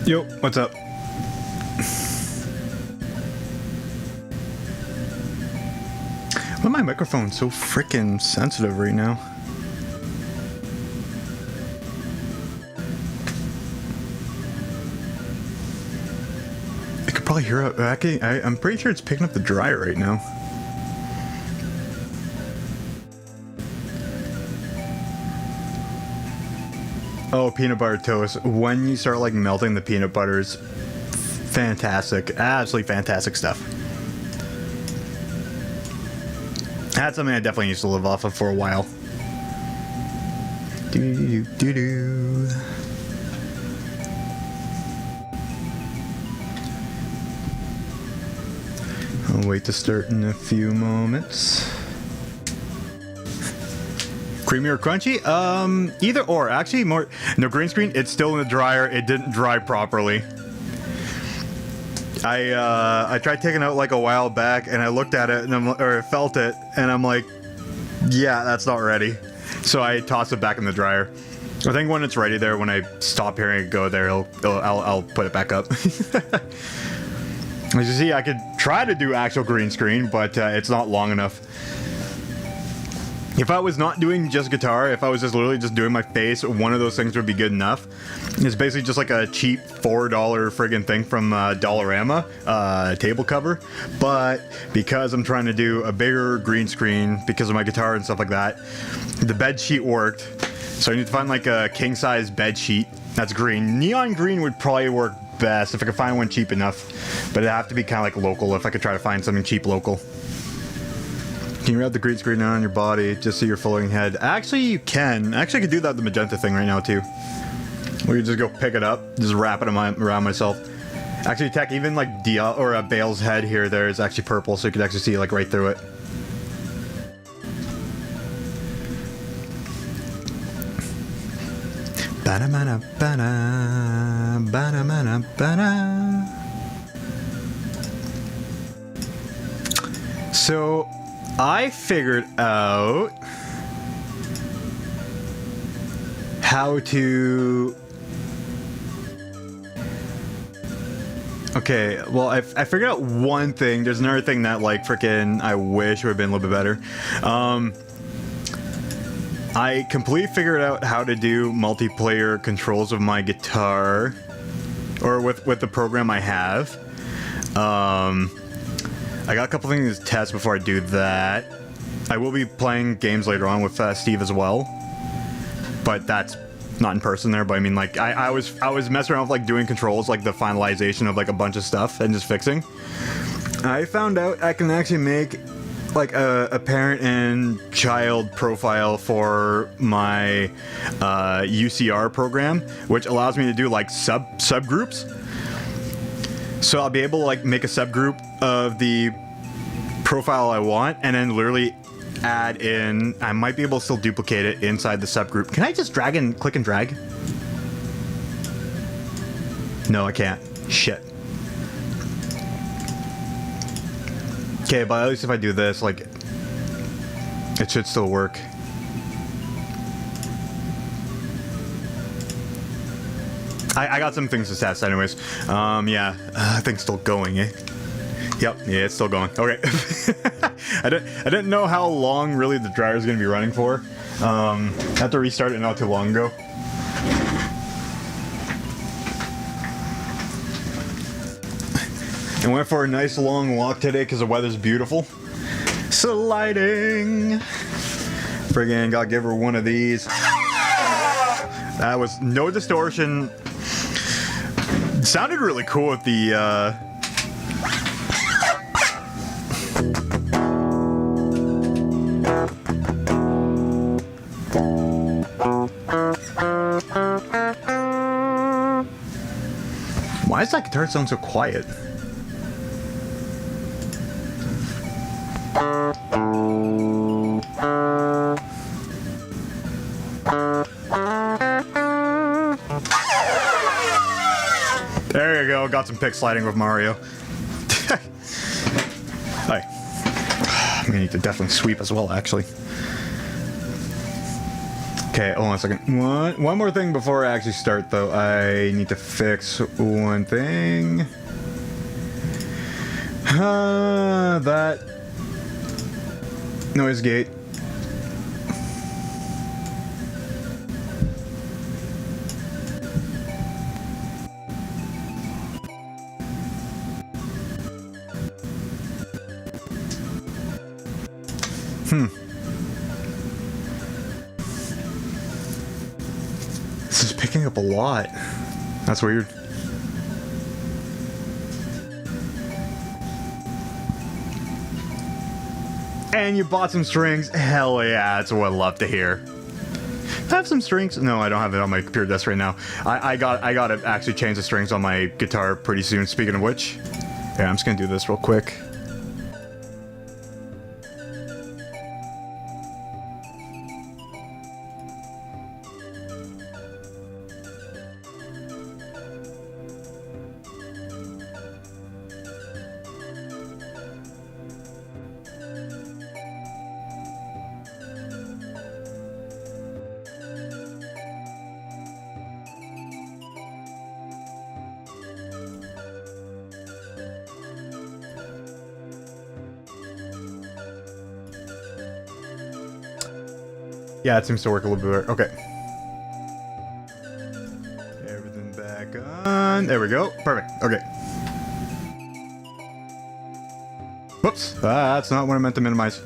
Yo, what's up? Why my microphone's so freaking sensitive right now? I could probably hear it. I'm pretty sure it's picking up the dryer right now. Oh, peanut butter toast. When you start like melting the peanut butters, fantastic. Absolutely fantastic stuff. That's something I definitely used to live off of for a while. Do-do-do-do-do. I'll wait to start in a few moments. Creamy or crunchy? Either or. Actually, more. No, green screen. It's still in the dryer. It didn't dry properly. I tried taking it out like a while back, and I looked at it or felt it, and I'm like, yeah, that's not ready. So I tossed it back in the dryer. I think when it's ready there, when I stop hearing it go there, I'll put it back up. As you see, I could try to do actual green screen, but it's not long enough. If I was not doing just guitar, if I was just literally just doing my face, one of those things would be good enough. It's basically just like a cheap $4 friggin' thing from Dollarama, table cover. But because I'm trying to do a bigger green screen because of my guitar and stuff like that, the bed sheet worked. So I need to find like a king size bed sheet that's green. Neon green would probably work best if I could find one cheap enough. But it'd have to be kind of like local if I could try to find something cheap local. Can you wrap the green screen on your body just so your floating head? Actually, you can. Actually, I could do that with the magenta thing right now, too. Where you just go pick it up, just wrap it around myself. Actually, tech, even like Bale's head here, there is actually purple, so you could actually see like right through it. Ba-da-ba-da-ba-da, ba-da-ba-da-ba-da. So I figured out how to... Okay, well, I figured out one thing. There's another thing that, like, frickin' I wish would have been a little bit better. I completely figured out how to do multiplayer controls of my guitar, or with the program I have. I got a couple things to test before I do that. I will be playing games later on with Steve as well, but that's not in person there. But I mean, like, I was messing around with like doing controls, like the finalization of like a bunch of stuff and just fixing. I found out I can actually make like a parent and child profile for my UCR program, which allows me to do like subgroups. So I'll be able to like make a subgroup of the profile I want, and then literally add in. I might be able to still duplicate it inside the subgroup. Can I just drag and click and drag? No, I can't. Shit. Okay, but at least if I do this, like, it should still work. I got some things to test anyways. Yeah, I think still going, eh? Yep, yeah, it's still going. Okay. I didn't know how long really the dryer is going to be running for. I had to restart it not too long ago. I went for a nice long walk today because the weather's beautiful. Sliding. Friggin' gotta give her one of these. That was no distortion. sounded really cool with the Why does that guitar sound so quiet? There you go, got some pick sliding with Mario. Hi. I'm gonna need to definitely sweep as well, actually. Okay, hold on a second. One more thing before I actually start, though. I need to fix one thing. That noise gate. This is picking up a lot. That's weird. And you bought some strings? Hell yeah, that's what I love to hear. I have some strings. No, I don't have it on my computer desk right now. I gotta actually change the strings on my guitar pretty soon. Speaking of which, yeah, I'm just gonna do this real quick. Yeah, it seems to work a little bit better. Okay. Everything back on. There we go. Perfect. Okay. Whoops. That's not what I meant to minimize.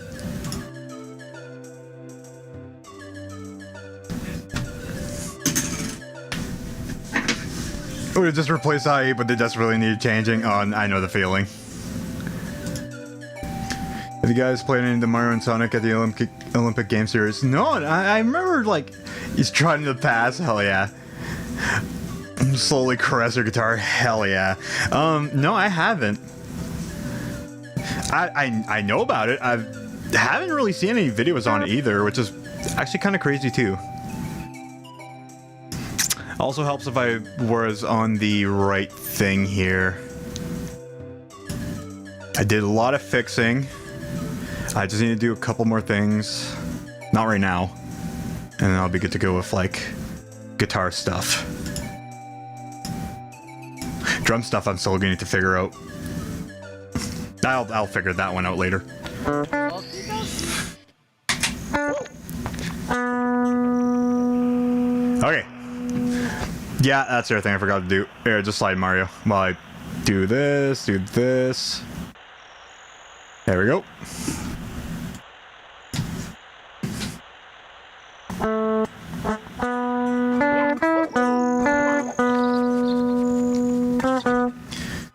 Oh, to just replace IE, but they just really need changing. Oh, I know the feeling. Have you guys played any of the Mario and Sonic at the Olympic Game Series? No, I remember, like, he's trying to pass. Hell yeah. Slowly caress your guitar. Hell yeah. No, I haven't. I know about it. I haven't really seen any videos on it either, which is actually kind of crazy too. Also helps if I was on the right thing here. I did a lot of fixing. I just need to do a couple more things. Not right now. And then I'll be good to go with, like, guitar stuff. Drum stuff I'm still going to need to figure out. I'll figure that one out later. Okay. Yeah, that's the other thing I forgot to do. Here, just slide Mario. While I do this, do this. There we go.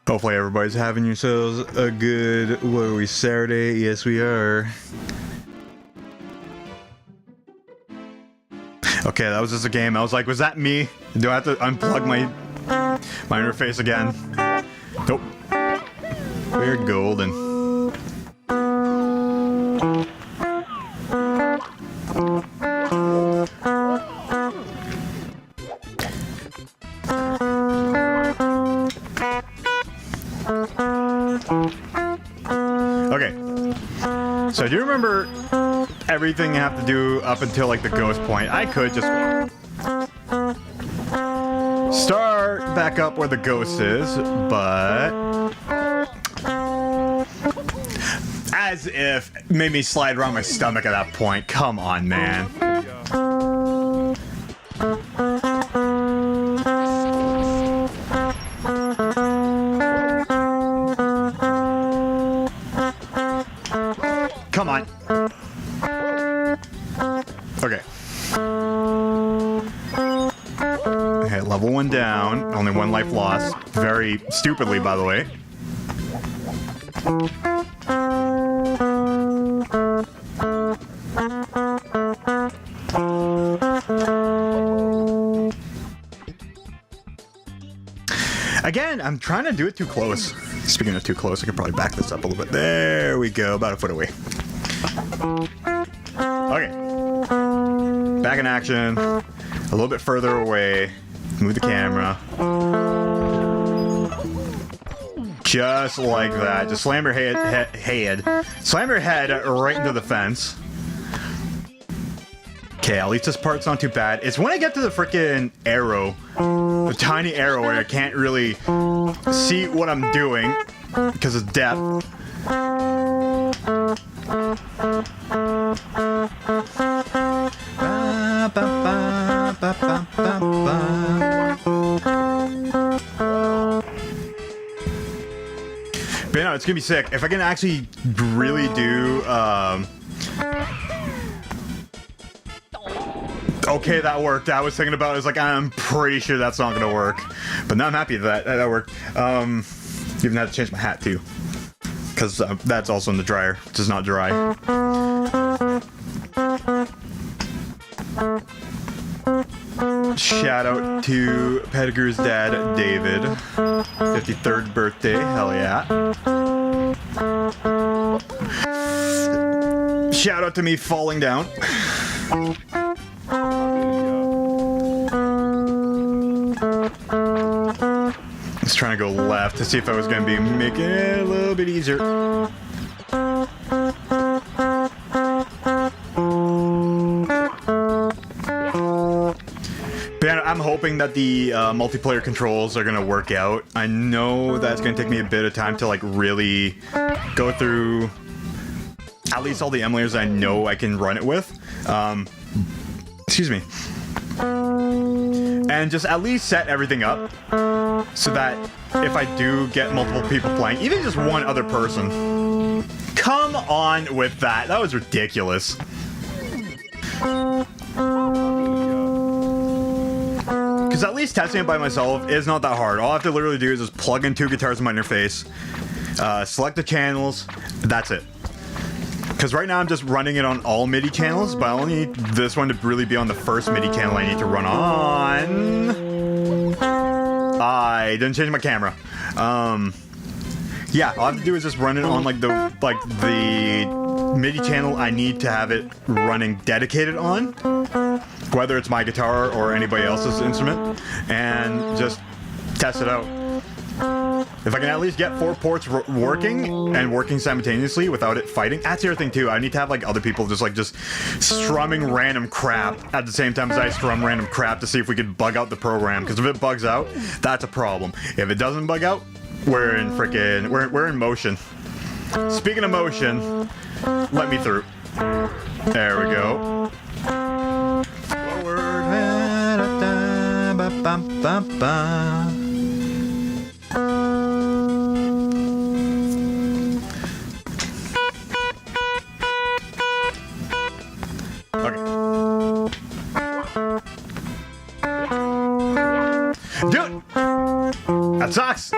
Hopefully everybody's having yourselves a good, what are we, Saturday? Yes, we are. Okay, that was just a game. I was like, was that me? Do I have to unplug my interface again? Nope. We're golden. Okay, so do you remember everything you have to do up until like the ghost point? I could just start back up where the ghost is, but as if it made me slide around my stomach at that point. Come on, man. Come on. Okay. Okay, Level 1 down. Only 1 life lost. Very stupidly, by the way. Again, I'm trying to do it too close. Speaking of too close, I could probably back this up a little bit. There we go, about a foot away. Okay. Back in action. A little bit further away. Move the camera. Just like that. Just slam your slam your head right into the fence. Okay, at least this part's not too bad. It's when I get to the freaking arrow, the tiny arrow where I can't really see what I'm doing because of depth. But no, it's gonna be sick. If I can actually really do, okay, that worked. I was thinking about it. I was like, I'm pretty sure that's not gonna work. But now I'm happy that worked. Even had to change my hat too. Because that's also in the dryer, which is not dry. Shout out to Pettigrew's dad, David. 53rd birthday, hell yeah. Shout out to me falling down. Just trying to go left to see if I was going to be making it a little bit easier. I'm hoping that the multiplayer controls are going to work out. I know that's going to take me a bit of time to like really go through at least all the emulators I know I can run it with. Excuse me. And just at least set everything up so that if I do get multiple people playing, even just one other person. Come on with that. That was ridiculous. Because at least testing it by myself is not that hard. All I have to literally do is just plug in 2 guitars in my interface, select the channels, that's it. Because right now I'm just running it on all MIDI channels, but I only need this one to really be on the first MIDI channel I need to run on. I didn't change my camera. Yeah, all I have to do is just run it on like the MIDI channel I need to have it running dedicated on, whether it's my guitar or anybody else's instrument, and just test it out. If I can at least get 4 ports working and working simultaneously without it fighting. That's the other thing too. I need to have like other people just strumming random crap at the same time as I strum random crap to see if we could bug out the program. Because if it bugs out, that's a problem. If it doesn't bug out, we're in frickin' we're in motion. Speaking of motion, let me through. There we go. Forward. Okay. Dude! That sucks!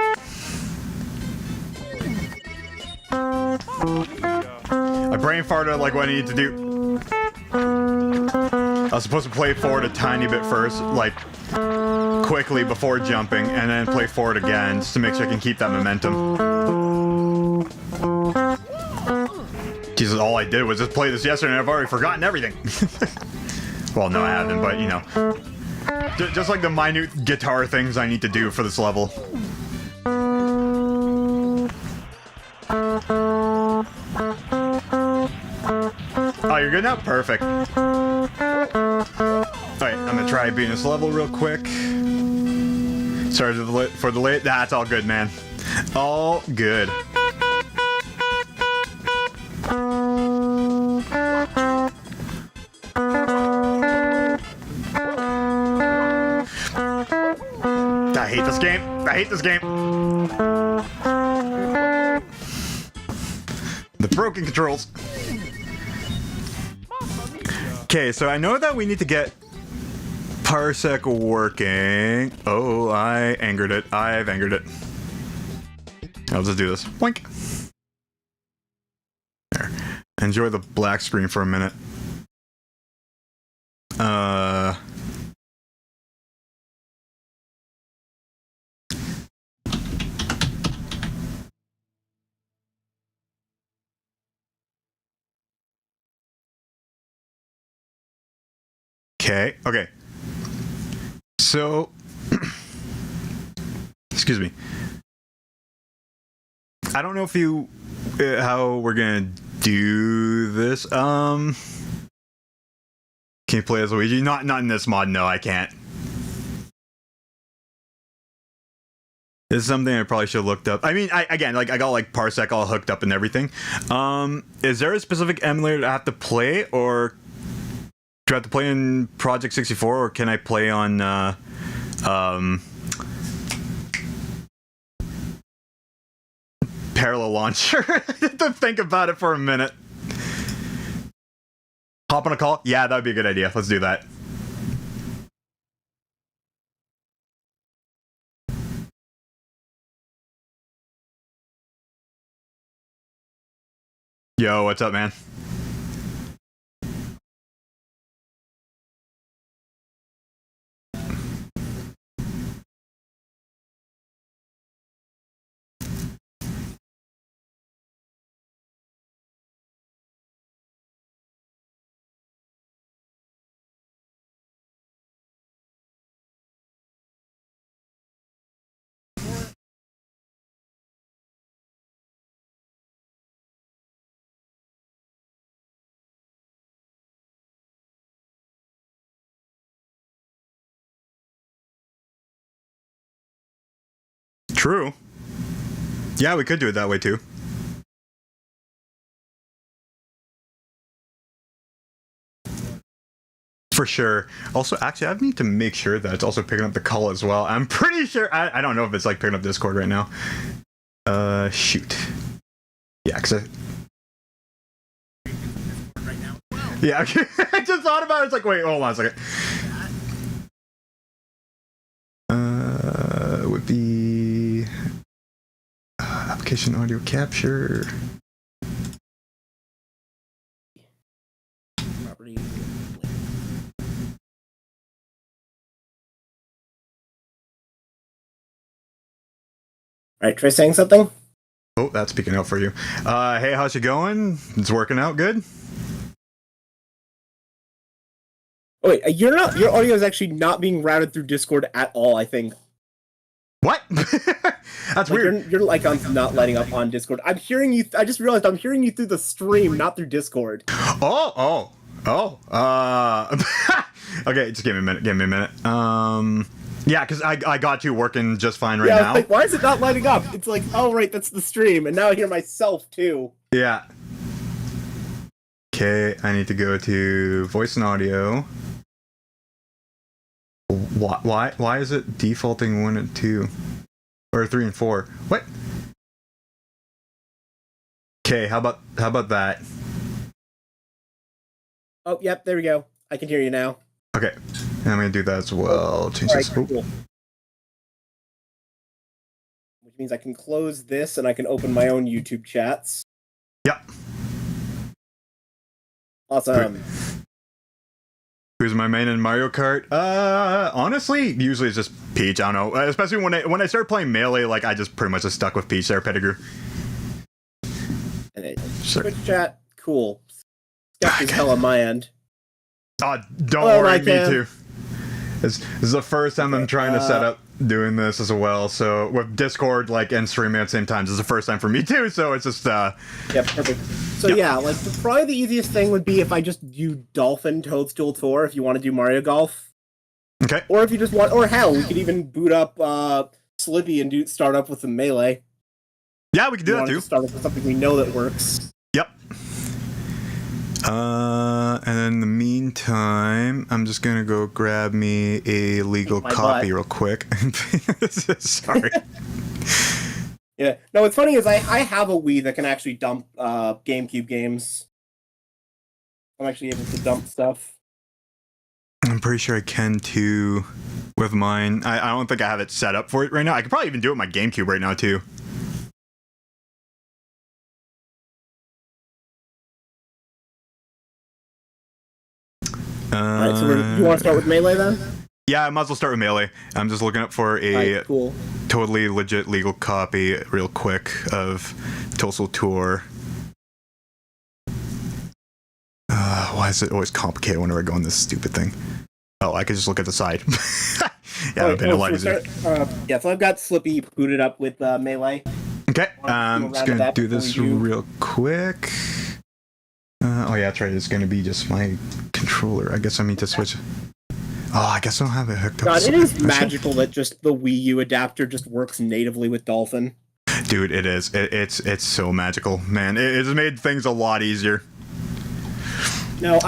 I brain farted like what I need to do. I was supposed to play forward a tiny bit first, like quickly before jumping, and then play forward again just to make sure I can keep that momentum. Jesus, all I did was just play this yesterday and I've already forgotten everything. Well, no, I haven't, but you know. Just like the minute guitar things I need to do for this level. Oh, you're good now? Perfect. Alright, I'm gonna try beating this level real quick. Sorry for the late. That's all good, man. All good. I hate this game. I hate this game. The broken controls. Okay, so I know that we need to get Parsec working. Oh, I angered it. I've angered it. I'll just do this. Boink. There. Enjoy the black screen for a minute. Okay. So, excuse me. I don't know if you how we're gonna do this. Can you play as Luigi? Not in this mod. No, I can't. This is something I probably should have looked up. I mean, I got like Parsec all hooked up and everything. Is there a specific emulator I have to play, or do I have to play in Project 64, or can I play on Parallel Launcher? To think about it for a minute. Hop on a call? Yeah, that would be a good idea. Let's do that. Yo, what's up, man? True. Yeah, we could do it that way too. For sure. Also, actually, I need to make sure that it's also picking up the call as well. I'm pretty sure. I don't know if it's like picking up Discord right now. Shoot. Yeah, because yeah, I just thought about it. It's like, wait, hold on a second. Would be application audio capture. Property. All right, try saying something. Oh, that's speaking out for you. Hey, how's it going? It's working out good? Oh, wait, your audio is actually not being routed through Discord at all, I think. What? That's weird. You're like not lighting up on Discord. I'm hearing you. I just realized I'm hearing you through the stream, not through Discord. Oh. Okay, just give me a minute. Yeah, because I got you working just fine right now. Like, why is it not lighting up? It's like, oh, right, that's the stream. And now I hear myself, too. Yeah. Okay, I need to go to voice and audio. Why is it defaulting 1 and 2? Or 3 and 4? What? Okay, how about that? Oh, yep, there we go. I can hear you now. Okay, and I'm gonna do that as well. Change right, this. cool. Which means I can close this and I can open my own YouTube chats. Yep. Awesome. Who's my main in Mario Kart? Honestly, usually it's just Peach. I don't know. Especially when I started playing Melee, like I just pretty much just stuck with Peach there, Pettigrew. Switch chat, cool. Got this hell on my end. Don't worry, me too. This is the first time I'm trying to set up doing this as well. So with Discord, like, and streaming at the same time, this is the first time for me too. So it's just yeah, perfect. So yeah, like probably the easiest thing would be if I just do Dolphin Toadstool Tour if you want to do Mario Golf. Okay. Or if you just want, or hell, we could even boot up Slippy and start up with some Melee. Yeah, we could do that too. Start up with something we know that works. Yep. And in the meantime, I'm just gonna go grab me a legal copy real quick. Sorry. Yeah. No, what's funny is I have a Wii that can actually dump GameCube games. I'm actually able to dump stuff. I'm pretty sure I can too with mine. I don't think I have it set up for it right now. I could probably even do it with my GameCube right now too. Alright, so you want to start with Melee then? Yeah, I might as well start with Melee. I'm just looking up for a cool. totally legit legal copy real quick of Total Tour. Why is it always complicated whenever I go on this stupid thing? Oh, I could just look at the side. Yeah, it'd been a lot easier. Yeah, so I've got Slippy booted up with Melee. Okay, I'm just going to do this real quick. Oh yeah, that's right. It's going to be just my controller. I guess I need to switch. Oh, I guess I don't have it hooked up. God, it is magical that just the Wii U adapter just works natively with Dolphin. Dude, it is. It's so magical, man. It has made things a lot easier. No,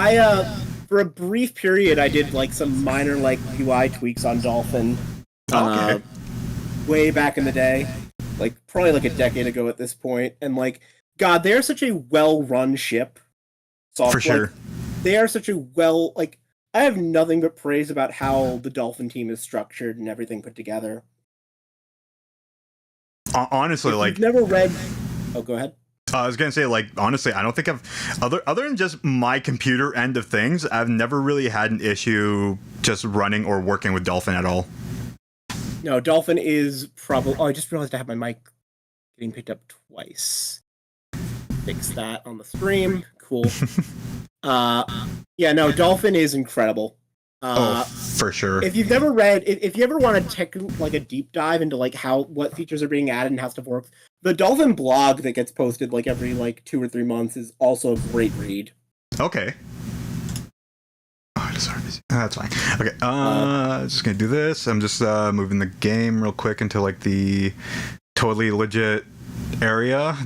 for a brief period, I did like some minor like UI tweaks on Dolphin. Okay. Way back in the day, like probably like a decade ago at this point, and like, God, they're such a well-run ship. For sure. Like, they are such a I have nothing but praise about how the Dolphin team is structured and everything put together. Honestly, if like, you've never read. Oh, go ahead. I was gonna say, like, honestly, I don't think I've other than just my computer end of things, I've never really had an issue just running or working with Dolphin at all. No, Dolphin is probably. Oh, I just realized I have my mic getting picked up twice. Fix that on the stream. Cool. Yeah, no, Dolphin is incredible. For sure. If you've never read, if you ever want to take like a deep dive into like what features are being added and how stuff works, the Dolphin blog that gets posted like every like 2 or 3 months is also a great read. Okay. Oh, sorry. That's fine. Okay. Just gonna do this. I'm just moving the game real quick into like the totally legit area.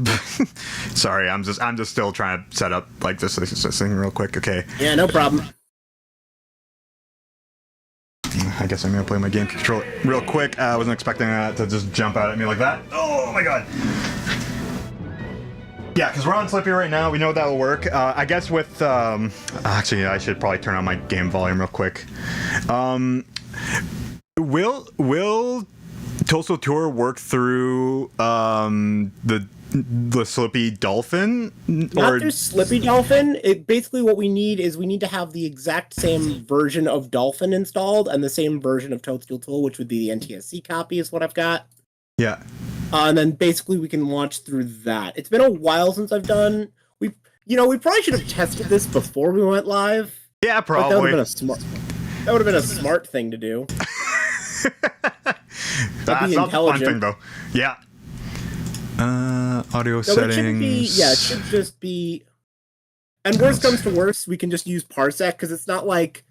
Sorry, I'm just still trying to set up like this thing real quick. Okay. Yeah, no problem. I guess I'm gonna play my game controller real quick. I wasn't expecting that to just jump out at me like that. Oh my god. Yeah, because we're on Slippy right now. We know that'll work. I guess with actually, I should probably turn on my game volume real quick. Will Total Tour work through the Slippy Dolphin? Not through Slippy Dolphin. Basically what we need to have the exact same version of Dolphin installed and the same version of Toadstool Tool, which would be the NTSC copy is what I've got. Yeah. And then basically we can launch through that. It's been a while since I've done. We probably should have tested this before we went live. Yeah, probably. That would have been a smart thing to do. That's not the fun thing, though. Yeah. Audio settings. It should just be. And worst comes to worst, we can just use Parsec because it's not like.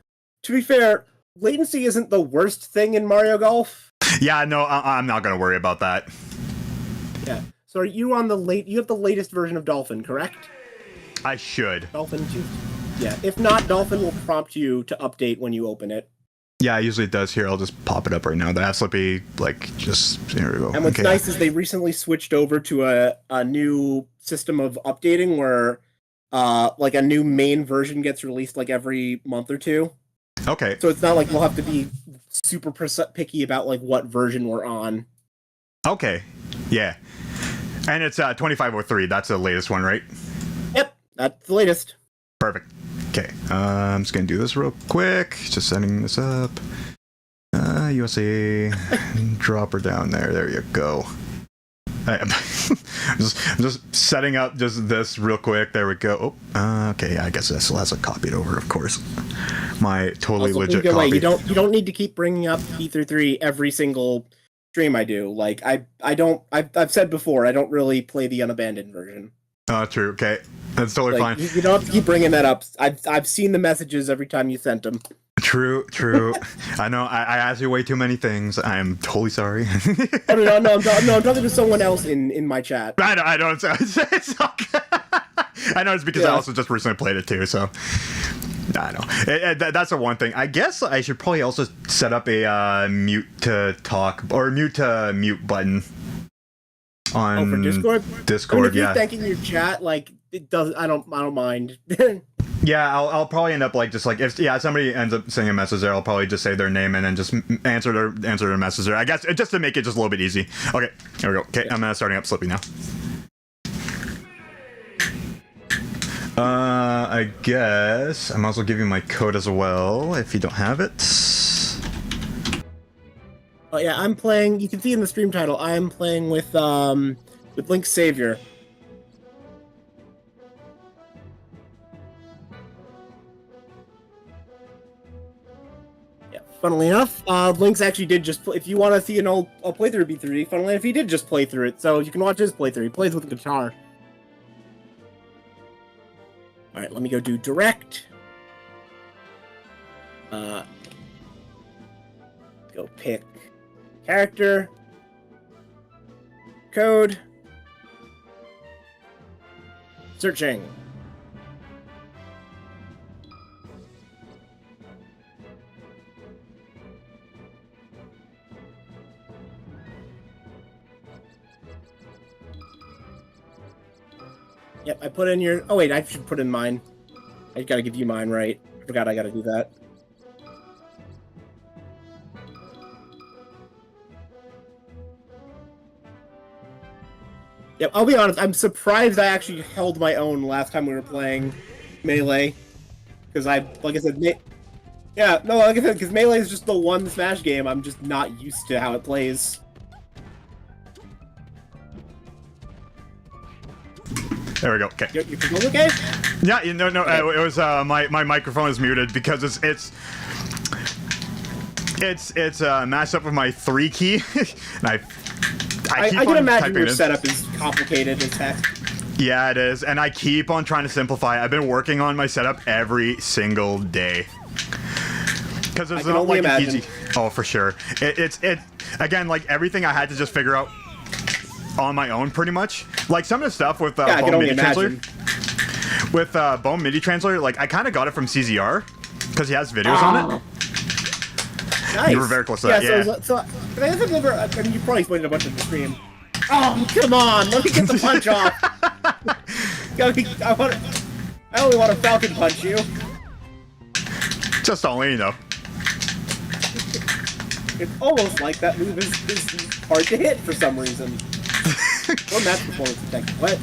To be fair, latency isn't the worst thing in Mario Golf. Yeah, no, I'm not gonna worry about that. Yeah. So are you on You have the latest version of Dolphin, correct? I should. Dolphin 2. Yeah. If not, Dolphin will prompt you to update when you open it. Yeah, it usually does. Here, I'll just pop it up right now. The Slippy, here we go. And what's nice is they recently switched over to a new system of updating where, like a new main version gets released like every month or two. Okay. So it's not like we'll have to be super picky about like what version we're on. Okay. Yeah. And it's 2503. That's the latest one, right? Yep, that's the latest. Perfect. Okay, I'm just gonna do this real quick. Just setting this up. USA, drop her down there. There you go. I'm just setting up just this real quick. There we go. Oh, okay. I guess this has a copied over, of course. My totally legit copy. You don't need to keep bringing up B33 every single stream I do. Like I've said before, I don't really play the unabandoned version. True. Okay, that's totally fine. You don't have to keep bringing that up. I've seen the messages every time you sent them. True. I know I asked you way too many things. I'm totally sorry. No, I'm talking to someone else in my chat. I don't. It's okay. I know it's because I also just recently played it too. So I know that's the one thing. I guess I should probably also set up a mute to talk or mute to mute button. On for Discord? Discord, if you're thanking your chat, like it does. I don't mind. Yeah, I'll probably end up like just like if somebody ends up sending a message there, I'll probably just say their name and then just answer their message there. I guess just to make it just a little bit easy. Okay, here we go. Okay, I'm starting up Slippy now. I guess I might as well give you my code as well if you don't have it. Oh yeah, I'm playing. You can see in the stream title, I'm playing with Link's Savior. Yeah, funnily enough, Link's actually did just. If you want to see an old playthrough of B3, funnily enough, he did just play through it, so you can watch his playthrough. He plays with a guitar. All right, let me go do direct. Go pick character, code, searching. Yep, I put in your... Oh, wait, I should put in mine. I gotta give you mine, right? I forgot I gotta do that. Yep, I'll be honest, I'm surprised I actually held my own last time we were playing Melee. Because like I said, because Melee is just the one Smash game I'm just not used to how it plays. There we go. Okay. Your control's okay? Yeah. No. It was my microphone is muted because it's matched up with my 3 key, and I can imagine your setup is complicated as heck. Yeah, it is, and I keep on trying to simplify. I've been working on my setup every single day because it's not like an easy. Oh, for sure. It again, like everything I had to just figure out on my own, pretty much. Like some of the stuff with Bone MIDI Translator. With Bone MIDI Translator, like I kind of got it from CZR because he has videos on it. Nice. You were very close to that. Yeah. So I mean, you probably explained it a bunch in the stream. Oh, come on! Let me get the punch off. I only want to Falcon punch you. Just only, you know. It's almost like that move is hard to hit for some reason. Or match performance attack. What?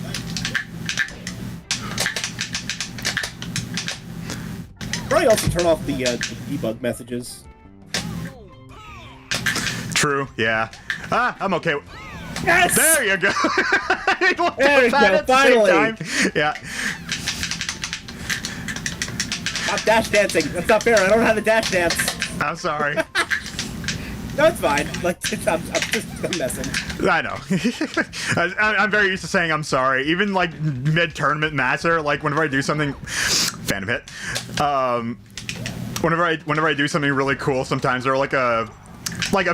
Probably also turn off the debug messages. True. Yeah. I'm okay. Yes! There you go. There we go. Finally. Yeah. Stop dash dancing. That's not fair. I don't know how to dash dance. I'm sorry. No, it's fine. Like, I'm messing. I know. I'm very used to saying I'm sorry. Even like mid-tournament master, like whenever I do something, Phantom hit. Whenever I do something really cool, sometimes they're like a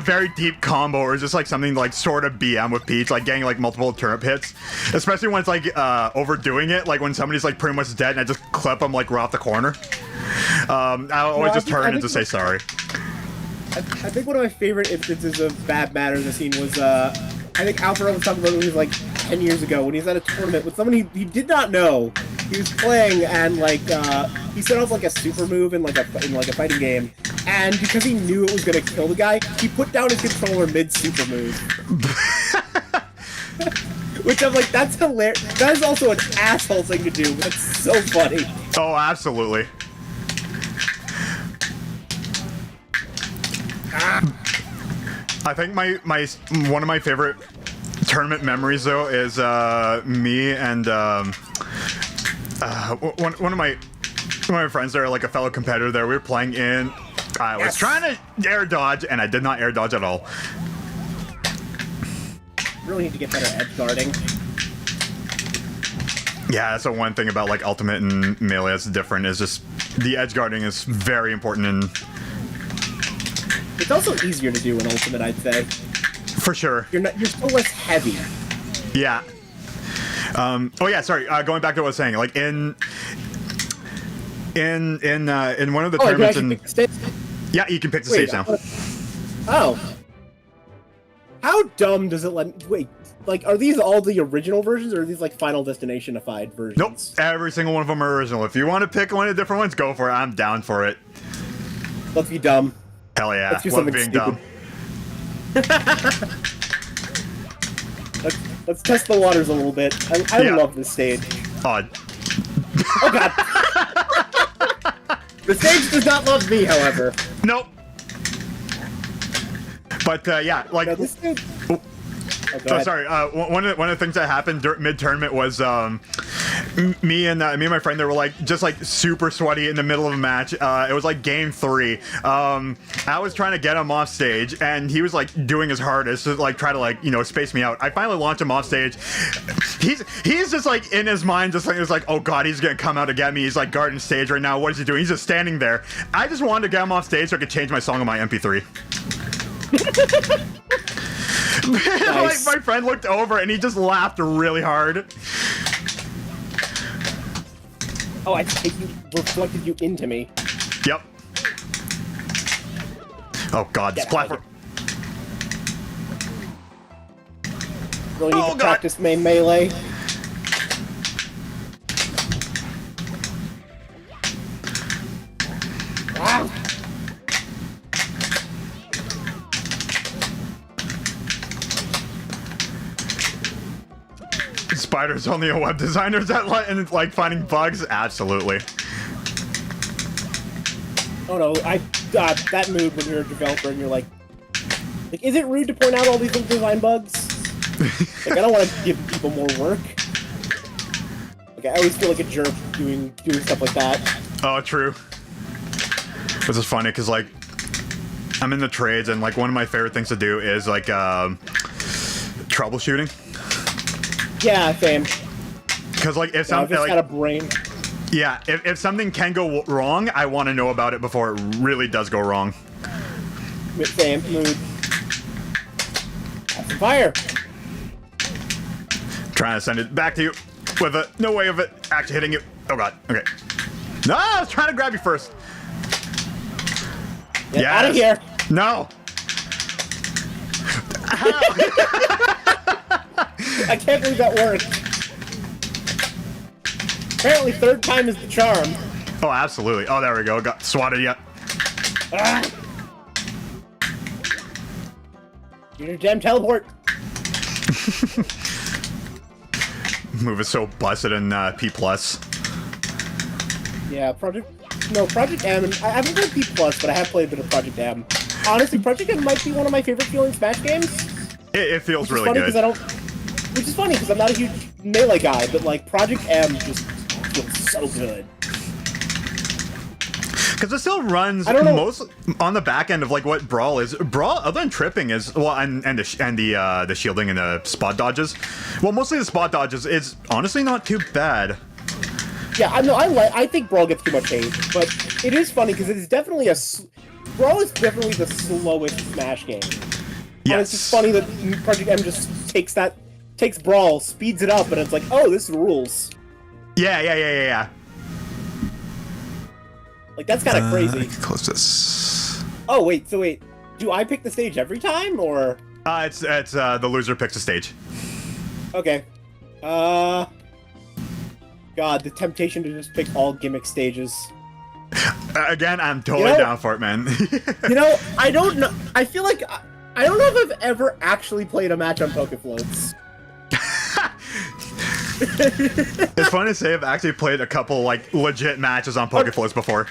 very deep combo or just like something like sort of BM with Peach, like getting like multiple turnip hits, especially when it's like overdoing it, like when somebody's like pretty much dead and I just clip them like right off the corner. I'll always just turn and just say sorry. I think one of my favorite instances of bad matter in the scene was, I think Alfred was talking about it, like 10 years ago when he was at a tournament with someone he did not know. He was playing and like, he set off like a super move in like a fighting game, and because he knew it was gonna kill the guy, he put down his controller mid-super move. Which I'm like, that's hilarious. That is also an asshole thing to do, but it's so funny. Oh, absolutely. I think my one of my favorite tournament memories though is me and one of my friends there, like a fellow competitor there. We were playing in. I was trying to air dodge and I did not air dodge at all. Really need to get better edge guarding. Yeah, that's the one thing about like Ultimate and Melee that's different, is just the edge guarding is very important in. It's also easier to do in Ultimate, I'd say. For sure. You're so less heavy. Yeah. Oh yeah, sorry. Going back to what I was saying, like in one of the tournaments, yeah, you can pick the stage now. Oh. How dumb does it let... Wait, like, are these all the original versions, or are these, like, Final Destination-ified versions? Nope, every single one of them are original. If you want to pick one of the different ones, go for it. I'm down for it. Let's be dumb. Hell yeah, Let's do love something being stupid. dumb. Let's test the waters a little bit. I love this stage. Oh god! The stage does not love me, however. Nope. But yeah, like. No, this stage... Oh, sorry. One of the things that happened mid tournament was me and my friend, they were like just like super sweaty in the middle of a match. It was like game 3. I was trying to get him off stage, and he was like doing his hardest to like try to like space me out. I finally launched him off stage. He's just like in his mind, just like it's like, oh god, he's gonna come out to get me. He's like guarding stage right now. What is he doing? He's just standing there. I just wanted to get him off stage so I could change my song on my MP3. Nice. Like my friend looked over and he just laughed really hard. Oh, I think you reflected you into me. Yep. Oh god, this platform. Really need to practice main melee. Ah. Spider's only a web designer and like finding bugs? Absolutely. Oh no, that mood when you're a developer and you're like, is it rude to point out all these little design bugs? Like, I don't want to give people more work. Like, I always feel like a jerk doing stuff like that. Oh, true. This is funny because like I'm in the trades, and like one of my favorite things to do is like troubleshooting. Yeah, same. Because like if I've something just like got a brain. yeah, if something can go wrong, I want to know about it before it really does go wrong. Same mood. Have some fire. Trying to send it back to you with no way of it actually hitting you. Oh god. Okay. No, I was trying to grab you first. Get Yes. out of here. No. I can't believe that worked. Apparently, third time is the charm. Oh, absolutely. Oh, there we go. Got swatted yet. Ah. Use your damn teleport. Move is so busted in P+. Yeah, Project M. I haven't played P+, but I have played a bit of Project M. Honestly, Project M might be one of my favorite feeling Smash games. It feels really funny good. Which is funny because I'm not a huge Melee guy, but like Project M just feels so good. Because it still runs most on the back end of like what Brawl is. Brawl, other than tripping, is the shielding and the spot dodges. Well, mostly the spot dodges is honestly not too bad. Yeah, I think Brawl gets too much hate, but it is funny because it is definitely Brawl is definitely the slowest Smash game. Yes. And it's just funny that Project M just takes Brawl, speeds it up, and it's like, oh, this rules. Yeah. Like, that's kind of crazy. I can close this. Oh, wait, do I pick the stage every time, or? It's the loser picks a stage. Okay. God, the temptation to just pick all gimmick stages. Again, I'm totally down for it, man. I don't know. I feel like I don't know if I've ever actually played a match on Pokefloats. It's funny to say I've actually played a couple like legit matches on Pokefloats before.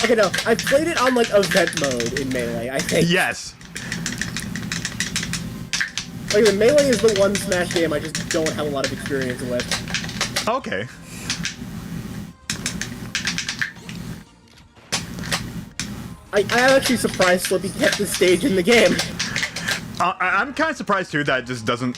Okay, no, I played it on like event mode in Melee, I think. Yes. Like, Melee is the one Smash game I just don't have a lot of experience with. Okay. I'm actually surprised Slippy kept the stage in the game. I'm kind of surprised too that it just doesn't.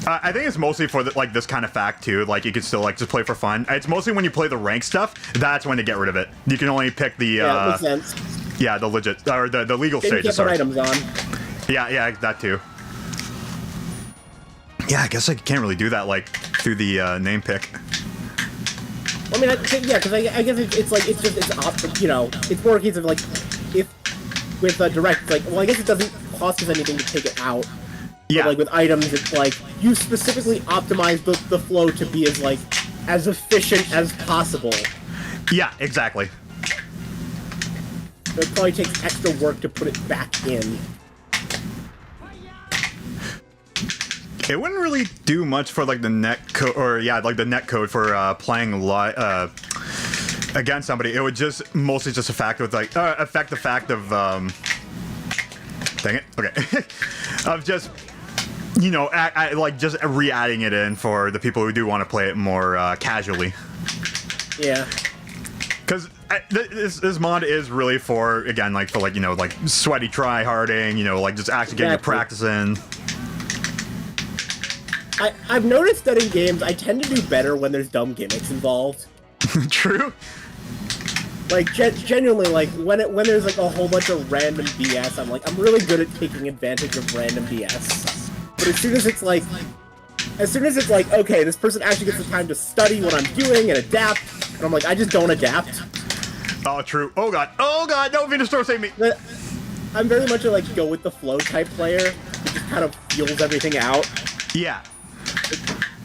I think it's mostly for like this kind of fact too. Like you can still like just play for fun. It's mostly when you play the rank stuff. That's when they get rid of it. You can only pick the. Yeah, makes sense. Yeah, the legit or the legal Then stages. You can't put items on. Yeah, that too. Yeah, I guess I can't really do that like through the name pick. I mean, yeah, because I guess it's more a case of like if with direct, it's like, well, I guess it doesn't cost us anything to take it out. Yeah. But, like, with items, it's like, you specifically optimize the flow to be as efficient as possible. Yeah, exactly. It probably takes extra work to put it back in. It wouldn't really do much for like the net code, or yeah, like the net code for playing against somebody. It would just mostly just affect the fact of dang it, okay, of just like just re-adding it in for the people who do want to play it more casually. Yeah. Because this mod is really for, again, like for like sweaty try-harding, like just actually getting your practice in. I've noticed that in games, I tend to do better when there's dumb gimmicks involved. True. Like, genuinely, like, when there's, like, a whole bunch of random BS, I'm really good at taking advantage of random BS. But as soon as it's like, okay, this person actually gets the time to study what I'm doing and adapt, and I'm like, I just don't adapt. Oh, true. Oh god, no, Venusaur, save me! But I'm very much a, like, go-with-the-flow type player, who just kind of feels everything out. Yeah.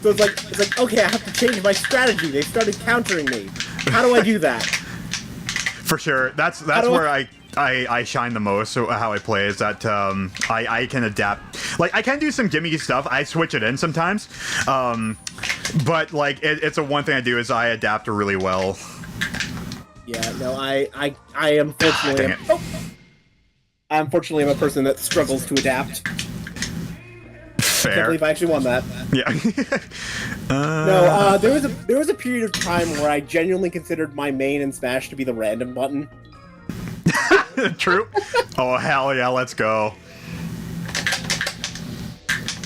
So it's like, okay, I have to change my strategy. They started countering me. How do I do that? For sure. That's where I shine the most. So how I play is that I can adapt. Like, I can do some gimmicky stuff. I switch it in sometimes. But like it's a one thing I do is I adapt really well. Yeah. No. I unfortunately. I unfortunately am a person that struggles to adapt. Fair. I can't believe I actually won that. Yeah. No, there was a period of time where I genuinely considered my main in Smash to be the random button. True. Oh hell yeah, let's go.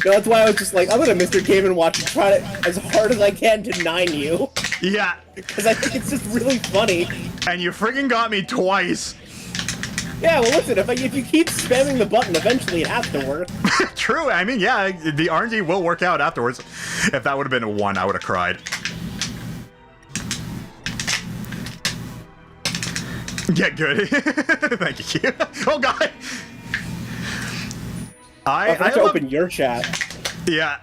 No, that's why I was just like, I'm gonna Mr. Game and Watch and try to as hard as I can to 9 you. Yeah. Because I think it's just really funny. And you friggin' got me twice. Yeah, well listen, if you keep spamming the button, eventually it has to work. True, I mean, yeah, the RNG will work out afterwards. If that would have been a 1, I would have cried. Yeah, good. Thank you. Oh god! I have to open your chat. Yeah.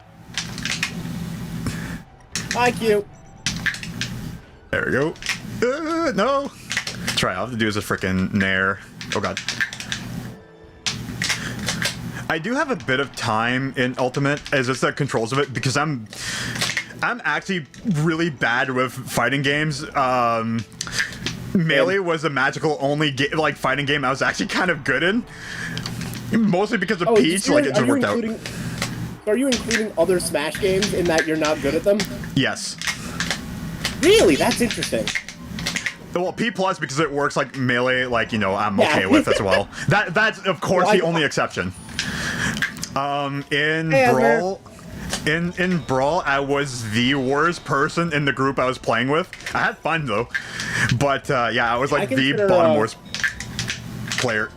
Hi, Q. There we go. No. Try. All I have to do is a frickin' nair. Oh god. I do have a bit of time in Ultimate as it's the controls of it because I'm actually really bad with fighting games. Melee was a magical only fighting game I was actually kind of good in. Mostly because of Peach, like it just worked out. Are you including other Smash games in that you're not good at them? Yes. Really? That's interesting. Well, P+ because it works like Melee, like, I'm okay with as well. That's of course the only exception. In Brawl, I was the worst person in the group I was playing with. I had fun though, but yeah, I was like the bottom worst player.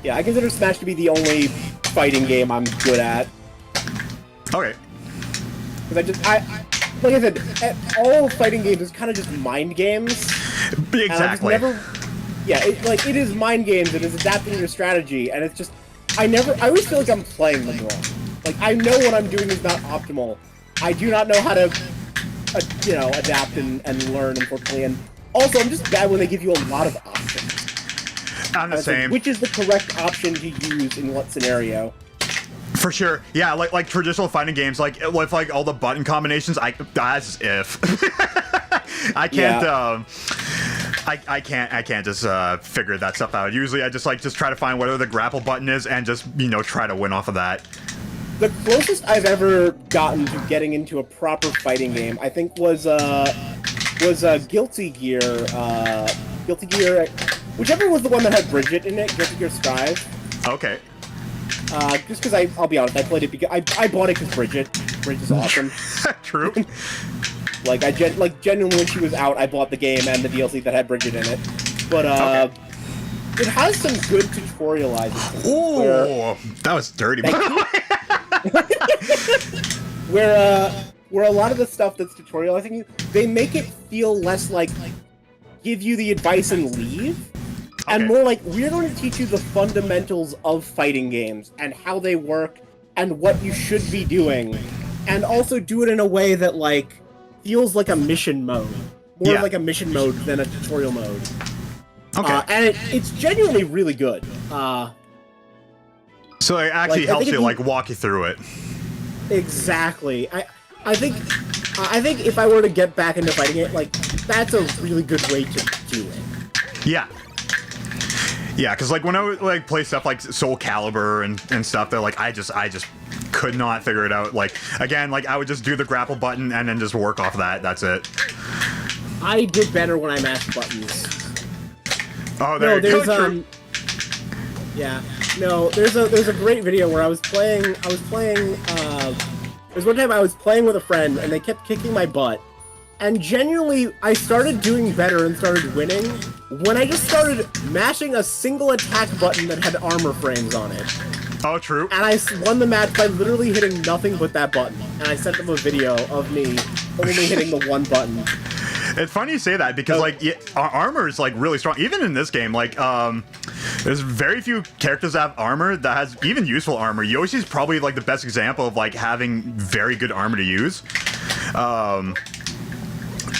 Yeah, I consider Smash to be the only fighting game I'm good at. Okay. Because like I said, all fighting games is kind of just mind games. Exactly. It is mind games. It is adapting your strategy, and it's just I always feel like I'm playing them wrong. Like I know what I'm doing is not optimal. I do not know how to, adapt and learn, unfortunately. And also, I'm just bad when they give you a lot of options. I'm the same. Like, which is the correct option to use in what scenario? For sure, yeah, like traditional fighting games, like with like all the button combinations, that's if I can't, I can't just figure that stuff out. Usually, I just try to find whatever the grapple button is and just try to win off of that. The closest I've ever gotten to getting into a proper fighting game, I think, was Guilty Gear. Guilty Gear, whichever was the one that had Bridget in it. Guilty Gear Strive. Okay. Just because I'll be honest, I played it because I bought it because Bridget is awesome. True. Genuinely when she was out, I bought the game and the DLC that had Bridget in it. But it has some good tutorializing. Ooh, that was dirty. By the way. Where a lot of the stuff that's tutorializing you, they make it feel less like give you the advice and leave. And more like, we're going to teach you the fundamentals of fighting games and how they work and what you should be doing. And also do it in a way that, like, feels like a mission mode. More like a mission mode than a tutorial mode. Okay. And it's genuinely really good. So it actually helps you, like, walk you through it. Exactly. I think if I were to get back into fighting it, like, that's a really good way to do it. Yeah. Yeah, because, like, when I would, like, play stuff like Soul Calibur and stuff, they're like, I just could not figure it out. Like, again, like, I would just do the grapple button and then just work off that. That's it. I did better when I mashed buttons. Oh, there's yeah. No, there's a great video where I was playing, there's one time I was playing with a friend and they kept kicking my butt. And genuinely, I started doing better and started winning when I just started mashing a single attack button that had armor frames on it. Oh, true. And I won the match by literally hitting nothing but that button. And I sent them a video of me only hitting the one button. It's funny you say that because, like, armor is, like, really strong. Even in this game, like, there's very few characters that have armor that has even useful armor. Yoshi's probably, like, the best example of, like, having very good armor to use.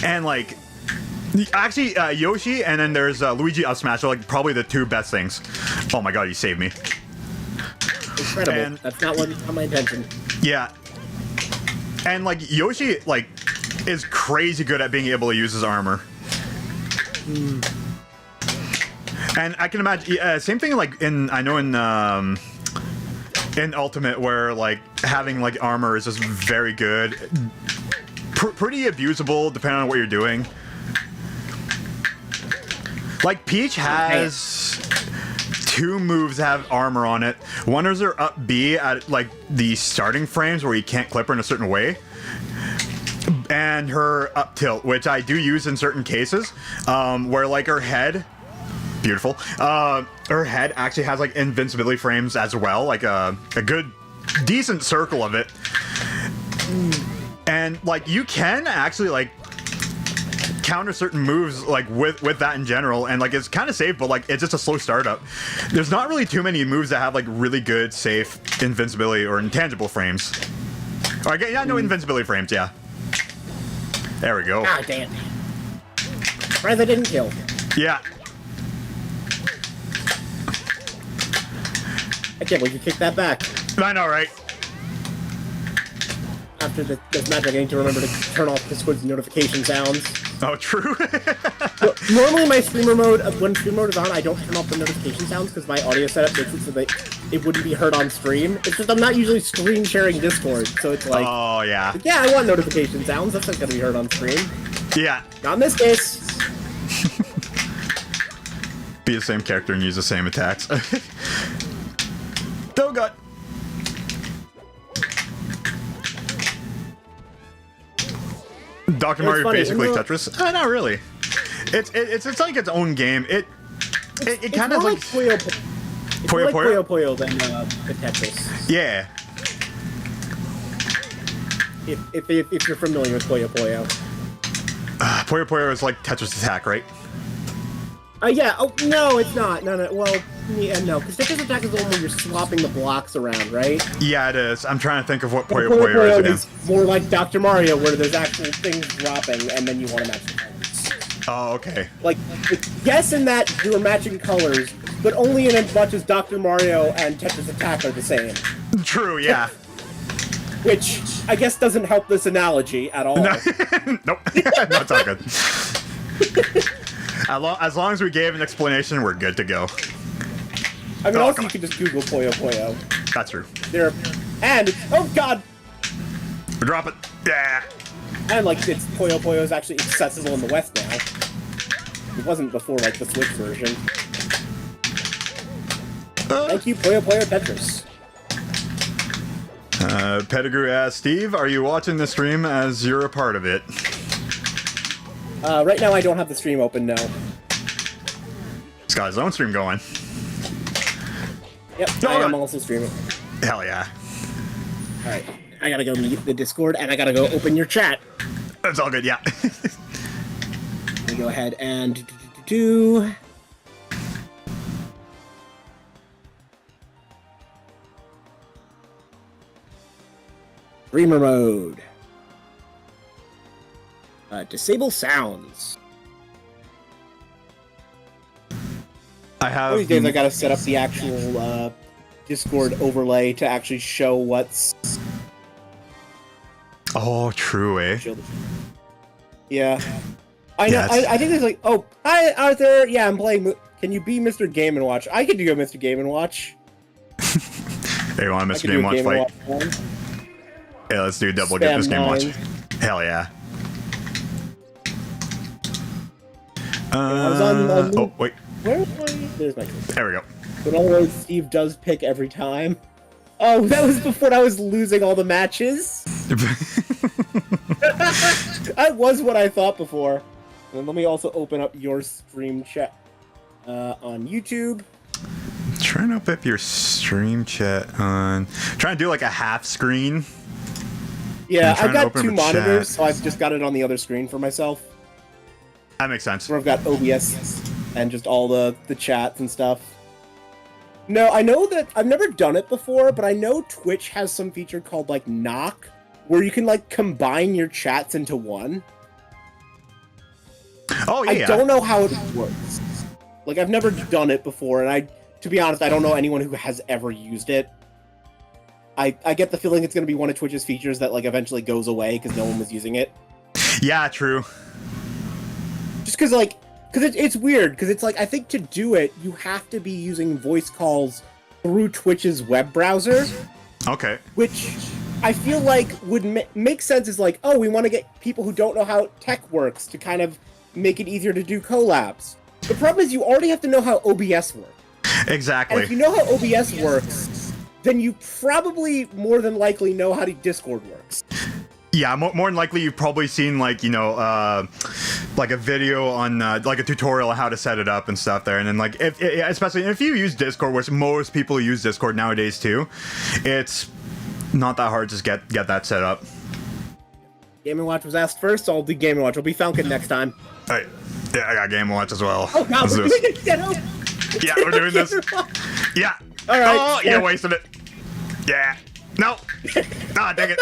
And, like, actually, Yoshi and then there's Luigi Up Smash are, like, probably the two best things. Oh my god, you saved me. Incredible. And that's not my intention. Yeah. And, like, Yoshi, like, is crazy good at being able to use his armor. And I can imagine, same thing, like, in Ultimate, where, like, having, like, armor is just very good. Pretty abusable, depending on what you're doing. Like, Peach has two moves that have armor on it. One is her up B at, like, the starting frames where you can't clip her in a certain way. And her up tilt, which I do use in certain cases, where, like, her head... Beautiful. Her head actually has, like, invincibility frames as well, like a good, decent circle of it. And, like, you can actually, like, counter certain moves, like, with that in general, and, like, it's kind of safe, but, like, it's just a slow startup. There's not really too many moves that have, like, really good, safe invincibility or intangible frames. Or, yeah, no invincibility frames, yeah. There we go. Ah, damn. Surprised I didn't kill. Yeah. I can't believe you kicked that back. I know, right? After this match, I need to remember to turn off Discord's notification sounds. Oh, true. Normally, my streamer mode, when streamer mode is on, I don't turn off the notification sounds because my audio setup makes it so that it wouldn't be heard on stream. It's just I'm not usually screen sharing Discord, so it's like... Oh, yeah. Like, yeah, I want notification sounds. That's not going to be heard on stream. Yeah. Not in this case. Be the same character and use the same attacks. Dogut. Dr. Mario basically Tetris? Not really. It's like its own game. It kind of like Puyo Puyo than the Tetris. Yeah. If you're familiar with Puyo Puyo. Puyo Puyo is like Tetris Attack, right? Yeah. Oh no, it's not. No. Well, yeah, no, because Tetris Attack is the one where you're swapping the blocks around, right? Yeah, it is. I'm trying to think of what Puyo Puyo is again. It's more like Dr. Mario, where there's actual things dropping, and then you want to match the colors. Oh, okay. Like, yes, in that you are matching colors, but only in as much as Dr. Mario and Tetris Attack are the same. True, yeah. Which, I guess, doesn't help this analogy at all. No. Nope. No, it's all good. As long as we gave an explanation, we're good to go. I mean, also you can just Google Puyo Puyo. That's true. And oh god! Drop it. Yeah. And like, Puyo Puyo is actually accessible in the West now. It wasn't before, like, the Switch version. Thank you, Puyo Puyo Tetris. Pettigrew asks, Steve, are you watching the stream as you're a part of it? Right now I don't have the stream open, no. He's got his own stream going. Yep, I am also streaming. Hell yeah. Alright, I gotta go meet the Discord, and I gotta go open your chat. That's all good, yeah. Let me go ahead and Streamer mode. Disable sounds. I have. One of these days I gotta set up the actual Discord overlay to actually show what's. Oh, true, eh? Yeah. I know. Yes. I think it's like, oh, hi Arthur. Yeah, I'm playing. Can you be Mr. Game and Watch? I can do Mr. Game and Watch. Hey, you want a Mr. Game Watch fight? Yeah, let's do double get this game watch. Hell yeah. I was on oh wait. Where was I? There's my. There we go. But all those Steve does pick every time. Oh, that was before I was losing all the matches. That was what I thought before. And let me also open up your stream chat on YouTube. Trying to open up your stream chat on. Trying to do like a half screen. Yeah, I've got open 2 up a monitors, chat. so I've just got it on the other screen for myself. That makes sense. Where I've got OBS and just all the chats and stuff. No, I know that I've never done it before, but I know Twitch has some feature called like Knock, where you can like combine your chats into one. Oh yeah. I don't know how it works. Like I've never done it before, and to be honest, I don't know anyone who has ever used it. I get the feeling it's going to be one of Twitch's features that like eventually goes away because no one was using it. Yeah, true. Just because it's weird, because it's like, I think to do it, you have to be using voice calls through Twitch's web browser. Okay. Which I feel like would make sense as like, oh, we want to get people who don't know how tech works to kind of make it easier to do collabs. The problem is you already have to know how OBS works. Exactly. And if you know how OBS works, then you probably more than likely know how Discord works. Yeah, more than likely you've probably seen like, you know, like a video on like a tutorial on how to set it up and stuff there. And then like, especially if you use Discord, which most people use Discord nowadays too, it's not that hard to just get that set up. Game & Watch was asked first, so I'll do Game & Watch. I'll be Falcon next time. Hey, yeah, I got Game & Watch as well. Oh god, we're doing it again. Yeah, we're doing this. Yeah. All right. Oh, you wasted it. Yeah. No. Ah, dang it.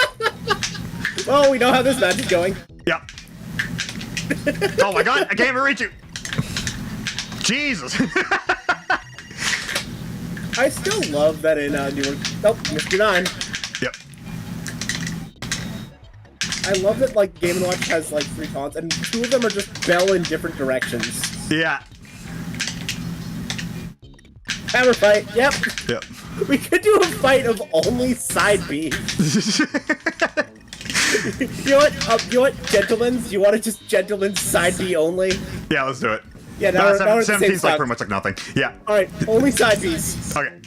Oh, we know how this match is going. Yep. Oh my god, I can't even reach you. Jesus. I still love that in Newark. Oh, Mr. 9. Yep. I love that like Game & Watch has like 3 taunts, and 2 of them are just Bell in different directions. Yeah. Hammer fight. Yep. Yep. We could do a fight of only side B. You know what, gentlemen's? You want to just gentlemen's side B only? Yeah, let's do it. Yeah, now we're at the same 17's like spot. pretty much like nothing. Yeah. Alright, only side Bs. Okay.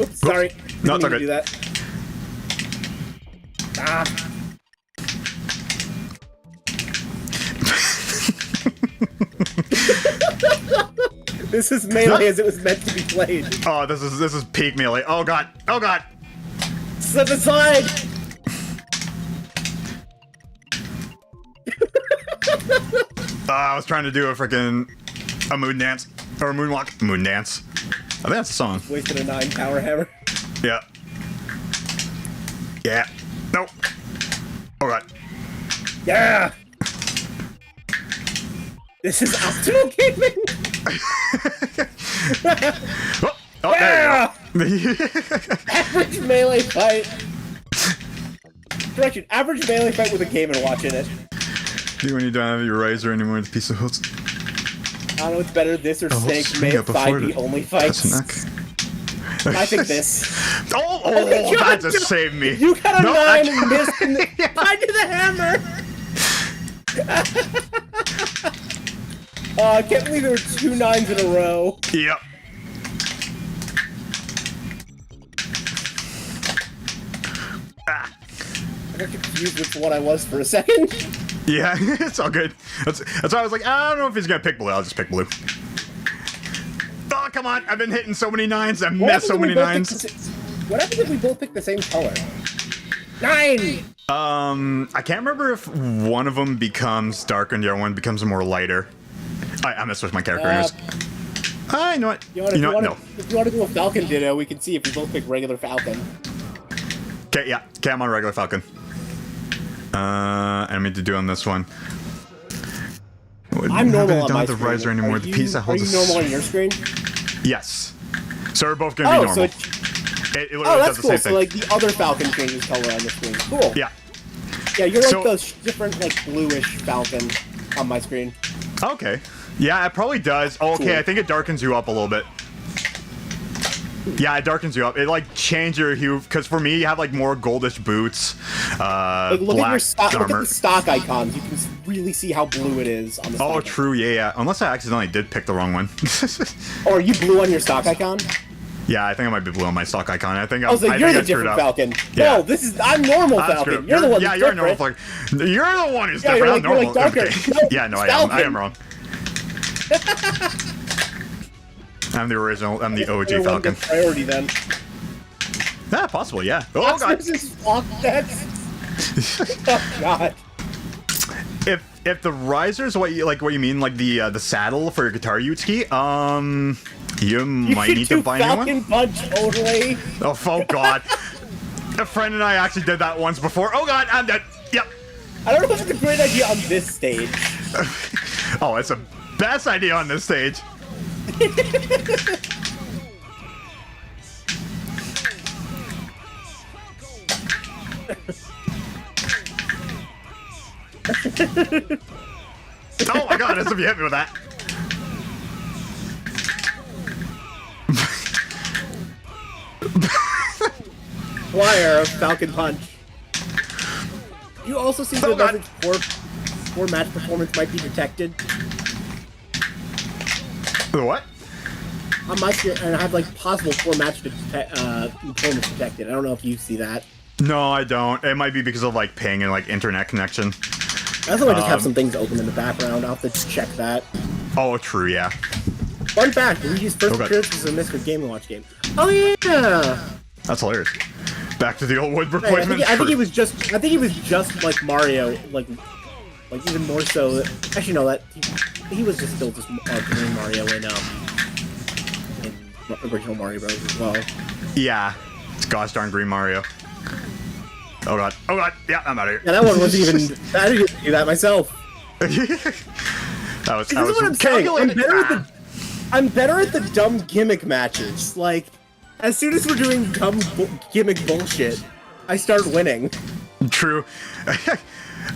Oops, sorry. No, it's Didn't mean to okay. do that. Ah. This is melee as it was meant to be played. Oh, this is peak melee. Oh god. Oh god. Slip aside! I was trying to do a moon dance or a moonwalk. Moon dance. I think that's a song. Wasted a 9 power hammer. Yeah. Yeah. Nope. Oh god. Yeah! This is optimal gaming! Oh, Yeah! there you go. Average melee fight! Correction, average melee fight with a Game & Watch in it. You when you don't have your razor anymore with a piece of hooks. I don't know what's better, this or Snake swing May it before 5B the- only That's fights. a neck. I think this. Oh, you that got just saved me. You got a No, 9 and missed in the... I did the hammer! Oh, I can't believe there were 2 9s in a row. Yep. Ah. I got confused with what I was for a second. Yeah, it's all good. That's why I was like, I don't know if he's gonna pick blue. I'll just pick blue. Oh, come on! I've been hitting so many 9s. I've missed so many 9s. What happens if we both pick the same color? 9! I can't remember if one of them becomes darker and the other one becomes more lighter. I'm gonna switch my character. You know what? You know what? You know what? No. If you want to do a Falcon Ditto, we can see if we both pick regular Falcon. Okay, yeah. Okay, I'm on regular Falcon. And I mean to do on this one. I'm normal on my the screen. riser anymore. The piece that holds Are you normal on your screen? Yes. So we're both gonna be normal. So it literally that's does the cool. same So thing. like the other Falcon changes color on the screen. Cool. Yeah. Yeah, you're like So- the different like bluish Falcon on my screen. Okay. Yeah, it probably does. Oh, okay, Cool. I think it darkens you up a little bit. Yeah, it darkens you up. It like changes your hue because for me, you have like more goldish boots, Like look black at your stock. Look at armor. the stock icons. You can really see how blue it is on the. Oh, stock true. Yeah. Unless I accidentally did pick the wrong one. icon. Or are you blue on your stock icon? Yeah, I think I might be blue on my stock icon. I think I was like, I you're think the I screwed different up. Falcon. Yeah. No, I'm normal I screwed Falcon. up. You're the one. Yeah, that's you're a normal different. Falcon. You're the one who's Yeah, different. I'm you're normal. like darker. Okay. No, Yeah, no, I Falcon. am wrong. I'm the original. I'm the OG You're one Falcon. good priority then. Yeah, possible. Yeah. Oh Fox god. versus Fox decks. Oh god. If the riser's what you mean, like the saddle for your guitar Utsuki, you might should need do to buy a new Falcon one. Punch totally. Oh god. A friend and I actually did that once before. Oh god, I'm dead. Yep. I don't know if it's a great idea on this stage. Oh, it's the best idea on this stage. Oh my god, if you hit me with that. Flyer of Falcon Punch. You also see Oh, that God. four match performance might be detected The what? on my screen, and I have like possible four match performance detected. I don't know if you see that. No, I don't. It might be because of like ping and like internet connection. I also might just have some things open in the background. I'll have to check that. Oh, true, yeah. Fun fact: Luigi's first Okay. appearance was in a Mr. Game & Watch game. Oh yeah! That's hilarious. Back to the old wood Right, replacement. I think he was just like Mario, like even more so. Actually, no, that he was just still just Green Mario in original Mario Bros. As well. Yeah. It's gosh darn Green Mario. Oh god. Oh god. Yeah, I'm out of here. Yeah, that one wasn't even. I didn't even do that myself. that was This is what I'm saying. I'm better at the dumb gimmick matches. Like, as soon as we're doing dumb gimmick bullshit, I start winning. True.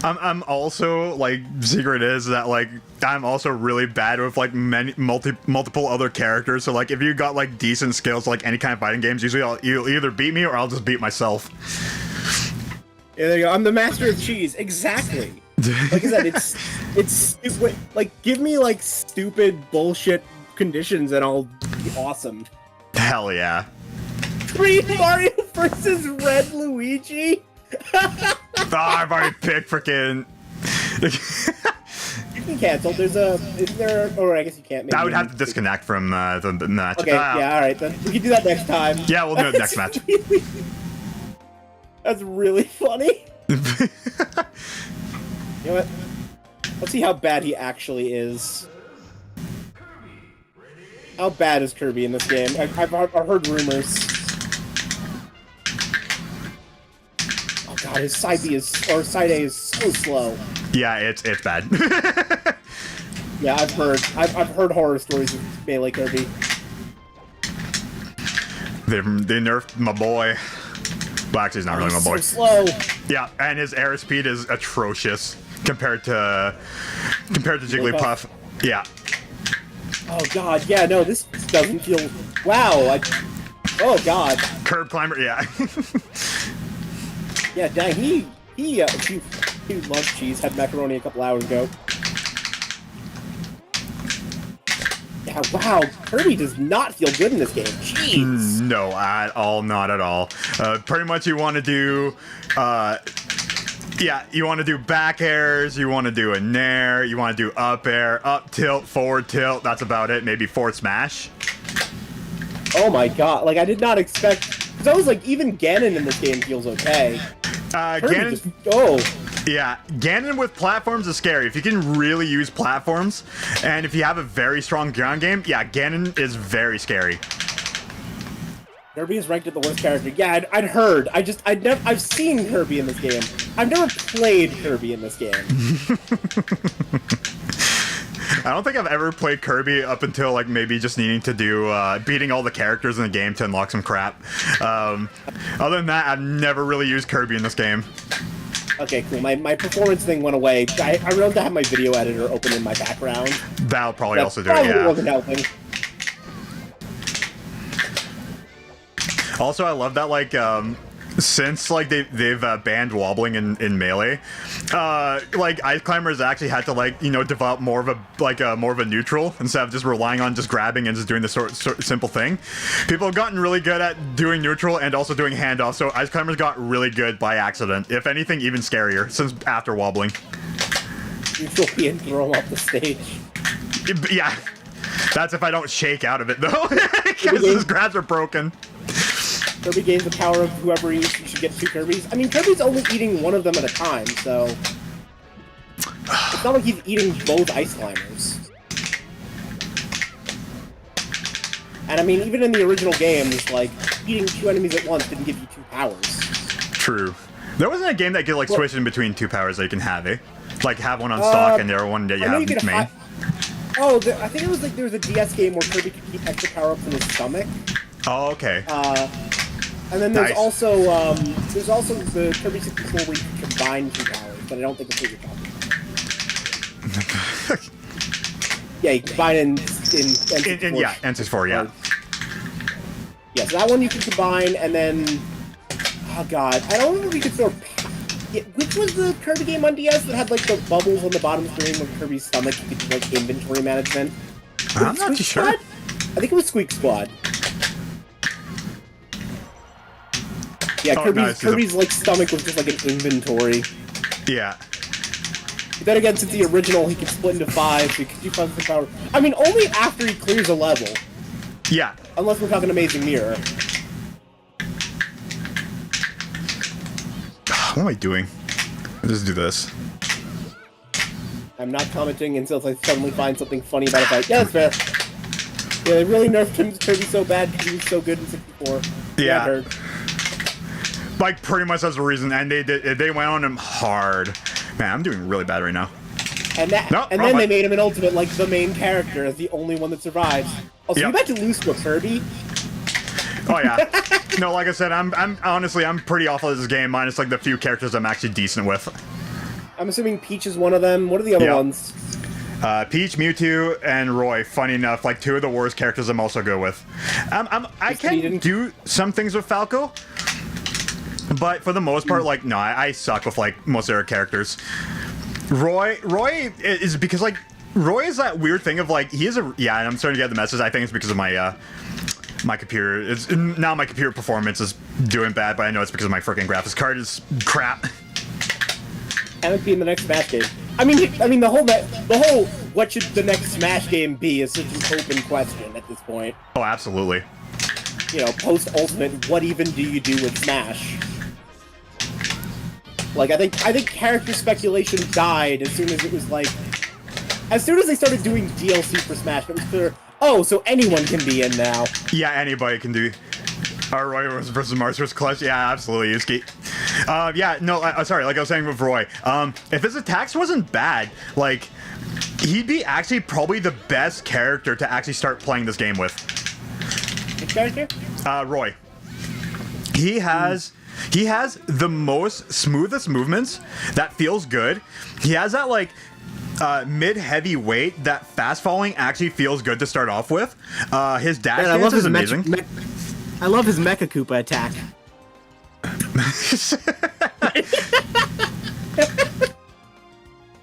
I'm also like secret is that like I'm also really bad with like multiple other characters. So like if you got like decent skills like any kind of fighting games, usually you'll either beat me or I'll just beat myself. Yeah, there you go. I'm the master of cheese. Exactly. Like I said, it's stupid. Like, give me like stupid bullshit conditions and I'll be awesome. Hell yeah. Green Mario versus Red Luigi. I've already picked freaking. You can cancel. Isn't there? Or I guess you can't. Maybe I would have to disconnect from the match. Okay, yeah, all right then. We can do that next time. Yeah, we'll do it next match. That's really funny. You know what? Let's see how bad he actually is. How bad is Kirby in this game? I've heard rumors. Oh god, his side B side A is so slow. Yeah, it's bad. Yeah, I've heard horror stories of Melee Kirby. they nerfed my boy. Well, actually, he's not really my boy. So slow. Yeah, and his air speed is atrocious compared to Jigglypuff. Yeah. Oh god, yeah, no, this doesn't feel. Wow. Oh god. Curb climber. Yeah. Yeah, dang, he loves cheese. Had macaroni a couple hours ago. Yeah, wow, Kirby does not feel good in this game. Jeez. No, at all. Not at all. Pretty much, you want to do. Yeah, you want to do back airs, you want to do a nair, you want to do up air, up tilt, forward tilt, that's about it, maybe forward smash. Oh my god, like I did not expect, because I was like, even Ganon in this game feels okay. Ganon, just, oh. yeah, Ganon with platforms is scary. If you can really use platforms, and if you have a very strong ground game, yeah, Ganon is very scary. Kirby is ranked as the worst character. Yeah, I'd heard. I've seen Kirby in this game. I've never played Kirby in this game. I don't think I've ever played Kirby up until like maybe just needing to do beating all the characters in the game to unlock some crap. Other than that, I've never really used Kirby in this game. Okay, cool. My performance thing went away. I realized to have my video editor open in my background. That'll probably also do probably it, yeah. wasn't helping. Also, I love that, like, since, like, they've banned wobbling in Melee, like, Ice Climbers actually had to, like, you know, develop more of a neutral instead of just relying on just grabbing and just doing the simple thing. People have gotten really good at doing neutral and also doing handoff, so Ice Climbers got really good by accident. If anything, even scarier, since after wobbling. Neutral and throw them off the stage. Yeah. That's if I don't shake out of it, though, because his grabs are broken. Kirby gains the power of whoever he should get 2 Kirbys. I mean, Kirby's only eating one of them at a time, so... It's not like he's eating both Ice Climbers. And I mean, even in the original games, like, eating 2 enemies at once didn't give you 2 powers. True. There wasn't a game that could, like, switch in between 2 powers that you can have, eh? Like, have one on stock and the other one that you have main. Oh, I think it was like there was a DS game where Kirby could keep extra power-ups in his stomach. Oh, okay. And then there's also the Kirby 64 where you can combine 2 powers, but I don't think it's what you're talking about. Yeah, you combine in N64. Yeah, N64, yeah. Yeah, so that one you can combine, and then... Oh god, I don't remember if you could throw... Yeah, which was the Kirby game on DS that had, like, the bubbles on the bottom screen of Kirby's stomach? You could do, like, inventory management. I'm not too sure. I think it was Squeak Squad. Yeah, Kirby's like, stomach was just like an inventory. Yeah. But then again, since the original, he can split into 5, so he can do 5 power. I mean, only after he clears a level. Yeah. Unless we're talking Amazing Mirror. What am I doing? I'll just do this. I'm not commenting until I suddenly find something funny about a fight. Yeah, that's fair. Yeah, they really nerfed him to Kirby so bad because he was so good in 64. Yeah. I heard. Like, pretty much that's the reason, and they went on him hard. Man, I'm doing really bad right now. And then they made him an ultimate, like, the main character as the only one that survives. Also, you about to lose to a Kirby? Oh, yeah. No, like I said, I'm honestly, I'm pretty awful at this game, minus, like, the few characters I'm actually decent with. I'm assuming Peach is one of them. What are the other ones? Peach, Mewtwo, and Roy. Funny enough, like, 2 of the worst characters I'm also good with. I can do some things with Falco, but for the most part, like, no, I suck with, like, most of their characters. Roy is because, like, Roy is that weird thing of, like, he is a... Yeah, and I'm starting to get the message. I think it's because of my, my computer. Now my computer performance is doing bad, but I know it's because of my freaking graphics card is crap. Have it be in the next Smash game. I mean, the whole what should the next Smash game be is such an open question at this point. Oh, absolutely. You know, post Ultimate, what even do you do with Smash? Like, I think character speculation died as soon as it was like, as soon as they started doing DLC for Smash, it was clear. Oh, so anyone can be in now. Yeah, anybody can do. Roy versus Mars vs. Clutch. Yeah, absolutely, Yusuke. Yeah, no, sorry, like I was saying with Roy, if his attacks wasn't bad, like, he'd be actually probably the best character to actually start playing this game with. Which character? Roy. He has the most smoothest movements that feels good. He has that, like, mid-heavy weight that fast falling actually feels good to start off with. His dash dance is amazing. I love his Mecha Koopa attack.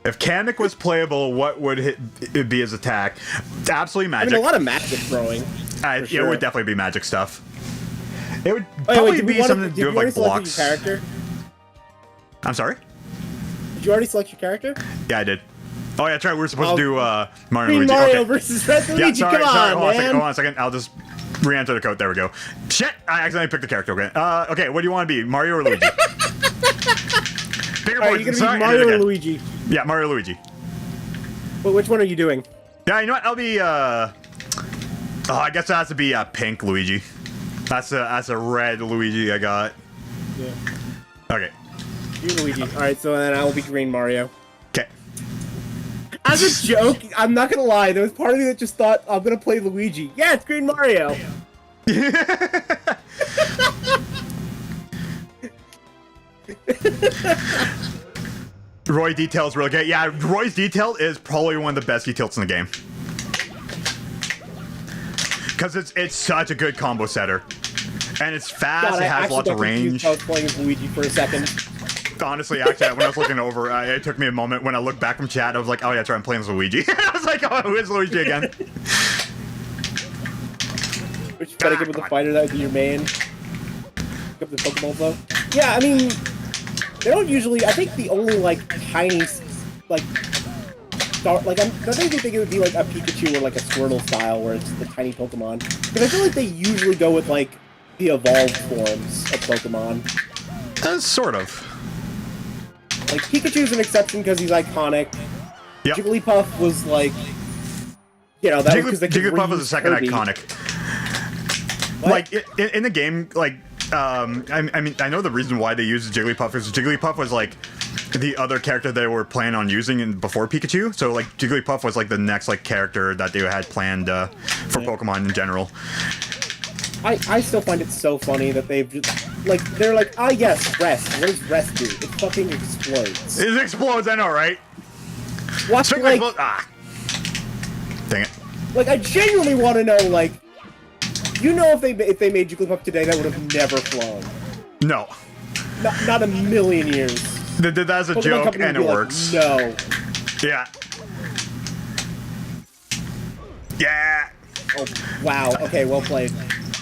If Kamek was playable, what would it be his attack? Absolutely magic. I mean, a lot of magic throwing. It would definitely be magic stuff. It would probably be something to do with, like, blocks. Your character? I'm sorry? Did you already select your character? Yeah, I did. Oh, yeah, that's right. We were supposed to do Mario and Luigi. Mario versus Red Luigi. Yeah, sorry, Come on, hold on a second. I'll just re-enter the code. There we go. Shit! I accidentally picked the character again. Okay, what do you want to be? Mario or Luigi? Bigger Are you going to be Mario or Luigi? Yeah, Mario or Luigi. Well, which one are you doing? Yeah, you know what? I'll be, I guess it has to be Pink Luigi. That's a red Luigi I got. Yeah. Okay. You Luigi. Alright, so then I will be green Mario. Okay. As a joke, I'm not gonna lie, there was part of me that just thought, I'm gonna play Luigi. Yeah, it's green Mario! Roy Detail's real good. Yeah, Roy's Detail is probably one of the best details in the game. Because it's such a good combo setter. And it's fast, God, it has lots of range. I was playing as Luigi for a second. Honestly, actually, when I was looking over, it took me a moment. When I looked back from chat, I was like, oh yeah, that's right, I'm playing as Luigi. I was like, oh, who is Luigi again? Which you gotta give with the fighter, that would be your main. Pick up the Pokeballs though. Yeah, I mean, they don't usually, I think the only, like, tiny, like, I don't think it would be like a Pikachu or like a Squirtle style where it's the tiny Pokemon. Because I feel like they usually go with like the evolved forms of Pokemon. Sort of. Like Pikachu's an exception because he's iconic. Yep. Jigglypuff was like, you know, that was because they could Jigglypuff was reuse the second Kirby. iconic. What? Like in the game, like I mean, I know the reason why they used Jigglypuff is Jigglypuff was like the other character they were planning on using before Pikachu. So like Jigglypuff was like the next like character that they had planned for Pokemon in general. I still find it so funny that they've just, like, they're like, ah yes, rest. What does rest do? It fucking explodes. It explodes, I know, right? Watch, like, dang it. Like, I genuinely want to know, like, you know, if they made Jigglypuff today, that would have never flown. No. Not a million years. That's a Pokemon joke, Company and would it be like, works. No. Yeah. Yeah. Oh, wow. Okay, well played.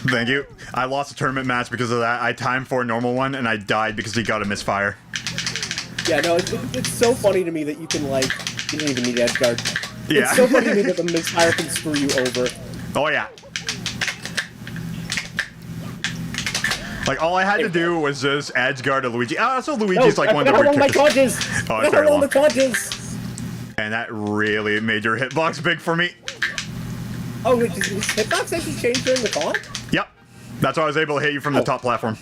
Thank you. I lost a tournament match because of that. I timed for a normal one, and I died because he got a misfire. Yeah, no, it's so funny to me that you can, like, you don't even need edge guard. Yeah. It's so funny to me that the misfire can screw you over. Oh, yeah. Like, all I had to do was just edge guard a Luigi. So Luigi's like one of the weird characters. Oh, it's very long. And that really made your hitbox big for me. Oh, wait, did his hitbox actually change during the taunt? Yep. That's why I was able to hit you from the top platform.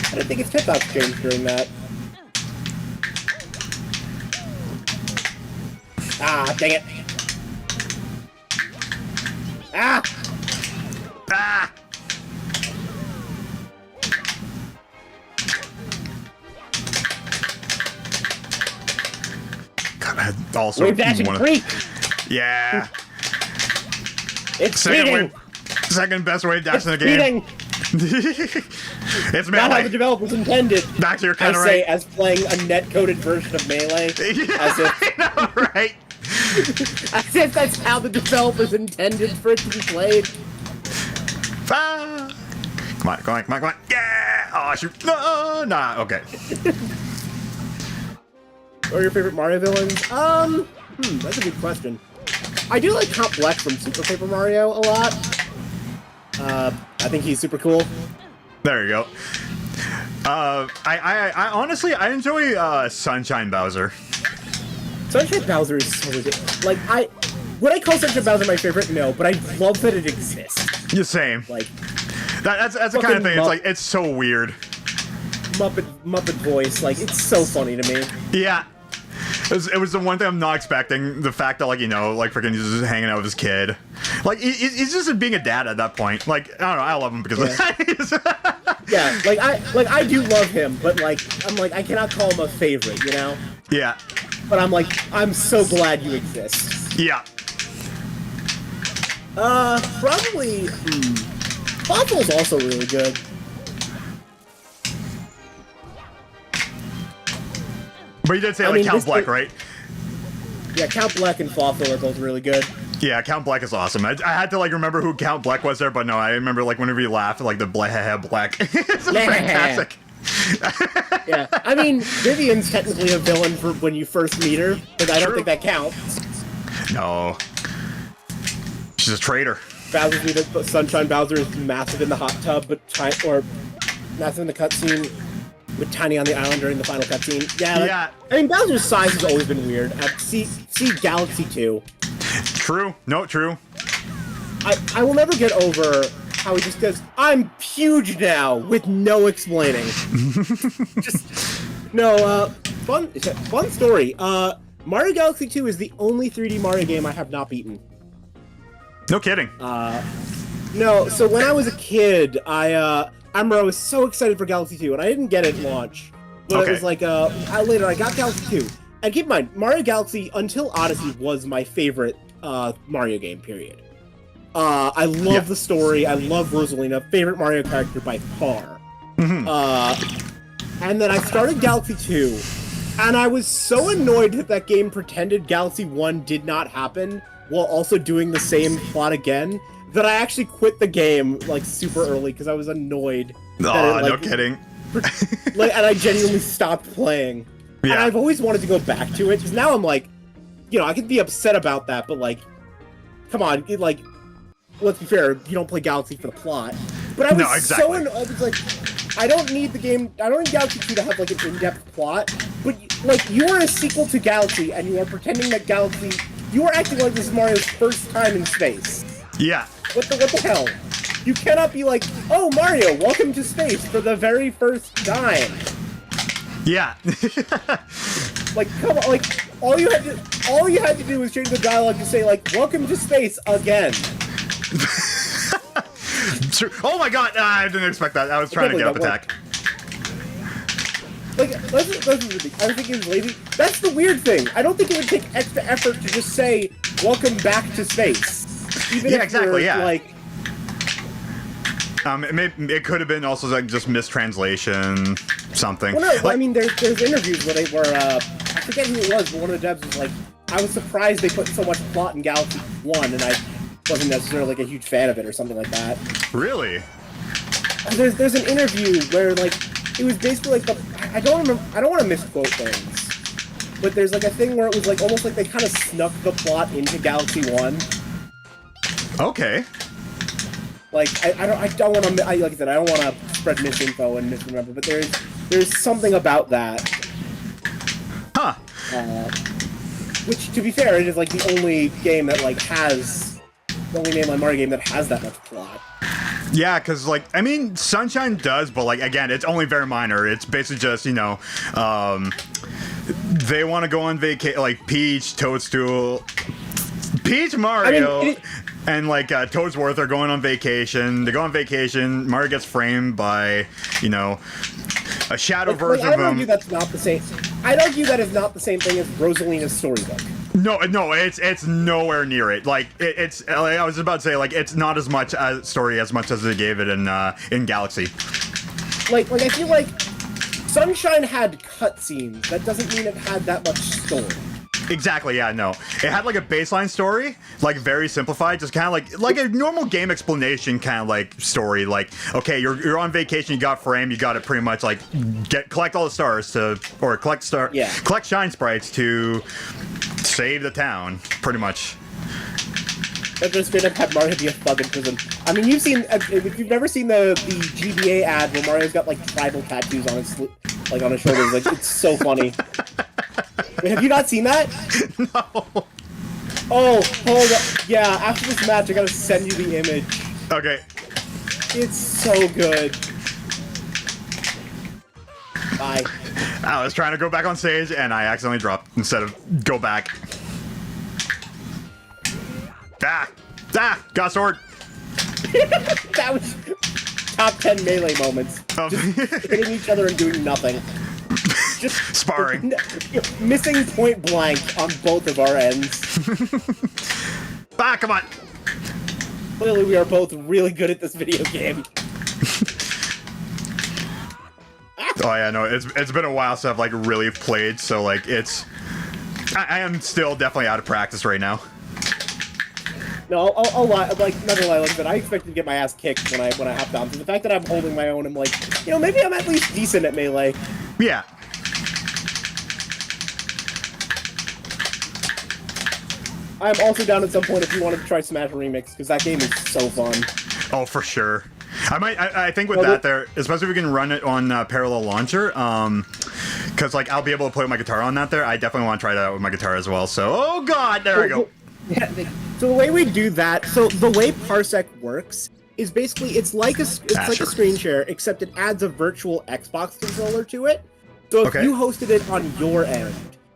I didn't think his hitbox changed during that. Ah, dang it. Ah! Ah! God, I had also Wave dash and creep! Yeah. It's cheating! Second best wave dash in the game. It's not how the Melee. developers intended. Back to your I kind of say, right. as playing a net-coded version of Melee. Yeah, As if, I know, right? as if that's how the developers intended for it to be played. Ah. Come on, come on, come on, come on. Yeah! Oh, shoot. No, nah, okay. What are your favorite Mario villains? That's a good question. I do like Count Bleck from Super Paper Mario a lot. I think he's super cool. There you go. I honestly, I enjoy Sunshine Bowser. Sunshine Bowser is so ridiculous. Like, would I call Sunshine Bowser my favorite? No, but I love that it exists. The same. Like, that's the kind of thing. It's like, it's so weird. Muppet voice, like, it's so funny to me. Yeah. It was the one thing I'm not expecting. The fact that, like, you know, like, freaking he's just hanging out with his kid. Like, he's just being a dad at that point. Like, I don't know, I love him because of that. Yeah, I do love him, but, like, I'm like, I cannot call him a favorite, you know? Yeah. But I'm like, I'm so glad you exist. Yeah. Probably, Waffle's also really good. But you did say, like, Count Bleck, right? Yeah, Count Bleck and Fawful are both really good. Yeah, Count Bleck is awesome. I had to, like, remember who Count Bleck was there, but no, I remember, like, whenever you laugh, like, the Black. It's fantastic. Yeah, I mean, Vivian's technically a villain for when you first meet her, but I don't think that counts. No. She's a traitor. Sunshine Bowser is massive in the hot tub, but or massive in the cutscene, but tiny on the island during the final cutscene. Yeah. I mean, Bowser's size has always been weird. See Galaxy 2. True. No, true. I will never get over how he just goes, "I'm huge now," with no explaining. Fun story. Mario Galaxy 2 is the only 3D Mario game I have not beaten. No kidding. No, so when I was a kid, I remember I was so excited for Galaxy 2, and I didn't get it at launch. But Okay. it was like, later I got Galaxy 2. And keep in mind, Mario Galaxy, until Odyssey, was my favorite Mario game, period. I love the story, I love Rosalina, favorite Mario character by far. And then I started Galaxy 2, and I was so annoyed that game pretended Galaxy 1 did not happen, while also doing the same plot again, that I actually quit the game, like, super early, because I was annoyed. Oh, no kidding. And I genuinely stopped playing. Yeah. And I've always wanted to go back to it, because now I'm like, I could be upset about that, but, like, come on, let's be fair, you don't play Galaxy for the plot. But I was I was like, I don't need Galaxy 2 to have, like, an in-depth plot, but, like, you are a sequel to Galaxy, and you are pretending that you are acting like this is Mario's first time in space. Yeah. What the hell? You cannot be like, "Oh, Mario, welcome to space for the very first time." Yeah. Like, come on, like, all you had to do was change the dialogue to say, like, "Welcome to space again." Oh my god, I didn't expect that. I was trying to get up attack. Like, that's the thing. I don't think it was lazy. That's the weird thing. I don't think it would take extra effort to just say, "Welcome back to space." Even if exactly, you're, yeah. like... It could have been also, like, just mistranslation, something. Well, no, I mean, there's interviews where I forget who it was, but one of the devs was like, "I was surprised they put so much plot in Galaxy 1, and I wasn't necessarily, like, a huge fan of it," or something like that. Really? There's an interview where, like, it was basically like I don't want to misquote things, but there's, like, a thing where it was, like, almost like they kind of snuck the plot into Galaxy 1. Okay. Like, I don't want to, like I said, I don't want to spread misinfo and misremember, but there's something about that. Huh. Which, to be fair, it is, like, the only game that, like, has... the only mainline Mario game that has that much plot. Yeah, because, like, I mean, Sunshine does, but, like, again, it's only very minor. It's basically just, they want to go on vacation, like, Peach, Toadstool... Peach, Mario... I mean, and, like, Toadsworth are going on vacation. They go on vacation. Mario gets framed by, a shadow version of him. I'd argue that's not the same. I'd argue that is not the same thing as Rosalina's storybook. No, it's nowhere near it. Like, it's. I was about to say, like, it's not as much a story as much as they gave it in Galaxy. Like I feel like Sunshine had cutscenes. That doesn't mean it had that much story. Exactly, yeah, no. It had, like, a baseline story, like, very simplified, just kind of like a normal game explanation kind of, like, story. Like, okay, you're on vacation, you got framed, you got to pretty much, like, collect all the stars collect shine sprites to save the town, pretty much. They're just straight up have Mario be a thug in prison. I mean, if you've never seen the GBA ad where Mario's got, like, tribal tattoos on his shoulders, like, it's so funny. Wait, have you not seen that? No. Oh, hold up. Yeah, after this match, I gotta send you the image. Okay. It's so good. Bye. I was trying to go back on stage, and I accidentally dropped instead of go back. Got a sword. That was top 10 melee moments. Just hitting each other and doing nothing. Just sparring. Missing point blank on both of our ends. Come on. Clearly, we are both really good at this video game. Oh yeah, no, it's been a while since I've, like, really played, so, like, I am still definitely out of practice right now. No, I'll lie. Like, not gonna lie, like I said, I expected to get my ass kicked when I hopped on. So the fact that I'm holding my own, I'm like, maybe I'm at least decent at melee. Yeah. I'm also down at some point if you wanted to try Smash Remix, because that game is so fun. Oh, for sure. I think with that there, especially if we can run it on Parallel Launcher, because, like, I'll be able to play my guitar on that there. I definitely want to try that out with my guitar as well. So, oh god, there we go. Yeah, so the way we do that, so the way Parsec works is basically it's like a screen share, except it adds a virtual Xbox controller to it. So if you hosted it on your end,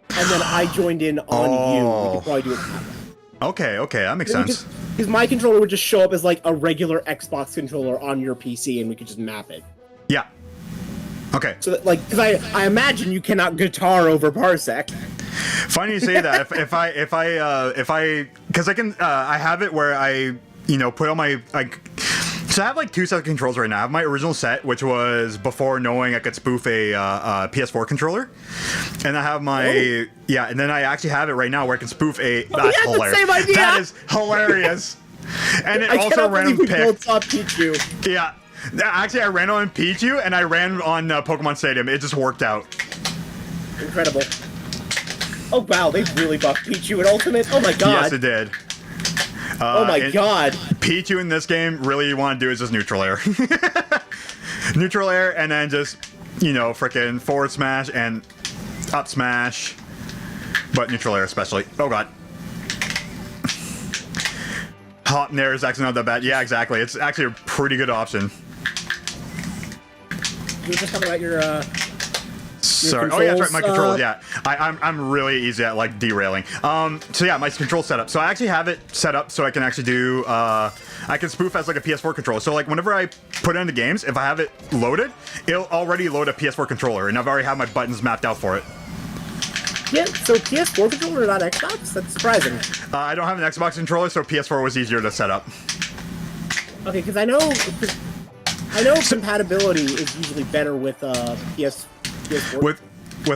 and then I joined in on you, we could probably do it that way. Okay, that makes sense. Because my controller would just show up as like a regular Xbox controller on your PC, and we could just map it. Yeah. Okay. So that, like, because I imagine you cannot guitar over Parsec. Funny you say that. If I, because I have it where I, put on my So I have like two sets of controls right now. I have my original set, which was before knowing I could spoof a PS4 controller, and I have my and then I actually have it right now where I can spoof a. That's hilarious. The same idea. That is hilarious. And it I also ran on Pichu. Yeah. Actually, I ran on Pichu and I ran on Pokemon Stadium. It just worked out. Incredible. Oh wow, they really buffed Pichu at Ultimate. Oh my god. Yes, it did. Oh my god. Pichu in this game, really you want to do is just neutral air. Neutral air, and then just, frickin' forward smash and up smash. But neutral air especially. Oh god. Hop Nair is actually not that bad. Yeah, exactly. It's actually a pretty good option. You were just talking about your Sorry. Oh yeah, that's right. My controls. Yeah, I'm really easy at like derailing. So yeah, my control setup. So I actually have it set up so I can actually do. I can spoof as like a PS4 controller. So like whenever I put it into games, if I have it loaded, it'll already load a PS4 controller, and I've already had my buttons mapped out for it. Yeah. So PS4 controller, not Xbox. That's surprising. I don't have an Xbox controller, so PS4 was easier to set up. Okay, because I know compatibility is usually better with PS4. With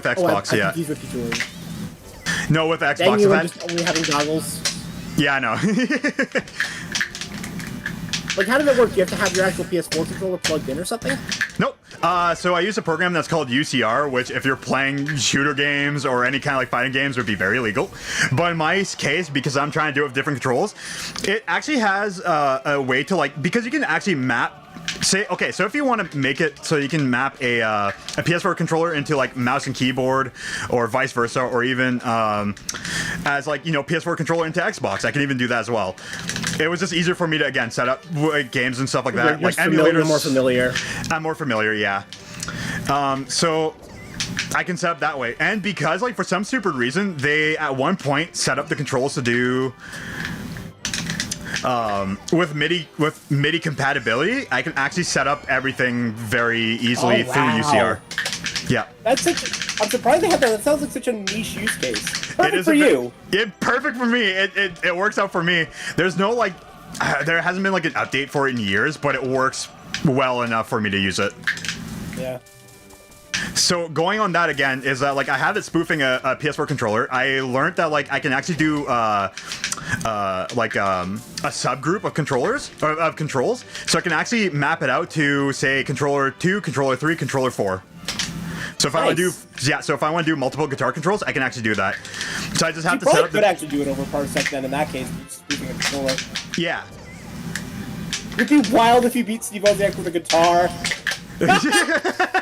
Xbox, I'm yeah. confused with controllers. No, with Xbox. Dang, you were just only having goggles. Yeah, I know. Like, how does it work? Do you have to have your actual PS4 controller plugged in or something? Nope. So I use a program that's called UCR, which if you're playing shooter games or any kind of like fighting games would be very illegal. But in my case, because I'm trying to do it with different controls, it actually has a way to like, because you can actually map. So if you want to make it so you can map a PS4 controller into like mouse and keyboard, or vice versa, or even as like PS4 controller into Xbox, I can even do that as well. It was just easier for me to again set up games and stuff like that. You're like emulators. You're more familiar. I'm more familiar, yeah. So I can set up that way, and because like for some stupid reason they at one point set up the controls to do. With MIDI compatibility, I can actually set up everything very easily through UCR. Yeah. I'm surprised they have that. That sounds like such a niche use case. Perfect for you. Perfect for me. It works out for me. There's no like, there hasn't been like an update for it in years, but it works well enough for me to use it. Yeah. So going on that again is that like I have it spoofing a PS4 controller. I learned that like I can actually do a subgroup of controllers or of controls, so I can actually map it out to say controller 2, controller 3, controller 4. So if I want to do so if I want to do multiple guitar controls, I can actually do that. So I just have to set up. You could actually do it over Parsec then. In that case, spoofing a controller. Yeah. It'd be wild if you beat Stevoisiak with a guitar.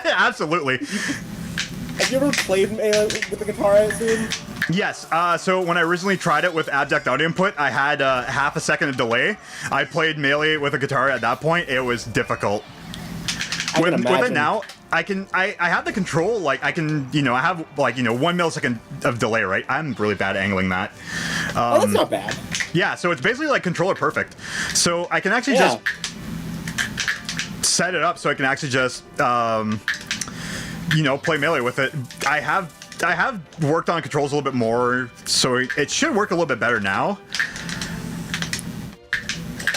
Absolutely. Have you ever played with the guitar, I assume? Yes. So when I originally tried it with abject audio input, I had half a second of delay. I played Melee with a guitar at that point. It was difficult. With it now, I have the control, like I can, I have like, 1 millisecond of delay, right? I'm really bad at angling that. That's not bad. Yeah, so it's basically like controller perfect. So I can actually just set it up so I can actually just, play Melee with it. I have worked on controls a little bit more, so it should work a little bit better now.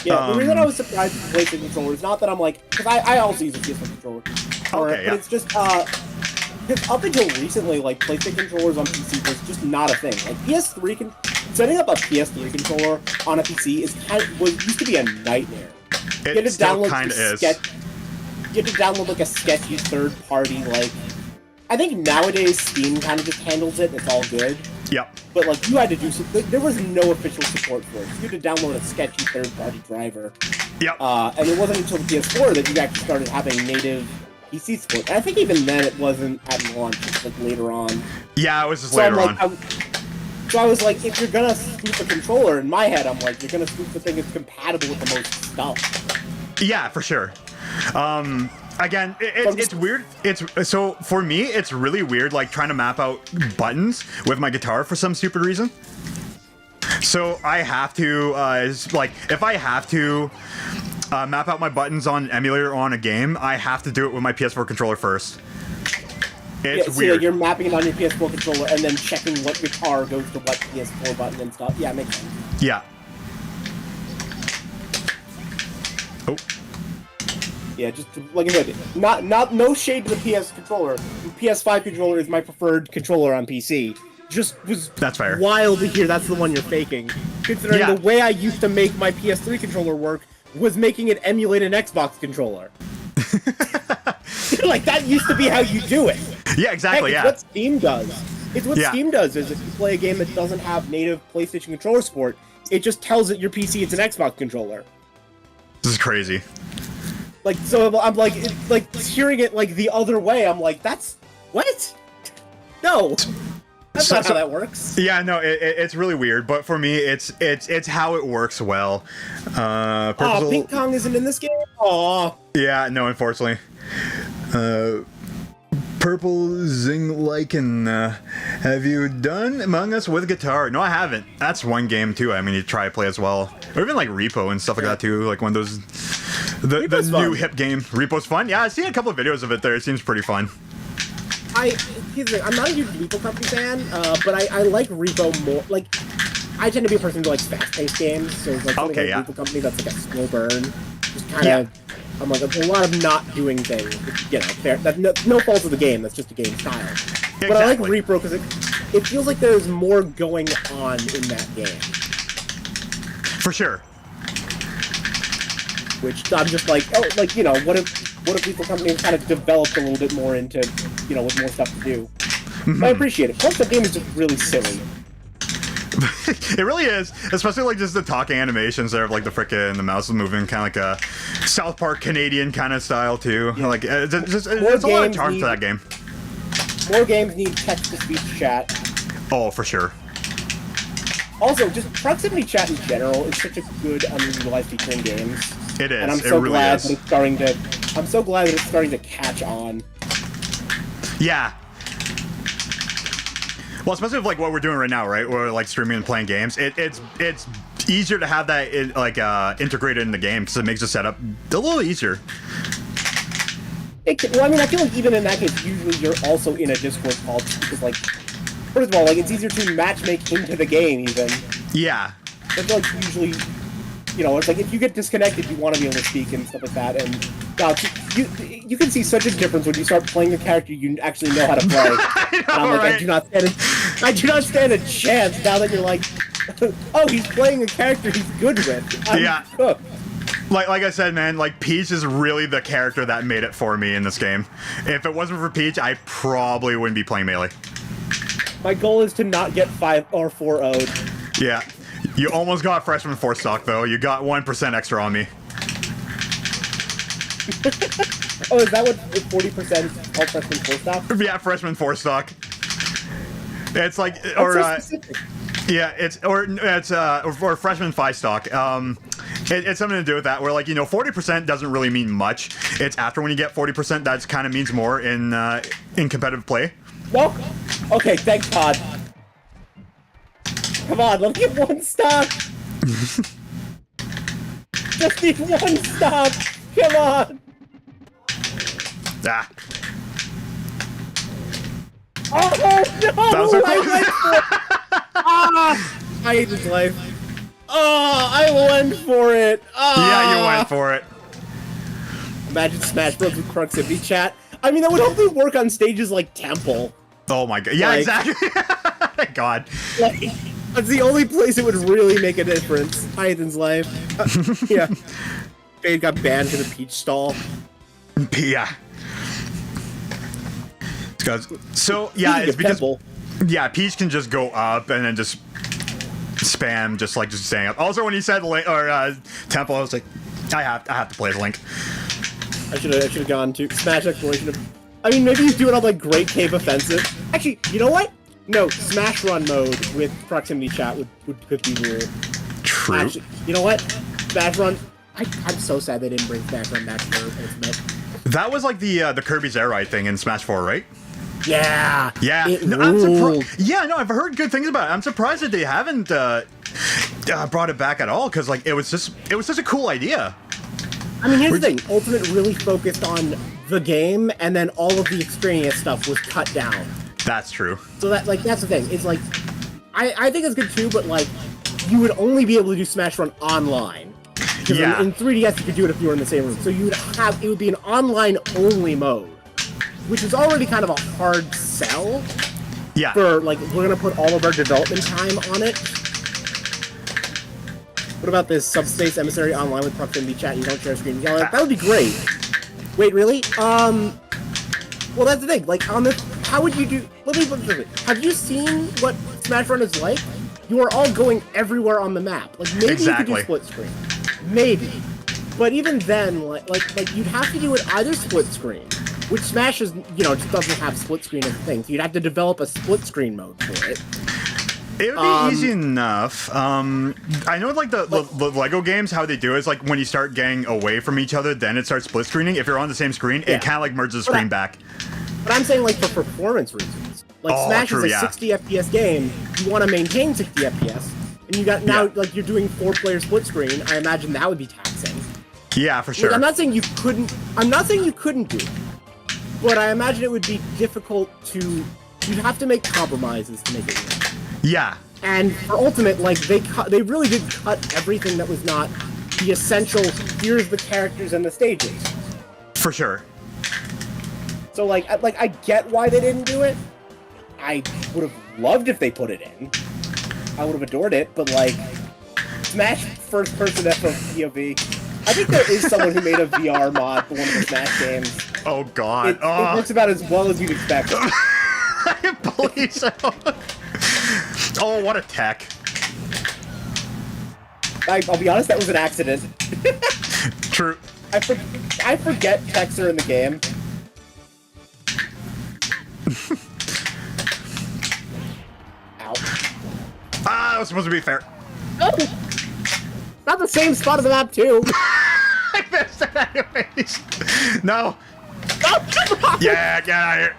Yeah, the reason I was surprised with the PlayStation controller is not that I'm like, because I also use a PS4 controller. Okay, but it's just, because up until recently, like, PlayStation controllers on PC was just not a thing. Like, setting up a PS3 controller on a PC used to be a nightmare. It still kind of is. You have to download, like, a sketchy third-party, like... I think nowadays Steam kind of just handles it, it's all good. Yep. But, like, you had to do something... There was no official support for it. You had to download a sketchy third-party driver. Yep. And it wasn't until the PS4 that you actually started having native PC support. And I think even then it wasn't at launch, it was, like, later on. Yeah, it was just later on. So I was like, if you're gonna spoof a controller, in my head, I'm like, you're gonna spoof the thing that's compatible with the most stuff. Yeah, for sure. Again, it's weird. It's so for me, it's really weird, like trying to map out buttons with my guitar for some stupid reason. So I have to, like, if I have to map out my buttons on an emulator or on a game, I have to do it with my PS4 controller first. It's so weird. Like you're mapping it on your PS4 controller and then checking what guitar goes to what PS4 button and stuff. Yeah, makes sense. Yeah. Oh. Yeah, just like I said, no shade to the PS controller. The PS5 controller is my preferred controller on PC. Just was that's fair. Wild to hear that's the one you're faking. Considering the way I used to make my PS3 controller work was making it emulate an Xbox controller. Like that used to be how you do it. Yeah, exactly. Heck, yeah. It's what Steam does. It's what Steam does. Is if you play a game that doesn't have native PlayStation controller support, it just tells it your PC it's an Xbox controller. This is crazy. Like so, I'm like hearing it like the other way. I'm like, that's what? No. That's not how that works. Yeah, no, it's really weird, but for me, it's how it works well. Oh, Pink Kong isn't in this game? Aw. Yeah, no, unfortunately. Purple Zing Lycan, have you done Among Us with guitar? No, I haven't. That's one game too. I mean, you try to play as well, or even like Repo and stuff like that too. Like one of those, the new hip game. Repo's fun. Yeah, I've seen a couple of videos of it there. It seems pretty fun. I'm not a huge Repo Company fan, but I like Repo more. Like, I tend to be a person who likes fast-paced games, so like something like Repo Company that's like a slow burn, just kind of. I'm like a lot of not doing things. You know, fair. That's no fault of the game. That's just a game style. Exactly. But I like Repro because it feels like there's more going on in that game. For sure. Which I'm just like, oh, like, you know, what if Repo Company kind of developed a little bit more into, you know, with more stuff to do. I appreciate it. Plus, the game is just really silly. It really is, especially like just the talking animations there of like the frickin' the mouse is moving, kind of like a South Park Canadian kind of style too. Yeah. Like it's a lot of charm to that game. More games need text-to-speech chat. Oh, for sure. Also, just proximity chat in general is such a good underutilized feature in games. It is. And I'm so glad that it's starting to. I'm so glad that it's starting to catch on. Yeah. Well, especially with like what we're doing right now, right? We're like streaming and playing games. It's easier to have that integrated in the game because it makes the setup a little easier. Well, I mean, I feel like even in that case, usually you're also in a Discord call because, like, first of all, like it's easier to matchmake into the game even. Yeah. I feel like usually, you know, it's like if you get disconnected, you want to be able to speak and stuff like that. And God, you can see such a difference when you start playing a character you actually know how to play. I know, I'm like, right? I do not stand a chance now that you're like, oh, he's playing a character he's good with. I'm cooked. Like I said, man, like Peach is really the character that made it for me in this game. If it wasn't for Peach, I probably wouldn't be playing Melee. My goal is to not get 5 or 4-0'd. Yeah. You almost got freshman 4 stock though. You got 1% extra on me. Oh, is that what 40% all freshman 4 stock? Yeah, freshman 4 stock. It's like or freshman 5 stock. It's something to do with that. Where like 40% doesn't really mean much. It's after when you get 40% that kind of means more in competitive play. Well, okay, thanks, Todd. Come on, let's get 1 stock. Just need 1 stock. Come on. Ah. Oh no! So I went for it. I hate this life. Oh, I went for it. Yeah, you went for it. Imagine Smash Bros. With proximity chat. I mean, that would hopefully work on stages like Temple. Oh my god. Yeah, like, exactly. Thank God. Like, that's the only place it would really make a difference. Hyathan's life. Yeah. Fade got banned for the Peach stall. Yeah. So yeah, it's because Peach can just go up and then just spam, just staying up. Also, when he said Temple, I was like, I have to play as Link. I should have gone to Smash Exploration. I mean, maybe he's doing all like Great Cave Offensive. Actually, you know what? No, Smash Run mode with proximity chat could be rule. True. Actually, you know what? Smash Run. I'm so sad they didn't bring Smash Run back for Ultimate. That was like the Kirby's Air Ride thing in Smash 4, right? Yeah. Yeah. It No, ruled. no, I've heard good things about it. I'm surprised that they haven't brought it back at all, because like it was such a cool idea. I mean, here's the thing. Ultimate really focused on the game, and then all of the extraneous stuff was cut down. That's true. So that's the thing. It's like, I think it's good too, but like, you would only be able to do Smash Run online. Because Yeah. in 3DS, you could do it if you were in the same room. So it would be an online-only mode, which is already kind of a hard sell. Yeah. For, like, we're gonna put all of our development time on it. What about this Subspace Emissary online with proximity chat? You don't share a screen. Yeah, that would be great. Wait, really? Well, that's the thing. Like, on this, how would you do? Let me put it this way. Have you seen what Smash Run is like? You are all going everywhere on the map. Like, maybe Exactly. you could do split screen. Maybe. But even then, like you'd have to do it either split screen, which Smash is, just doesn't have split screen as a thing. So you'd have to develop a split screen mode for it. It would be easy enough. I know, like, the Lego games, how they do it is, like, when you start getting away from each other, then it starts split screening. If you're on the same screen, it kind of, like, merges the screen back. But I'm saying, like, for performance reasons. Like, Smash is a 60 FPS game. You want to maintain 60 FPS. And you got, now, like, you're doing 4-player split screen. I imagine that would be taxing. Yeah, for sure. Like, I'm not saying you couldn't do it. But I imagine it would be difficult to... You'd have to make compromises to make it work. Yeah. And for Ultimate, like, they really did cut everything that was not the essential, here's the characters and the stages. For sure. So, like, I get why they didn't do it. I would have loved if they put it in. I would have adored it, but, like, Smash first-person FOV. I think there is someone who made a VR mod for one of the Smash games. Oh, God. It works about as well as you'd expect. I believe so. Oh, what a tech. I'll be honest, that was an accident. True. I forget techs are in the game. Ow. Ah, that was supposed to be fair. No! Not the same spot of the map, too. I missed it anyways. No. Oh, come on! Yeah, get out of here.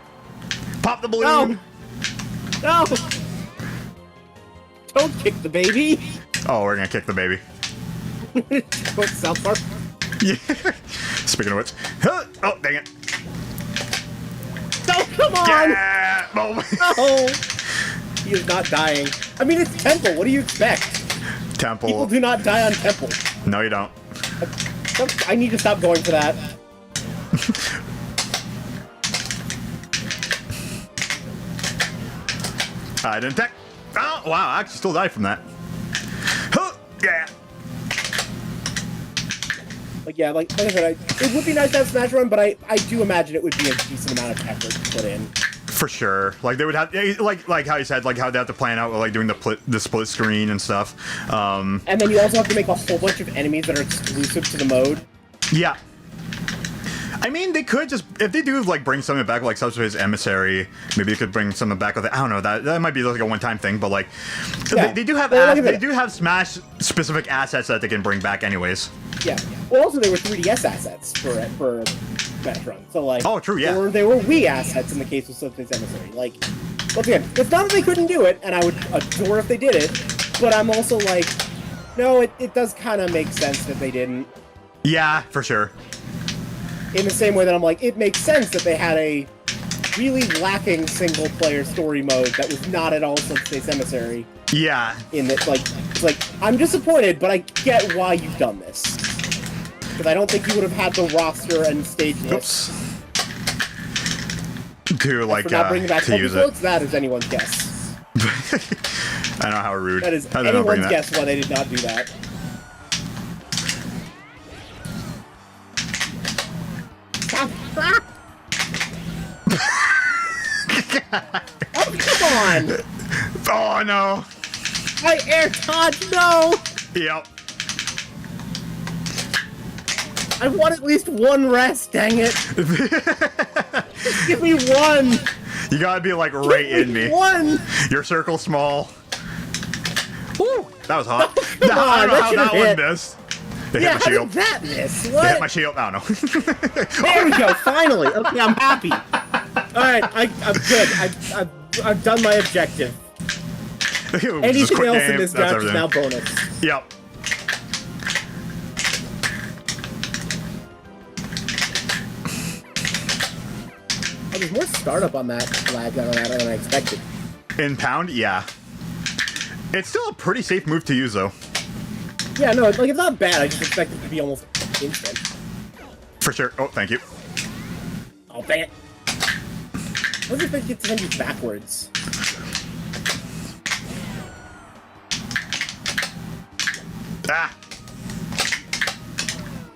Pop the balloon. No! Don't kick the baby! Oh, we're gonna kick the baby. What, South Park? Yeah. Speaking of which. Huh. Oh, dang it. No, come on! Yeah! Oh. No! He is not dying. I mean, it's Temple. What do you expect? Temple. People do not die on Temple. No, you don't. I need to stop going for that. I didn't tech. Oh, wow. I actually still died from that. Huh. Yeah. Like, yeah, like I said, it would be nice to have Smash Run, but I do imagine it would be a decent amount of effort to put in. For sure. Like, they would have, like how you said, like how they have to plan out, like doing the split screen and stuff. And then you also have to make a whole bunch of enemies that are exclusive to the mode. Yeah. I mean, they could just, if they do, like, bring something back, like Subspace Emissary, maybe they could bring something back with it. I don't know, that might be like a one-time thing, but, like, yeah. they do have Smash-specific assets that they can bring back anyways. Yeah. Well, also, there were 3DS assets for Smash Run, so, like... Oh, true, yeah. Or they were Wii assets in the case of Subspace Emissary. Like, once again, it's not that they couldn't do it, and I would adore if they did it, but I'm also like, no, it does kind of make sense that they didn't. Yeah, for sure. In the same way that I'm like, it makes sense that they had a really lacking single-player story mode that was not at all Subspace Emissary. Yeah. In that, like, it's like, I'm disappointed, but I get why you've done this. Because I don't think you would have had the roster and stage list. To, like, for not bringing back to use floats, that is anyone's guess. I don't know how rude. That is anyone's guess why they did not do that. Oh, come on! Oh, no. My air dodge, no! Yep. I want at least one rest, dang it! Just give me one! You gotta be, like, right in me. One! Your circle's small. Woo! That was hot. Come I on, don't know how that hit. one missed. They Yeah, hit my how shield. did that miss? They hit What? my shield. I don't know. There we go, finally. Okay, I'm happy. Alright, I'm good. I've done my objective. Just Anything quit else game, in this that's draft is everything. now bonus. Yep. Oh, there's more startup on that flag than I expected. In pound, yeah. It's still a pretty safe move to use, though. Yeah, no, like, it's not bad. I just expect it to be almost instant. For sure. Oh, thank you. Oh, dang it. I wonder if I get to send you backwards. Ah!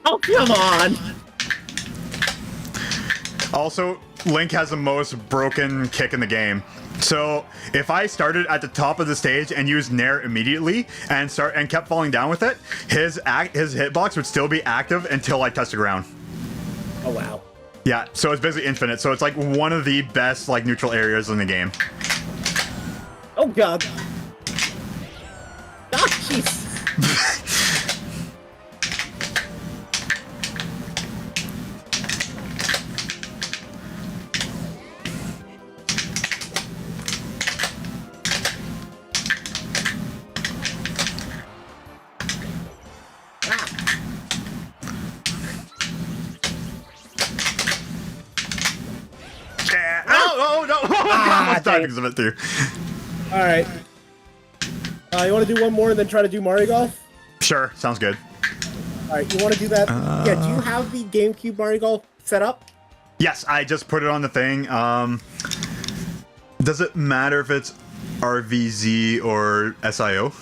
Oh, come on! Also, Link has the most broken kick in the game. So if I started at the top of the stage and used Nair immediately and kept falling down with it, his hitbox would still be active until I touched the ground. Oh, wow. Yeah, so it's basically infinite. So it's like one of the best like neutral areas in the game. Oh, God. Ah, jeez. Yeah. Oh no! I almost died because of it too. Alright. You want to do one more and then try to do Mario Golf? Sure, sounds good. Alright, you want to do that? Yeah, do you have the GameCube Mario Golf set up? Yes, I just put it on the thing. Does it matter if it's RVZ or SIO?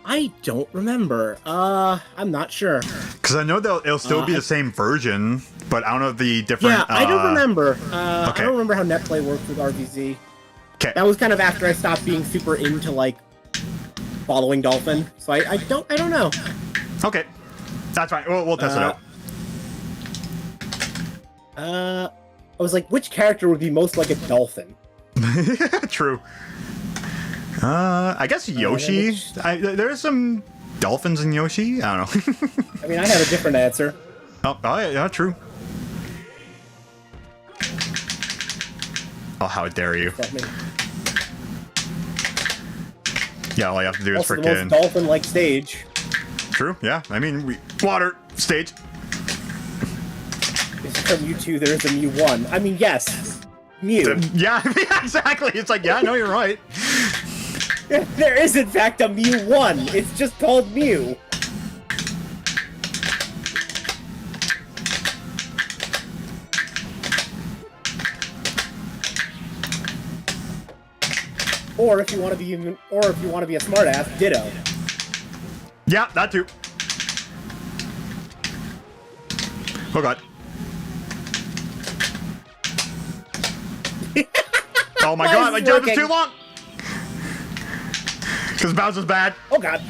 I don't remember. I'm not sure. Because I know that it'll still be the same version, but I don't know the different. Yeah, I don't remember. Okay. I don't remember how NetPlay works with RVZ. Okay. That was kind of after I stopped being super into, like, following Dolphin. So I don't know. Okay. That's fine. We'll test it out. I was like, which character would be most like a dolphin? True. I guess Yoshi. There's some dolphins in Yoshi. I don't know. I mean, I had a different answer. Oh, yeah, true. Oh, how dare you. Fuck me. Yeah, all you have to do is Also, the most freaking... dolphin-like stage. True, yeah. I mean, water stage. Is from Mew 2, there is a Mew 1. I mean, yes. Mew. Yeah, exactly. It's like, yeah, no, you're right. There is, in fact, a Mew 1. It's just called Mew. Or if you want to be even, or if you want to be a smartass, Ditto. Yeah, that too. Oh god. Oh my god, my jump is too long! Because bounce is bad. Oh god.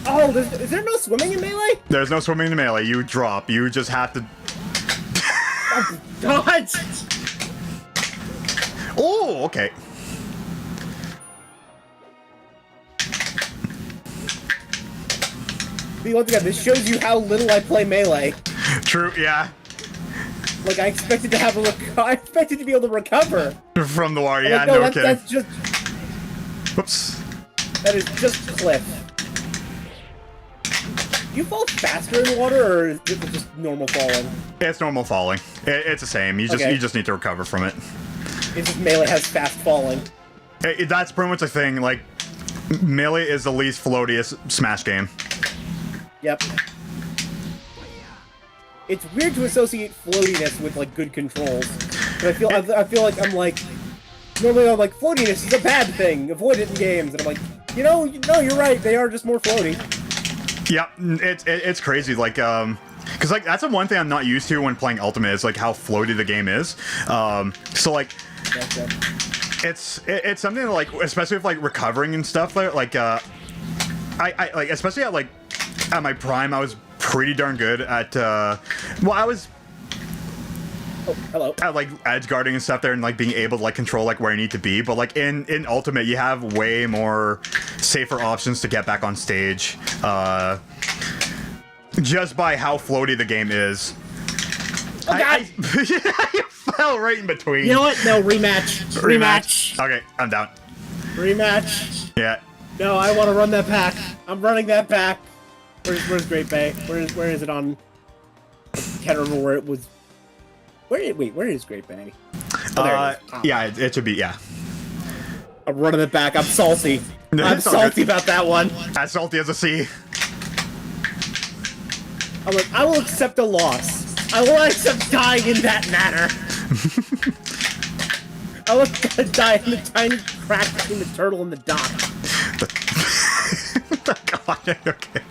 Oh, is there no swimming in Melee? There's no swimming in the melee. You drop. You just have to... Oh god! Oh, okay. See, once again, this shows you how little I play Melee. True, yeah. Like, I expected to have I expected to be able to recover. From the war, I'm yeah, like, no that's, kidding. that's just... Whoops. That is just cliff. Do you fall faster in water, or is it just normal falling? It's normal falling. It's the same. You just need to recover from it. It's just Melee has fast falling. That's pretty much the thing. Like, Melee is the least floatiest Smash game. Yep. It's weird to associate floatiness with, like, good controls. But I feel like I'm like... Normally I'm like, floatiness is a bad thing. Avoid it in games. And I'm like, no, you're right. They are just more floaty. Yeah, it's crazy. Like, because like that's the one thing I'm not used to when playing Ultimate is like how floaty the game is. So like, Gotcha. it's something that, like, especially with like recovering and stuff. Like, I like especially at my prime, I was pretty darn good at. Well, I was. Oh, hello. At like edge guarding and stuff there, and like being able to like control like where I need to be. But like in Ultimate, you have way more safer options to get back on stage. just by how floaty the game is. Oh, God. You fell right in between. You know what? No, rematch. Okay, I'm down. Rematch. Yeah. No, I want to run that pack. I'm running that pack. Where's Great Bay? Where is it on? I can't remember where it was. Where is Great Bay? Oh, there it is. Oh. Yeah, it should be, yeah. I'm running it back. I'm salty. I'm salty about that one. As salty as a sea. I'm like, I will accept a loss. I will accept dying in that manner. I will die in the tiny crack between the turtle and the dock. God, okay.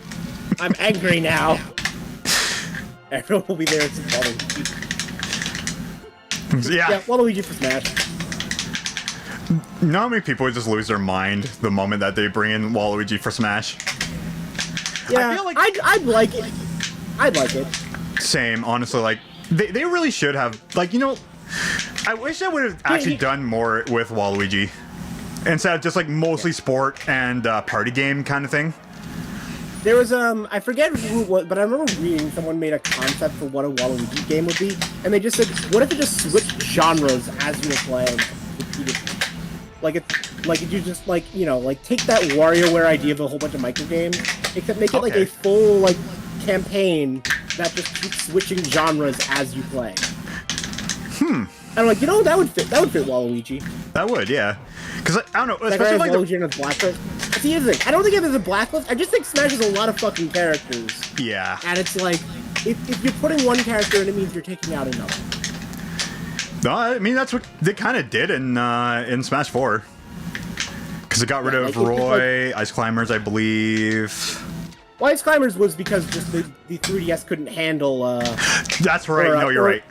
I'm angry now. Everyone will be there except Waluigi. Yeah, Waluigi for Smash. Not how many people would just lose their mind the moment that they bring in Waluigi for Smash. Yeah, I feel like I'd like it. I'd like it. Same, honestly. Like they really should have. Like, you know, I wish I would have actually done more with Waluigi instead of just like mostly sport and party game kind of thing. There was I forget who it was, but I remember reading someone made a concept for what a Waluigi game would be, and they just said, what if it just switched genres as you were playing repeatedly? Like if you just like, you know, like take that WarioWare idea of a whole bunch of micro games, except make it like a full like campaign that just keeps switching genres as you play. And I'm like, you know, that would fit Waluigi. That would, yeah. Because I don't know, Like especially like Waluigi in a blacklist. See, here's the thing. I don't think there's a blacklist. I just think Smash has a lot of fucking characters. Yeah. And it's like, if you're putting one character in, it means you're taking out another. No, I mean that's what they kind of did in Smash 4. Because it got rid of Roy, Ice Climbers, I believe. Well, Ice Climbers was because just the 3DS couldn't handle. That's right. No, you're right.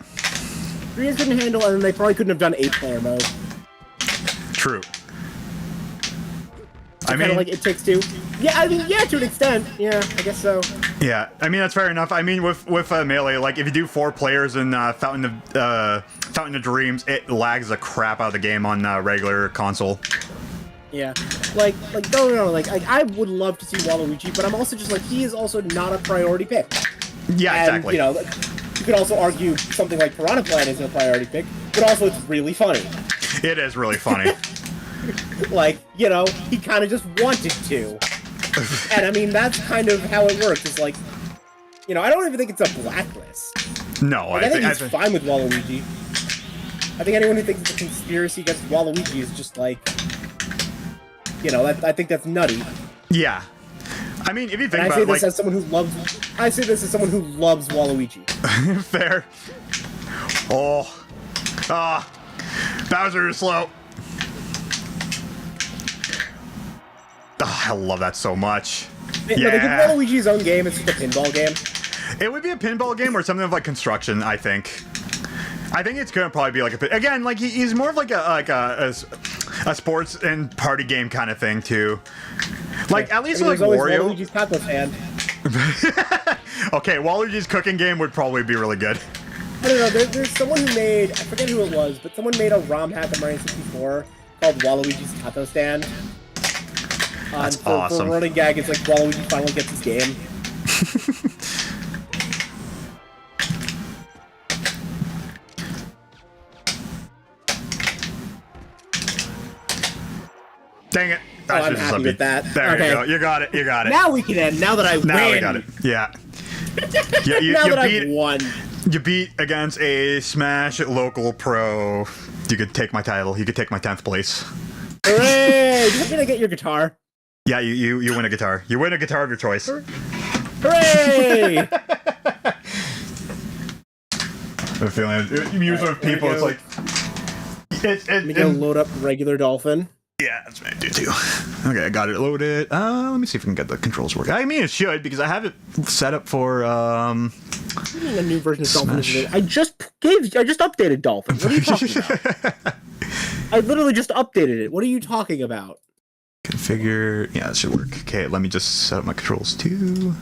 3DS couldn't handle, and then they probably couldn't have done 8-player mode. True. I mean, like It Takes Two. Yeah, I mean, yeah, to an extent. Yeah, I guess so. Yeah, I mean that's fair enough. I mean with Melee, like if you do 4 players in Fountain of Dreams, it lags the crap out of the game on regular console. Yeah, like no, like I would love to see Waluigi, but I'm also just like, he is also not a priority pick. Yeah, and, exactly. You know, you could also argue something like Piranha Plant isn't a priority pick, but also it's really funny. It is really funny. Like, you know, he kind of just wanted to. And I mean, that's kind of how it works. It's like, you know, I don't even think it's a blacklist. No, like, I think he's fine with Waluigi. I think anyone who thinks it's a conspiracy against Waluigi is just like, you know, I think that's nutty. Yeah. I mean, if you think and about it, I say this as someone who loves Waluigi. Fair. Oh. Bowser is slow. Oh, I love that so much. Yeah. No, they give Waluigi his own game. It's just a pinball game. It would be a pinball game or something of like construction, I think. I think it's gonna probably be like again, like he's more of like a sports and party game kind of thing too. Like at least like Wario. Waluigi's taco stand. Okay, Waluigi's cooking game would probably be really good. I don't know. There's someone who made, I forget who it was, but someone made a ROM hack of Mario 64 called Waluigi's Taco Stand. That's awesome. For running gag, it's like Waluigi finally gets his game. Dang it. I'm happy with that. There you go. You got it. You got it. Now we can end. Now that I win. Now we got it. Yeah. Now that I've won. You beat against a Smash local pro. You could take my title. You could take my 10th place. Hooray! You're gonna get your guitar. Yeah, you win a guitar. You win a guitar of your choice. Hooray! I'm feeling usually with people, it's like Let me go load up regular Dolphin. Yeah, that's what I do too. Okay, I got it loaded. Let me see if we can get the controls working. I mean, it should because I have it set up for a new version of Dolphin. I just updated Dolphin. What are you talking about? I literally just updated it. What are you talking about? Configure. Yeah, that should work. Okay, let me just set up my controls too.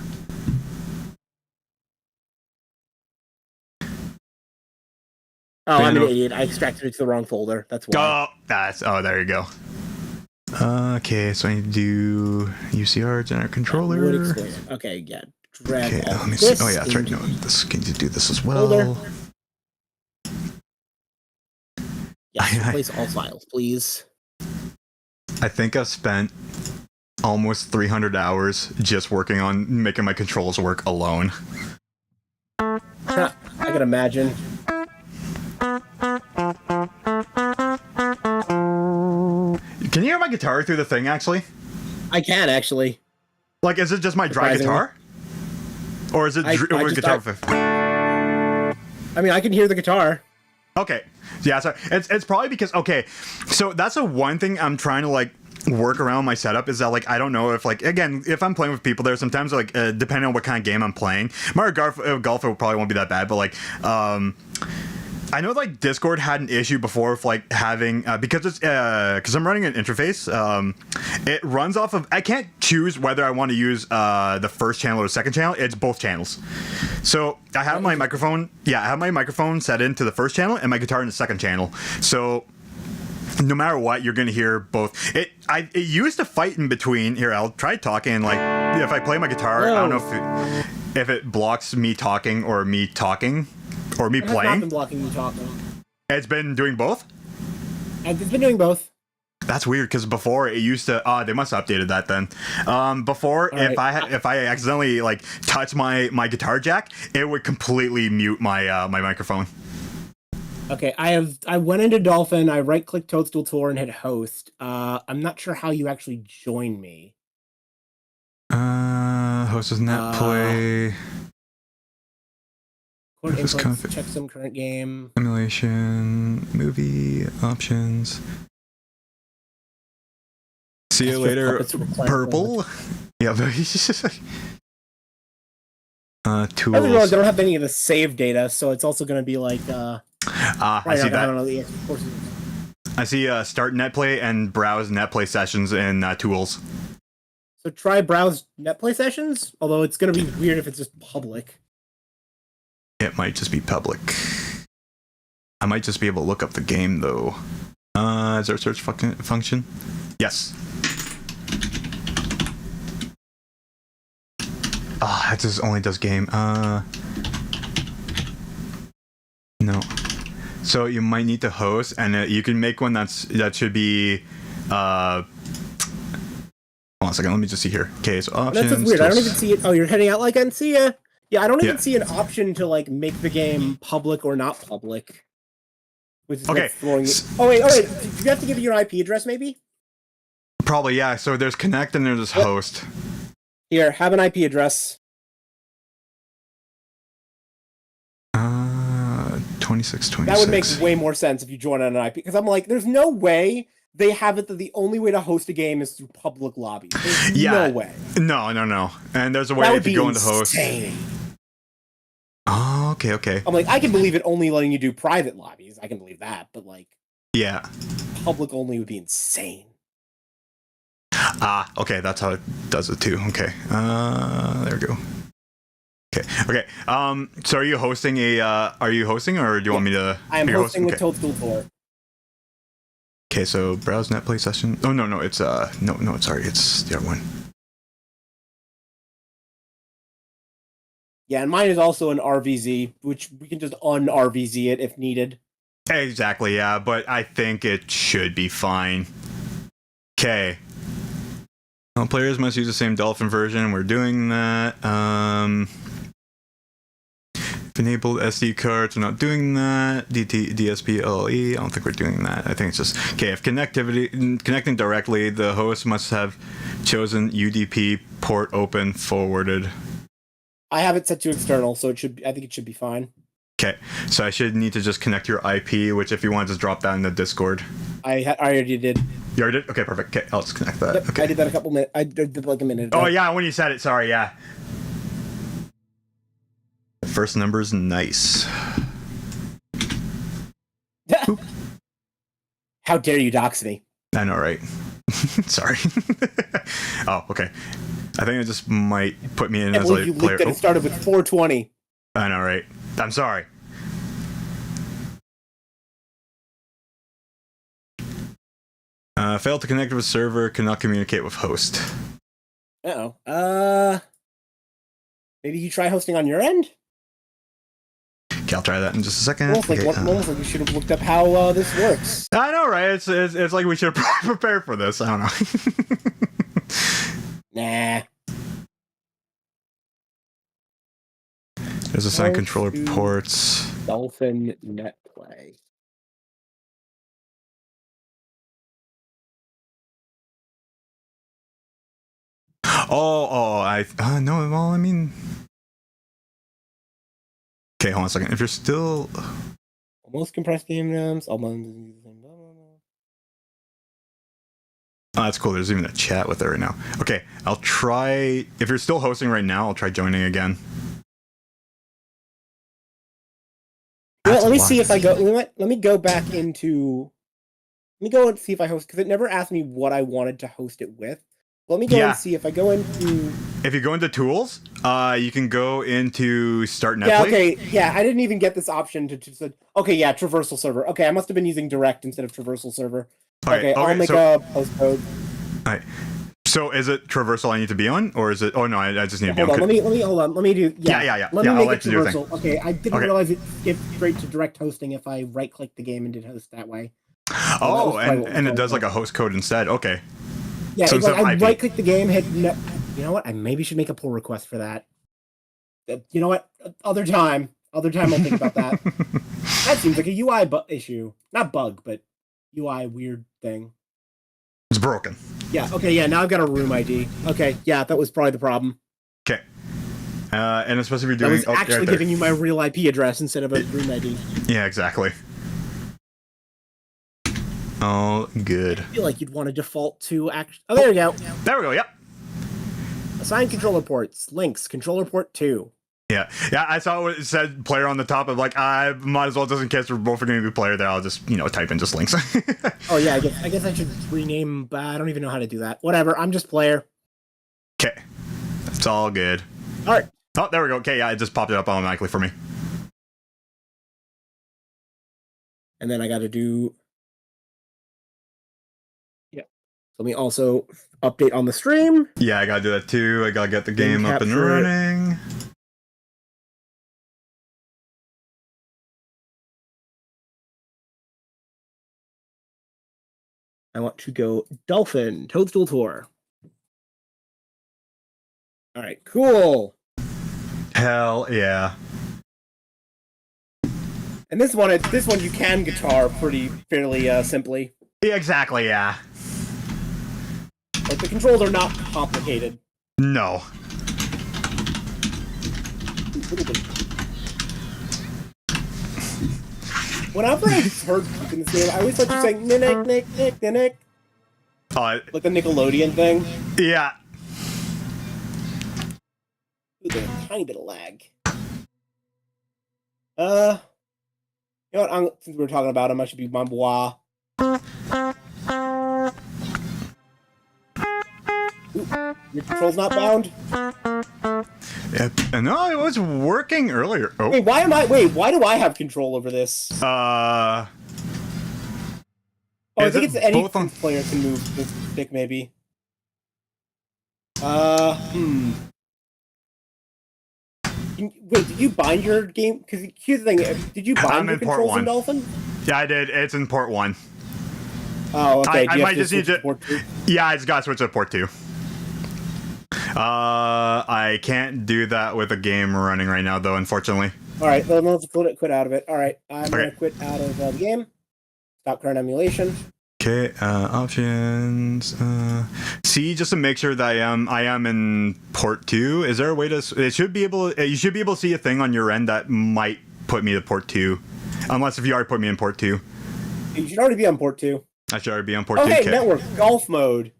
Oh, I'm an idiot. I extracted it to the wrong folder. That's why. Oh, there you go. Okay, so I need to do UCR, generate controller. Okay, yeah. drag Okay, all let me see. this Oh yeah, that's right. into No, this can you do this as folder. well. Yes, replace all files, please. I think I've spent almost 300 hours just working on making my controls work alone. I can imagine. Can you hear my guitar through the thing, actually? I can, actually. Like, is it just my dry guitar? Or is it guitar? I mean, I can hear the guitar. Okay. Yeah, so it's probably because, okay, so that's the one thing I'm trying to, like, work around my setup is that, like, I don't know if, like, again, if I'm playing with people there, sometimes, like, depending on what kind of game I'm playing, Mario Golf it probably won't be that bad, but, like, I know, like, Discord had an issue before with, like, having, because it's, because I'm running an interface, it runs off of, I can't choose whether I want to use the first channel or the second channel. It's both channels. So I have my microphone, I have my microphone set into the first channel and my guitar in the second channel. So no matter what, you're going to hear both. It used to fight in between. Here, I'll try talking, like, if I play my guitar, I don't know if it blocks me talking or me talking. Or me playing? It's not been blocking you talking. It's been doing both? It's been doing both. That's weird, because before it used to... they must have updated that then. Before, if I accidentally, like, touch my guitar jack, it would completely mute my my microphone. Okay, I went into Dolphin, I right-clicked Toadstool Tour and hit host. I'm not sure how you actually join me. Host is net play... Check some current game. Emulation, movie, options. See you later, purple. Yeah, but tools. I don't have any of the save data, so it's also going to be like. I see that. I see start netplay and browse netplay sessions in tools. So try browse netplay sessions, although it's going to be weird if it's just public. It might just be public. I might just be able to look up the game, though. Is there a search function? Yes. It just only does game. No. So you might need to host, and you can make one that should be. Hold on a second. Let me just see here. Okay, so options. That's weird. I don't even see it. Oh, you're heading out like I see ya. Yeah, I don't even see an option to, like, make the game public or not public. Which is okay. Throwing it. Oh wait. Do you have to give your IP address, maybe? Probably, yeah. So there's connect and there's host. Here, have an IP address. 2626. That would make way more sense if you join on an IP, because I'm like, there's no way they have it that the only way to host a game is through public lobbies. There's no way. No. And there's a way if you go into host. Oh, okay. I'm like, I can believe it only letting you do private lobbies. I can believe that, but, like, yeah, public only would be insane. Okay, that's how it does it too. Okay, there we go. Okay. So are you hosting or do you want me to? I am hosting with Toadstool Tour. Okay, so browse netplay session. Oh no, it's no, sorry, it's the other one. Yeah, and mine is also an RVZ, which we can just un-RVZ it if needed. Exactly, yeah, but I think it should be fine. Okay. All players must use the same Dolphin version. We're doing that. If enabled SD cards, we're not doing that. DSP LE, I don't think we're doing that. I think it's just okay. If connecting directly, the host must have chosen UDP port open forwarded. I have it set to external, so I think it should be fine. Okay, so I should need to just connect your IP, which if you want, just drop that in the Discord. I already did. You already did? Okay, perfect. Okay, I'll just connect that. Yep, okay. I did that I did like a minute ago. Oh yeah, when you said it, sorry, yeah. The first number is nice. How dare you dox me? I know, right? Sorry. Oh, okay. I think it just might put me in as a player. That it started with 420. I know, right? I'm sorry. Failed to connect with server, cannot communicate with host. Uh-oh. Maybe you try hosting on your end? Okay, I'll try that in just a second. Almost like, Okay, almost like you should have looked up how this works. I know, right? It's like we should have prepared for this. I don't know. Nah. There's assigned controller ports. Dolphin net play. No, well, I mean... Okay, hold on a second. If you're still... Almost compressed game names, almost... Oh, that's cool. There's even a chat with it right now. Okay, I'll try... If you're still hosting right now, I'll try joining again. Well, let me see if I go... Let me go back into... Let me go and see if I host... Because it never asked me what I wanted to host it with. Let me go and see if I go into... If you go into tools, you can go into start Netflix. Yeah, okay. Yeah, I didn't even get this option to okay, yeah, traversal server. Okay, I must have been using direct instead of traversal server. Okay, I'll make a postcode. All right. So is it traversal I need to be on, or is it? Oh no, I just need to be on. Hold on. Let me do. Yeah. Let me make it I'll traversal. Okay, I didn't realize it skipped straight to direct hosting if I right-clicked the game and did host that way. Oh, and it does like a host code instead. Okay. Yeah, so I right-click the game, hit. You know what? I maybe should make a pull request for that. You know what? Other time I'll think about that. That seems like a UI issue, not bug, but UI weird thing. It's broken. Yeah. Okay. Yeah. Now I've got a room ID. Okay. Yeah, that was probably the problem. Okay. And it's supposed to be doing. I was actually giving you my real IP address instead of a room ID. Yeah. Exactly. Oh, good. I feel like you'd want to default to Oh, there we go. There we go. Yep. Assign controller ports. Links. Controller port 2. Yeah. I saw it said player on the top. Of like, I might as well, just in case we're both going to be player there, I'll just, type in just links. Oh, yeah. I guess I should rename, but I don't even know how to do that. Whatever. I'm just player. Okay. That's all good. All right. Oh, there we go. Okay. Yeah. It just popped it up automatically for me. And then I got to do... Let me also update on the stream. Yeah, I gotta do that too. I gotta get the game up and running. I want to go Dolphin Toadstool Tour. All right, cool. Hell yeah. And this one you can guitar fairly simply. Yeah, exactly. Yeah. Like, the controls are not complicated. No. Whenever I've heard in this game, I always thought you saying nick, nick. Like the Nickelodeon thing. Yeah. Ooh, there's a tiny bit of lag. You know what? Since we were talking about him, I should be Mambois. Your control's not bound? No, it was working earlier. Oh. Wait, why do I have control over this? I think it's any player can move the stick, maybe. Wait, did you bind your game? Because here's the thing, did you bind your controls in Dolphin? Yeah, I did. It's in port 1. Oh, okay. I might just need to... Yeah, I just gotta switch to port 2. I can't do that with a game running right now, though, unfortunately. Alright, well, let's quit out of it. Alright, I'm gonna quit out of the game. Stop current emulation. Okay, options. See, just to make sure that I am in port 2. Is there a way to... you should be able to see a thing on your end that might put me to port 2. Unless if you already put me in port 2. You should already be on port 2. I should already be on port 2. Okay, network, golf mode.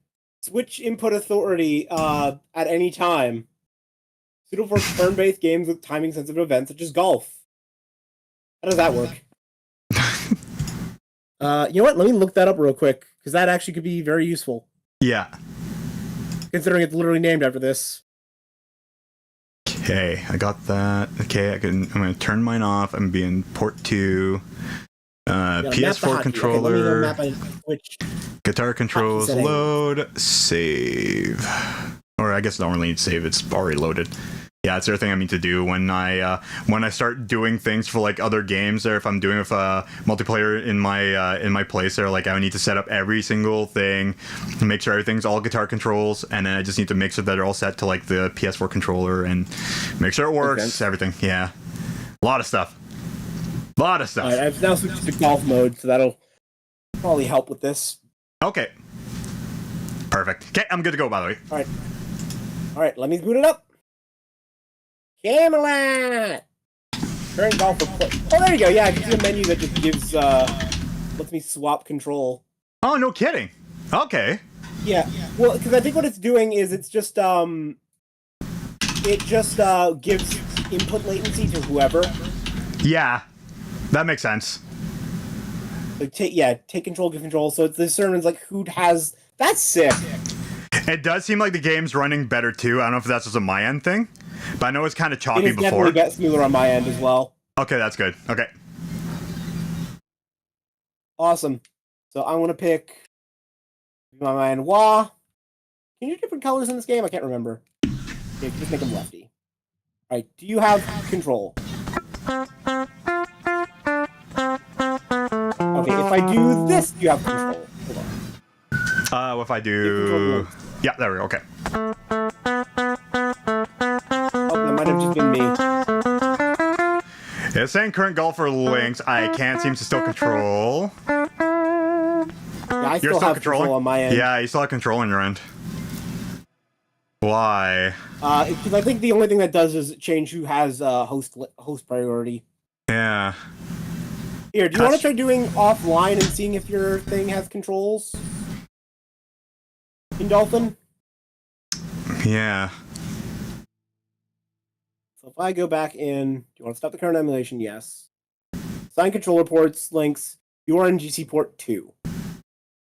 Switch input authority at any time. Suitable for turn-based games with timing-sensitive events such as golf. How does that work? You know what? Let me look that up real quick, because that actually could be very useful. Yeah. Considering it's literally named after this. Okay, I got that. Okay, I'm going to turn mine off. I'm being port 2. PS4 controller. Okay, guitar controls, load, save. Or I guess I don't really need to save, it's already loaded. Yeah, it's the other thing I mean to do when I start doing things for like other games, or if I'm doing with multiplayer in my place, there, like I need to set up every single thing, make sure everything's all guitar controls, and then I just need to make sure that they're all set to like the PS4 controller and make sure it works. Everything, yeah, a lot of stuff. All right, I've now switched to golf mode, so that'll probably help with this. Okay, perfect. Okay, I'm good to go. By the way. All right, let me boot it up. Camelot! Current golfer play. Oh, there you go. Yeah, I can see a menu that just gives, lets me swap control. Oh, no kidding. Okay. Yeah, well, because I think what it's doing is it's just, it just, gives input latency to whoever. Yeah, that makes sense. Like, take control, give control. So it's determines, like, who has... That's sick. It does seem like the game's running better, too. I don't know if that's just a my end thing. But I know it's kind of choppy before. It definitely got smoother on my end as well. Okay, that's good. Okay. Awesome. So I'm going to pick my Manoir. Can you do different colors in this game? I can't remember. Yeah, just make them lefty. All right, do you have control? Okay, if I do this, do you have control? Hold on. If I do... Yeah, there we go. Okay. That might have just been me. It's saying current golfer links. I can't seem to still control. Yeah, I still have control on my end. Yeah, you still have control on your end. Why? Because I think the only thing that does is change who has host priority. Yeah. Here, do you want to try doing offline and seeing if your thing has controls? In Dolphin? Yeah. So if I go back in, do you want to stop the current emulation? Yes. Assign controller ports, links. You are in GC port 2.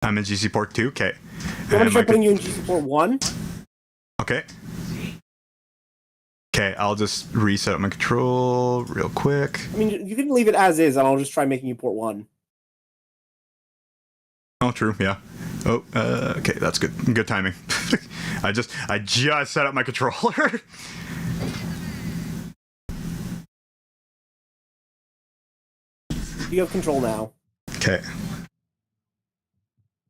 I'm in GC port 2? Okay. Do you want to try putting you in GC port 1? Okay. Okay, I'll just reset my control real quick. I mean, you can leave it as is, and I'll just try making you port 1. Oh, true, yeah. Oh, okay, that's good. Good timing. I just set up my controller. You have control now. Okay.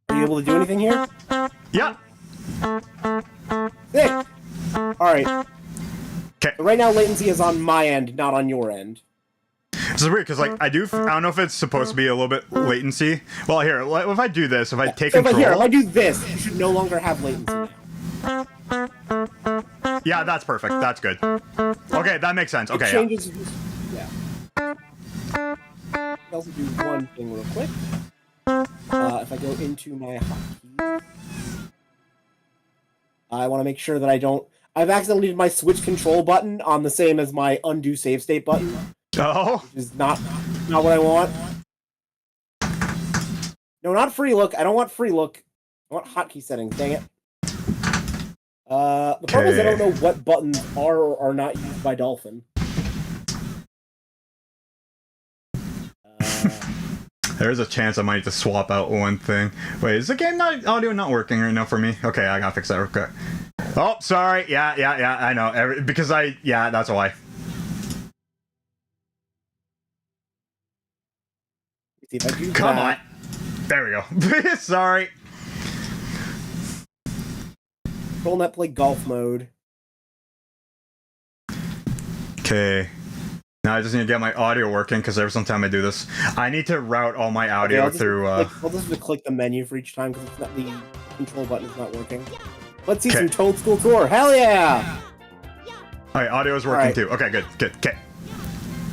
Are you able to do anything here? Yeah. Sick. All right. Okay. So right now, latency is on my end, not on your end. This is weird because, like, I don't know if it's supposed to be a little bit latency. Well, here, if I do this, if I take control. If I do this, you should no longer have latency now. Yeah, that's perfect. That's good. Okay, that makes sense. Okay. It changes. Yeah. I'll also do one thing real quick. If I go into my hotkeys, I want to make sure that I don't. I've accidentally did my switch control button on the same as my undo save state button. Oh. Which is not what I want. No, not free look. I don't want free look. I want hotkey settings. Dang it. The problem is I don't know what buttons are or are not used by Dolphin. There's a chance I might need to swap out one thing. Wait, is the game audio not working right now for me? Okay, I gotta fix that real quick. Oh, sorry. Yeah, I know. That's why. See if I do Come on. There we go. Sorry. Control net play golf mode. Okay. Now I just need to get my audio working because every time I do this, I need to route all my audio through. I'll just click the menu for each time because the control button is not working. Let's see some Toadstool Tour. Hell yeah! Alright, audio is working too. Okay, good. Okay.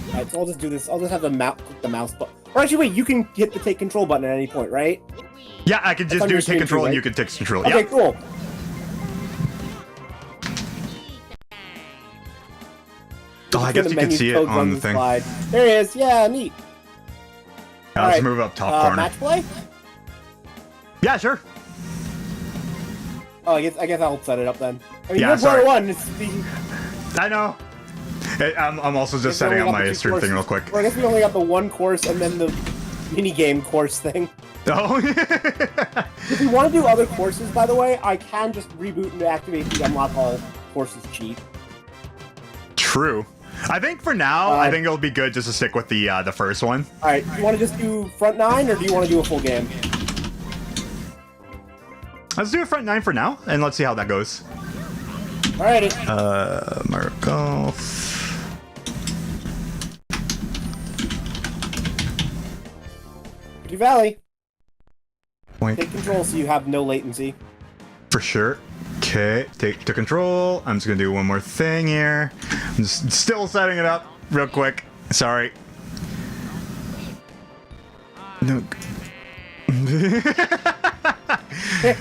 Alright, so I'll just do this. I'll just have click the mouse button. Or actually, wait, you can hit the take control button at any point, right? Yeah, I can just do take control and you can take control. Okay, cool. Oh, I guess you can see it on the thing. Slide. There it is. Yeah, neat. Let's move up top corner. Match play? Yeah, sure. Oh, I guess I'll set it up then. I mean, yeah, you're sorry. one. I know. I'm also just setting up my stream thing real quick. Well, I guess we only got the one course and then the mini-game course thing. Oh. If you want to do other courses, by the way, I can just reboot and activate the unlock all courses cheat. True. I think for now, I think it'll be good just to stick with the first one. All right, you want to just do front 9, or do you want to do a full game? Let's do a front 9 for now, and let's see how that goes. Alrighty. Mario Golf. Pretty Valley. Point. Take control so you have no latency. For sure. Okay, take to control. I'm just gonna do one more thing here. I'm just still setting it up real quick. Sorry. No.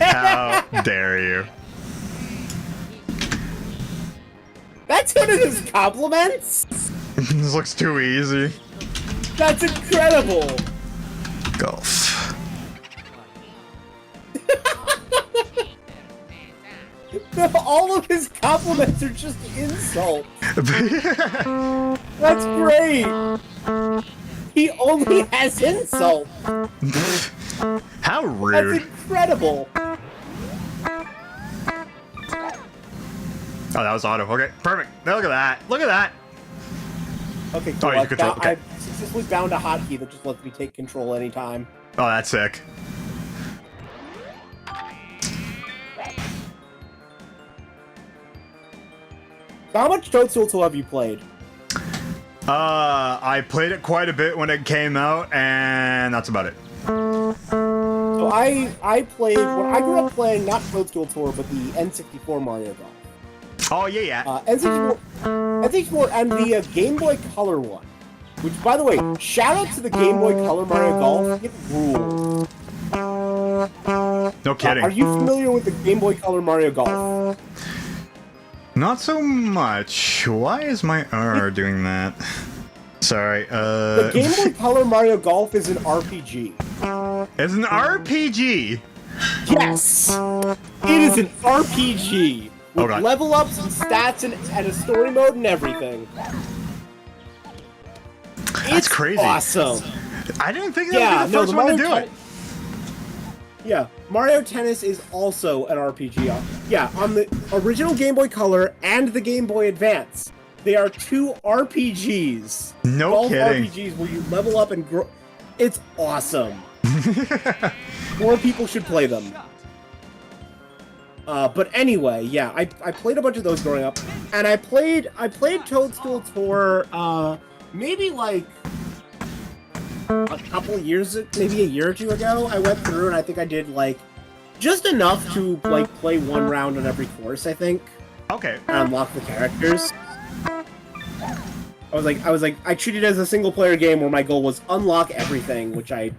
How dare you? That's one of his compliments? This looks too easy. That's incredible! Golf. All of his compliments are just insults. That's great! He only has insults! How rude. That's incredible! Oh, that was auto. Okay, perfect. Now look at that. Look at that. Okay, cool. Oh, you control. Okay. I've successfully found a hotkey that just lets me take control anytime. Oh, that's sick. So how much Toadstool 2 have you played? I played it quite a bit when it came out, and that's about it. So I played, when I grew up playing not Toadstool Tour, but the N64 Mario Golf. Oh, yeah. N64 and the Game Boy Color one. Which, by the way, shout out to the Game Boy Color Mario Golf. It ruled. No kidding. Are you familiar with the Game Boy Color Mario Golf? Not so much. Why is my R doing that? Sorry, The Game Boy Color Mario Golf is an RPG. It's an RPG! Yes! It is an RPG! With Oh, God. level ups and stats and a story mode and everything. That's crazy. Awesome. I didn't think that would be the first one to do it. Yeah, Mario Tennis is also an RPG. Yeah, on the original Game Boy Color and the Game Boy Advance, they are two RPGs. No Both kidding. RPGs where you level up and grow. It's awesome. More people should play them. But anyway, yeah, I played a bunch of those growing up, and I played Toadstool Tour maybe like a couple years, maybe a year or two ago. I went through and I think I did like just enough to like play one round on every course, I think. Okay. And unlock the characters. I treated it as a single player game where my goal was unlock everything, which I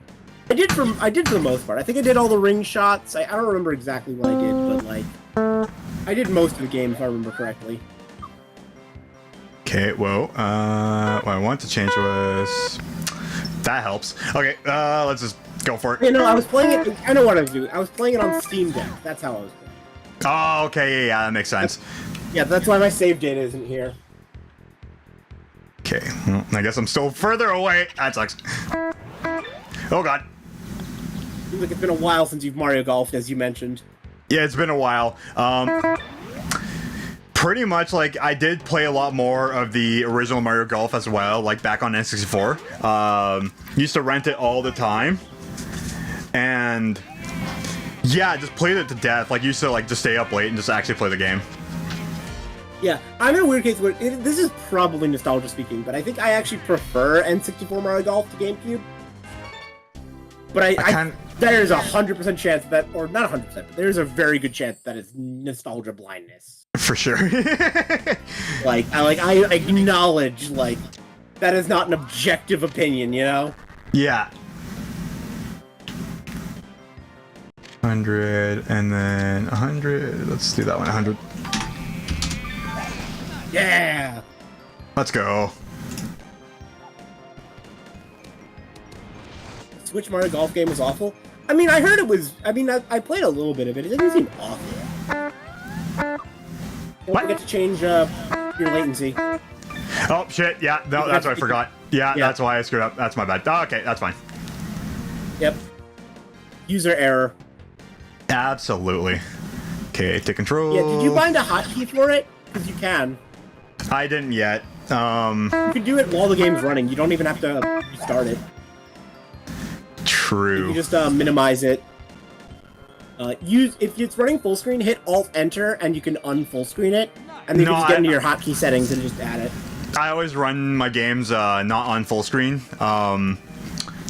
did for the most part. I think I did all the ring shots. I don't remember exactly what I did, but like I did most of the game if I remember correctly. Okay, whoa. What I want to change was... That helps. Okay, let's just go for it. You know, I was playing it... I know what I was doing. I was playing it on Steam Deck. That's how I was playing. Oh, okay, yeah, that makes sense. Yeah, that's why my save data isn't here. Okay, well, I guess I'm still further away. That sucks. Oh, God. Seems like it's been a while since you've Mario Golfed, as you mentioned. Yeah, it's been a while. Pretty much, like, I did play a lot more of the original Mario Golf as well, like, back on N64. Used to rent it all the time. And, yeah, just played it to death. Like, used to, like, just stay up late and just actually play the game. Yeah, I'm in a weird case where this is probably nostalgia speaking, but I think I actually prefer N64 Mario Golf to GameCube. But there's 100% chance that, or not 100%, but there's a very good chance that it's nostalgia blindness. For sure. I acknowledge, like, that is not an objective opinion, you know? Yeah. 100, and then 100. Let's do that one, 100. Yeah! Let's go. The Switch Mario Golf game was awful? I mean, I heard it was... I mean, I played a little bit of it. It didn't seem awful. Don't forget to change your latency. Oh, shit, yeah, no, that's what I forgot. Yeah, that's why I screwed up. That's my bad. Oh, okay, that's fine. Yep. User error. Absolutely. Okay, take control. Yeah, did you find a hotkey for it? Because you can. I didn't yet. You can do it while the game's running. You don't even have to restart it. True. You just minimize it. If it's running full screen, hit Alt-Enter, and you can un-full screen it, and then you can just get into your hotkey settings and just add it. I always run my games not on full screen.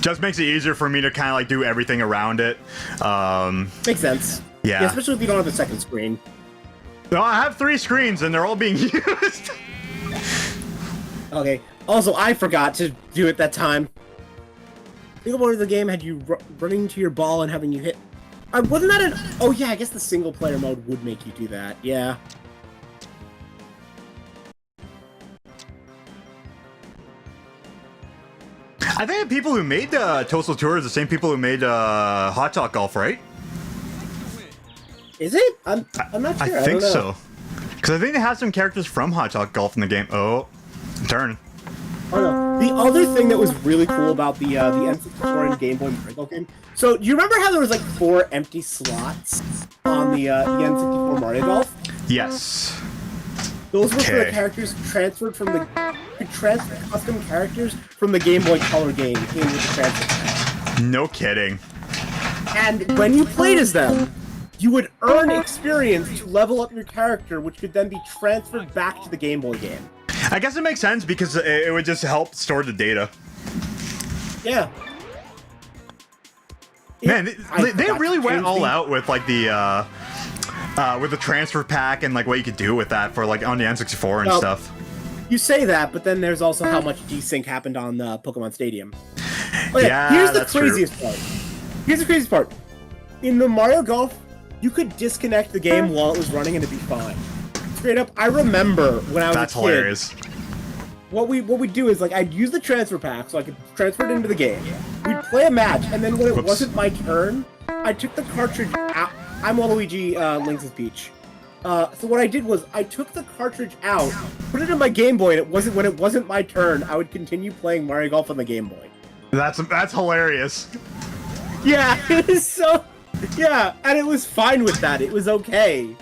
Just makes it easier for me to kind of like do everything around it. Makes sense. Yeah. Especially if you don't have a second screen. No, I have 3 screens and they're all being used. Okay. Also, I forgot to do it that time. Single mode of the game had you running to your ball and having you hit. Wasn't that an? Oh yeah, I guess the single player mode would make you do that. Yeah. I think the people who made Toastal Tour is the same people who made Hot Talk Golf, right? Is it? I'm not sure. I think so. Because I think they have some characters from Hot Talk Golf in the game. Oh, turn. Oh no. The other thing that was really cool about the N64 and Game Boy Mario Golf game. So, do you remember how there was like 4 empty slots on the N64 Mario Golf? Yes. Those were for the characters transferred from the custom characters from the Game Boy Color game in with the transfer pack. No kidding. And when you played as them, you would earn experience to level up your character, which could then be transferred back to the Game Boy game. I guess it makes sense because it would just help store the data. Yeah. Man, they really went all out with like the with the transfer pack and like what you could do with that for like on the N64 and stuff. You say that, but then there's also how much desync happened on Pokemon Stadium. Okay, yeah, here's the craziest part. Here's the craziest part. In the Mario Golf, you could disconnect the game while it was running and it'd be fine. Straight up, I remember when I was a kid. That's hilarious. What we'd do is like I'd use the transfer pack so I could transfer it into the game. We'd play a match, and then when it wasn't my turn, I took the cartridge out. I'm Waluigi, Link's is Peach. So what I did was I took the cartridge out, put it in my Game Boy, and when it wasn't my turn, I would continue playing Mario Golf on the Game Boy. That's hilarious. Yeah, it was so. Yeah, and it was fine with that. It was okay.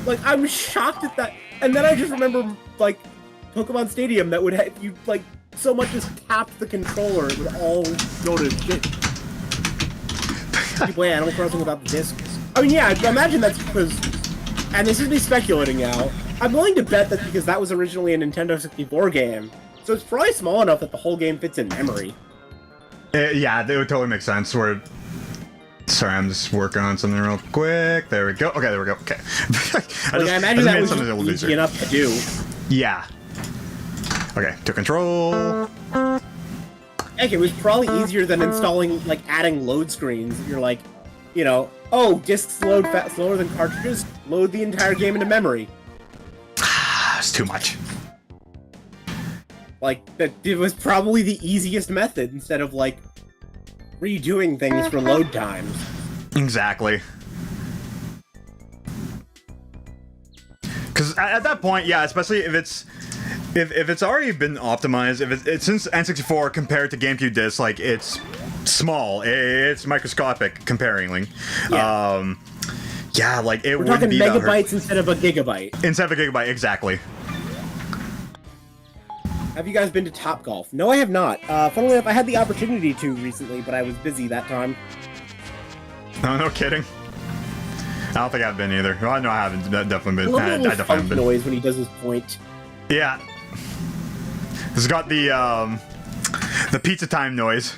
like I'm shocked at that. And then I just remember like Pokemon Stadium that would have you like so much as tapped the controller, it would all go to shit. You play Animal Crossing without the disc. I mean, yeah, I imagine that's because, and this is me speculating now, I'm willing to bet that's because that was originally a Nintendo 64 game, so it's probably small enough that the whole game fits in memory. Yeah, that would totally make sense. Sorry, I'm just working on something real quick. There we go. Okay, there we go. Okay. I imagine that was just easy enough to do. Yeah. Okay, to control. Heck, it was probably easier than installing, like, adding load screens. You're like, you know, oh, discs load slower than cartridges, load the entire game into memory. It's too much. Like, it was probably the easiest method instead of, like, redoing things for load times. Exactly. Because at that point, yeah, especially if it's already been optimized, if it's since N64 compared to GameCube discs, like it's small, it's microscopic comparingly. Yeah. Yeah, like it would be. We're talking megabytes instead of a gigabyte. Instead of a gigabyte, exactly. Have you guys been to Topgolf? No, I have not. Funnily enough, I had the opportunity to recently, but I was busy that time. No, no kidding. I don't think I've been either. Well, no, I haven't. Definitely been. I definitely haven't been. Noise when he does his point. Yeah. It's got the pizza time noise.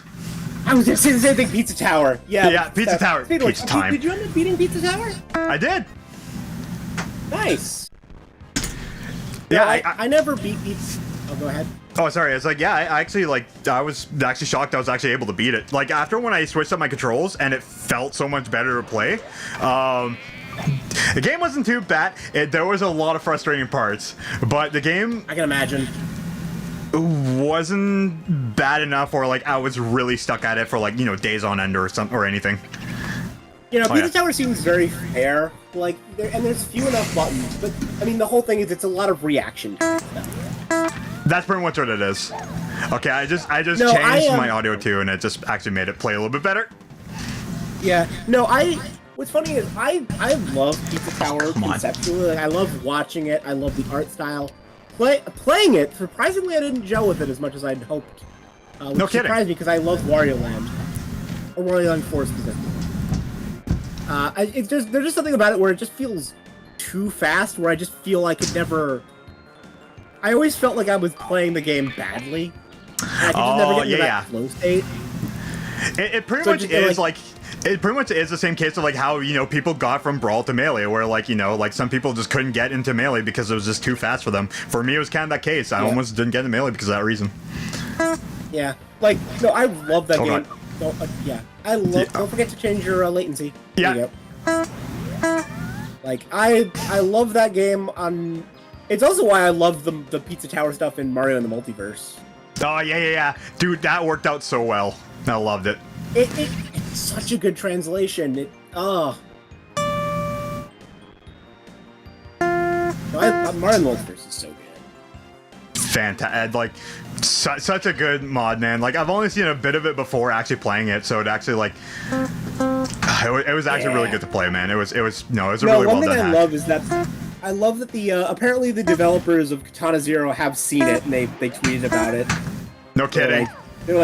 I was gonna say the same thing. Pizza Tower. Yeah. Yeah, Pizza Tower. Pizza time. Did you end up beating Pizza Tower? I did. Nice. Yeah, no, I never beat Pizza. Oh, go ahead. Oh, sorry. It's like, yeah, I was actually shocked I was actually able to beat it. Like, after when I switched up my controls and it felt so much better to play, the game wasn't too bad. There was a lot of frustrating parts, but the game... I can imagine. ...wasn't bad enough or, like, I was really stuck at it for, like, you know, days on end or something or anything. You know, Pizza Tower seems very fair. Like, there's few enough buttons, but, I mean, the whole thing is it's a lot of reaction to stuff. That's pretty much what it is. Okay, I just changed my audio too, and it just actually made it play a little bit better. Yeah. No, What's funny is I love Pizza Tower conceptually. Like, I love watching it. I love the art style. Playing it, surprisingly, I didn't gel with it as much as I'd hoped. Which No kidding. surprised me because I love Wario Land, or Wario Land 4 specifically. There's just something about it where it just feels too fast. Where I just feel I could never. I always felt like I was playing the game badly. And I could just never get into that flow state. It pretty much is like it pretty much is the same case of like how, you know, people got from Brawl to Melee, where like, you know, like some people just couldn't get into Melee because it was just too fast for them. For me, it was kind of that case. I almost didn't get into Melee because of that reason. Yeah, like no, I love that game. God. No, yeah, I love. Don't forget to change your latency. Yeah. There you go. Like I love that game. It's also why I love the Pizza Tower stuff in Mario and the Multiverse. Oh yeah, dude, that worked out so well. I loved it. It's such a good translation. No, Mario and the Multiverse is so good. Fantastic. Like such a good mod, man. Like I've only seen a bit of it before actually playing it, so it actually like it was actually really good to play, man. It was a really well done hack. One thing I love is that I love that the apparently the developers of Katana Zero have seen it and they tweeted about it. No kidding. They were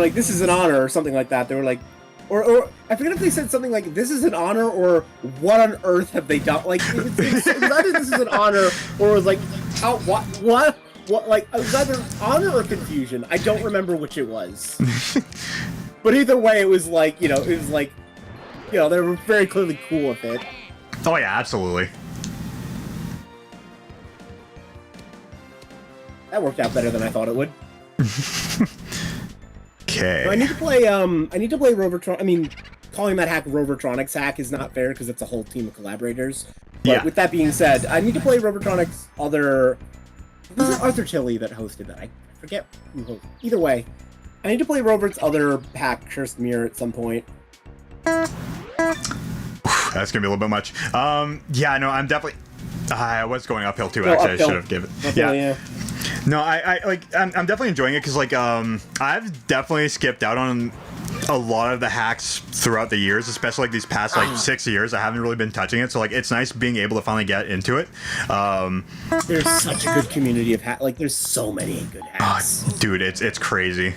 like this is an honor or something like that. They were like, or I forget if they said something like this is an honor or what on earth have they done? Like it was either this is an honor or it was like how what like it was either honor or confusion. I don't remember which it was. But either way, it was like they were very clearly cool with it. Oh yeah, absolutely. That worked out better than I thought it would. Okay. So I need to play Rovertron. I mean, calling that hack Rovertronics hack is not fair because it's a whole team of collaborators. But with that being said, I need to play Rovertronics' other. Was it Arthur Tilley that hosted that? I forget who hosted. Either way, I need to play Rovert's other hack, Cursed Mirror, at some point. That's gonna be a little bit much. Yeah, no, I'm definitely. I was going uphill too. Actually, uphill. I should have given. Yeah. No, I'm definitely enjoying it because like I've definitely skipped out on a lot of the hacks throughout the years, especially like these past like 6 years. I haven't really been touching it, so like it's nice being able to finally get into it. There's such a good community of hacks. Like there's so many good hacks. Dude, it's crazy.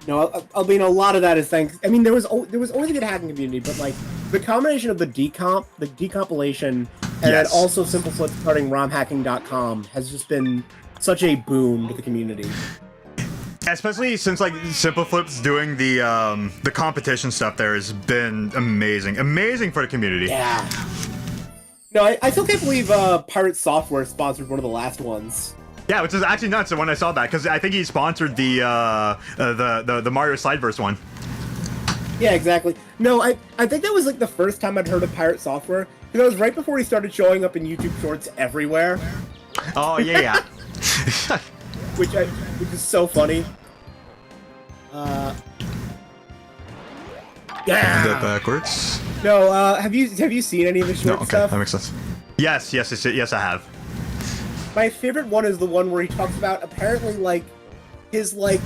No, I mean a lot of that is thanks. I mean there was always a good hacking community, but like the combination of the decompilation, and then also SimpleFlip starting romhacking.com has just been such a boon to the community. Especially since like SimpleFlip's doing the competition stuff there has been amazing for the community. Yeah. No, I still can't believe Pirate Software sponsored one of the last ones. Yeah, which is actually nuts when I saw that because I think he sponsored the Mario Slideverse one. Yeah, exactly. No, I think that was like the first time I'd heard of Pirate Software because it was right before he started showing up in YouTube Shorts everywhere. Oh yeah. which is so funny. Yeah. That backwards. No, have you seen any of the short stuff? That makes sense. Yes, I have. My favorite one is the one where he talks about apparently like his financial.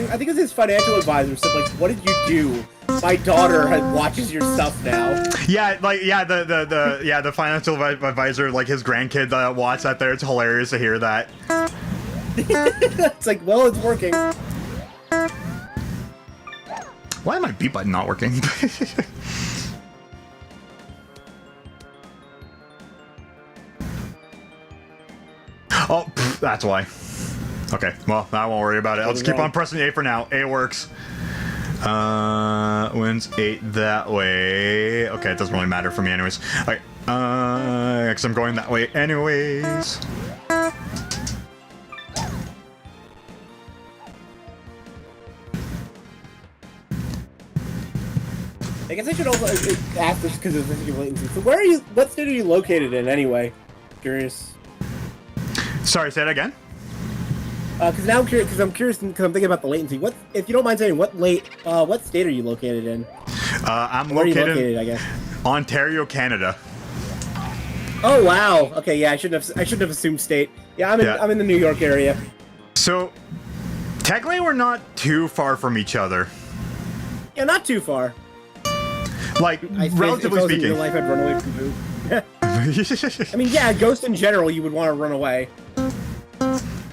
I think it was his financial advisor said like, "What did you do? My daughter watches your stuff now." Yeah, like the financial advisor, like his grandkid watched that there. It's hilarious to hear that. It's like, well, it's working. Why is my B button not working? Oh, that's why. Okay, well, I won't worry about it. I'll just keep on pressing A for now. A works. Wins 8 that way. Okay, it doesn't really matter for me anyways. Okay, because I'm going that way anyways. I guess I should also ask this because of the latency. So what state are you located in anyway? Curious. Sorry, say that again? Because now I'm curious, because I'm thinking about the latency. What, if you don't mind saying, what state are you located in? I'm Where located are you located, I guess? Ontario, Canada. Oh wow. Okay, yeah, I shouldn't have assumed state. Yeah, I'm in the New York area. So, technically, we're not too far from each other. Yeah, not too far. Like, relatively if speaking. In real life, I'd run away from Boo. I mean, yeah, Ghost in general, you would want to run away.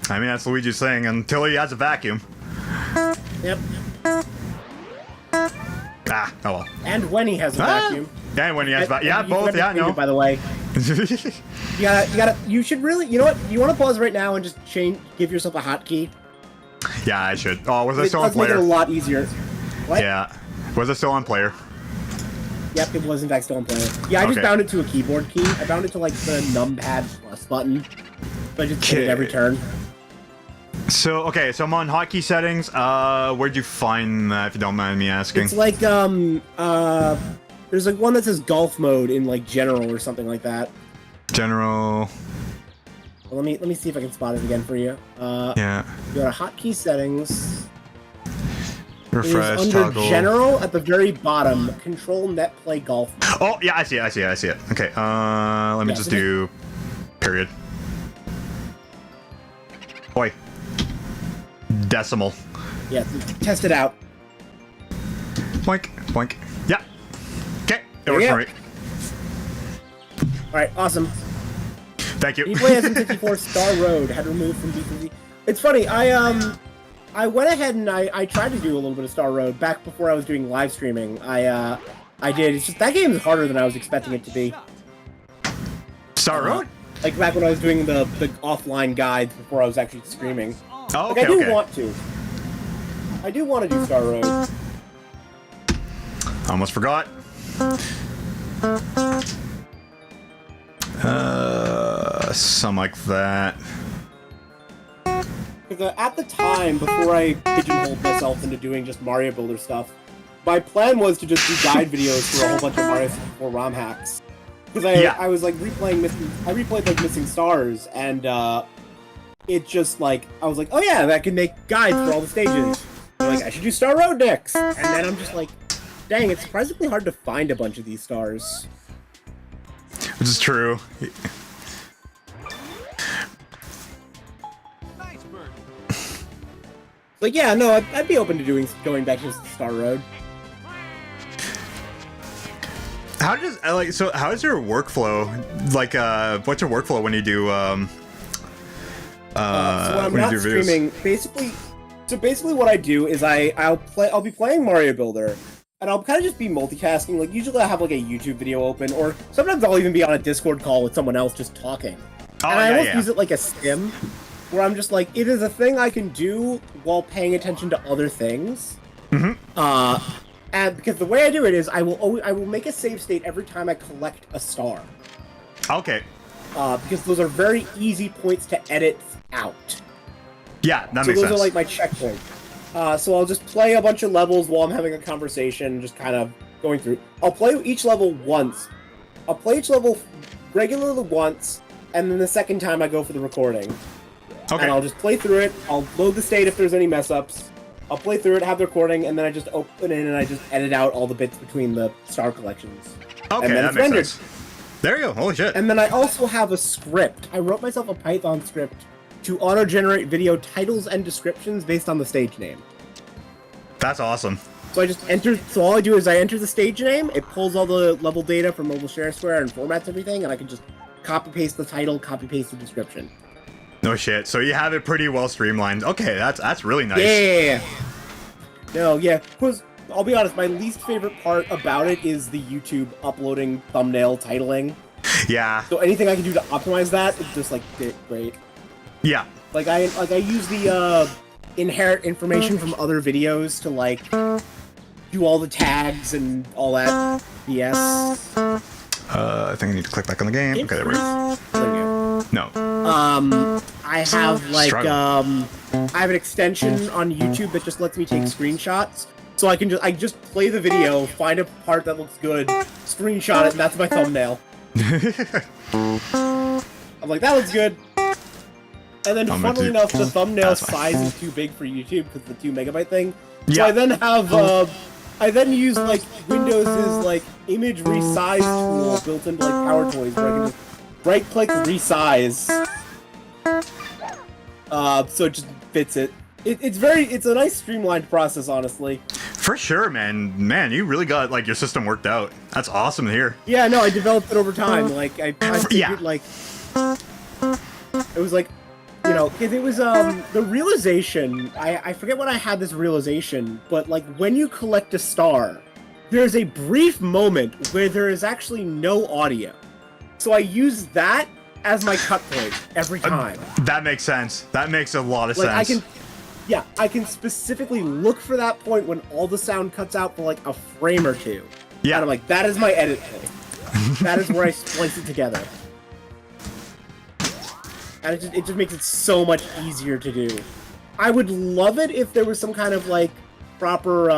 I mean, that's Luigi's saying until he has a vacuum. Yep. Ah, oh well. And when he has a vacuum. And when he has vacuum. Yeah, both, yeah, no. By the way. You should really, you know what? You want to pause right now and just give yourself a hotkey? Yeah, I should. Oh, was it still on player? Let's make it a lot easier. What? Yeah. Was it still on player? Yep, it was in fact still on player. Yeah, I just bound it to a keyboard key. I bound it to like the numpad plus button. So I just hit it every turn. So, okay, so I'm on hotkey settings. Where'd you find that, if you don't mind me asking? It's like, there's like one that says golf mode in like general or something like that. General. Well, let me see if I can spot it again for you. Yeah. You go to hotkey settings. Refresh, under toggle. general at the very bottom. Control net play golf mode. Oh, yeah, I see it. Okay, let me just do period. Oi. Decimal. Yeah, test it out. Boink, boink. Yeah. Okay, it works for me. Alright, awesome. Thank you. You play SM64 Star Road, had removed from B3Z. It's funny, I went ahead and I tried to do a little bit of Star Road back before I was doing live streaming. I did. It's just that game is harder than I was expecting it to be. Star Road? Like back when I was doing the offline guides before I was actually streaming. Oh, like, okay, I do want to. I do want to do Star Road. Almost forgot. Something like that. Because at the time, before I pigeonholed myself into doing just Mario Builder stuff, my plan was to just do guide videos for a whole bunch of Mario 64 ROM hacks. Because I was like replayed like Missing Stars, and it just like, I was like, oh yeah, that can make guides for all the stages. I'm like, I should do Star Road next! And then I'm just like, dang, it's surprisingly hard to find a bunch of these stars. Which is true. Like, yeah, no, I'd be open to going back to Star Road. How does how's your workflow? Like, what's your workflow when you do so when I'm not streaming, basically what I do is I'll be playing Mario Builder, and I'll kind of just be multitasking. Like, usually I have like a YouTube video open, or sometimes I'll even be on a Discord call with someone else just talking. Oh, and I almost use it like a sim, where I'm just like, it is a thing I can do while paying attention to other things. Mm-hmm. And because the way I do it is I will make a save state every time I collect a star. Okay. Because those are very easy points to edit out. Yeah, that makes sense. So those are like my checkpoints. So I'll just play a bunch of levels while I'm having a conversation, just kind of going through. I'll play each level once. I'll play each level regularly once, and then the second time I go for the recording. Okay. And I'll just play through it. I'll load the state if there's any mess-ups. I'll play through it, have the recording, and then I just open it and I just edit out all the bits between the star collections. Okay, and then that it's makes rendered. sense. There you go. Holy shit. And then I also have a script. I wrote myself a Python script to auto-generate video titles and descriptions based on the stage name. That's awesome. So I just enter. So all I do is I enter the stage name. It pulls all the level data from Mobile Share Square and formats everything, and I can just copy-paste the title, copy-paste the description. No shit. So you have it pretty well streamlined. Okay, that's really nice. Yeah. No, yeah. Because I'll be honest, my least favorite part about it is the YouTube uploading thumbnail titling. Yeah. So anything I can do to optimize that is just like great. Yeah. Like I use the inherit information from other videos to like do all the tags and all that BS. I think I need to click back on the game. Okay, there we go. There we go. No. I have like Struggle. I have an extension on YouTube that just lets me take screenshots. So I just play the video, find a part that looks good, screenshot it, and that's my thumbnail. I'm like, that looks good. And then, funnily enough, the thumbnail size is too big for YouTube because of the 2 megabyte thing. So I then have, I then use like Windows' like image resize tool built into like PowerToys where I can just right-click resize. So it just fits it. It's a nice streamlined process, honestly. For sure, man. Man, you really got like your system worked out. That's awesome to hear. Yeah, no, I developed it over time. Like I figured, Yeah. like it was like, you know, it was the realization. I forget when I had this realization, but like when you collect a star, there's a brief moment where there is actually no audio. So I use that as my cut point every time. That makes sense. That makes a lot of Like sense. I can specifically look for that point when all the sound cuts out for like a frame or two. Yeah. And I'm like, that is my edit point. That is where I splice it together. And it just makes it so much easier to do. I would love it if there was some kind of like proper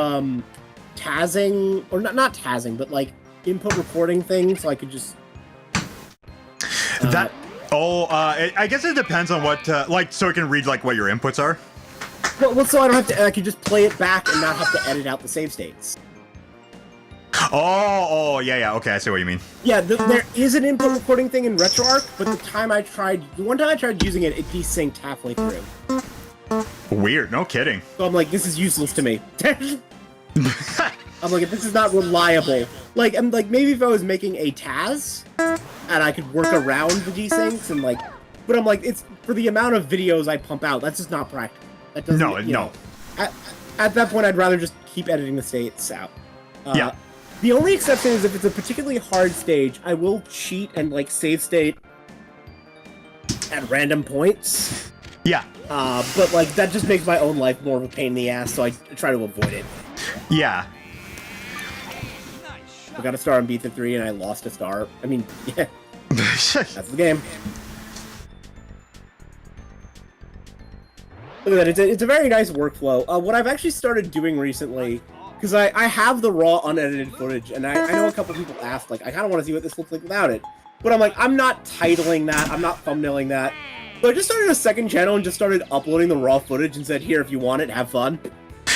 TASing, or not TASing, but like input recording thing, so I could just I guess it depends on what like, so it can read like what your inputs are. well, so I don't have to. I could just play it back and not have to edit out the save states. Oh, yeah. Okay, I see what you mean. Yeah, there is an input recording thing in RetroArch, but the one time I tried using it, it desynced halfway through. Weird. No kidding. So I'm like, this is useless to me. I'm like, if this is not reliable, like, I'm like, maybe if I was making a TAS and I could work around the desyncs and like, but I'm like, it's for the amount of videos I pump out, that's just not practical. That doesn't, No. At that point, I'd rather just keep editing the states out. Yeah. The only exception is if it's a particularly hard stage, I will cheat and like save state at random points. Yeah. But like that just makes my own life more of a pain in the ass, so I try to avoid it. Yeah. I got a star on Beat 3 and I lost a star. I mean, yeah, that's the game. Look at that, it's a very nice workflow. What I've actually started doing recently, because I have the raw unedited footage, and I know a couple people asked, like, I kind of want to see what this looks like without it. But I'm like, I'm not titling that, I'm not thumbnailing that. So I just started a second channel and just started uploading the raw footage and said, here, if you want it, have fun.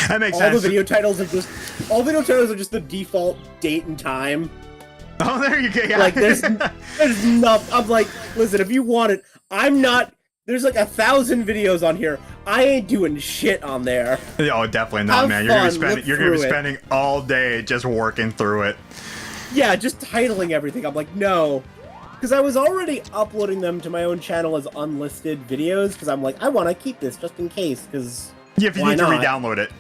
That makes All sense. the video titles are just the default date and time. Oh, there you go. Yeah. Like, there's nothing. I'm like, listen, if you want it, I'm not. There's like 1,000 videos on here. I ain't doing shit on there. Oh, definitely not, Have man. fun, You're gonna be look through it. spending all day just working through it. Yeah, just titling everything. I'm like, no. Because I was already uploading them to my own channel as unlisted videos, because I'm like, I want to keep this just in case, because Yeah, if you why need to not? re-download it.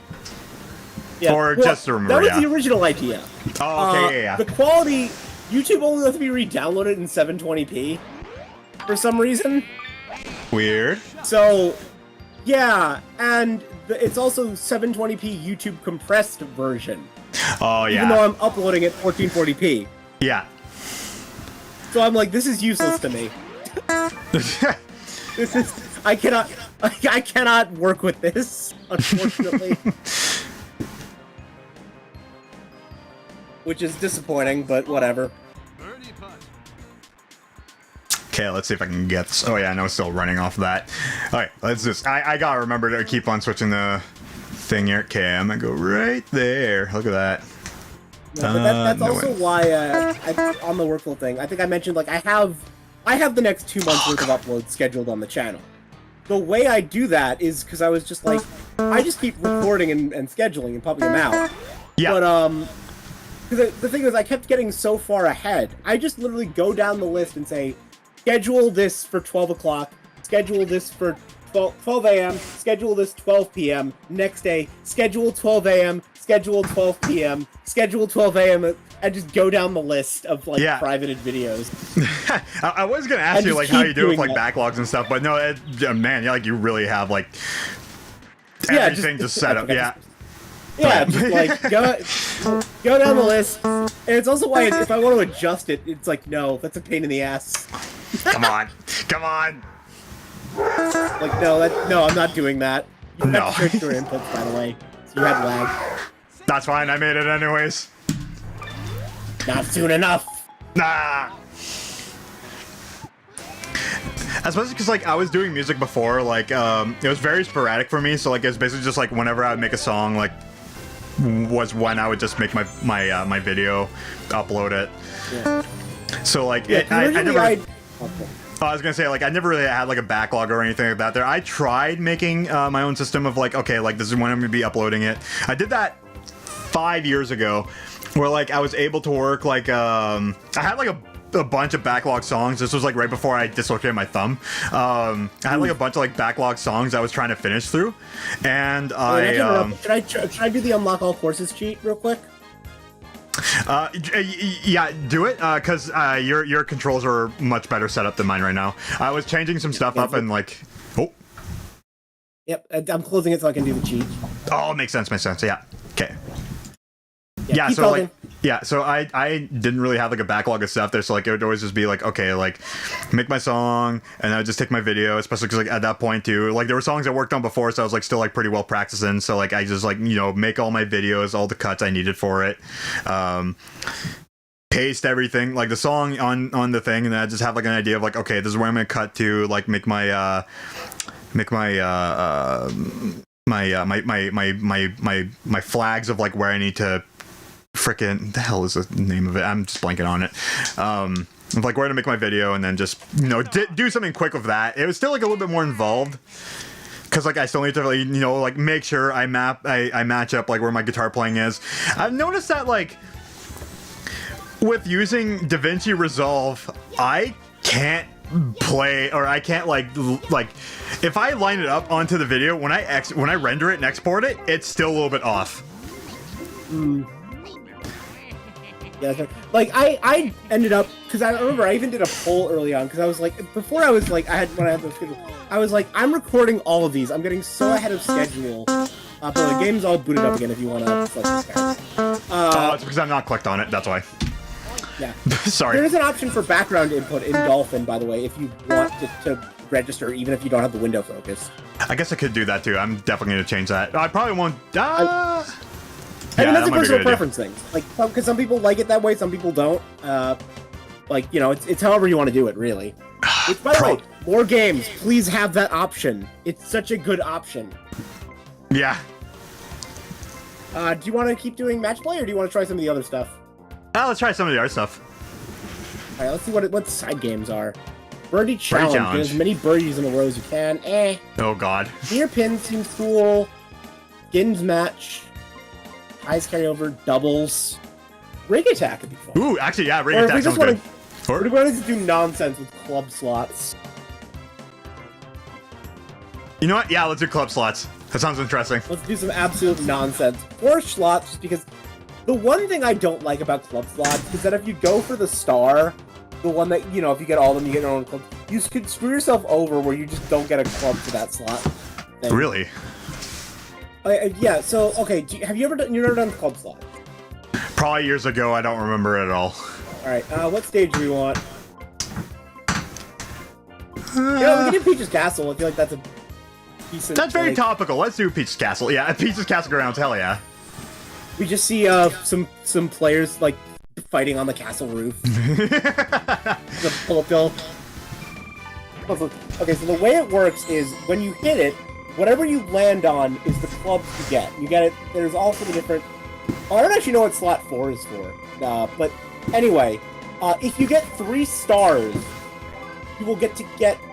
Yeah. Or Well, just to remember, that was yeah. the original idea. Oh, okay, yeah. The quality, YouTube only lets me re-download it in 720p for some reason. Weird. So, yeah, and it's also 720p YouTube compressed version. Oh, yeah. Even though I'm uploading it 1440p. Yeah. So I'm like, this is useless to me. This is I cannot work with this, unfortunately. Which is disappointing, but whatever. Okay, let's see if I can get this. Oh, yeah, I know it's still running off of that. Alright, let's just... I gotta remember to keep on switching the thing here. Okay, I'm gonna go right there. Look at that. Yeah, but that's no also way. why on the workflow thing, I think I mentioned like I have the next 2 months worth of uploads scheduled on the channel. The way I do that is because I was just like, I just keep recording and scheduling and pumping them out. Yeah. But because the thing is, I kept getting so far ahead. I just literally go down the list and say, schedule this for 12 o'clock, schedule this for 12 a.m., schedule this 12 p.m., next day, schedule 12 a.m., schedule 12 p.m., schedule 12 a.m., and just go down the list of, like, Yeah. privated videos. I was gonna ask And you, just like, how keep you do it with, doing like, that. backlogs and stuff, but no, man, like, you really have, like, Yeah, everything just set up, yeah. Yeah, just, like, go down the list. And it's also why, if I want to adjust it, it's like, no, that's a pain in the ass. Come on. Come on. Like, no, I'm not doing that. You have No. to search your inputs, by the way. So you have lag. That's fine, I made it anyways. Not soon enough. Nah. Especially because, like, I was doing music before, like, it was very sporadic for me, so, like, it was basically just, like, whenever I would make a song, like, was when I would just make my video, upload it. Yeah. So, like, Yeah, I originally never... Okay. I was gonna say, like, I never really had, like, a backlog or anything like that there. I tried making my own system of, like, okay, like, this is when I'm gonna be uploading it. I did that 5 years ago, where like I was able to work like I had like a bunch of backlog songs. This was like right before I dislocated my thumb. I had like a bunch of like backlog songs I was trying to finish through, and should I do the unlock all courses cheat real quick? Yeah, do it, because your controls are much better set up than mine right now. I was changing some stuff up and like, oh. Yep, I'm closing it so I can do the cheat. Oh, makes sense, yeah. Okay. Yeah, So talking. like, yeah, so I didn't really have like a backlog of stuff there, so like it would always just be like, okay, like make my song, and I would just take my video, especially because like at that point too, like there were songs I worked on before, so I was like still like pretty well practicing, so like I just like, you know, make all my videos, all the cuts I needed for it, paste everything, like the song on the thing, and then I just have like an idea of like, okay, this is where I'm gonna cut to, like make my my flags of like where I need to frickin' the hell is the name of it? I'm just blanking on it. Of like where to make my video, and then just, you know, do something quick with that. It was still like a little bit more involved, because like I still need to really, you know, like make sure I match up like where my guitar playing is. I've noticed that like with using DaVinci Resolve, I can't play, or I can't like if I line it up onto the video, when I render it and export it, it's still a little bit off. Yeah, like I ended up, because I remember I even did a poll early on, because I was like, before I was like, when I had the schedule, I was like, I'm recording all of these, I'm getting so ahead of schedule. But the game's all booted up again if you want to select this guy. It's because I'm not clicked on it, that's why. Yeah. Sorry. There is an option for background input in Dolphin, by the way, if you want to register, even if you don't have the window focus. I guess I could do that too. I'm definitely going to change that. I probably won't. I mean, that's a personal preference thing. Like, because some people like it that way, some people don't. Like, you know, it's however you want to do it, really. Which, by the way, more games, please have that option. It's such a good option. Yeah. Do you want to keep doing match play, or do you want to try some of the other stuff? Let's try some of the other stuff. All right, let's see what side games are. Birdie challenge. Get as many birdies in a row as you can. Oh God. Near pin seems cool. Skins match. Ties carry over. Doubles. Rig attack would be fun. Ooh, actually, yeah, rig attack sounds good. We're going to do nonsense with club slots. You know what? Yeah, let's do club slots. That sounds interesting. Let's do some absolute nonsense. 4 slots, just because the one thing I don't like about club slots is that if you go for the star, the one that, you know, if you get all of them, you get your own club, you could screw yourself over where you just don't get a club for that slot thing. Really? Yeah, so, okay, have you never done club slots? Probably years ago, I don't remember it at all. Alright, what stage do we want? Yeah, we can do Peach's Castle. I feel like that's a decent... That's very topical. Let's do Peach's Castle. Yeah, Peach's Castle grounds, hell yeah. We just see some players, like, fighting on the castle roof. The bullet bill. Okay, so the way it works is, when you hit it, whatever you land on is the clubs you get. You get it, there's also the different... Oh, I don't actually know what slot 4 is for. But anyway, if you get 3 stars, you will get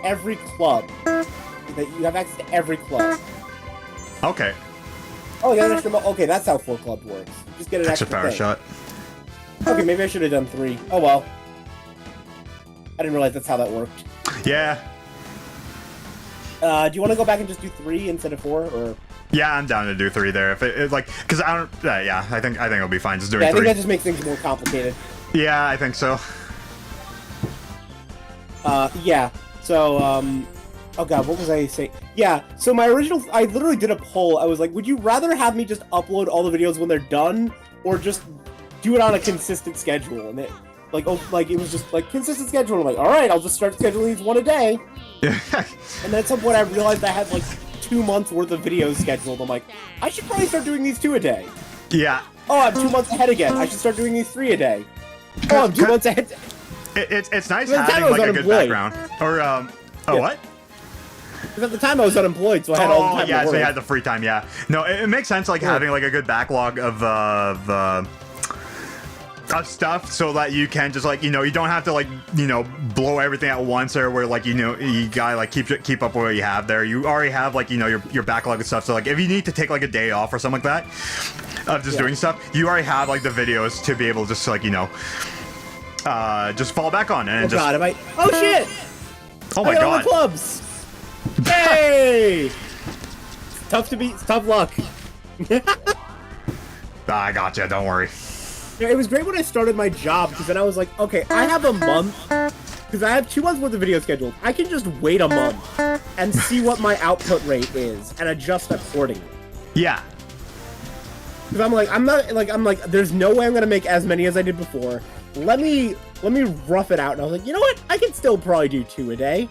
every club. You have access to every club. Okay. Oh, yeah, okay, that's how 4 clubs works. Just get an extra power shot. Okay, maybe I should have done 3. Oh well. I didn't realize that's how that worked. Yeah. Do you want to go back and just do 3 instead of 4, or? Yeah, I'm down to do 3 there. If it like, because I don't. Yeah, I think it'll be fine just doing 3. I think that just makes things more complicated. Yeah, I think so. Yeah. So, oh god, what was I saying? Yeah, so I literally did a poll. I was like, would you rather have me just upload all the videos when they're done, or just do it on a consistent schedule? And it, like, it was just, like, consistent schedule. I'm like, alright, I'll just start scheduling these 1 a day. And then at some point I realized I had, like, 2 months worth of videos scheduled. I'm like, I should probably start doing these 2 a day. Yeah. Oh, I'm 2 months ahead again. I should start doing these 3 a day. Oh, I'm 2 months ahead. It's nice having, like, a good background. Or, what? Because at the time I was unemployed, so I had all the time to work. So you had the free time, yeah. No, it makes sense, like, having, like, a good backlog of of stuff so that you can just like, you know, you don't have to like, you know, blow everything at once, or where like, you know, you gotta like keep up with what you have there. You already have like, you know, your backlog of stuff. So like if you need to take like a day off or something like that of just doing stuff, you already have like the videos to be able to just like, you know, just fall back on and just. God, am I? Oh shit! Oh my I got all god! the clubs. Hey! Tough to beat. Tough luck. I gotcha. Don't worry. It was great when I started my job, because then I was like, okay, I have a month, because I have 2 months worth of video scheduled. I can just wait a month and see what my output rate is and adjust accordingly. Yeah. Because I'm like, there's no way I'm gonna make as many as I did before. Let me rough it out. And I was like, you know what? I can still probably do 2 a day.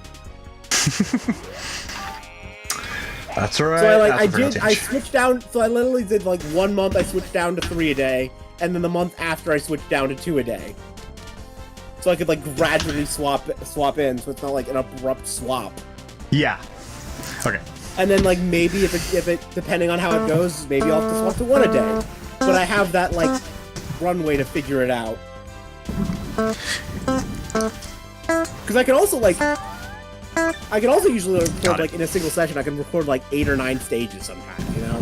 That's right. So I switched down. So I literally did like 1 month. I switched down to 3 a day, and then the month after I switched down to 2 a day. So I could like gradually swap in, so it's not like an abrupt swap. Yeah. Okay. And then like maybe if it depending on how it goes, maybe I'll have to swap to 1 a day. But I have that like runway to figure it out. Because I can also usually record like in a single session. I can record like 8 or 9 stages sometimes, you know.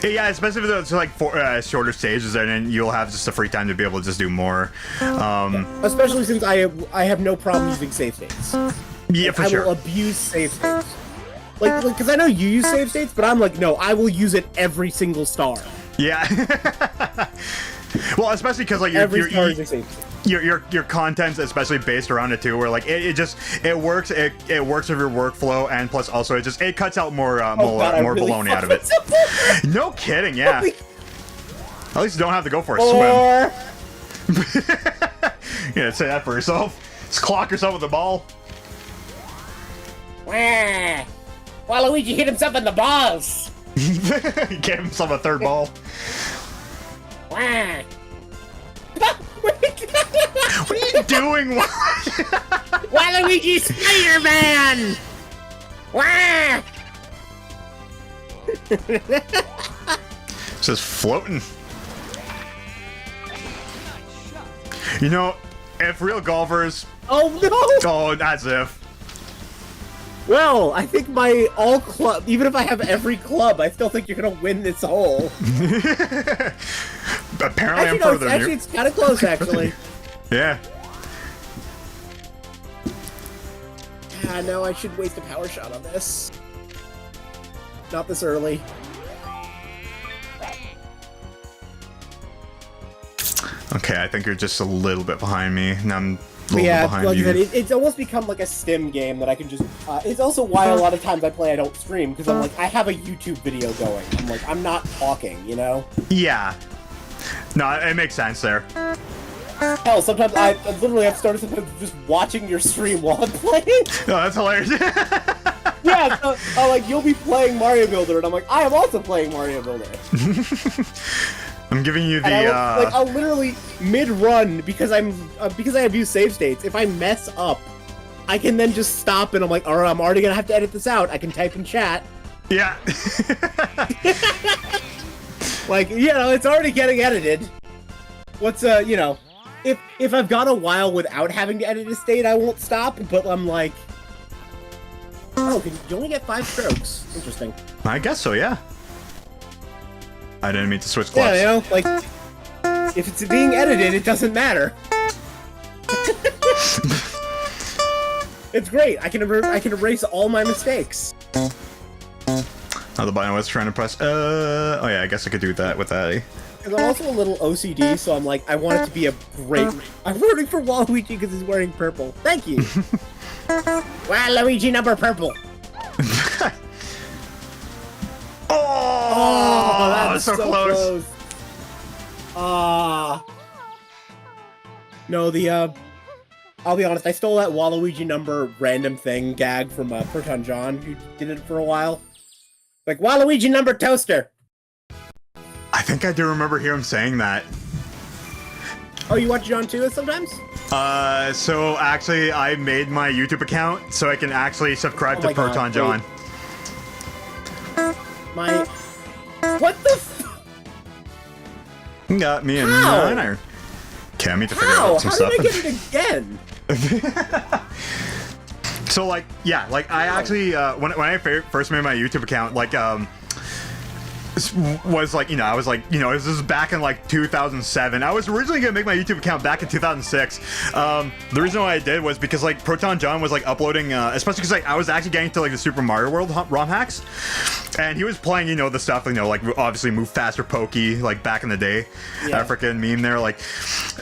Yeah, especially if it's like shorter stages, and then you'll have just the free time to be able to just do more. Especially since I have no problem using save states. Yeah, like, for sure. I will abuse save states. Like, because I know you use save states, but I'm like, no, I will use it every single star. Yeah. Well, especially because like your content's especially based around it too, where like it works with your workflow, and plus also it cuts out more more baloney out of it. No kidding, yeah. At least you don't have to go for a swim. Yeah, say that for yourself. Just clock yourself with the ball. Waluigi hit himself in the balls. He gave himself a 3rd ball. What are you doing? Waluigi Spider-Man! Just floating. You know, if real golfers... Oh no! Oh, that's if. Well, I think my all club, even if I have every club, I still think you're gonna win this hole. Apparently, actually, I'm further than actually, you. it's kind of close, actually. Yeah. No, I should waste a power shot on this. Not this early. Okay, I think you're just a little bit behind me, and I'm a little bit behind like you. It's almost become like a stim game that I can just... it's also why a lot of times I play I don't stream, because I'm like, I have a YouTube video going. I'm like, I'm not talking, you know? Yeah. No, it makes sense there. Hell, sometimes I literally have started sometimes just watching your stream while I'm playing. No, that's hilarious. Yeah, so, like, you'll be playing Mario Builder, and I'm like, I am also playing Mario Builder. I'm giving you the, and I'll literally mid-run, because I abuse save states, if I mess up, I can then just stop, and I'm like, alright, I'm already gonna have to edit this out. I can type in chat. Yeah. Like, you know, it's already getting edited. What's, you know, if I've gone a while without having to edit a state, I won't stop, but I'm like... Oh, you only get 5 strokes. Interesting. I guess so, yeah. I didn't mean to switch clubs. Yeah, you know, like, if it's being edited, it doesn't matter. It's great. I can erase all my mistakes. Oh, the button I was trying to press. Oh yeah, I guess I could do that with that. Because I'm also a little OCD, so I'm like, I want it to be a great... I'm rooting for Waluigi because he's wearing purple. Thank you. Waluigi number purple. Oh, that was so close. No, I'll be honest, I stole that Waluigi number random thing gag from Proton John, who did it for a while. Like, Waluigi number toaster! I think I do remember hearing him saying that. Oh, you watch John too sometimes? So actually, I made my YouTube account so I can actually subscribe to Proton John. What the f- You got me a 9-iron. Okay, I need to figure out some How stuff. did I get it again? So like, yeah, like I actually when I first made my YouTube account, like was like, I was like, this is back in like 2007. I was originally gonna make my YouTube account back in 2006. The reason why I did was because like Proton John was like uploading, especially because like I was actually getting to like the Super Mario World ROM hacks, and he was playing, the stuff, like obviously Move Faster Pokey, like back in the day, freaking meme there, like,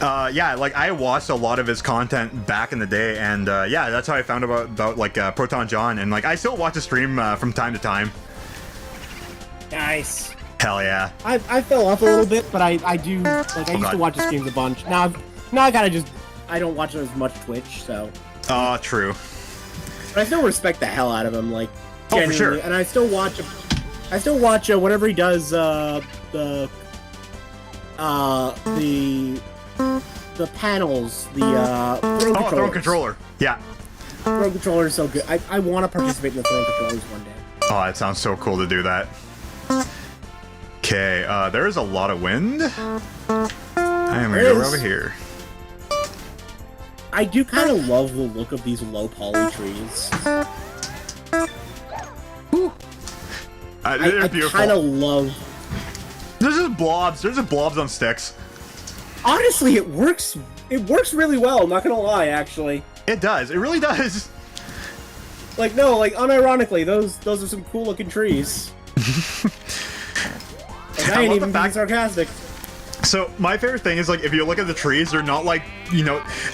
yeah, like I watched a lot of his content back in the day, and yeah, that's how I found about like Proton John, and like I still watch his stream from time to time. Nice. Hell yeah. I fell off a little bit, but I do, like, I used to watch his streams a bunch. Now I gotta I don't watch as much Twitch, so. Oh, true. But I still respect the hell out of him, like, oh, for sure. And I still watch whenever he does, the panels, the, Throne Controller. Yeah. Throne Controller is so good. I want to participate in the Throne Controllers one day. Oh, it sounds so cool to do that. Okay, there is a lot of wind. I am gonna go over here. I do kind of love the look of these low poly trees. They're I beautiful. kind of love. There's just blobs. There's just blobs on sticks. Honestly, it works. It works really well. I'm not gonna lie, actually. It does. It really does. Like, no, like, unironically, those are some cool looking trees. Like, I ain't even being sarcastic. So my favorite thing is, like, if you look at the trees, they're not like,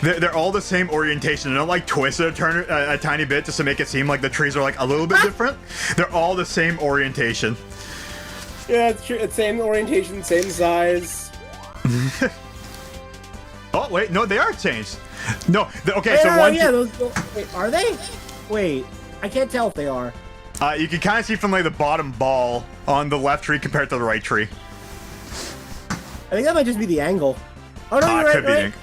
they're all the same orientation. They're not like twisted a tiny bit just to make it seem like the trees are like a little bit different. They're all the same orientation. Yeah, it's true. It's same orientation, same size. Oh wait, no, they are changed. No, okay, Wait, so one. Yeah, wait, are they? Wait, I can't tell if they are. You can kind of see from like the bottom ball on the left tree compared to the right tree. I think that might just be the angle. Oh no, you're right, could be right?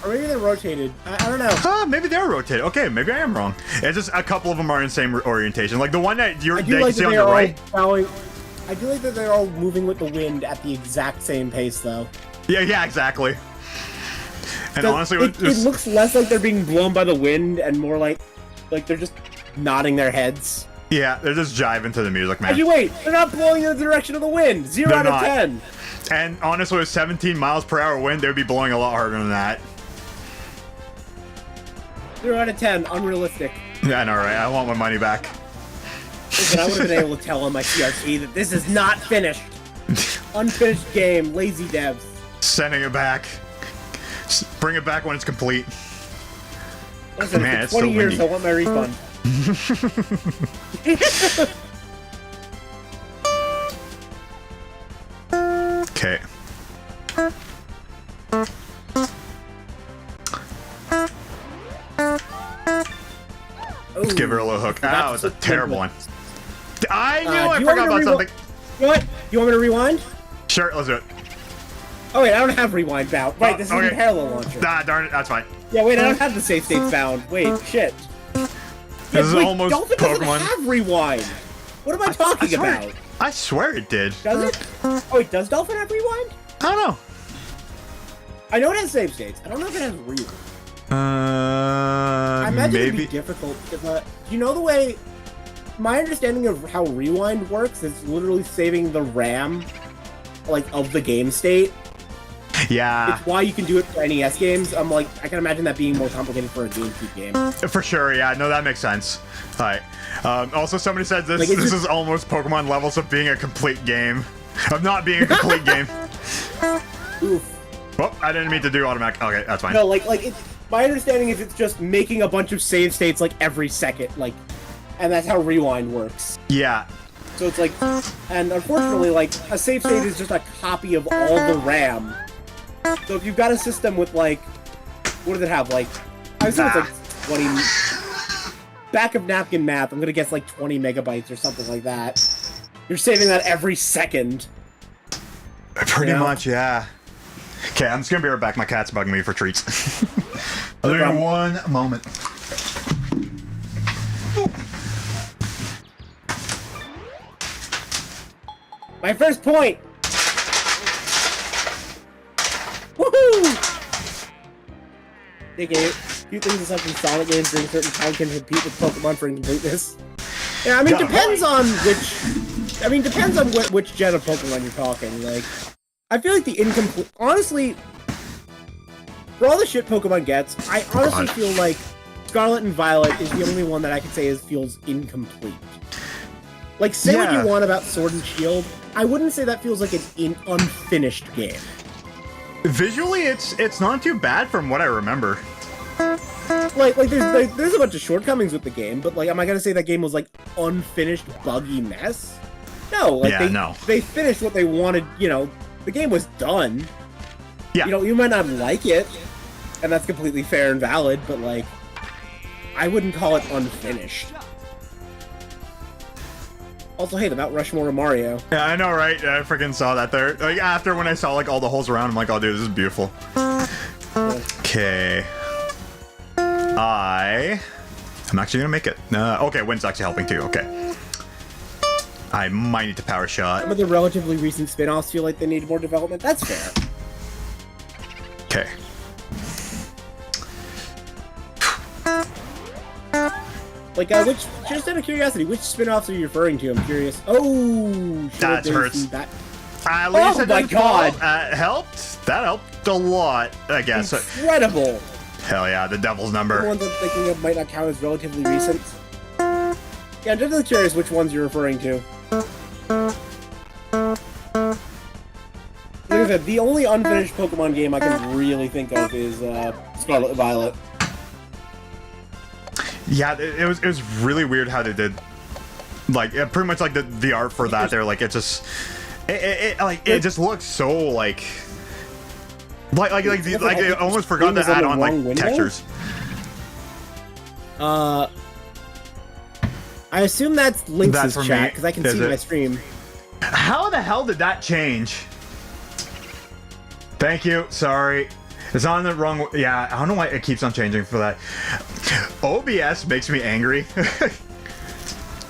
Or maybe they're rotated. I don't know. Maybe they're rotated. Okay, maybe I am wrong. It's just a couple of them are in the same orientation. Like the one that you see on your right. I do like that they're all moving with the wind at the exact same pace, though. Yeah, exactly. And honestly, it looks less like they're being blown by the wind and more like they're just nodding their heads. Yeah, they're just jiving to the music, man. Actually, wait, they're not blowing in the direction of the wind. 0 out of 10. And honestly, with 17 miles per hour wind, they'd be blowing a lot harder than that. 0 out of 10, unrealistic. Yeah, I know, right? I want my money back. Listen, I would have been able to tell on my CRT that this is not finished. Unfinished game, lazy devs. Sending it back. Bring it back when it's complete. Listen, man, it's 20 years, I want my refund. Okay. Let's give her a little hook. Ow, it's a terrible one. I knew I forgot about something. You know what? You want me to rewind? Sure, let's do it. Oh wait, I don't have rewind bound. Wait, this is a parallel launcher. Ah, darn it, that's fine. Yeah, wait, I don't have the save state bound. Wait, shit. This is almost Dolphin Pokemon. doesn't have rewind. What am I talking about? I swear it did. Does it? Oh wait, does Dolphin have rewind? I don't know. I know it has save states. I don't know if it has rewind. I imagine it'd be difficult. If, you know the way... My understanding of how rewind works is literally saving the RAM, like, of the game state. Yeah. It's why you can do it for NES games. I'm like, I can imagine that being more complicated for a GameCube game. For sure, yeah. No, that makes sense. All right. Also, somebody said this is almost Pokemon levels of being a complete game. Of not being a complete game. Oof. Oh, I didn't mean to do automatic. Okay, that's fine. No, like my understanding is it's just making a bunch of save states like every second, like, and that's how rewind works. Yeah. So it's like, and unfortunately, like, a save state is just a copy of all the RAM. So if you've got a system with, like, what does it have? Like, I assume it's like 20... Back of napkin math, I'm gonna guess like 20 megabytes or something like that. You're saving that every second. Pretty much, yeah. Okay, I'm just gonna be right back. My cat's bugging me for treats. I'll give you one moment. My first point! Woohoo! a few things aside from Sonic games during certain time can compete with Pokemon for incompleteness. Yeah, I mean, depends on which gen of Pokemon you're talking. Like, I feel like the incomplete... Honestly, for all the shit Pokemon gets, I honestly feel like Scarlet and Violet is the only one that I could say feels incomplete. Like, say what you want about Sword and Shield, I wouldn't say that feels like an unfinished game. Visually, it's not too bad from what I remember. Like there's a bunch of shortcomings with the game, but like, am I gonna say that game was like unfinished, buggy mess? No, like they finished what they wanted. You know, the game was done. Yeah. You know, you might not like it, and that's completely fair and valid, but like, I wouldn't call it unfinished. Also, hey, the Mount Rushmore of Mario. Yeah, I know, right? I freaking saw that there. Like, after when I saw like all the holes around, I'm like, oh, dude, this is beautiful. Okay. I'm actually gonna make it. Okay, Wind's actually helping too. Okay. I might need to power shot. Some of the relatively recent spin-offs feel like they need more development. That's fair. Okay. Like, just out of curiosity, which spin-offs are you referring to? I'm curious. Oh, that hurts. That. At least oh my god! Helped? That helped a lot, I guess. Incredible! Hell yeah, the devil's number. The ones I'm thinking of might not count as relatively recent. Yeah, I'm definitely curious which ones you're referring to. Like I said, the only unfinished Pokemon game I can really think of is Scarlet and Violet. Yeah, it was really weird how they did, like, pretty much like the art for that. They're like, it just just looks so like they almost forgot to add on like textures. I assume that's Lynx's chat because I can see my stream. How the hell did that change? Thank you. Sorry. It's on the wrong... Yeah, I don't know why it keeps on changing for that. OBS makes me angry.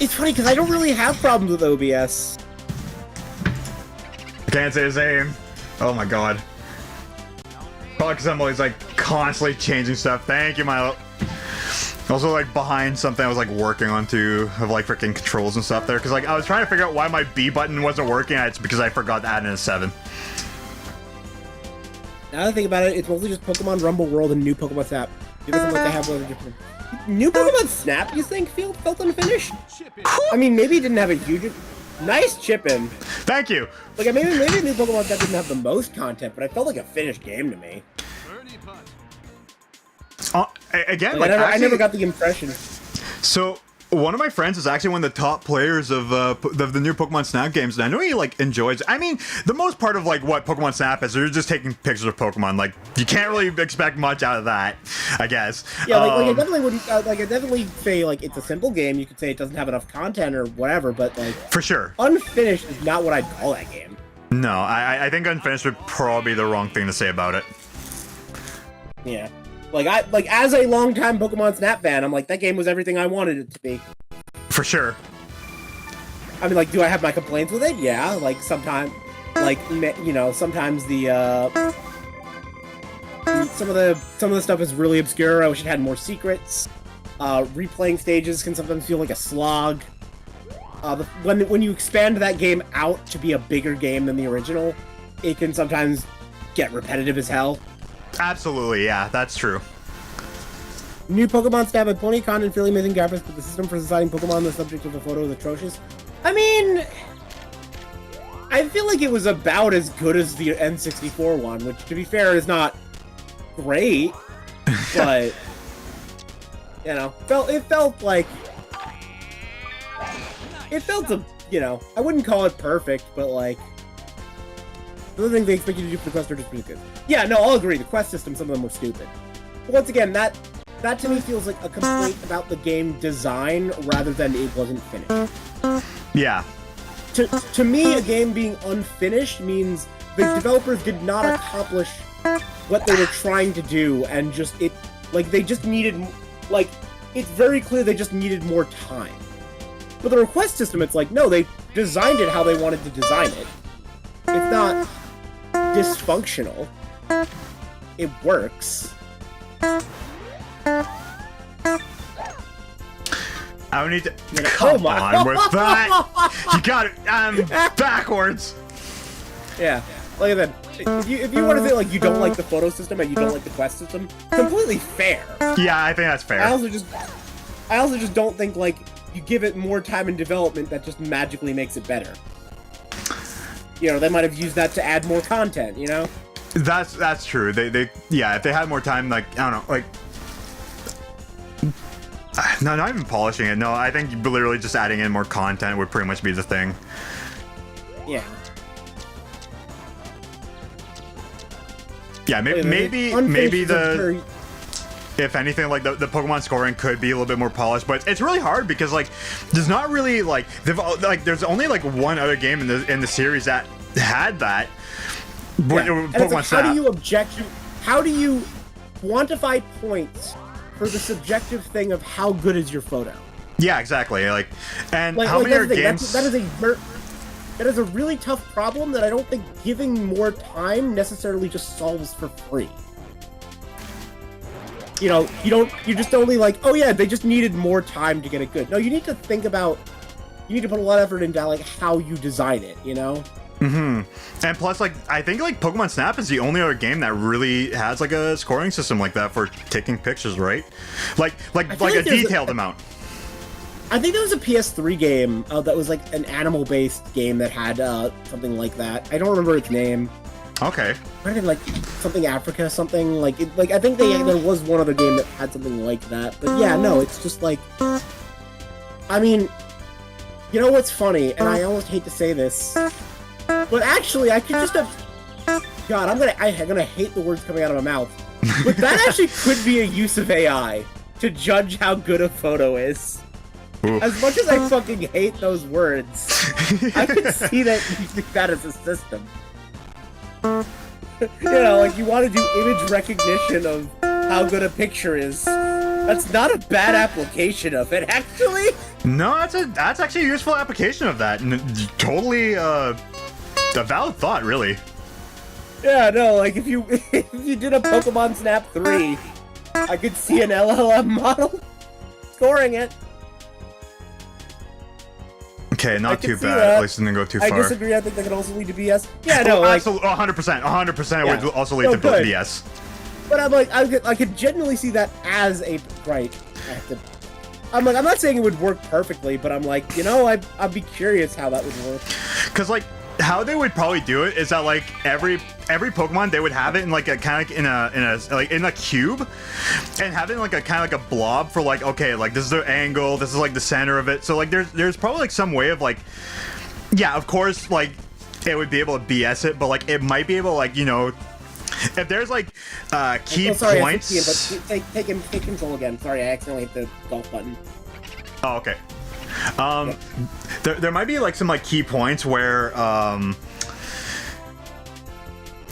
It's funny, because I don't really have problems with OBS. I can't say the same. Oh my god. Probably because I'm always, like, constantly changing stuff. Thank you, Milo. Also, like, behind something I was, like, working on, too, of, like, freaking controls and stuff there. Because, like, I was trying to figure out why my B button wasn't working. It's because I forgot to add in a 7. Now that I think about it, it's mostly just Pokemon Rumble World and New Pokemon Snap. It doesn't like they have other different... New Pokemon Snap, you think, felt unfinished? I mean, maybe it didn't have a huge... Nice chip-in. Thank you. Like, maybe New Pokemon Snap didn't have the most content, but it felt like a finished game to me. Again, like I never got the impression. So... One of my friends is actually one of the top players of the new Pokemon Snap games, and I know he like enjoys. I mean, the most part of like what Pokemon Snap is, they're just taking pictures of Pokemon. Like you can't really expect much out of that, I guess. Yeah, like I definitely wouldn't. I definitely say like it's a simple game. You could say it doesn't have enough content or whatever, but like for sure, unfinished is not what I'd call that game. No, I think unfinished would probably be the wrong thing to say about it. Yeah. Like as a longtime Pokemon Snap fan, I'm like, that game was everything I wanted it to be. For sure. I mean, like, do I have my complaints with it? Yeah, like sometimes, like you know, sometimes some of the stuff is really obscure. I wish it had more secrets. Replaying stages can sometimes feel like a slog. When you expand that game out to be a bigger game than the original, it can sometimes get repetitive as hell. Absolutely, yeah, that's true. New Pokemon Snap had plenty of content, fairly amazing graphics, but the system for deciding Pokemon the subject of the photo is atrocious. I mean, I feel like it was about as good as the N64 one, which, to be fair, is not great, but, you know, it felt like, you know, I wouldn't call it perfect, but, like, the other thing they expect you to do for the quest are just pretty good. Yeah, no, I'll agree. The quest system, some of them were stupid. But once again, that to me feels like a complaint about the game design rather than it wasn't finished. Yeah. To me, a game being unfinished means the developers did not accomplish what they were trying to do, and they just needed, like, it's very clear they just needed more time. But the request system, it's like, no, they designed it how they wanted to design it. It's not dysfunctional. It works. I don't need to. Oh Come my- on with that. You got it. Backwards. Yeah, like I said, if you want to say like you don't like the photo system and you don't like the quest system, completely fair. Yeah, I think that's fair. I also just don't think like you give it more time in development that just magically makes it better. You know, they might have used that to add more content. You know. That's true. They yeah, if they had more time, like I don't know, like. No, not even polishing it. No, I think literally just adding in more content would pretty much be the thing. Yeah. Yeah, maybe the. If anything, like the Pokemon scoring could be a little bit more polished, but it's really hard because like there's not really like there's only like one other game in the series that had that. Yeah. Pokemon like, how do you quantify points for the subjective thing of how good is your photo? Yeah, exactly. Like, and like, how many are games? games? That is a really tough problem that I don't think giving more time necessarily just solves for free. You know, you just only like, oh yeah, they just needed more time to get it good. No, you need to think about, you need to put a lot of effort into like how you design it, you know? And plus, like, I think like Pokemon Snap is the only other game that really has like a scoring system like that for taking pictures, right? Like a detailed amount. I think there was a PS3 game that was like an animal-based game that had something like that. I don't remember its name. Okay. I think like something Africa, something like it, like I think there was one other game that had something like that. But yeah, no, it's just like, I mean, you know what's funny, and I almost hate to say this, but actually I could just have. God, I'm gonna hate the words coming out of my mouth. But that actually could be a use of AI to judge how good a photo is. Oof. As much as I fucking hate those words, I can see that using that as a system. You know, like you want to do image recognition of how good a picture is. That's not a bad application of it, actually. No, that's actually a useful application of that. Totally a valid thought, really. Yeah, no, like if you did a Pokemon Snap 3, I could see an LLM model scoring it. Okay, not too bad. That. At least it didn't go too far. I disagree. I think that could also lead to BS. Yeah, no, like, absolutely, 100%. Yeah. Would also lead to good. BS. But I'm like, I could genuinely see that as a right. I'm like, I'm not saying it would work perfectly, but I'm like, you know, I'd be curious how that would work. Cause like how they would probably do it is that like every Pokemon they would have it in like a kind of in a cube, and having like a kind of like a blob for like, okay, like this is the angle, this is like the center of it. So like there's probably like some way of like, yeah, of course, like it would be able to BS it, but like it might be able to, like, you know, if there's like key points. But take control again. Sorry, I accidentally hit the golf button. Oh, okay. There might be like some like key points where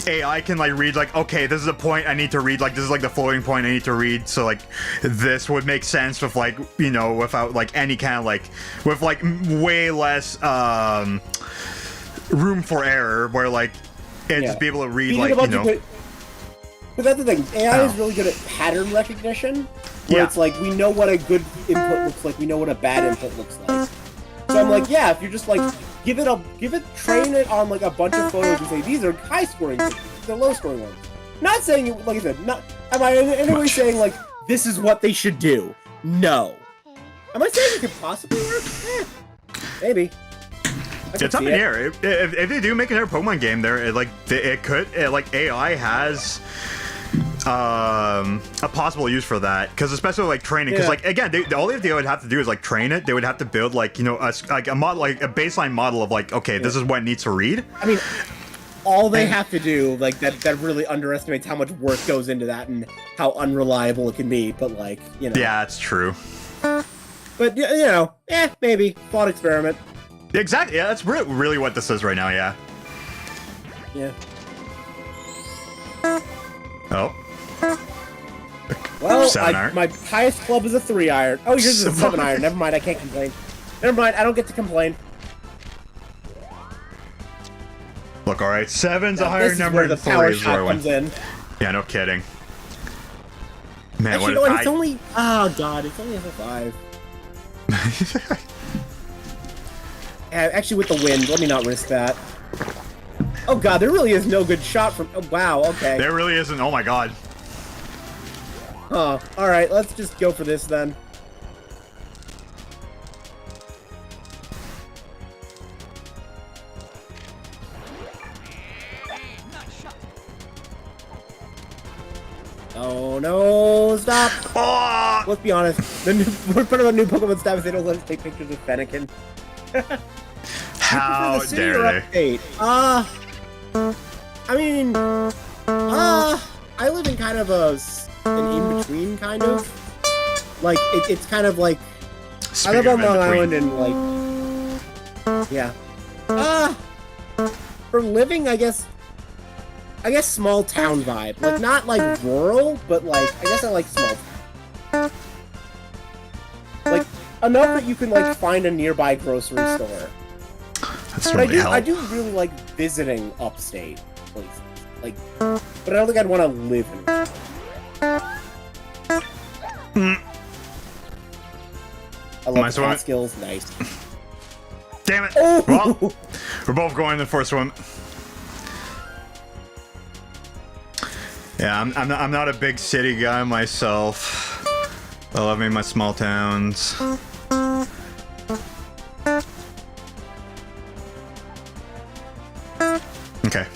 AI can like read like, okay, this is a point I need to read, like this is like the floating point I need to read, so like this would make sense with like, you know, without like any kind of like, with like way less room for error, where like it'd just be able to read like, you know. But that's the thing, AI is really good at pattern recognition, where it's like we know what a good input looks like, we know what a bad input looks like. So I'm like, yeah, if you're just like train it on like a bunch of photos and say these are high scoring ones, these are low scoring ones. Not saying, like I said, not am I in any way saying like this is what they should do? No. Am I saying it could possibly work? Maybe. It's up in the air. If they do make another Pokemon game, there, it could, like AI has a possible use for that, because especially like training, because like again, all they would have to do is like train it. They would have to build like, you know, a model, like a baseline model of like, okay, this is what it needs to read. I mean, all they have to do, like that really underestimates how much work goes into that and how unreliable it can be. But like, you know, yeah, it's true. But you know, maybe thought experiment. Exactly. Yeah, that's really what this is right now. Yeah. Yeah. Oh. Well, my highest club is a 3-iron. Oh, yours is a 7-iron. Never mind, I can't complain. Never mind, I don't get to complain. Look, all right, 7's a higher number than 3 is where I went. Yeah, no kidding. Man, actually, no, it's only... Oh, God, it's only a 5. Actually, with the wind, let me not risk that. Oh god, there really is no good shot from... Oh, wow, okay. There really isn't. Oh my god. Huh. Alright, let's just go for this then. Oh no, stop! Oh! Let's be honest, we're part of a new Pokemon staff if they don't let us take pictures of Fennekin. How dare they? Update. I mean, I live in kind of an in-between, kind of. Like, it's kind of like, I live on Long Island and, like, yeah. For living, I guess small town vibe. Like, not, like, rural, but, like, I guess I like small town. Like, enough that you can, like, find a nearby grocery store. That's But really I do really like visiting upstate places. Like, but I don't think I'd want to live in it. I love the skills. Nice. Damn it! Oh! Well, we're both going in for a swim. Yeah, I'm not a big city guy myself. I love me my small towns. Okay.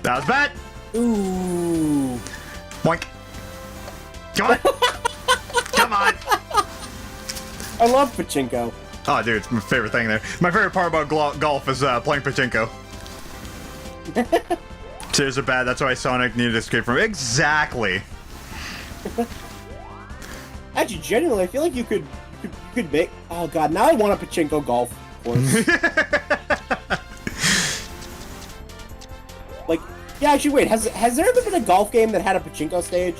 That was bad. Ooh. Boink. Come on. Come on. I love pachinko. Oh, dude, it's my favorite thing there. My favorite part about golf is playing pachinko. Cheers are bad. That's why Sonic needed to escape from. Exactly. Actually, genuinely, I feel like you could make. Oh god, now I want a pachinko golf course. Like, yeah. Actually, wait. Has there ever been a golf game that had a pachinko stage?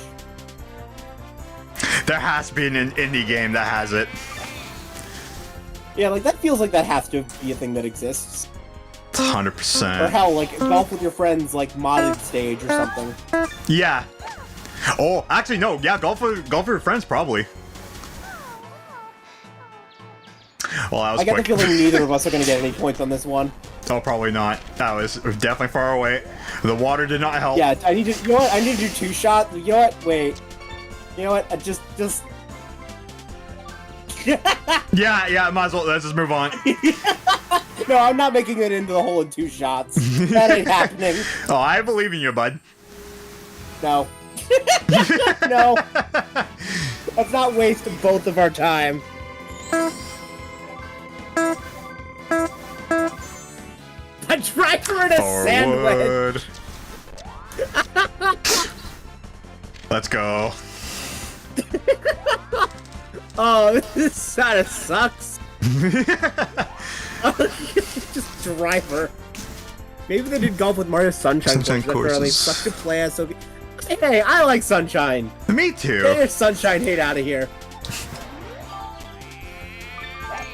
There has to be an indie game that has it. Yeah, like that feels like that has to be a thing that exists. 100%. Or hell, like golf with your friends, like modded stage or something. Yeah. Oh, actually, no. Yeah, golf with your friends, probably. Well, that was I get quick. the feeling neither of us are going to get any points on this one. Oh, probably not. That was definitely far away. The water did not help. Yeah, I need to. You know what? I need to do 2 shots. You know what? Wait. You know what? Just. Yeah. Might as well. Let's just move on. No, I'm not making it into the hole in 2 shots. That ain't happening. Oh, I believe in you, bud. No. No. Let's not waste both of our time. A driver and a sandwich. Let's go. Oh, this kind of sucks. Just driver. Maybe they did golf with Mario Sunshine courses. They suck to play as so. Hey, I like Sunshine. Me too. Get your Sunshine hate out of here.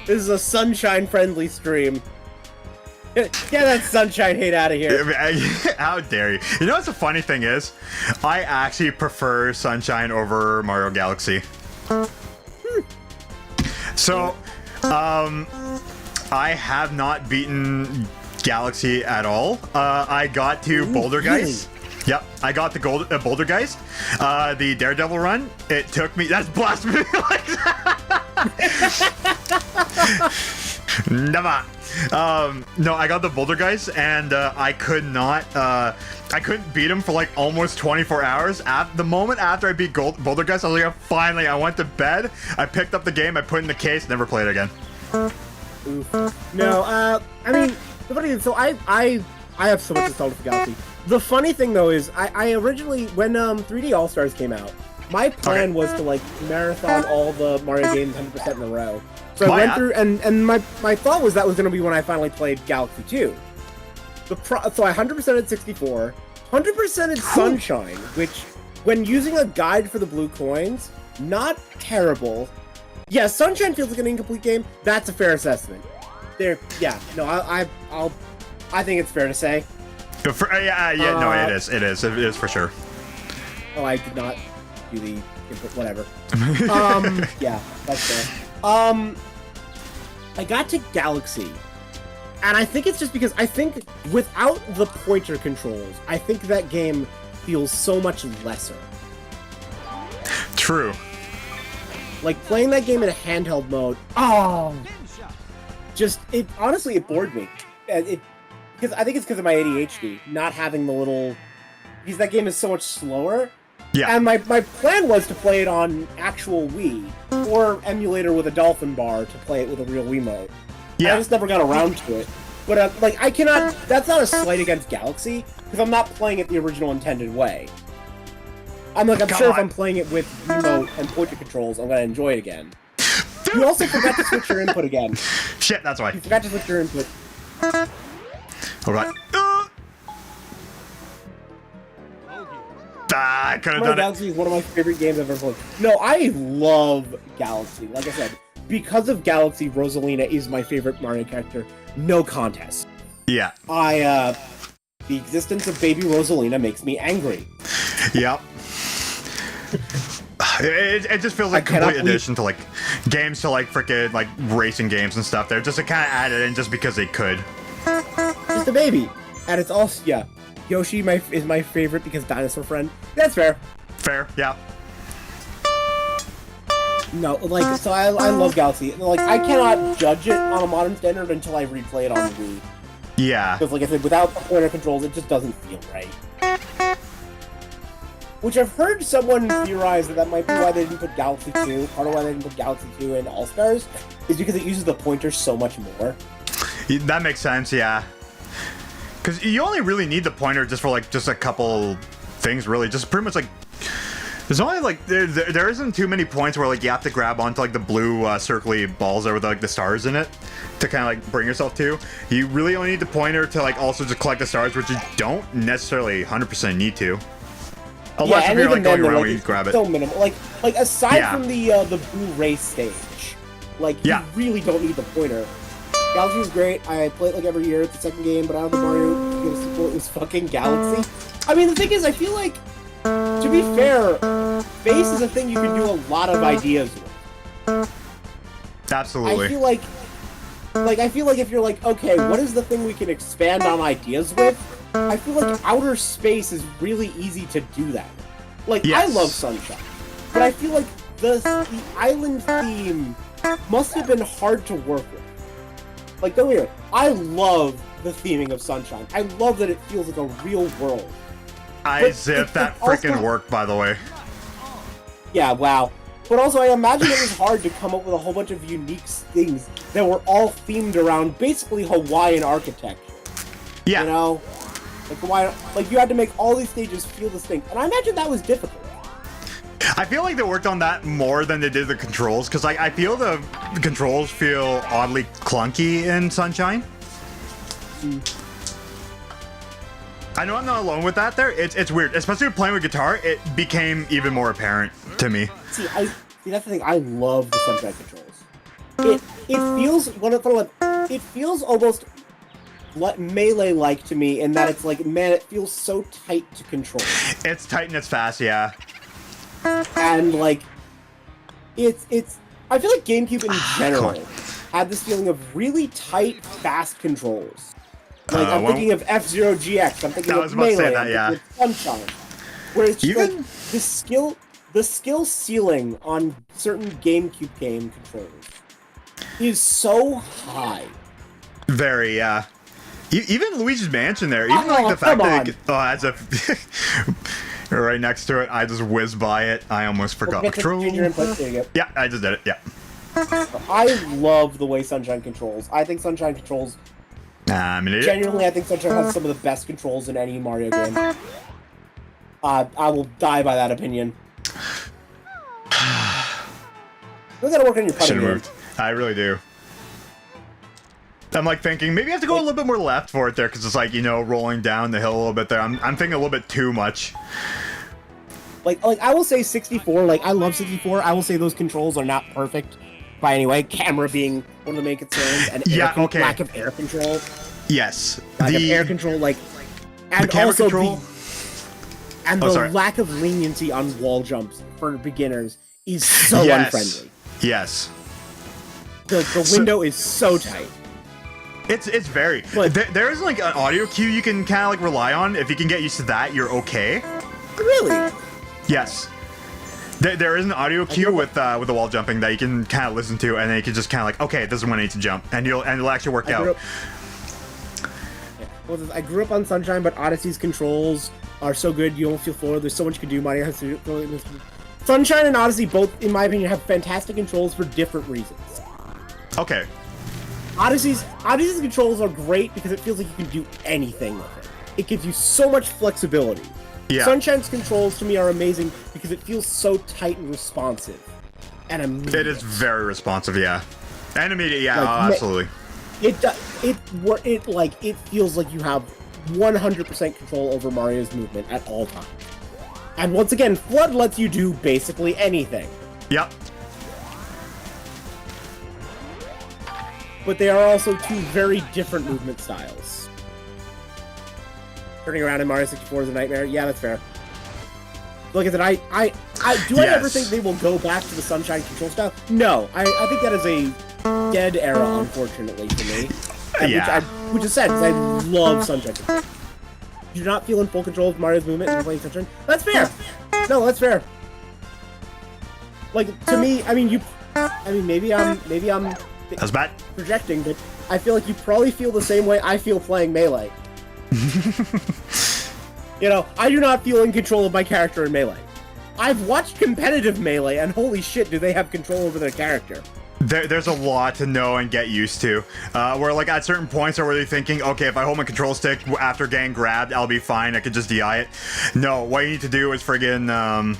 This is a Sunshine-friendly stream. Get that Sunshine hate out of here. How dare you? You know what's the funny thing is? I actually prefer Sunshine over Mario Galaxy. So, I have not beaten Galaxy at all. I got to Boulder Guys. Really? Yep, I got the Boulder Guys. The Daredevil run. It took me. That's blasphemy. Never. No, I got the Boulder Guys, and I could not. I couldn't beat him for like almost 24 hours. At the moment after I beat Boulder Guys, I was like, finally, I went to bed. I picked up the game, I put it in the case, never played it again. Oof. No, I mean, the funny thing, so I have so much nostalgia for Galaxy. The funny thing though is, I originally, when 3D All Stars came out, my plan was to like marathon all the Mario games 100% in a row. So I went through, and my thought was that was going to be when I finally played Galaxy 2. So I 100% at 64, 100% at Sunshine, which, when using a guide for the blue coins, not terrible. Yeah, Sunshine feels like an incomplete game. That's a fair assessment. I think it's fair to say. No, it is for sure. Oh, I did not. do the input, whatever. Yeah, that's fair. I got to Galaxy, and I think it's just because I think without the pointer controls, I think that game feels so much lesser. True. Like, playing that game in a handheld mode, honestly, it bored me. Because I think it's because of my ADHD, not having the little... Because that game is so much slower. Yeah. And my plan was to play it on actual Wii, or emulator with a dolphin bar to play it with a real Wiimote. Yeah. I just never got around to it. But, like, I cannot... That's not a slight against Galaxy, because I'm not playing it the original intended way. I'm sure if I'm playing it with Wiimote and pointer controls, I'm gonna enjoy it again. You also forgot to switch your input again. Shit, that's why. You forgot to switch your input. Alright. I could have done Galaxy is one of my favorite games I've ever played. No, I love Galaxy. Like I said, because of Galaxy, Rosalina is my favorite Mario character. No contest. Yeah. The existence of baby Rosalina makes me angry. Yep. It just feels like a complete addition to, like, games to, like, frickin', like, racing games and stuff. They're just kind of added in just because they could. Just a baby. And it's also, yeah. Yoshi is my favorite because dinosaur friend. That's fair. Fair, yeah. No, like, so I love Galaxy. Like, I cannot judge it on a modern standard until I replay it on the Wii. Yeah. Because, like I said, without the pointer controls, it just doesn't feel right. Which I've heard someone theorize that might be why they didn't put Galaxy 2. Part of why they didn't put Galaxy 2 in All-Stars is because it uses the pointer so much more. That makes sense, yeah. Because you only really need the pointer just for, like, just a couple things, really. Just pretty much, like... There's only, like... There isn't too many points where, like, you have to grab onto, like, the blue circly balls there with, like, the stars in it to kind of, like, bring yourself to. You really only need the pointer to, like, also just collect the stars, which you don't necessarily 100% need to. Unless if you're, like, going around where you grab it. So minimal. Like aside from the blue race stage, like, you really don't need the pointer. Galaxy is great. I play it, like, every year. It's the second game, but out of the Mario, get a sequel, it was fucking Galaxy. I mean, the thing is, I feel like, to be fair, space is a thing you can do a lot of ideas with. Absolutely. I feel like if you're like, okay, what is the thing we can expand on ideas with? I feel like outer space is really easy to do that. Like, I love Sunshine, but I feel like the island theme must have been hard to work with. Like, don't get me wrong, I love the theming of Sunshine. I love that it feels like a real world. I zipped that freaking work, by the way. Yeah, wow. But also, I imagine it was hard to come up with a whole bunch of unique things that were all themed around basically Hawaiian architecture. Yeah. You know? Like, you had to make all these stages feel distinct, and I imagine that was difficult. I feel like they worked on that more than they did the controls, because, like, I feel the controls feel oddly clunky in Sunshine. I know I'm not alone with that there. It's weird. Especially playing with guitar, it became even more apparent to me. See, that's the thing. I love the Sunshine controls. It feels almost Melee-like to me in that it's like, man, it feels so tight to control. It's tight and it's fast, yeah. And, like, it's I feel like GameCube in general had this feeling of really tight, fast controls. Like, I'm thinking of F-Zero GX, I'm thinking of Melee, with Sunshine. Where it's just like, the skill ceiling on certain GameCube game controls is so high. Very, yeah. Even Luigi's Mansion there, even like the fact that it has a right next to it, I just whizzed by it. I almost forgot control. Yeah, I just did it. Yeah. I love the way Sunshine controls. I think Sunshine controls. Genuinely, I think Sunshine has some of the best controls in any Mario game. I will die by that opinion. We gotta work on your putting game. I really do. I'm like thinking maybe I have to go a little bit more left for it there because it's like, you know, rolling down the hill a little bit there. I'm thinking a little bit too much. Like I will say 64. Like, I love 64. I will say those controls are not perfect by any way. Camera being one of the main concerns, and lack of air control. Yes, Lack of air control, like, and the camera also control. And the lack of leniency on wall jumps for beginners is so unfriendly. Yes. The window is so tight. It's very. But there is like an audio cue you can kind of like rely on. If you can get used to that, you're okay. Really? Yes. There is an audio cue with the wall jumping that you can kind of listen to, and then you can just kind of like, okay, this is when I need to jump, and it'll actually work out. I grew up on Sunshine, but Odyssey's controls are so good. You don't feel forward. There's so much you can do. Mario has to do. Sunshine and Odyssey both, in my opinion, have fantastic controls for different reasons. Okay. Odyssey's controls are great because it feels like you can do anything with it. It gives you so much flexibility. Yeah. Sunshine's controls to me are amazing because it feels so tight and responsive. And immediate. It is very responsive, yeah. And immediate, yeah, like, absolutely. It feels like you have 100% control over Mario's movement at all times. And once again, Flood lets you do basically anything. Yep. But they are also two very different movement styles. Turning around in Mario 64 is a nightmare. Yeah, that's fair. Look at that. I ever think they will go back to the Sunshine control style? No. I think that is a dead era, unfortunately, for me. Which is sad, because I love Sunshine. You do not feel in full control of Mario's movement and playing Sunshine? That's fair! No, that's fair. Like, to me, maybe I'm that's bad. Projecting, but I feel like you probably feel the same way I feel playing Melee. You know, I do not feel in control of my character in Melee. I've watched competitive Melee, and holy shit, do they have control over their character. There's a lot to know and get used to. Where, like, at certain points are really thinking, okay, if I hold my control stick after getting grabbed, I'll be fine. I could just DI it. No, what you need to do is friggin',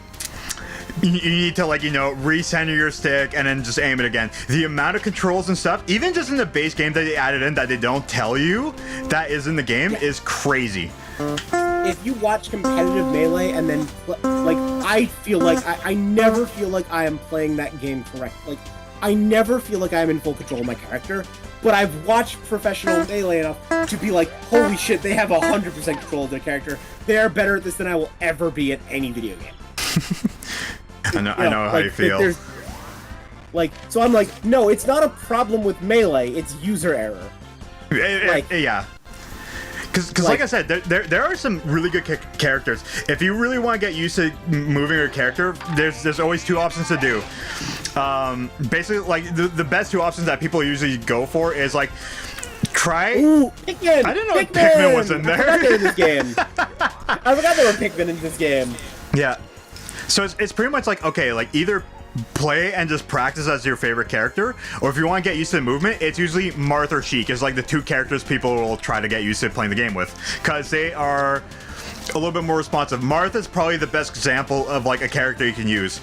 you need to, like, recenter your stick and then just aim it again. The amount of controls and stuff, even just in the base game that they added in that they don't tell you that is in the game, is crazy. If you watch competitive Melee and then, like, I feel like, I never feel like I am playing that game correctly. Like, I never feel like I'm in full control of my character, but I've watched professional Melee enough to be like, holy shit, they have 100% control of their character. They're better at this than I will ever be at any video game. I know how you feel. So I'm like, no, it's not a problem with Melee, it's user error. Yeah. Because like I said, there are some really good characters. If you really want to get used to moving your character, there's always two options to do. Basically, like, the best two options that people usually go for is, like, try... Ooh, Pikmin! I didn't know Pikmin was in there. I forgot they were in this game. I forgot there were Pikmin in this game. Yeah. So it's pretty much like, okay, like, either play and just practice as your favorite character, or if you want to get used to the movement, it's usually Marth or Sheik is like the two characters people will try to get used to playing the game with, because they are a little bit more responsive. Marth is probably the best example of, like, a character you can use.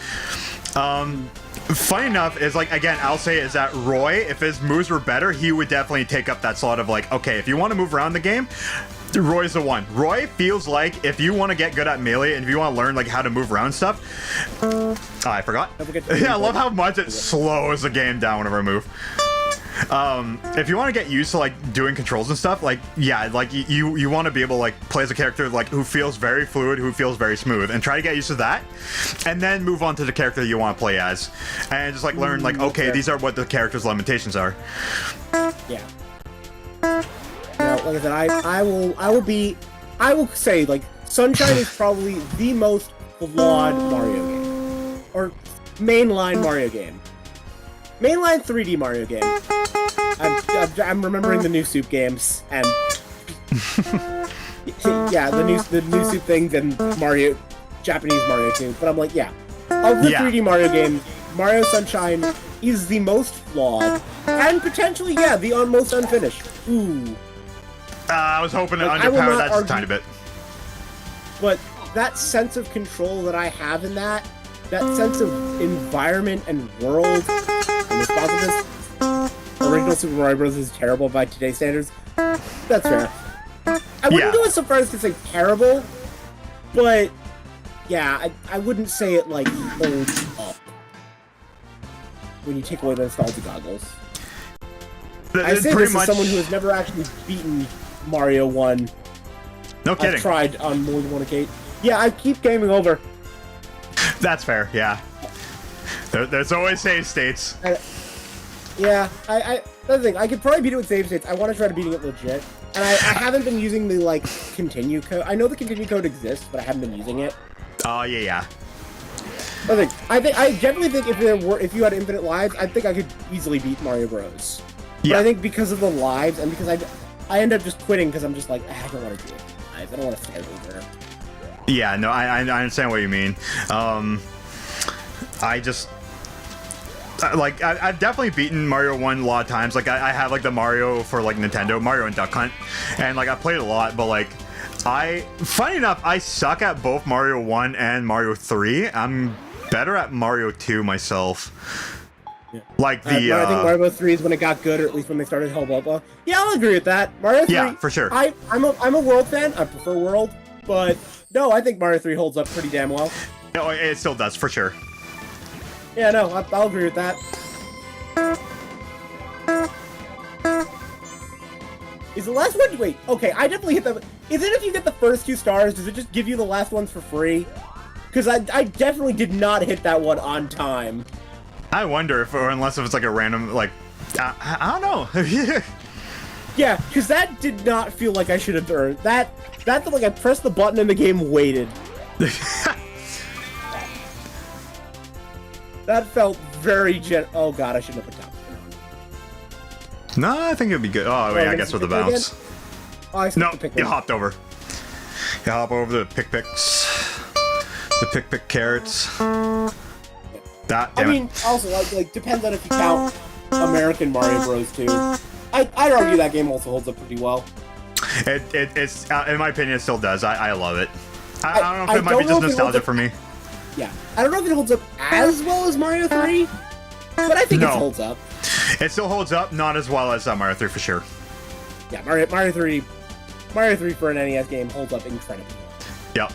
Funny enough is, like, again, I'll say is that Roy, if his moves were better, he would definitely take up that slot of, like, okay, if you want to move around the game, Roy's the one. Roy feels like if you want to get good at Melee and if you want to learn, like, how to move around stuff. Oh, I forgot. Yeah, I love how much it slows the game down whenever I move. If you want to get used to, like, doing controls and stuff, like, yeah, like, you want to be able to, like, play as a character, like, who feels very fluid, who feels very smooth, and try to get used to that, and then move on to the character you want to play as, and just, like, learn, like, okay, these are what the character's limitations are. Yeah. Now, like I said, I will say, like, Sunshine is probably the most flawed Mario game. Or mainline Mario game. Mainline 3D Mario game. I'm remembering the new Soup games, and yeah, the new Soup things and Japanese Mario too. But I'm like, yeah, of the 3D Mario games, Mario Sunshine is the most flawed, and potentially, yeah, the most unfinished. Ooh. I was hoping to underpower that just a tiny bit. But that sense of control that I have in that sense of environment and world and responsiveness, original Super Mario Bros. Is terrible by today's standards. That's fair. I wouldn't go so far as to say terrible, but yeah, I wouldn't say it, like, holds up when you take away the nostalgia goggles. I say this as someone who has never actually beaten Mario 1. No kidding. I've tried on more than one occasion. Yeah, I keep gaming over. That's fair. Yeah. There's always save states. Yeah, that's the thing. I could probably beat it with save states. I want to try to beating it legit. And I haven't been using the, like, continue code. I know the continue code exists, but I haven't been using it. Oh, yeah. I generally think if you had infinite lives, I think I could easily beat Mario Bros. But Yeah. I think because of the lives, and because I end up just quitting because I'm just like, I don't want to do it. I don't want to start over. Yeah, no, I understand what you mean. I've definitely beaten Mario 1 a lot of times. Like, I have, like, the Mario for, like, Nintendo, Mario and Duck Hunt. And, like, I played a lot, but, like, funny enough, I suck at both Mario 1 and Mario 3. I'm better at Mario 2 myself. Yeah. Like, I think Mario Bros. 3 is when it got good, or at least when they started Hellboba. Yeah, I'll agree with that. Mario 3... Yeah, for sure. I'm a World fan. I prefer World. But, no, I think Mario 3 holds up pretty damn well. No, it still does, for sure. Yeah, no, I'll agree with that. Is the last one... Wait, okay, I definitely hit the... Is it if you get the first 2 stars, does it just give you the last ones for free? Because I definitely did not hit that one on time. I wonder if, or unless if it's like a random, like, I don't know. Yeah, because that did not feel like I should have earned. That felt like I pressed the button and the game waited. That felt very oh god, I shouldn't have put top. No, I think it'd be good. Oh, wait, I guess with the bounce. Oh, I No, the you hopped over. You hop over the picks. The pick carrots. That, I mean, also, like, depends on if you count American Mario Bros. 2. I'd argue that game also holds up pretty well. It's in my opinion, it still does. I love it. I don't know if it might be just nostalgia for me. Yeah, I don't know if it holds up as well as Mario 3, but I think it holds up. It still holds up, not as well as Mario 3 for sure. Yeah, Mario 3 for an NES game holds up incredibly well. Yep.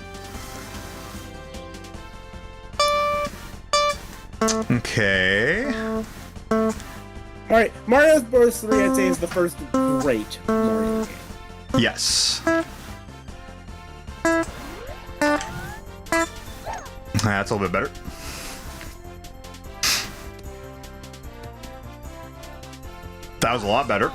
Okay. Alright, Mario Bros. 3 I'd say is the first great Mario game. Yes. That's a little bit better. That was a lot better.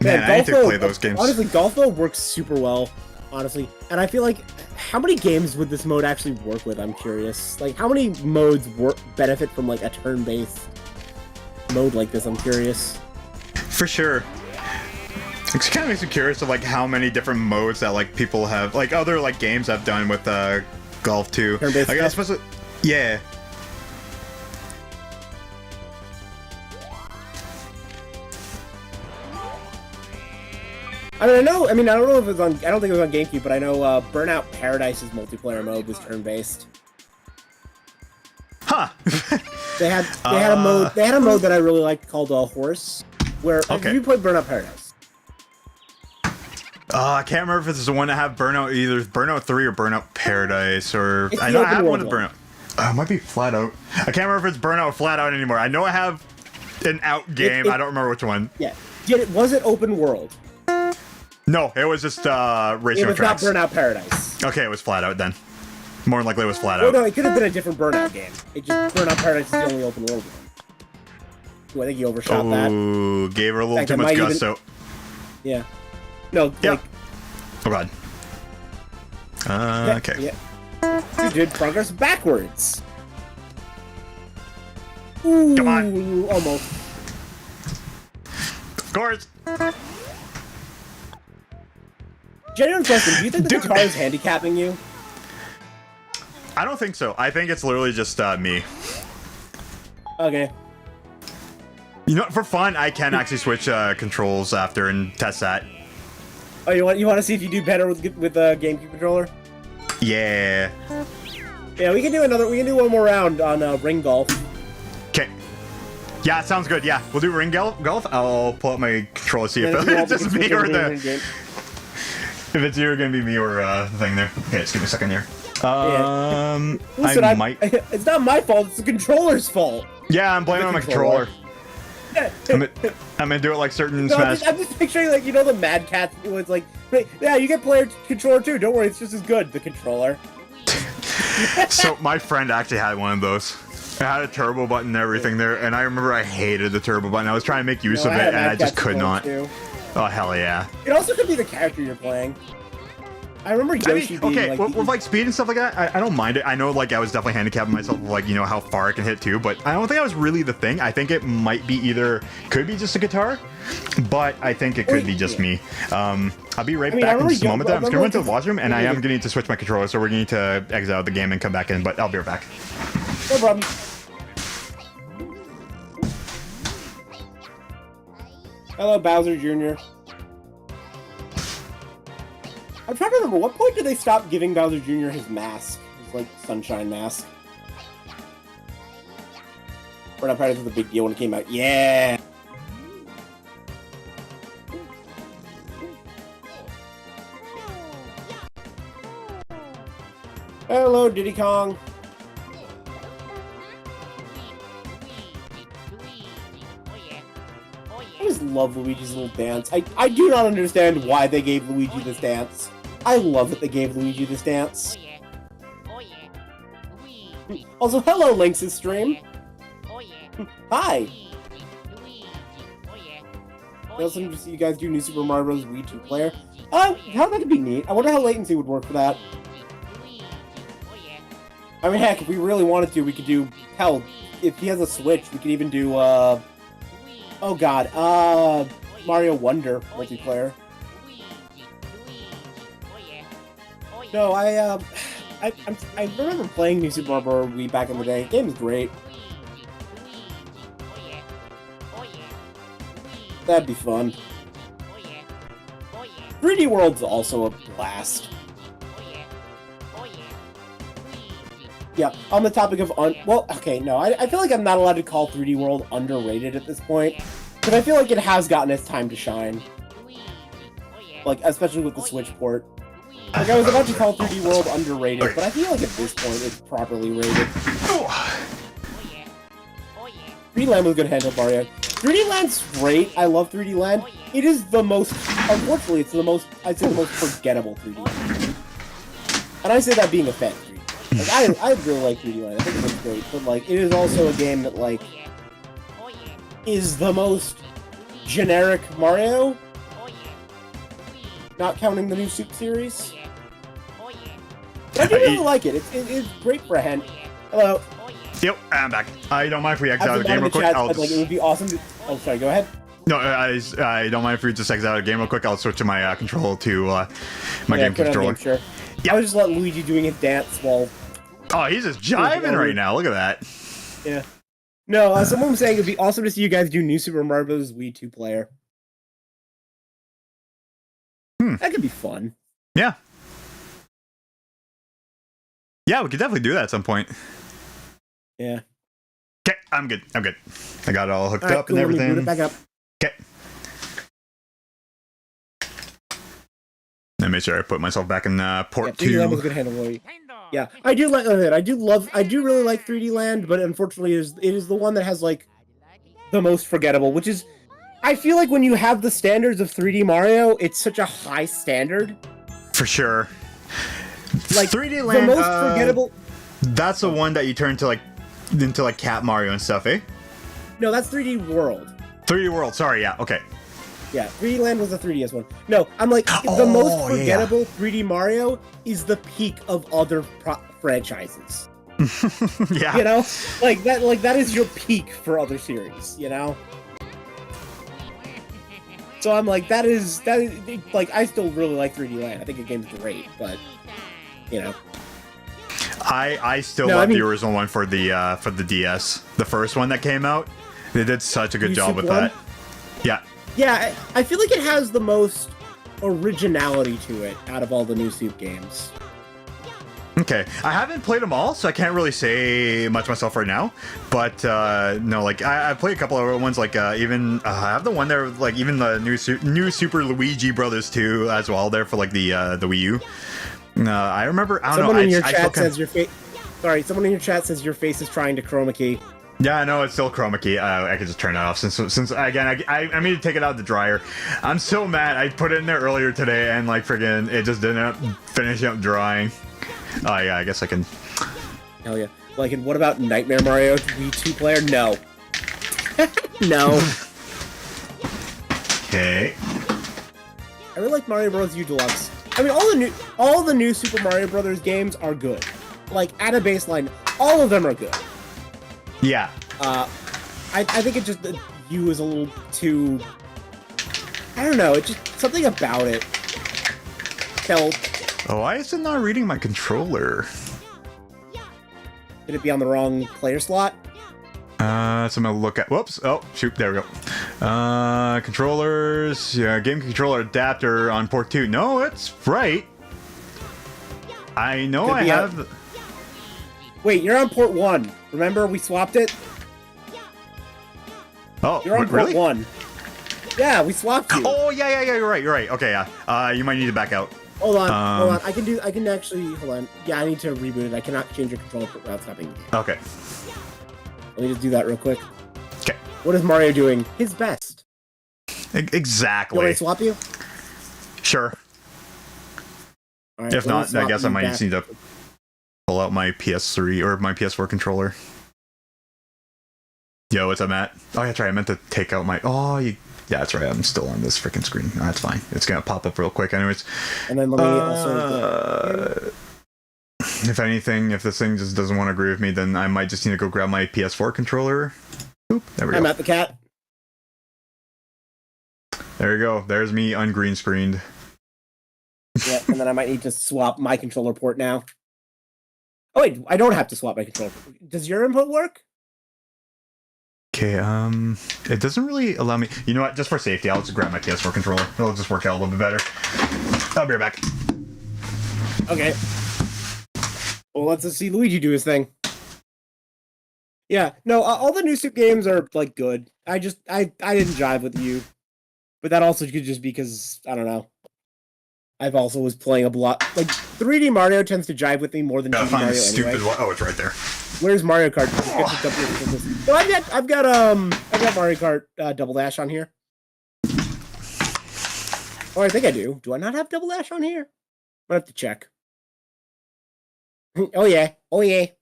Man, I need to play those games. Honestly, Golf Mode works super well, honestly. And I feel like, how many games would this mode actually work with? I'm curious. Like, how many modes benefit from, like, a turn-based mode like this? I'm curious. For sure. It kind of makes me curious of, like, how many different modes that, like, people have, like, other, like, games have done with Golf 2. Turn-based I guess, especially, yeah. I don't know if it's on. I don't think it was on GameCube, but I know Burnout Paradise's multiplayer mode was turn-based. Huh. They had a mode. They had a mode that I really liked called Horse, where have you played Burnout Paradise? I can't remember if it's the one that have either Burnout 3 or Burnout Paradise, or I have one of the Burnout. It might be Flat Out. I can't remember if it's Burnout or Flat Out anymore. I know I have an out game. I don't remember which one. Yeah. Was it open world? No, it was just racing with tracks. It was not Burnout Paradise. Okay, it was Flat Out then. More than likely it was Flat Out. Oh no, it could have been a different Burnout game. It just Burnout Paradise is the only open world game. Ooh, I think you overshot that. Ooh, gave her a little too much gusto. Yeah. No, like... Oh god. Okay. Yeah. You did progress backwards. Ooh, come on. Almost. Of course. Genuine question, do you think the guitar is handicapping you? I don't think so. I think it's literally just me. Okay. You know, for fun, I can actually switch controls after and test that. Oh, you want to see if you do better with the GameCube controller? Yeah. Yeah, we can do one more round on ring golf. Okay. Yeah, it sounds good. Yeah, we'll do ring golf. I'll pull up my controller, see if it's just me or if it's either gonna be me or the thing there. Okay, just give me a second here. Listen, It's not my fault. It's the controller's fault. Yeah, I'm blaming my controller. I'm gonna do it like certain No, Smash. I'm just picturing, like, you know, the Mad Catz. It's like, yeah, you get player controller too. Don't worry, it's just as good. The controller. So my friend actually had one of those. It had a turbo button and everything there, and I remember I hated the turbo button. I was trying to make use of it, and I just could not. Too. Oh, hell yeah. It also could be the character you're playing. I remember Yoshi being okay, like... with like speed and stuff like that, I don't mind it. I know like I was definitely handicapping myself with like, you know, how far I can hit too, but I don't think that was really the thing. I think it might be could be just a guitar, but I think it could be just me. I'll be right back in just a moment. I'm just gonna run to the washroom, and I am gonna need to switch my controller, so we're gonna need to exit out the game and come back in, but I'll be right back. No problem. Hello, Bowser Jr. I'm trying to remember, what point did they stop giving Bowser Jr. his mask? His, like, sunshine mask. Or not, probably was a big deal when it came out. Yeah! Hello, Diddy Kong. I just love Luigi's little dance. I do not understand why they gave Luigi this dance. I love that they gave Luigi this dance. Also, hello, Lynx's stream. Hi. I also need to see you guys do New Super Mario Bros. Wii 2 player. How that could be neat. I wonder how latency would work for that. I mean, heck, if we really wanted to, we could do... Hell, if he has a Switch, we could even do, oh god, Mario Wonder multiplayer. No, I remember playing New Super Mario Bros. Wii back in the day. The game is great. That'd be fun. 3D World's also a blast. Yeah, on the topic of well, okay, no, I feel like I'm not allowed to call 3D World underrated at this point, because I feel like it has gotten its time to shine. Like, especially with the Switch port. Like, I was about to call 3D World underrated, but I feel like at this point it's properly rated. 3D Land was a good handle, Mario. 3D Land's great. I love 3D Land. It is the most, unfortunately, it's the most, I'd say the most forgettable 3D Land. And I say that being a fan of 3D. Like, I really like 3D Land. I think it's great, but like, it is also a game that like is the most generic Mario. Not counting the new Soup series. But I do really like it. It's great for a hand. Hello. Yep, I'm back. I don't mind if we exit out of the game real quick. Like, it would be awesome to... Oh, sorry, go ahead. No, I don't mind if we just exit out of the game real quick. I'll switch to my control to my game controller. Sure. Yeah. I would just let Luigi doing his dance while... Oh, he's just jiving right now. Look at that. Yeah. No, someone was saying it'd be awesome to see you guys do New Super Mario Bros. Wii 2 player. That could be fun. Yeah. Yeah, we could definitely do that at some point. Yeah. Okay, I'm good. I got it all hooked up cool, and everything. Boot it back up. Okay. Let me make sure I put myself back in port 2. That was a good handle. Yeah, I do like it. I do really like 3D Land, but unfortunately, it is the one that has like the most forgettable. Which is, I feel like when you have the standards of 3D Mario, it's such a high standard. For sure. Like 3D Land, the most forgettable. That's the one that you turn to into Cat Mario and stuff, eh? No, that's 3D World. 3D World. Sorry, yeah, okay. Yeah, 3D Land was the 3DS one. No, I'm like, the most forgettable 3D Mario is the peak of other franchises. Yeah. You know? Like that is your peak for other series, you know? So I'm like, that is, like, I still really like 3D Land. I think the game's great, but, you know. I still love the original one for the DS. The first one that came out. They did such a good job with that. Yeah. Yeah, I feel like it has the most originality to it out of all the new Soup games. Okay, I haven't played them all, so I can't really say much myself right now. But no, like I played a couple of other ones, like even I have the one there, like even the new Super Luigi Brothers 2 as well there for like the Wii U. I remember. I don't know. Someone in your chat says your face. Sorry, someone in your chat says your face is trying to chroma key. Yeah, I know it's still chroma key. I could just turn it off since again I mean to take it out of the dryer. I'm so mad. I put it in there earlier today and like friggin' it just didn't finish up drying. Oh yeah, I guess I can. Hell yeah. Like, and what about Nightmare Mario Wii 2 player? No. No. Okay. I really like Mario Bros. U Deluxe. I mean, all the new Super Mario Brothers games are good. Like, at a baseline, all of them are good. Yeah. I think it just the U is a little too. I don't know. It just something about it felt. Oh, why is it not reading my controller? Did it be on the wrong player slot? So I'm gonna look at. Whoops. Oh, shoot. There we go. Controllers. Yeah, game controller adapter on port 2. No, it's right. I know I have. Wait, you're on port 1. Remember we swapped it? Oh, you're on really? port 1. Yeah, we swapped you. Oh, yeah. You're right. Okay, yeah. You might need to back out. Hold on. I can actually, hold on. Yeah, I need to reboot it. I cannot change your controller without stopping the game. Okay. Let me just do that real quick. Okay. What is Mario doing? His best. Exactly. You want me to swap you? Sure. All right, if not, I guess I might just need to pull out my PS3 or my PS4 controller. Yo, what's up, Matt? Oh, yeah, that's right. I meant to take out my... Oh, yeah, that's right. I'm still on this freaking screen. Oh, that's fine. It's going to pop up real quick anyways. And then let me also... If anything, if this thing just doesn't want to agree with me, then I might just need to go grab my PS4 controller. Oop, there we go. I'm at the cat. There you go. There's me ungreen screened. Yeah, and then I might need to swap my controller port now. Oh wait, I don't have to swap my controller. Does your input work? Okay, it doesn't really allow me... You know what? Just for safety, I'll just grab my PS4 controller. It'll just work out a little bit better. I'll be right back. Okay. Well, let's see Luigi do his thing. Yeah, no, all the new Super games are, like, good. I didn't jive with you. But that also could just be because, I don't know. I've also was playing a lot... Like, 3D Mario tends to jive with me more than 2D Mario anyway. Stupid one. Oh, it's right there. Where's Mario Kart? No, I've got Mario Kart Double Dash on here. Oh, I think I do. Do I not have Double Dash on here? I have to check. Oh yeah. Luigi.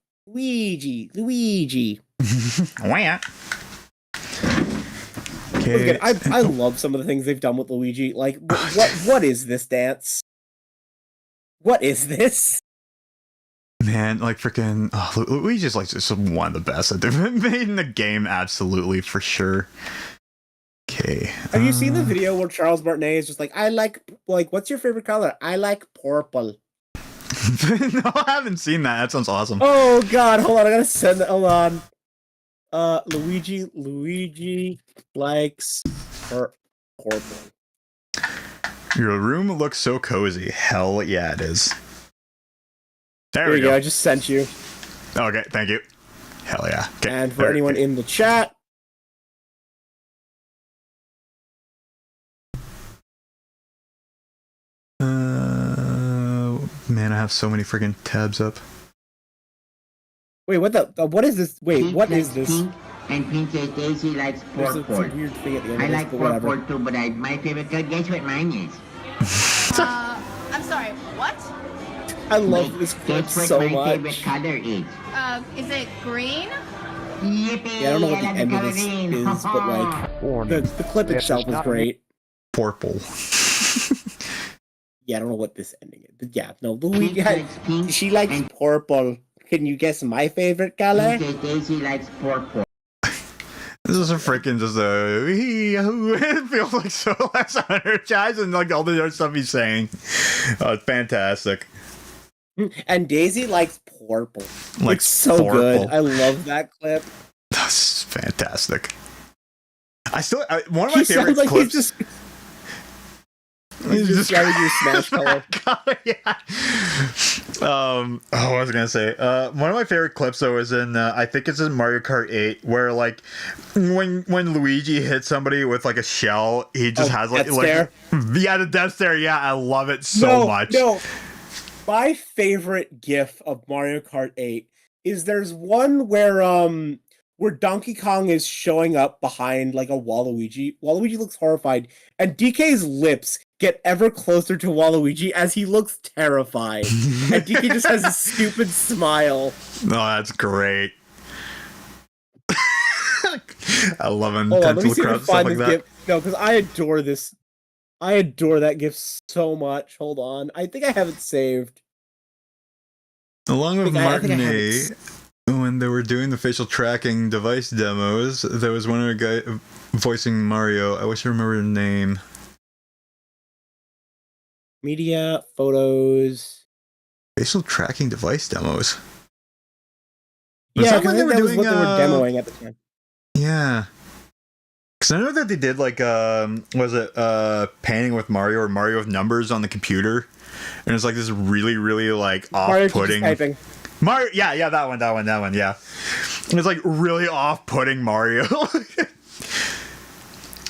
Wah. Okay. I love some of the things they've done with Luigi. Like, what is this dance? What is this? Man, like freaking Luigi's like just one of the best that they've made in the game, absolutely for sure. Okay. Have you seen the video where Charles Martinet is just like, I like what's your favorite color? I like purple. No, I haven't seen that. That sounds awesome. Oh god, hold on, I gotta send that. Hold on. Luigi likes purple. Your room looks so cozy. Hell yeah, it is. There we we go. I just sent you. Okay, thank you. Hell yeah. Okay, and for anyone in the chat, man, I have so many freaking tabs up. Wait, what what is this? Wait, Pink what is likes this? Pink, and Princess Daisy likes There's purple. some weird thing at the end I of this, like but whatever. purple too, but my favorite color, guess what mine is? I'm sorry, what? I love this clip Guess what so my much. favorite color is? Is it green? Yippee! Yeah, I don't know what the love end of color this green. is, but like the clip itself is great. Purple. Yeah, I don't know what this ending is, but yeah, no, Luigi. Pink likes pink, She likes and purple. Can you guess my favorite color? Princess Daisy likes purple. This is a freaking just a it feels like so less energized and like all the other stuff he's saying. Oh, it's fantastic. And Daisy likes purple. Like it's so purple. good. I love that clip. That's fantastic. One of my He favorite sounds like clips. he's just describing your Smash color. Yeah. What was I gonna say? One of my favorite clips though is in I think it's in Mario Kart 8 where like when Luigi hits somebody with like a shell, he just has like death stare? yeah, the death stare. Yeah, I love it so much. No, my favorite GIF of Mario Kart 8 is there's one where where Donkey Kong is showing up behind like a Waluigi. Waluigi looks horrified, and DK's lips get ever closer to Waluigi as he looks terrified. And DK just has a stupid smile. No, that's great. I love him. Hold on, let me see if I can stuff find like this that. GIF. No, because I adore this. I adore that GIF so much. Hold on. I think I have it saved. Along with I think I have Martinet, it. when they were doing the facial tracking device demos, there was one of the guy voicing Mario. I wish I remember the name. Media, photos. Facial tracking device demos. Was Yeah, that because when I they think were that was doing, what they were demoing at the time. Yeah. Because I know that they did like, was it painting with Mario or Mario with numbers on the computer? And it's like this really, really like Mario keeps off-putting. typing. Mario, yeah, that one, yeah. It's like really off-putting Mario. So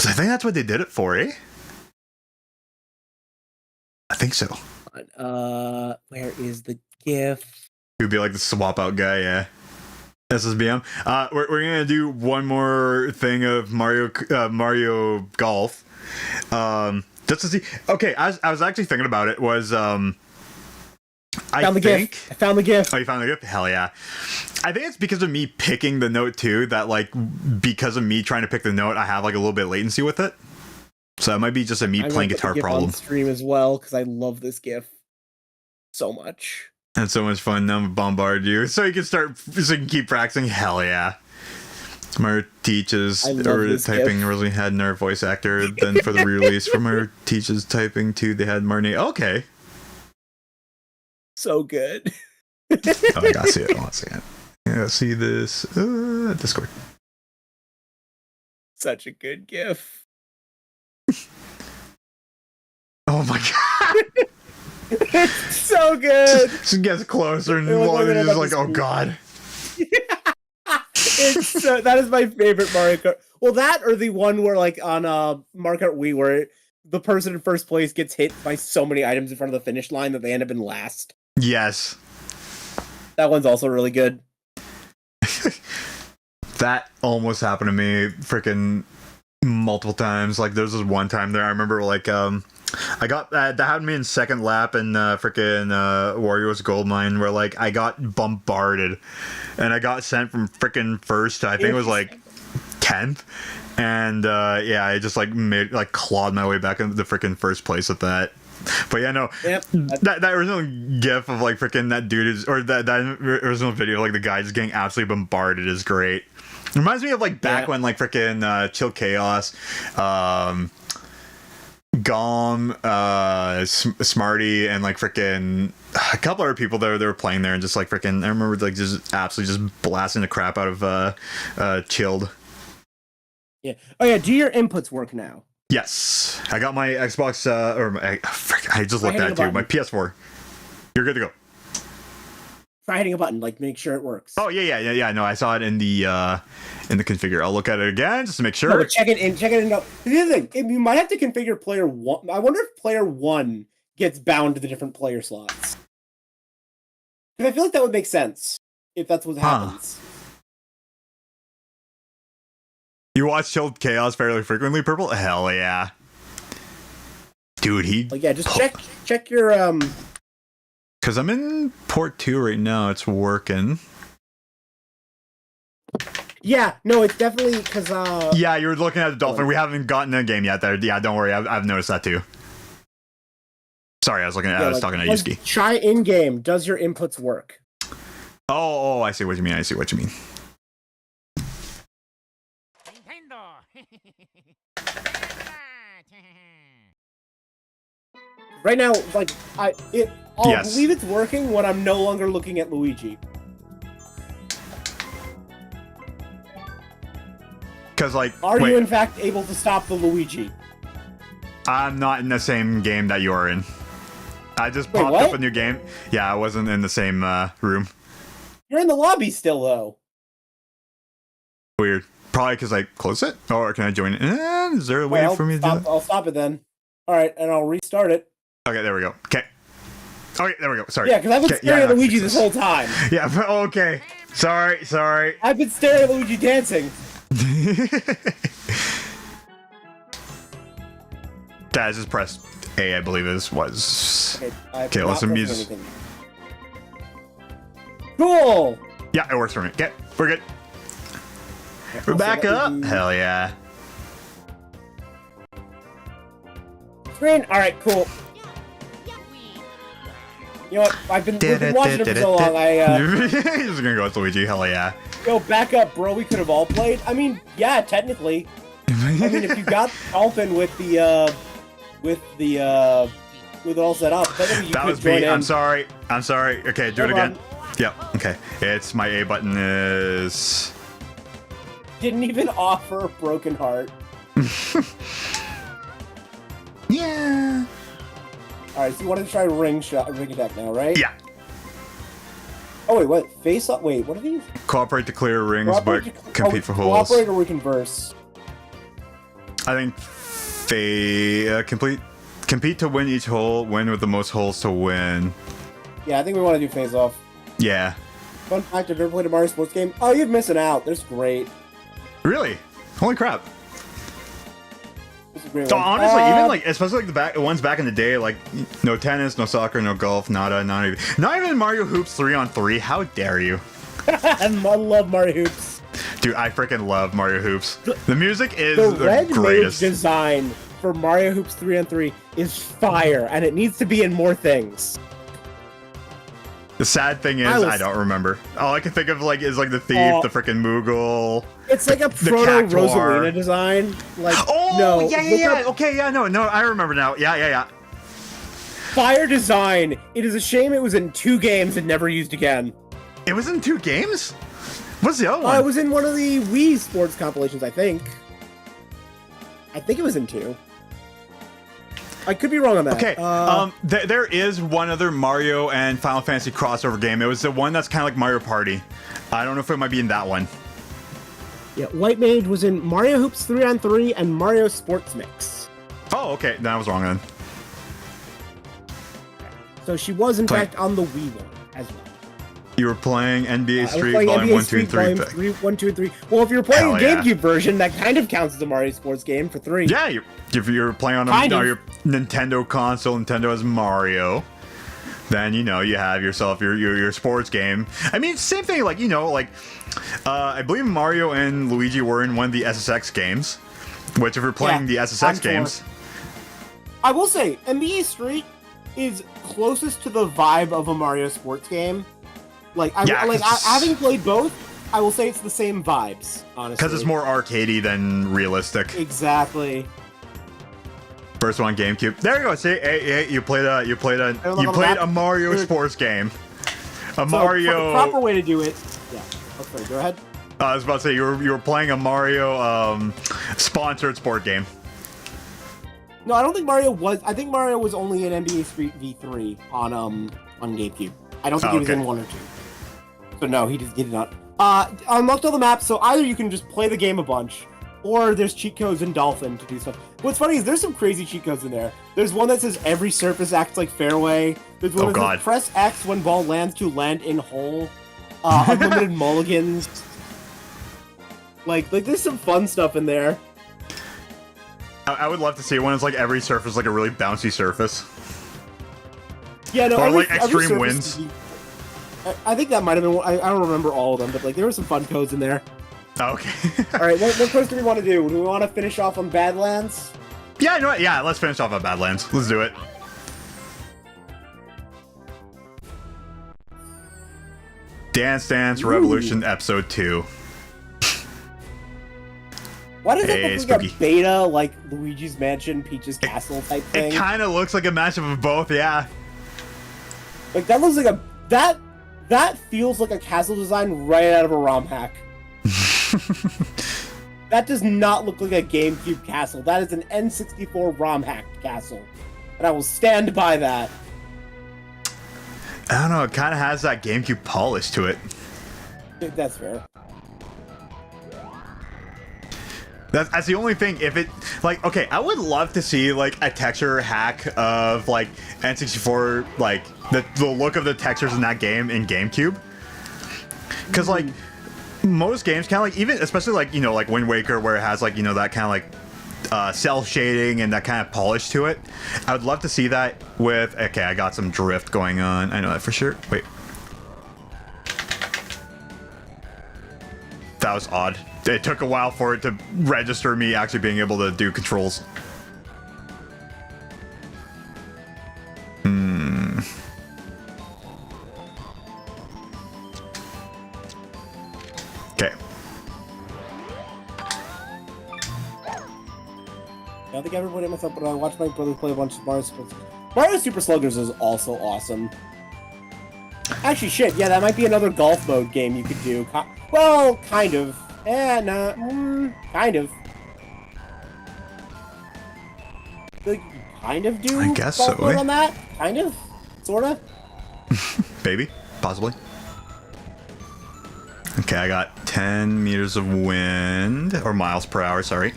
I think that's what they did it for, eh? I think so. Where is the GIF? He would be like the swap out guy, yeah. SSBM. We're gonna do one more thing of Mario Golf. Just to see. Okay, I was actually thinking about it. Was I found the GIF. I found the GIF. Oh, you found the GIF? Hell yeah! I think it's because of me picking the note too. That like because of me trying to pick the note, I have like a little bit of latency with it. So it might be just a me playing guitar problem. On stream as well because I love this GIF so much. That's so much fun. Now I'm gonna bombard you, so you can keep practicing. Hell yeah! Mario teaches or typing GIF. originally had another voice actor. Then for the re-release for Mario teaches typing too, they had Marnie. Okay. So good. Oh, I gotta see it. I want to see it. Yeah, see this Discord. Such a good GIF. Oh my god! It's so good. She gets closer and Look Waluigi's at just it like, on oh the god. That is my favorite Mario Kart. Well, that or the one where like on Mario Kart Wii where the person in first place gets hit by so many items in front of the finish line that they end up in last. Yes. That one's also really good. That almost happened to me freaking multiple times. Like there's this one time there I remember like I got that happened to me in second lap in freaking Wario's Gold Mine where like I got bombarded and I got sent from freaking first to I think it was like 10th and yeah I just like clawed my way back into the freaking first place with that. But yeah, no, yep. that original gif of like freaking that dude is, or that original video, like the guy just getting absolutely bombarded is great. Reminds me of like back when like freaking Chill Chaos, Gom, Smarty, and like freaking a couple other people that were playing there, and just like freaking I remember like just absolutely just blasting the crap out of Chilled. Yeah. Oh yeah. Do your inputs work now? Yes, I got my Xbox, I just looked at it too. My PS4. You're good to go. Try hitting a button, like make sure it works. Oh yeah. No, I saw it in the configure. I'll look at it again just to make sure. No, but check it in. No. The other thing, you might have to configure player one. I wonder if player one gets bound to the different player slots. Because I feel like that would make sense if that's what happens. You watch Chilled Chaos fairly frequently, Purple? Hell yeah. Dude, like yeah, just check your Cause I'm in port 2 right now, it's working. Yeah, no, it's definitely because yeah, you're looking at the Dolphin. We haven't gotten a game yet there. Yeah, don't worry, I've noticed that too. Sorry, I was talking to Yusuke. Try in game. Does your inputs work? Oh, I see what you mean. Right now, like I'll believe it's working when I'm no longer looking at Luigi. Because like, are you in fact able to stop the Luigi? I'm not in the same game that you are in. I just popped up a new game. Yeah, I wasn't in the same room. You're in the lobby still, though. Weird. Probably because I closed it. Or can I join it? Is there a way for me to do that? I'll stop it then. All right, and I'll restart it. Okay, there we go. Okay. Okay, there we go. Sorry. Yeah, because I've been staring at Luigi this whole time. Yeah, okay. Sorry. I've been staring at Luigi dancing. Guys, just press A, I believe was. Okay, let's amuse. Cool. Yeah, it works for me. Okay, we're good. We're back up. Hell yeah. Screen. All right, cool. You know what? We've been watching it for so long. He's just gonna go with Luigi. Hell yeah. Yo, back up, bro. We could have all played. I mean, yeah, technically. I mean, if you got Dolphin with it all set up, technically That you was could join me. in. I'm sorry. Okay, do it again. Yep. Okay. It's my A button is. Didn't even offer a broken heart. Yeah. All right, so you want to try ring attack now, right? Yeah. Oh wait, what? Face up? Wait, what are these? Cooperate to clear rings, but compete for holes. Cooperate or we converse. I think compete to win each hole. Win with the most holes to win. Yeah, I think we want to do face off. Yeah. Fun fact: I've never played a Mario sports game. Oh, you're missing out. That's great. Really? Holy crap. This is a great So one. honestly, even like, especially like the ones back in the day, like no tennis, no soccer, no golf, not even Mario Hoops 3-on-3. How dare you? I love Mario Hoops. Dude, I freaking love Mario Hoops. The music is The the red mage greatest. design for Mario Hoops 3-on-3 is fire, and it needs to be in more things. The sad thing is, I don't remember. All I can think of like is like the thief, the freaking Moogle. It's like a proto Rosalina design. Like, no, yeah. Okay, yeah, no, I remember now. Yeah. Fire design. It is a shame it was in 2 games and never used again. It was in 2 games? What's the other one? It was in one of the Wii Sports compilations, I think. I think it was in 2. I could be wrong on that. Okay, there is one other Mario and Final Fantasy crossover game. It was the one that's kind of like Mario Party. I don't know if it might be in that one. Yeah, White Mage was in Mario Hoops 3-on-3 and Mario Sports Mix. Oh, okay, then I was wrong then. So she was, in fact, on the Wii one as well. You were playing NBA Street playing Volume NBA 1, 2, Street and 3. Volume 1, 2, and 3. Well, if you're playing Hell the yeah. GameCube version, that kind of counts as a Mario Sports game for 3. Yeah, if you're playing on your Nintendo console, Nintendo has Mario, then you have yourself your sports game. I mean, same thing. Like I believe Mario and Luigi were in one of the SSX games. Which, if you're playing the SSX games, I will say NBA Street is closest to the vibe of a Mario sports game. Having played both, I will say it's the same vibes, honestly. Because it's more arcadey than realistic. Exactly. First one, GameCube. There you go. See, hey, you played a Mario sports game. Mario. Proper way to do it. Yeah. Okay, go ahead. I was about to say you were playing a Mario sponsored sport game. No, I don't think Mario was. I think Mario was only in NBA Street V3 on GameCube. I don't think he was in 1 or 2. So no, he did not. Unlocked all the maps, so either you can just play the game a bunch, or there's cheat codes in Dolphin to do stuff. What's funny is there's some crazy cheat codes in there. There's one that says every surface acts like fairway. There's one that says press X when ball lands to land in hole. Unlimited mulligans. Like there's some fun stuff in there. I would love to see one. It's like every surface like a really bouncy surface. Yeah, no, or like extreme winds. I think that might have been. I don't remember all of them, but there were some fun codes in there. Okay. All right, what codes do we want to do? Do we want to finish off on Badlands? Yeah, you know what? Yeah, let's finish off on Badlands. Let's do it. Dance Dance Revolution Episode 2. Why does it look like a beta, like Luigi's Mansion, Peach's Castle type thing? It kind of looks like a mashup of both, yeah. Like, that looks like that feels like a castle design right out of a ROM hack. That does not look like a GameCube castle. That is an N64 ROM hacked castle. And I will stand by that. I don't know, it kind of has that GameCube polish to it. That's fair. That's the only thing. If it, like, okay, I would love to see, like, a texture hack of, like, N64, like, the look of the textures in that game in GameCube. Because like most games kind of like, even especially like, you know, like Wind Waker, where it has like, you know, that kind of like cell shading and that kind of polish to it. I would love to see that with, okay, I got some drift going on. I know that for sure. Wait. That was odd. It took a while for it to register me actually being able to do controls. Okay. I don't think I ever played it myself, but I watched my brother play a bunch of Mario Super. Mario Super Sluggers is also awesome. Actually, shit, yeah, that might be another golf mode game you could do. Well, kind of. Nah, kind of. Like, kind of do I guess golf so, mode eh? on that? Kind of? Sorta? Maybe. Possibly. Okay, I got 10 meters of wind, or miles per hour, sorry.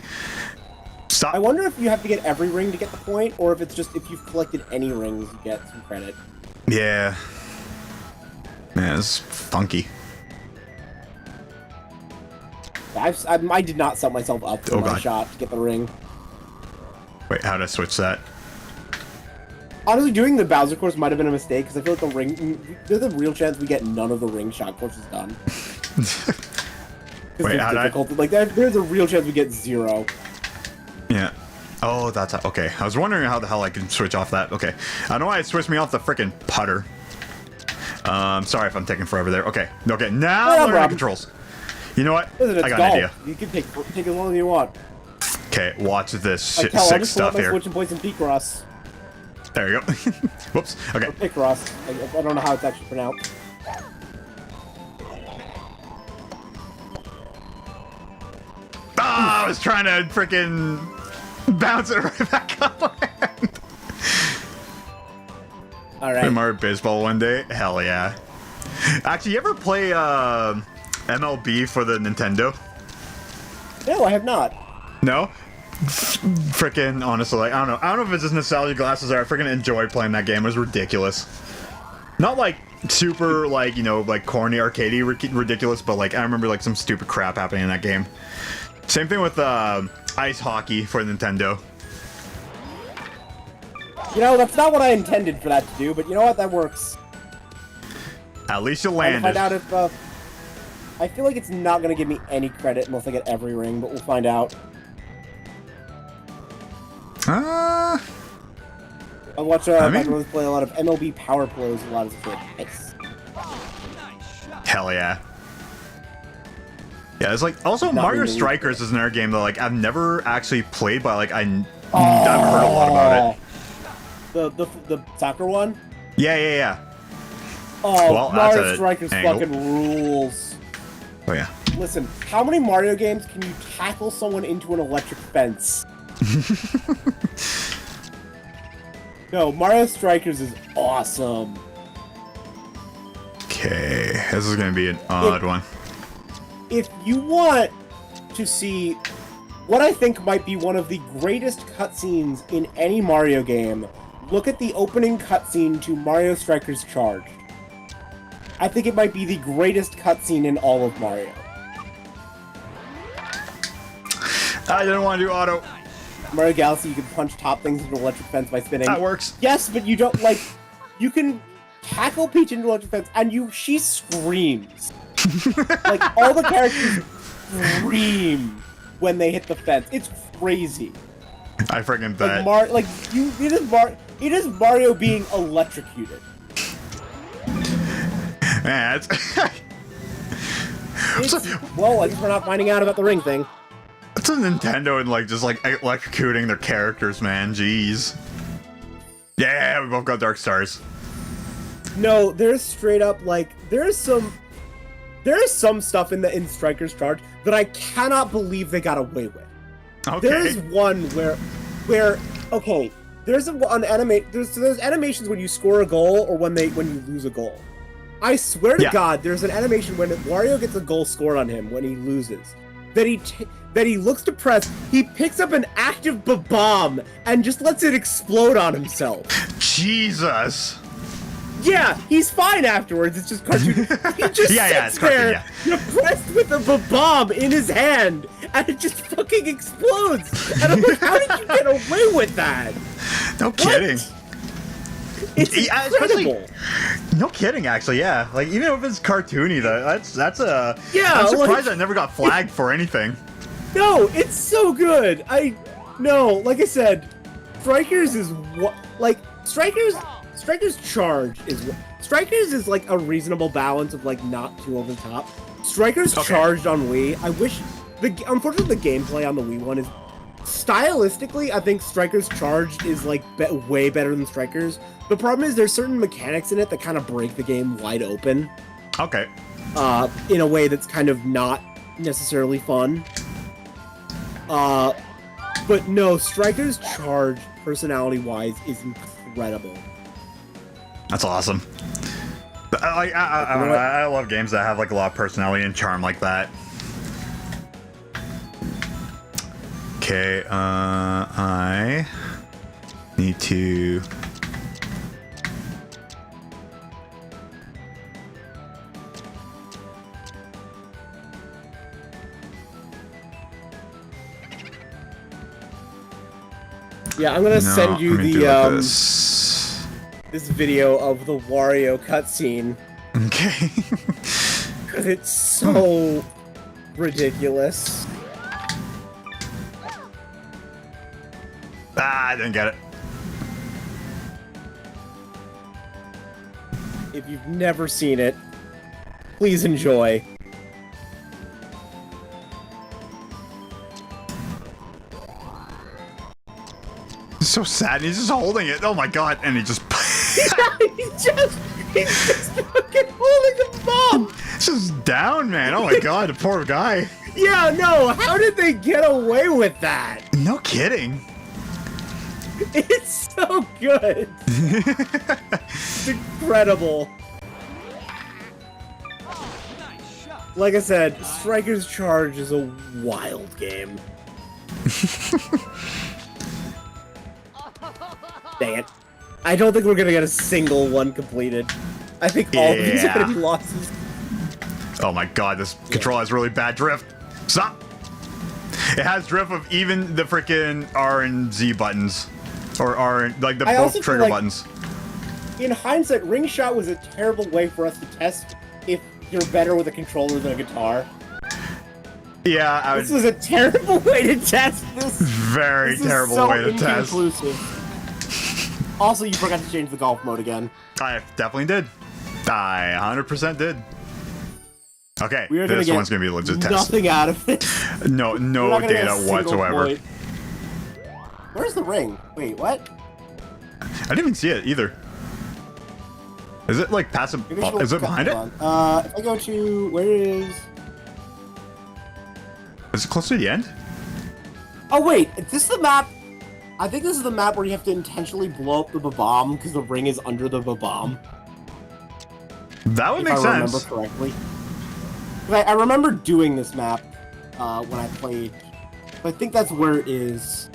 Stop. I wonder if you have to get every ring to get the point, or if it's just if you've collected any rings, you get some credit. Yeah. Man, it's funky. I did not set myself up for my God. shot to get the ring. Wait, how did I switch that? Honestly, doing the Bowser course might have been a mistake, because I feel like the ring... There's a real chance we get none of the ring shot courses done. Wait, how did I... Like, there's a real chance we get 0. Yeah. Oh, that's... Okay. I was wondering how the hell I can switch off that. Okay. I don't know why it switched me off the frickin' putter. Sorry if I'm taking forever there. Okay. Okay, now No learning problem. controls. You know what? Listen, it's I got golf. an idea. You can take as long as you want. Okay, watch this Like, shit, hell, I'll sick just pull up stuff my here. Switch and play some Picross. There you go. Whoops. Okay. Or Picross. I don't know how it's actually pronounced. Ah, I was trying to freaking bounce it right back up. Alright. Mario Baseball one day? Hell yeah. Actually, you ever play MLB for the Nintendo? No, I have not. No? Freaking honestly, like, I don't know if it's just nostalgia glasses or I freaking enjoyed playing that game. It was ridiculous. Not like super like, you know, like corny arcadey ridiculous, but like I remember like some stupid crap happening in that game. Same thing with ice hockey for Nintendo. You know, that's not what I intended for that to do, but you know what? That works. At least you I'll landed. find out if, I feel like it's not gonna give me any credit unless I get every ring, but we'll find out. Ah. I watch my brothers play a lot of MLB Power Pros a lot as a kid. Nice. Hell yeah. Yeah, it's like also Not Mario really. Strikers is another game that like I've never actually played, but like I've heard a lot about it. The soccer one? Yeah. Oh, Well, that's Mario a Strikers angle. fucking rules. Oh yeah. Listen, how many Mario games can you tackle someone into an electric fence? No, Mario Strikers is awesome. Okay, this is gonna be an odd one. If you want to see what I think might be one of the greatest cutscenes in any Mario game, look at the opening cutscene to Mario Strikers Charged. I think it might be the greatest cutscene in all of Mario. I didn't want to do auto. Mario Galaxy, you can punch top things into an electric fence by spinning. That works. Yes, but you don't, like, you can tackle Peach into an electric fence, and she screams. Like, all the characters scream when they hit the fence. It's crazy. I freaking bet. It is Mario being electrocuted. Man, Well, I guess we're not finding out about the ring thing. it's a Nintendo and like just like electrocuting their characters, man. Jeez. Yeah, we both got Dark Stars. No, there's straight up like there is some stuff in Strikers Charge that I cannot believe they got away with. Okay. There's one where okay, there's there's animations when you score a goal or when you lose a goal. I swear to God, there's an animation when Wario gets a goal scored on him when he loses. That he looks depressed, he picks up an active bomb and just lets it explode on himself. Jesus. Yeah, he's fine afterwards. It's just cartoon. He just Yeah, sits it's cartoon, there, depressed with a bomb in his hand, and it just fucking explodes. And I'm like, how did you get away with that? No kidding. It's Yeah, incredible. No kidding, actually, yeah. Like, even if it's cartoony, though, that's a... Yeah, I'm surprised like- I never got flagged for anything. No, it's so good. Like I said, Strikers is what, like, Strikers Charge is, Strikers is like a reasonable balance of like not too over the top. Strikers Charged on Wii, unfortunately the gameplay on the Wii one is, stylistically, I think Strikers Charged is like way better than Strikers. The problem is there's certain mechanics in it that kind of break the game wide open. Okay. In a way that's kind of not necessarily fun. But no, Strikers Charge, personality-wise, is incredible. That's awesome. I love games that have like a lot of personality and charm like that. Okay, I need to... Yeah, I'm gonna send you the this video of the Wario cutscene. Okay. Because it's so ridiculous. I didn't get it. If you've never seen it, please enjoy. It's so sad. He's just holding it. Oh my god! And he just... he's just fucking holding the bomb! It's just down, man. Oh my god, the poor guy. Yeah, no, how did they get away with that? No kidding. It's so good. It's incredible. Like I said, Striker's Charge is a wild game. Dang it. I don't think we're gonna get a single one completed. I think all of these are gonna be losses. Oh my god, this controller has really bad drift. Stop! It has drift of even the freaking R and Z buttons. Or R, like the both trigger like, buttons. In hindsight, Ring Shot was a terrible way for us to test if you're better with a controller than a guitar. Yeah, This was a terrible way to test this. Very terrible way to test. Also, you forgot to change the golf mode again. I definitely did. I 100% did. Okay, We are this gonna one's gonna be a legit test. Nothing out of it. No We're not gonna get data a single whatsoever. point. Where's the ring? Wait, what? I didn't even see it either. Is it like passive? Maybe she'll Is it behind it? hold on. If I go to where is? Is it close to the end? Oh wait, is this the map? I think this is the map where you have to intentionally blow up the bomb because the ring is under the bomb. That would make If I remember sense. correctly. I remember doing this map when I played. I think that's where it is.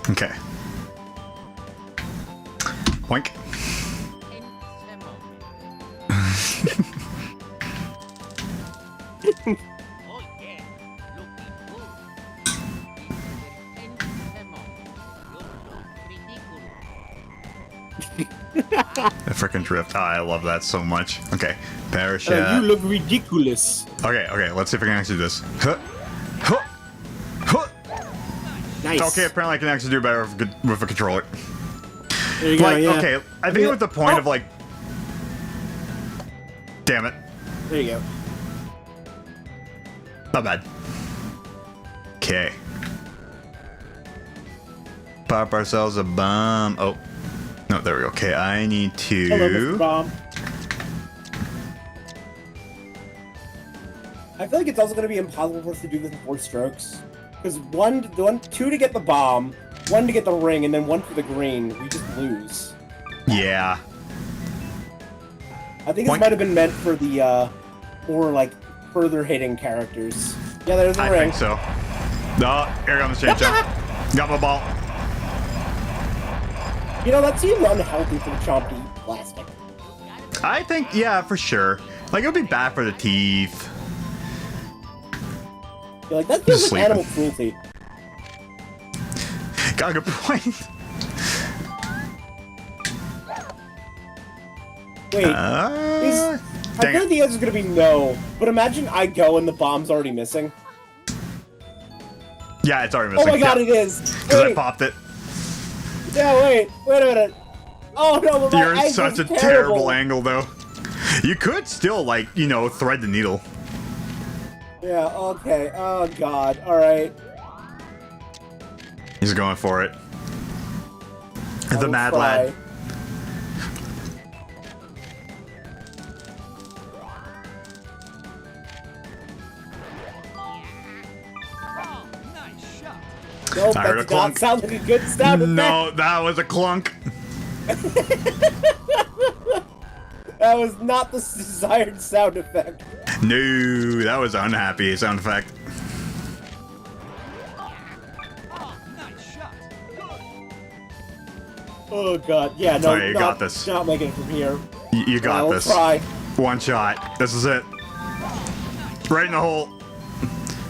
Okay. Boink. The frickin' drift. Oh, I love that so much. Okay. Parachute. You look ridiculous. Okay, let's see if I can actually do this. Huh. Huh. Huh. Nice. Okay, apparently I can actually do better with a controller. There you go, Like, yeah. okay, I think with the point of like... Damn it. There you go. Not bad. Okay. Pop ourselves a bomb. Oh. No, there we go. Okay, I need Hello, Mr. to... Bomb. I feel like it's also going to be impossible for us to do this in 4 strokes. Because two to get the bomb, 1 to get the ring, and then 1 for the green. We just lose. Yeah. I think this Boink. might have been meant for the, more like, further hitting characters. Yeah, there's a I ring. think so. No, here comes the chainsaw. Got my ball. You know, that seems unhealthy for the chomp to eat plastic. I think, yeah, for sure. Like, it would be bad for the teeth. You're like, that feels Just like sleeping. animal cruelty. Got a good point. Wait, I dang feel it. the answer's gonna be no, but imagine I go and the bomb's already missing. Yeah, it's already Oh missing. my god, yeah. it is! Because I Wait, popped it. yeah, wait a minute. Oh no, but my You're in angle's such a terrible angle, though. You could still, like, you know, thread the needle. Yeah, okay. Oh god, alright. He's going for it. I The will mad try. lad. Nope, I heard that a did not clunk. sound like a good sound effect. No, that was a clunk. That was not the desired sound effect. No, that was an unhappy sound effect. Oh god, yeah, no, Alright, you got this. Not making it from here. You got I will this. try. One shot. This is it. Right in the hole.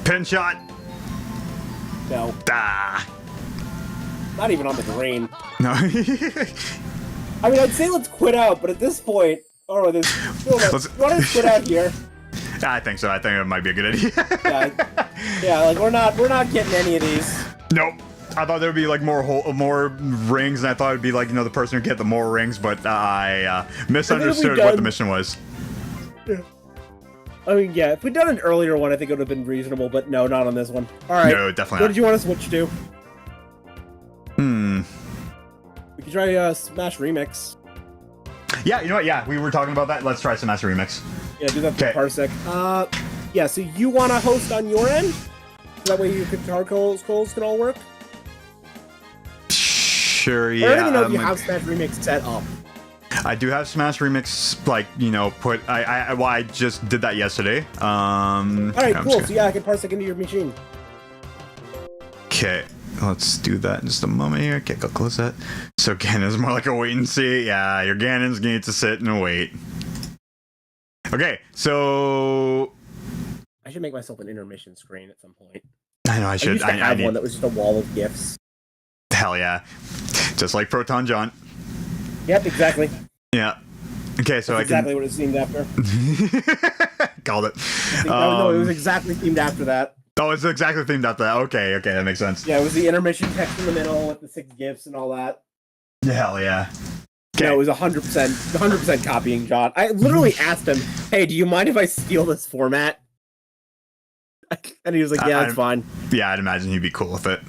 Pin shot. No, Ah. not even on the green. No. I mean, I'd say let's quit out, but at this point, oh, there's still Let's- you want to quit out here? I think so. I think it might be a good idea. Yeah, like we're not getting any of these. Nope. I thought there would be like more rings, and I thought it'd be like, you know, the person who get the more rings, but I misunderstood what the mission was. I mean, yeah, if we'd done an earlier one, I think it would have been reasonable, but no, not on this one. All right. No, definitely What not. did you want to switch to? Hmm. We could try Smash Remix. Yeah, you know what? Yeah, we were talking about that. Let's try some Master Remix. Yeah, do that for Okay. Parsec. Yeah, so you want to host on your end? That way your guitar calls can all work? Sure, I yeah. don't even know if you have Smash Remix set up. I do have Smash Remix, like, you know, put. I just did that yesterday. Alright, I'm cool. just So yeah, I can Parsec into your machine. Okay, let's do that in just a moment here. Okay, go close that. So Ganon's more like a wait and see. Yeah, your Ganon's gonna need to sit and wait. Okay, so I should make myself an intermission screen at some point. I know I I should. used to I have need. one that was just a wall of gifs. Hell yeah, just like Proton John. Yep, exactly. Yeah. Okay, so That's exactly what it seemed after. I can called it. No, it was exactly themed after that. Oh, it's exactly themed after that. Okay, that makes sense. Yeah, it was the intermission text in the middle with the 6 gifs and all that. Hell yeah. Okay. No, it was 100% copying John. I literally asked him, "Hey, do you mind if I steal this format?" And he was like, "Yeah, that's fine." Yeah, I'd imagine he'd be cool with it.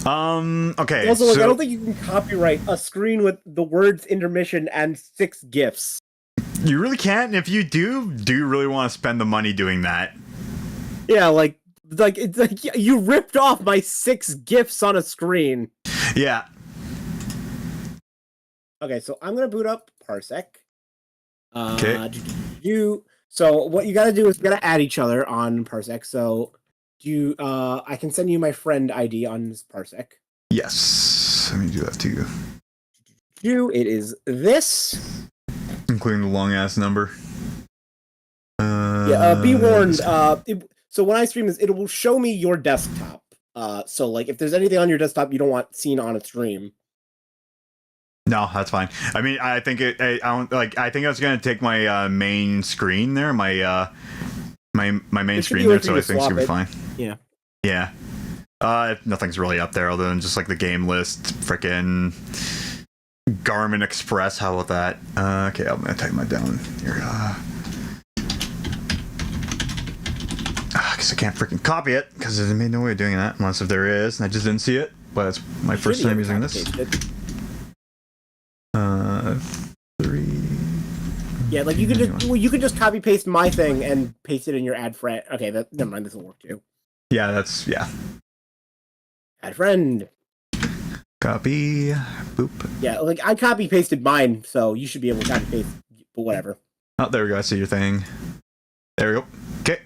Okay. Also, like, so, I don't think you can copyright a screen with the words intermission and 6 gifs. you really can't. And if you do you really want to spend the money doing that? Yeah, like it's like you ripped off my 6 gifs on a screen. Yeah. Okay, so I'm gonna boot up Parsec. Okay. So what you gotta do is you gotta add each other on Parsec. So I can send you my friend ID on this Parsec. Yes. Let me do that to you. It is this. Including the long ass number. Yeah, be warned. So when I stream this, it will show me your desktop. So like if there's anything on your desktop you don't want seen on a stream. No, that's fine. I mean, I think I don't like. I think I was gonna take my main screen there, my main It should be screen there, okay so to I think it's swap gonna be it. fine. Yeah. Yeah. Nothing's really up there other than just like the game list, frickin' Garmin Express. How about that? Okay, I'm gonna type mine down here. Because I can't freaking copy it because there's made no way of doing that unless if there is, and I just didn't see it. But it's my first time using this. 3. Yeah, like you could just copy paste my thing and paste it in your add friend. Okay, never mind. This will work too. Yeah, Add friend. Copy. Boop. Yeah, like I copy pasted mine, so you should be able to copy paste. But whatever. Oh, there we go. I see your thing. There we go. Okay.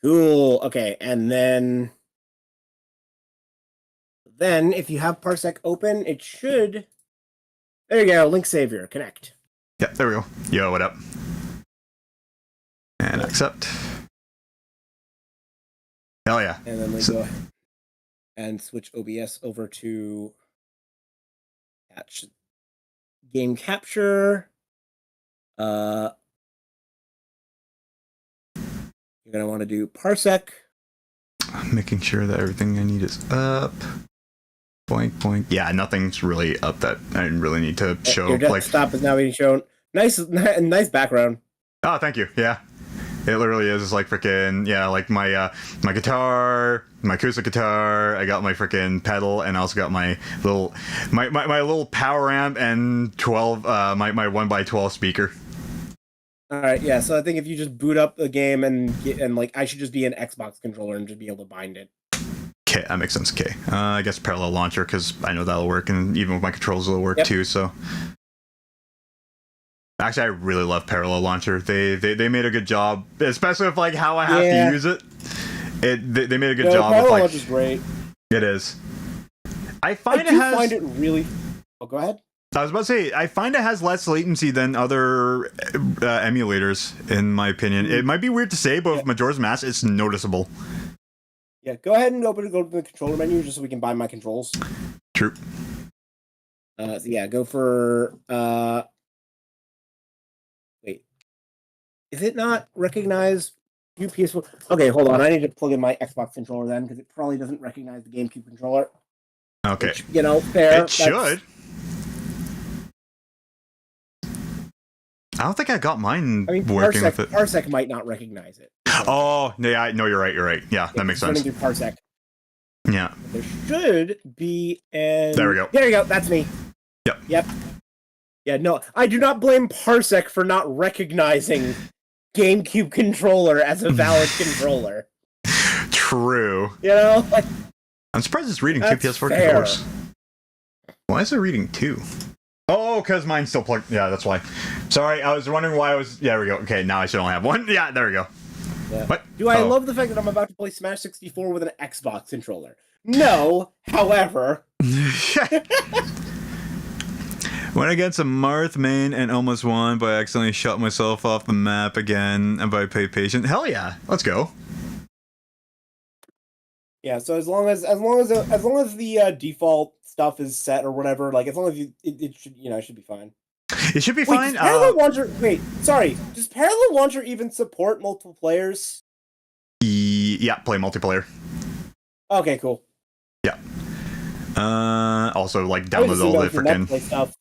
Cool. Okay, and then if you have Parsec open, it should. There you go. Link Savior. Connect. Yep, there we go. Yo, what up? And accept. Hell yeah. And then we go ahead and switch OBS over to game capture. You're gonna want to do Parsec. I'm making sure that everything I need is up. Boink, boink. Yeah, nothing's really up that I really need to show. Your desktop is now being shown. Nice background. Oh, thank you. Yeah. It literally is. It's like freaking, yeah, like my guitar, my acoustic guitar. I got my freaking pedal, and I also got my little power amp and 12 my 1x12 speaker. All right, yeah. So I think if you just boot up the game and like I should just be an Xbox controller and just be able to bind it. Okay, that makes sense. Okay, I guess parallel launcher, because I know that'll work, and even with my controls it'll work too. So actually, I really love parallel launcher. They made a good job, especially with like how I have to use it. They made a good job. Parallel with, like, launcher's great. It is. I find it really. Oh, go ahead. I was about to say, I find it has less latency than other emulators, in my opinion. It might be weird to say, but with Majora's Mask, it's noticeable. Yeah, go ahead and go to the controller menu just so we can bind my controls. True. So yeah, go for wait. Is it not recognize PS4? Okay, hold on. I need to plug in my Xbox controller then, because it probably doesn't recognize the GameCube controller. Okay. Which, fair. It should. I don't think I got mine working with it. Parsec might not recognize it. Oh, yeah, no, you're right. Yeah, that makes sense. Running through Parsec. Yeah. There should be There we go. There you go. That's me. Yep. Yeah, no, I do not blame Parsec for not recognizing GameCube controller as a valid controller. True. Like, I'm surprised it's reading 2 PS4 fair. controllers. Why is it reading 2? Oh, because mine's still plugged. Yeah, that's why. Sorry, I was wondering why I was... Yeah, there we go. Okay, now I should only have one. Yeah, there we go. Yeah. What? I love the fact that I'm about to play Smash 64 with an Xbox controller? No, however... Went against a Marth main and almost won, but I accidentally shut myself off the map again, and by pay patient. Hell yeah, let's go. Yeah, so as long as the default stuff is set or whatever, like as long as it should it should be fine. It should be fine. Does Parallel Launcher, does Parallel Launcher even support multiple players? Yeah, play multiplayer. Okay, cool. Yeah. Also, like, download all the freaking stuff.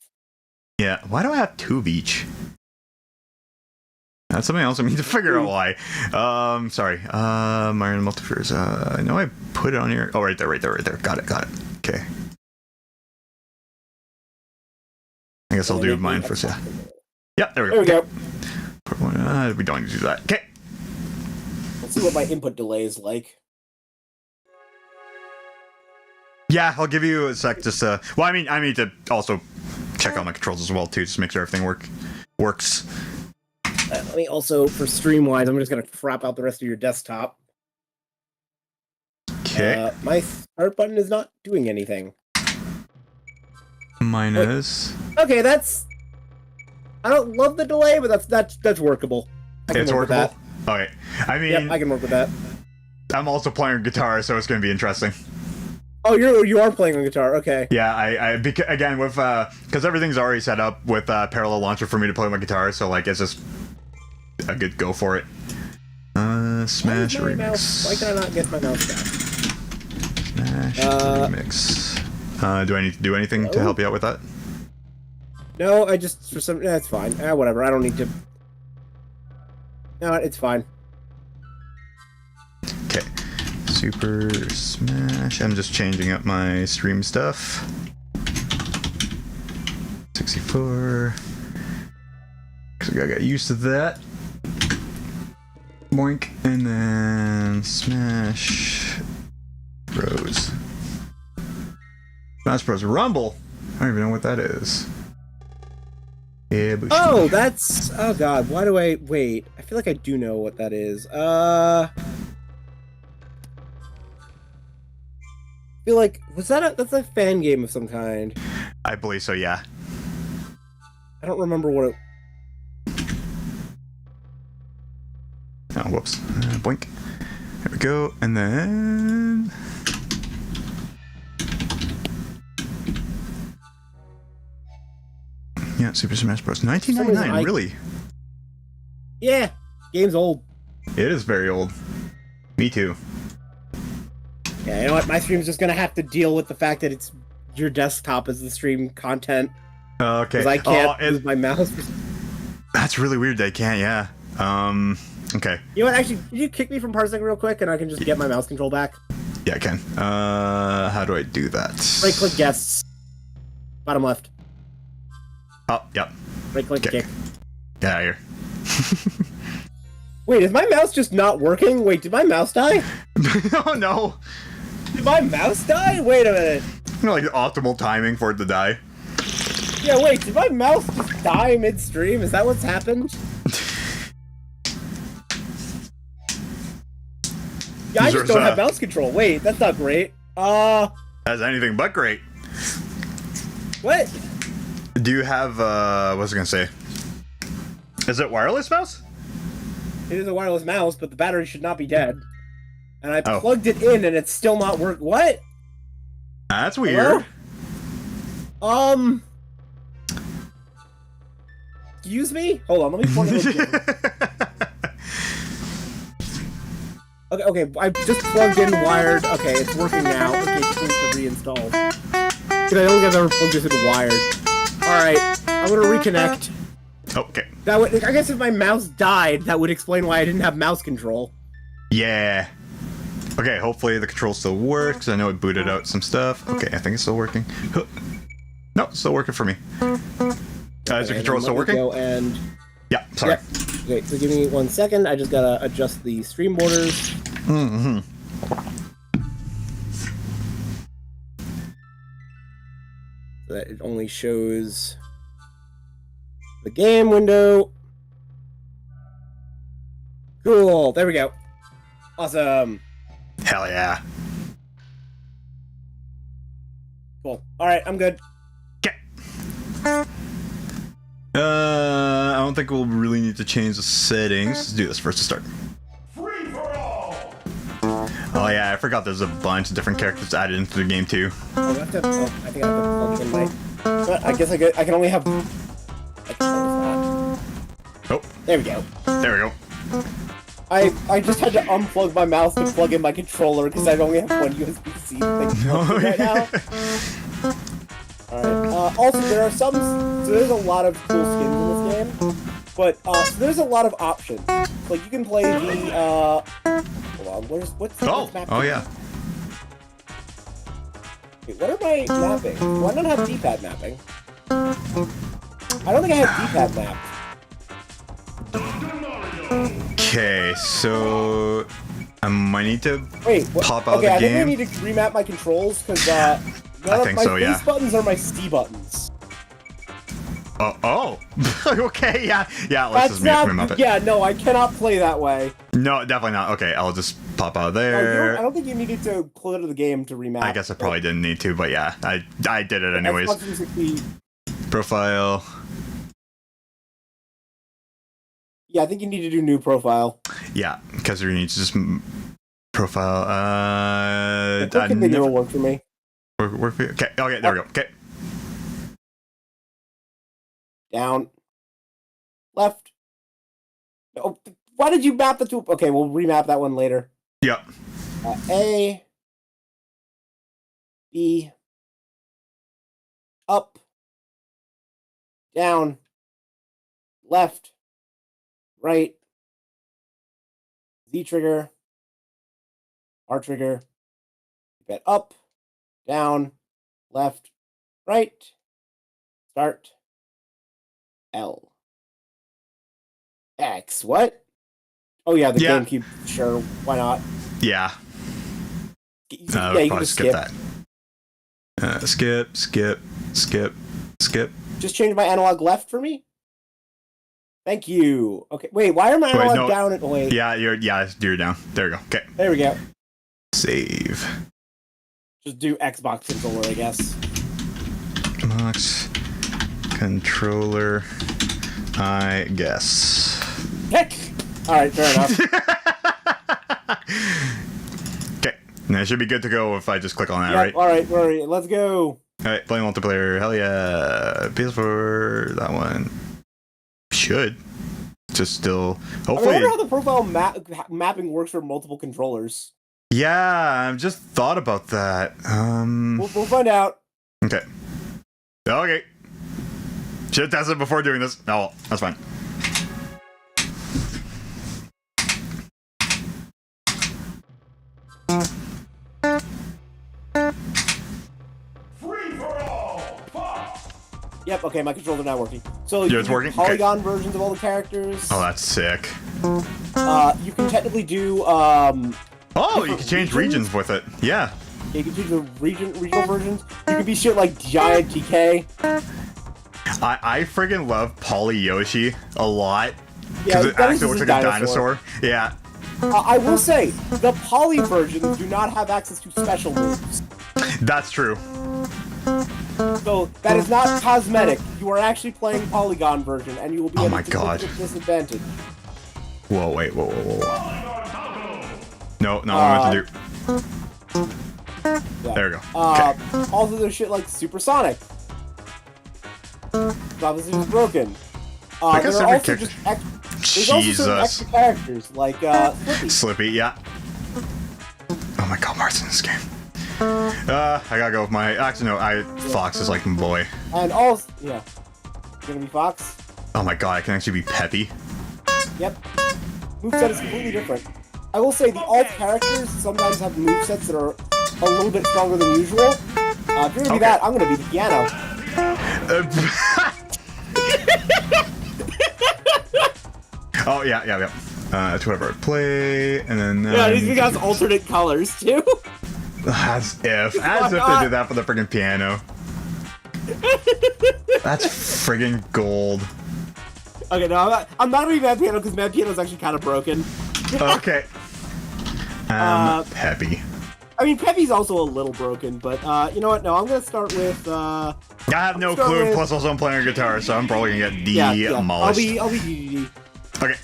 Yeah, why do I have 2 of each? That's something else I need to figure out why. Sorry. Mario Multiverse. I know I put it on here. Oh, right there. Got it. Okay. I guess I'll do mine first, yeah. Yeah, there we go. There we go. We don't need to do that. Okay. Let's see what my input delay is like. Yeah, I'll give you a sec. Just well, I need to also check out my controls as well too, just to make sure everything works. Let me also, for stream-wise, I'm just gonna crap out the rest of your desktop. Okay. My start button is not doing anything. Mine is. Okay, that's. I don't love the delay, but that's workable. It's workable. Okay. Yep, I can work with that. I'm also playing guitar, so it's gonna be interesting. Oh, you are playing on guitar. Okay. Yeah, again with because everything's already set up with parallel launcher for me to play my guitar, so like it's just a good go for it. Smash remix. Why can I not get my mouse back? Smash remix. Do I need to do anything to help you out with that? No, I just for some. That's fine. Whatever. I don't need to. No, it's fine. Okay. Super Smash. I'm just changing up my stream stuff. 64. Because I got used to that. Boink. And then Smash Bros. Smash Bros. Rumble. I don't even know what that is. Yeah, oh, that's... Oh, God. Why do I... Wait. I feel like I do know what that is. feel like that's a fan game of some kind. I believe so, yeah. I don't remember what it. Oh, whoops. Blink. There we go. And then... Yeah, Super Smash Bros. 1999, really? Yeah, game's old. It is very old. Me too. Yeah, you know what? My stream's just gonna have to deal with the fact that it's your desktop as the stream content. Okay. Because I can't use my mouse. That's really weird. They can't. Yeah. Okay. You know what? Actually, can you kick me from parsing real quick, and I can just get my mouse control back? Yeah, I can. How do I do that? Right-click guests. Bottom left. Oh, yep. Right-click kick. Get out of here. Wait, is my mouse just not working? Wait, did my mouse die? Oh no! Did my mouse die? Wait a minute. Like optimal timing for it to die. Yeah, wait, did my mouse just die midstream? Is that what's happened? Yeah, I just don't have mouse control. Wait, that's not great. That's anything but great. What? Do you have, what was I gonna say? Is it wireless mouse? It is a wireless mouse, but the battery should not be dead. And I plugged it in and it's still not working. What? That's weird. Hello? Excuse me? Hold on, let me plug it in. Okay, I just plugged in wired. Okay, it's working now. Okay, it's going to reinstall. Because I don't think I've ever plugged this in wired. Alright, I'm gonna reconnect. Okay. That would, I guess if my mouse died, that would explain why I didn't have mouse control. Yeah. Okay, hopefully the control still works. I know it booted out some stuff. Okay, I think it's still working. No, it's still working for me. Is the control still working? Go and... Yeah, sorry. Yep. Okay, so give me 1 second. I just gotta adjust the stream borders. Mm-hmm. So that it only shows the game window. Cool. There we go. Awesome. Hell yeah. Cool. All right, I'm good. Okay. I don't think we'll really need to change the settings. Let's do this first to start. Free for all. Oh yeah, I forgot there's a bunch of different characters added into the game too. Oh, I think I have to plug in my... But I guess I can only have... Oh. There we go. There we go. I just had to unplug my mouse to plug in my controller because I only have one USB-C thing right now. Alright, also there are so there's a lot of cool skins in this game, but so there's a lot of options. Like you can play the hold on, what's map? Oh yeah. Wait, what are my mapping? Do I not have D-pad mapping? I don't think I have D-pad mapped. Okay, so I might need to pop out okay, of the I game. think I need to remap my controls because none of my face buttons are my C buttons. Oh. Okay, yeah. Let's just remap it. Yeah, no, I cannot play that way. No, definitely not. Okay, I'll just pop out of No, there. I don't think you needed to pull it out of the game to remap. I guess I probably didn't need to, but yeah, I did it anyways. Xbox 360. Profile. Yeah, I think you need to do new profile. Yeah, because you need to just profile. I think it will work for me. Work for you? Okay, there we go. Okay. Down. Left. Oh, why did you map the two? Okay, we'll remap that one later. Yep. A. B. Up. Down. Left. Right. Z trigger. R trigger. Get up. Down. Left. Right. Start. L. X. What? Oh yeah, the GameCube. Sure, why not? Yeah. You can just skip that. Skip. Just change my analog left for me. Thank you. Okay, wait. Why are my analog down? Wait. Yeah, you're down. There we go. Okay. There we go. Save. Just do Xbox controller, I guess. Xbox controller, I guess. Heck! Alright, fair enough. Okay, now it should be good to go if I just click on that, Yep, right? alright, let's go. Alright, play multiplayer, hell yeah. PS4, that one. Should. Just still, I hopefully. wonder how the profile mapping works for multiple controllers. Yeah, I've just thought about that. We'll find out. Okay. Okay. Should have tested before doing this. Oh, that's fine. Free for all. Fox. Yep, okay, my controller's not working. So Yeah, you it's can do working? polygon versions of all the characters. Oh, that's sick. You can technically do Oh, you can change regions with it. Yeah. you can do the regional versions. You can be shit like Giant TK. I friggin' love Poly Yoshi a lot. Yeah, Because it that is actually looks just like a a dinosaur. Yeah. I will say, the poly versions do not have access to special moves. That's true. So that is not cosmetic. You are actually playing polygon version, and you will be Oh at my a God. disadvantage. Whoa, wait, whoa. Polygon Taco. No, not what I meant to do. Yeah. There we go. Okay. Also, there's shit like Supersonic. It's obviously just broken. I guess there are every also character- there's also certain Jesus. extra characters like Flippy. Slippy, yeah. Oh my god, Mart's in this game. I gotta go with my. Actually, no, Fox is like my boy. And also, yeah, gonna be Fox. Oh my god, I can actually be Peppy. Yep. Moveset is completely different. I will say the alt characters sometimes have movesets that are a little bit stronger than usual. If you're gonna be that, I'm gonna be the piano. Oh yeah. It's whatever. Play and then. Yeah, these guys alternate colors too. As if they did that for the friggin' piano. That's friggin' gold. Okay, no, I'm not gonna be Mad Piano because Mad Piano is actually kind of broken. Okay. Peppy. I mean, Peppy's also a little broken, but you know what? No, I'm gonna start with. I have no start clue. with- Plus, also I'm playing a guitar, so I'm probably gonna get Yeah, demolished. I'll be DDD. Okay.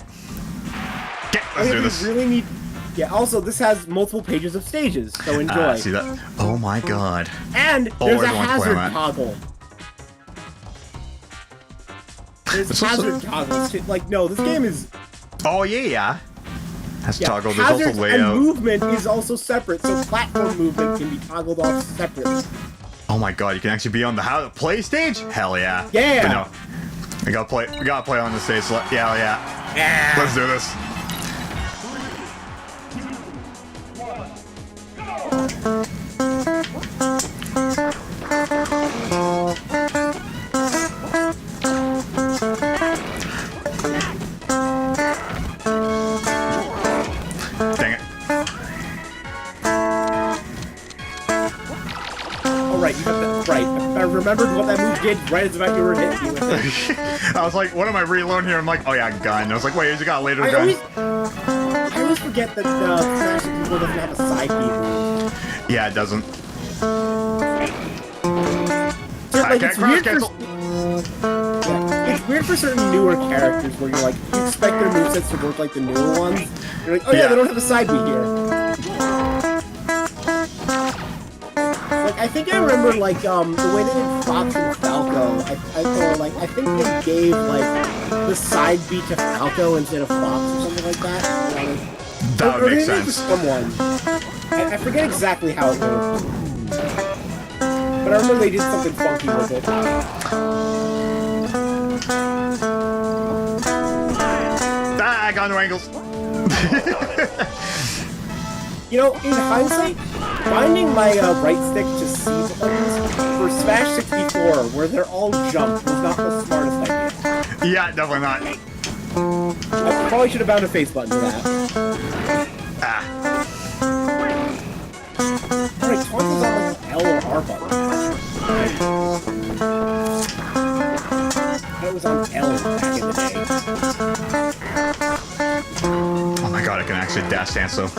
Okay, I let's think do we this. really need. Yeah. Also, this has multiple pages of stages, so enjoy. See that? Oh my god. And there's a everyone's hazard playing that. toggle. There's It's also- hazard toggles. Like, no, this game is. Oh yeah. Has Yeah, toggle. There's also hazards and layout. movement is also separate, so platform movement can be toggled off separately. Oh my god, you can actually be on the play stage? Hell yeah. Yeah. But no. We gotta play on the stage. Yeah. Let's do this. Dang it. Oh, right, you got that right. I remembered what that move did right as about you were hitting me with it. I was like, what am I reloading here? I'm like, oh yeah, gun. I was like, wait, he's got a later I gun. always forget that Smash Control doesn't have a side B move. Yeah, it doesn't. Like, can't it's weird cross for, yeah, it's weird for certain newer characters where you're like, you expect their movesets to work like the newer ones. You're like, oh yeah, Yeah. they don't have a side B here. Like, I think I remember, like, the way they did Fox and Falco, I think they gave, like, the side B to Falco instead of Fox or something like that. That would make they did it for sense. someone. I forget exactly how it worked. But I remember they did something funky with it. Ah, I got no angles. You know, in hindsight, finding my right stick to C buttons for Smash 64, where they're all jump, was not the smartest idea. Yeah, definitely not. I probably should have bound a face button to that. Ah. Alright, taunt was on like an L or R button. It was on L back in the day. Oh my god, I can actually dash dance though.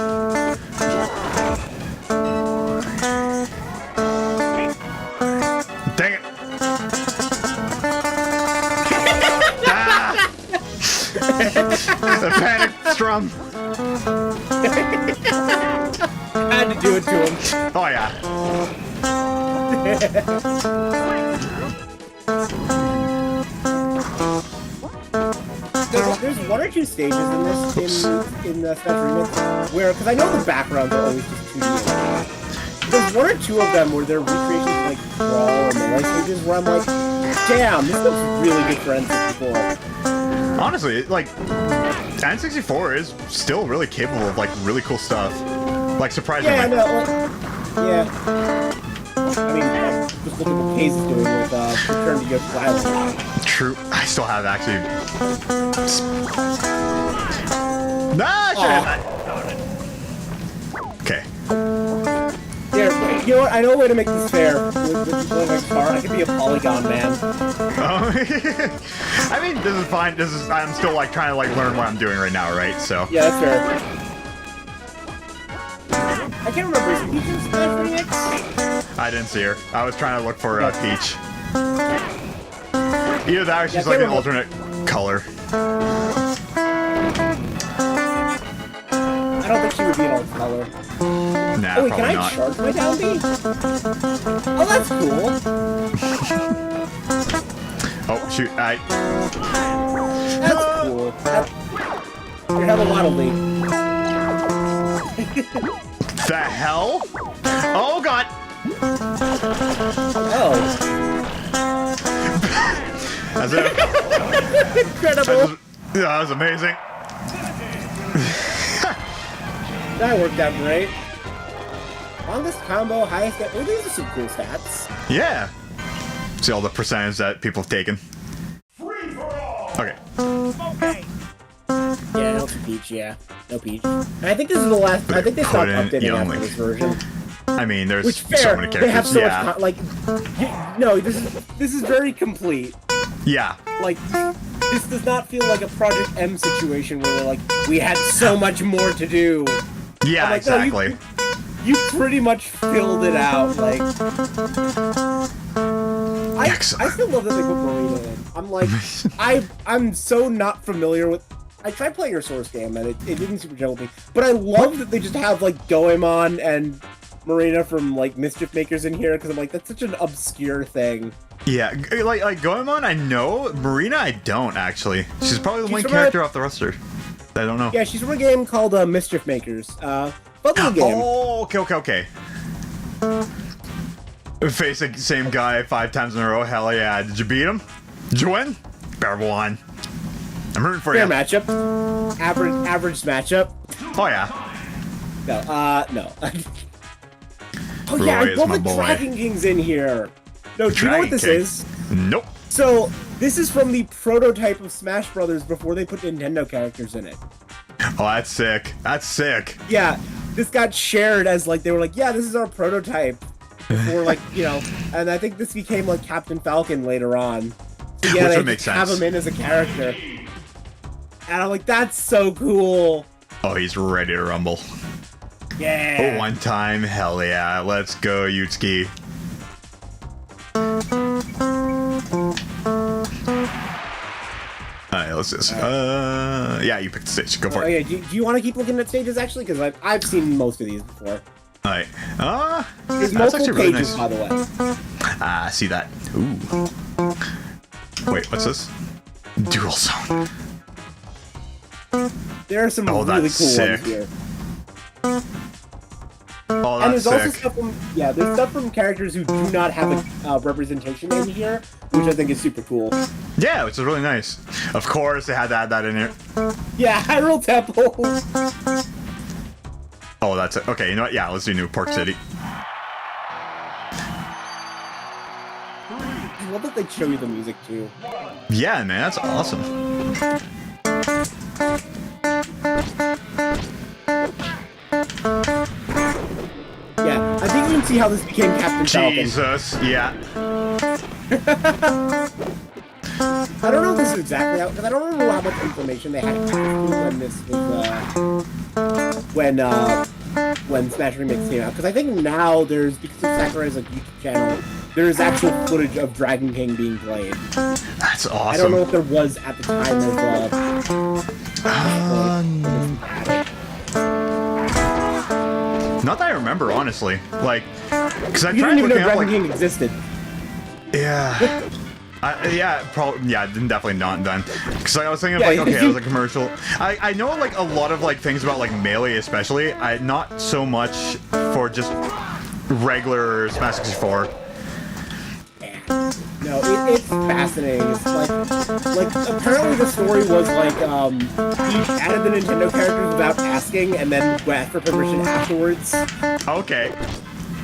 The panic strum. Had to do it to him. Oh yeah. There's one or two stages in this in Smash Remix where, because I know the backgrounds are always just 2D. There's one or two of them where they're recreations of, like, Brawl or Melee stages where I'm like, damn, this looks really good for N64. Honestly, like, N64 is still really capable of, like, really cool stuff. Like, surprisingly. Yeah, no, like, yeah. I mean, just look at what Hayes is doing with Return to Yoshi Island. True. I still have actually. Nah, okay. There, you know what? I know a way to make this fair. With my car, I could be a polygon man. I mean, this is fine. I'm still like trying to like learn what I'm doing right now, right? So. Yeah, that's fair. I can't remember. Is Peach in Smash Remix? I didn't see her. I was trying to look for Peach. Either that or she's Yeah, like an alternate color. I don't think she would be an alt color. Nah, Oh wait, can probably I not. charge my down B? Oh, that's cool. Oh shoot! That's cool. You have a lot of lead. The hell? Oh god! Oh. That's it. Incredible. That was amazing. That worked out great. Longest combo, highest... Oh, these are some cool stats. Yeah. See all the percentage that people have taken. Free for all. Okay. Yeah, no Peach, yeah. No Peach. And I think this is the last... I think they stopped Couldn't updating young after Link. this version. I mean, there's Which, fair. so many characters. They have so yeah. much... Like... No, this is very complete. Yeah. Like... This does not feel like a Project M situation where they're like, we had so much more to do. Yeah, I'm like, no, exactly. you pretty much filled it out, like... I still love that they put Marina in. I'm like, I'm so not familiar with... I tried playing her Source game, and it didn't super gel with me. But I love that they just have, like, Goemon and Marina from, like, Mischief Makers in here, because I'm like, that's such an obscure thing. Yeah, like Goemon, I know. Marina, I don't, actually. She's probably the She's one from character off the roster. I don't know. Yeah, she's from a game called Mischief Makers. Fun little game. Oh, okay. Facing same guy 5 times in a row. Hell yeah. Did you beat him? Did you win? Bearable one. I'm rooting for Fair you. matchup. Average matchup. Oh, yeah. No. Oh yeah, I Roy is love my the boy. Dragon King's in here. No, do you know what this Dragon King. is? Nope. So, this is from the prototype of Smash Brothers before they put Nintendo characters in it. Oh, that's sick. That's sick. Yeah, this got shared as, like, they were like, yeah, this is our prototype. Before, like, you know, and I think this became, like, Captain Falcon later on. So, yeah, Which they would make just have sense. him in as a character. And I'm like, that's so cool. Oh, he's ready to rumble. Yeah. Oh, one time. Hell yeah. Let's go, Yutsuki. Alright, let's just... yeah, you picked the stage. Go for Oh, it. yeah, do you want to keep looking at stages, actually? Because I've seen most of these before. Alright. There's That's multiple actually really pages, nice. by the way. Ah, see that. Ooh. Wait, what's this? Dual zone. There are some Oh, really cool that's sick. ones here. Oh, And that's there's also sick. stuff from there's stuff from characters who do not have a representation in here, which I think is super cool. Yeah, which is really nice. Of course, they had to add that in here. Yeah, Hyrule Temple. Oh, that's it. Okay, you know what? Yeah, let's do New Pork City. I love that they show you the music too. Yeah, man, that's awesome. Yeah, I think you can see how this became Captain Falcon. Jesus, yeah. I don't know if this is exactly how, because I don't remember how much information they had when this was, when Smash Remix came out. Because I think now there's, because of Sakurai's like YouTube channel, there is actual footage of Dragon King being played. That's awesome. I don't know if there was at the time of Not that I remember, honestly. Like, because I You tried didn't even know looking up, Dragon like, King existed. yeah. Probably, yeah, definitely not done. Because I was thinking, Yeah, like, okay, you- it was a commercial. I know, like, a lot of, like, things about, like, Melee especially. Not so much for just regular Smash 64. No, it's fascinating. It's like apparently the story was like he added the Nintendo characters without asking, and then asked for permission afterwards. Okay.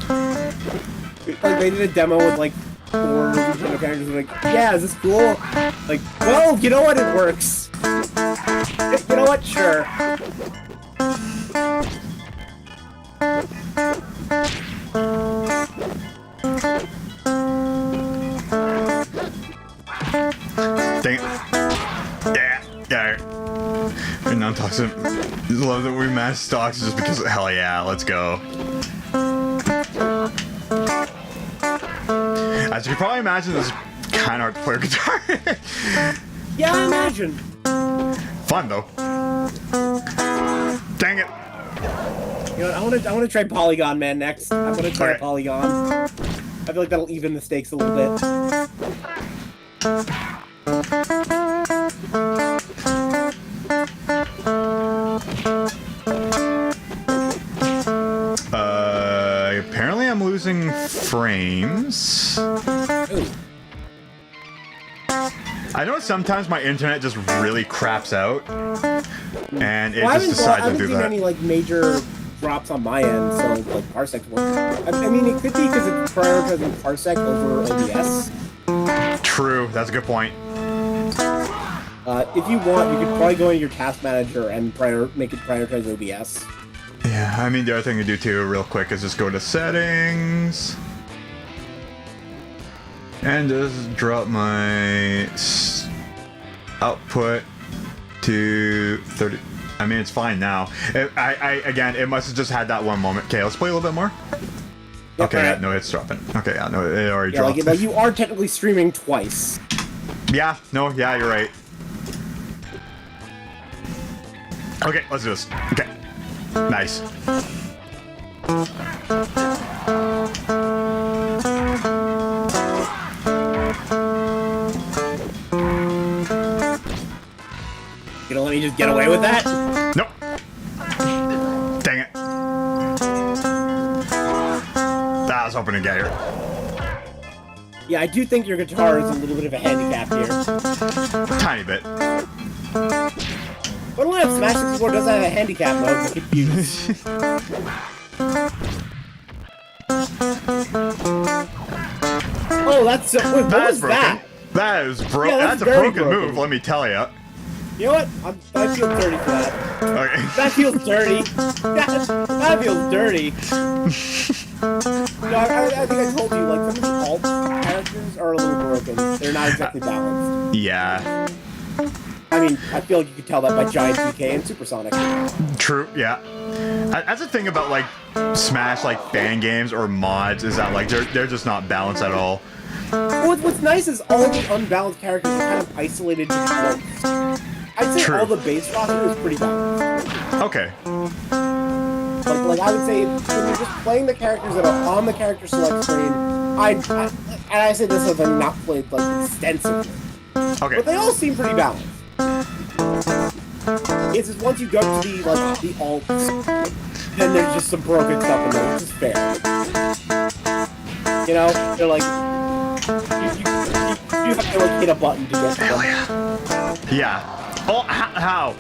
Like they did a demo with like 4 Nintendo characters. And like, yeah, is this cool? Like, well, you know what? It works. You know what? Sure. Dang it. Yeah. And non-toxic. Love that we match stocks just because, hell yeah, let's go. As you can probably imagine, this is kind of hard to play guitar. Yeah, I imagine. Fun, though. Dang it. You know, I want to try Polygon Man next. I want to try Alright. Polygon. I feel like that'll even the stakes a little bit. Apparently I'm losing frames. Ooh. I know sometimes my internet just really craps out, and it Well, just decides I to do haven't seen that. any like major drops on my end, so like parsec work. I mean, it could be because it's prioritizing parsec over OBS. True, that's a good point. If you want, you could probably go into your task manager and make it prioritize OBS. Yeah, I mean, the other thing to do too, real quick, is just go to settings. And just drop my output to 30. I mean, it's fine now. Again, it must have just had that one moment. Okay, let's play a little bit more. Yep, Okay, yeah, right. no, it's dropping. Okay, yeah, no, it already Yeah, dropped. like you are technically streaming twice. Yeah, no, yeah, you're right. Okay, let's do this. Okay. Nice. You gonna let me just get away with that? Nope. Dang it. I was hoping to get here. Yeah, I do think your guitar is a little bit of a handicap here. Tiny bit. But only if Smash 64 does have a handicap mode, I'm confused. Oh, that's wait, what That's was broken. that? That is broken. Yeah, that's that's a very broken broken. move, let me tell you. You know what? I feel dirty for that. Okay. That feels dirty. That feels dirty. No, I think I told you, like, some of the alt characters are a little broken. They're not exactly balanced. Yeah. I mean, I feel like you could tell that by Giant DK and Supersonic. True, yeah. That's the thing about, like, Smash, like, fan games or mods, is that, like, they're just not balanced at all. Well, what's nice is all of the unbalanced characters are kind of isolated to themselves. I'd say True. all the base roster is pretty balanced. Okay. Like I would say, when you're just playing the characters that are on the character select screen, and I say this as I've not played like extensively, Okay. but they all seem pretty balanced. It's just once you go to the alts, then there's just some broken stuff in there, which is fair. You know, they're like you have to like hit a button to get to them. Yeah. Oh, how?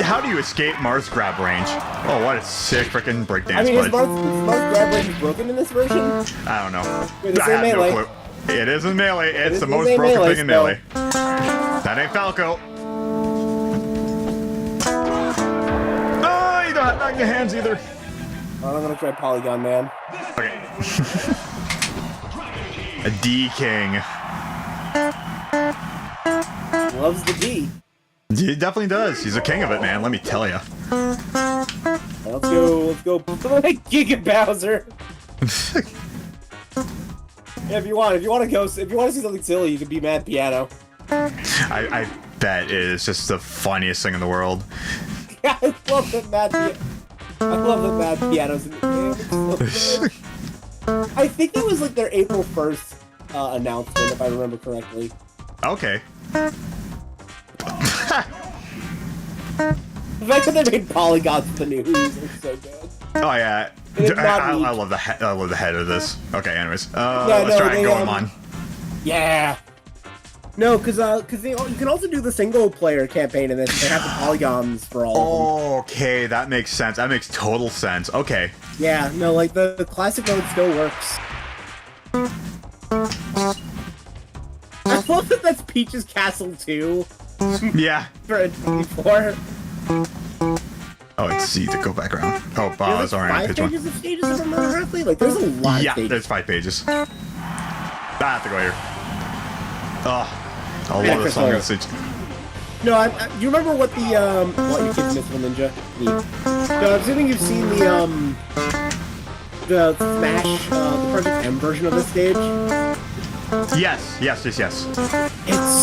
How do you escape Mars grab range? Oh, what a sick freaking breakdance, I mean, is bud. Mars grab range broken in this version? I don't know. Wait, this I ain't have Melee. no clue. It isn't Melee. It's the This most ain't broken Melee, thing in so- Melee. That ain't Falco. Oh, you don't have back your hands either. I'm gonna try Polygon Man. Okay. A D King. Loves the D. He definitely does. He's a king of it, man. Let me tell you. Let's go Giga Bowser. Yeah, if you want to see something silly, you can be Mad Piano. I That is just the funniest thing in the world. Yeah, I love that Mad Piano's in the game. It's so good. I think that was like their April 1st announcement, if I remember correctly. Okay. The fact that they made polygons for the news is so good. Oh yeah, It's not I neat. love the I love the head of this. Okay, anyways, Yeah, let's no, try and they, go on. Yeah. No, because you can also do the single player campaign in this. They have the polygons for all of Okay, that makes sense. That makes total sense. Okay. them. Yeah, no, like the classic mode still works. I love that that's Peach's Castle 2 Yeah. for a 24. Oh, it's C to go back around. Oh, wow, that's alright. 5 Pitch one. pages of stages, if I remember correctly? Like, there's a lot of Yeah, stages. there's 5 pages. I have to go here. Oh, I Yeah, love this song. Chris It's- No, you remember what the, what your kid's Mythical Ninja need? So I'm assuming you've seen the Smash, the Project M version of this stage. Yes. It's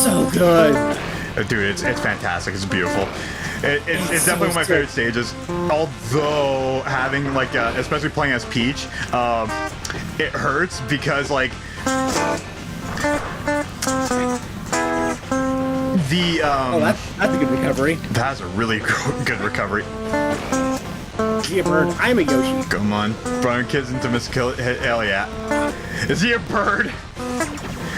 so good. Dude, it's fantastic. It's beautiful. It's definitely one of my favorite stages. Although having like, especially playing as Peach, it hurts because like the Oh, that's a good recovery. that's a really good recovery. Is he a bird? I'm a Yoshi. Come on, throwing kids into Mystical. Hell yeah. Is he a bird?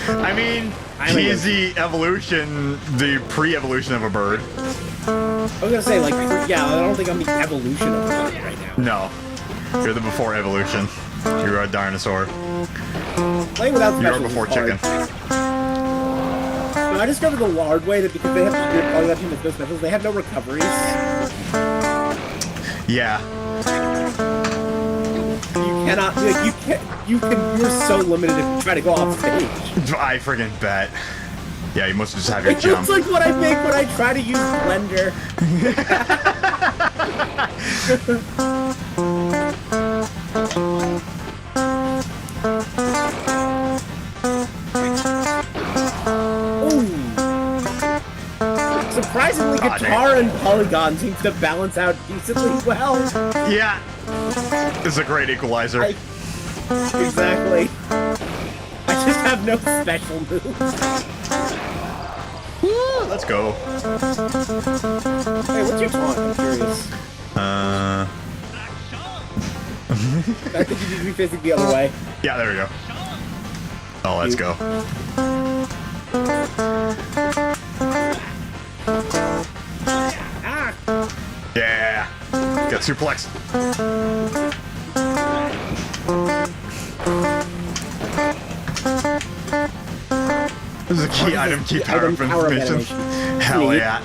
I mean, I'm a he's the evolution, the pre-evolution of a bird. I was gonna say, like, yeah, I don't think I'm the evolution of a bird right now. No, you're the before evolution. You're a dinosaur. Playing without You're specials before is hard. chicken. No, I discovered the hard way that because they have to do polygon team with no specials, they have no recoveries. Yeah. You cannot, like, you're so limited if you try to go off stage. I friggin' bet. Yeah, you must just have your It jump. looks like what I make when I try to use Blender. Ooh. Surprisingly, Aw, guitar and polygon seems to balance out decently well. Yeah. It's a great equalizer. Exactly. I just have no special moves. Woo, let's go. Hey, what's your taunt? I'm curious. I think you need to be facing the other way. Yeah, there we go. Oh, let's go. Ah! Yeah. Got suplex. This is a key item, key power item up power-up information. animation. Hell Neat. yeah.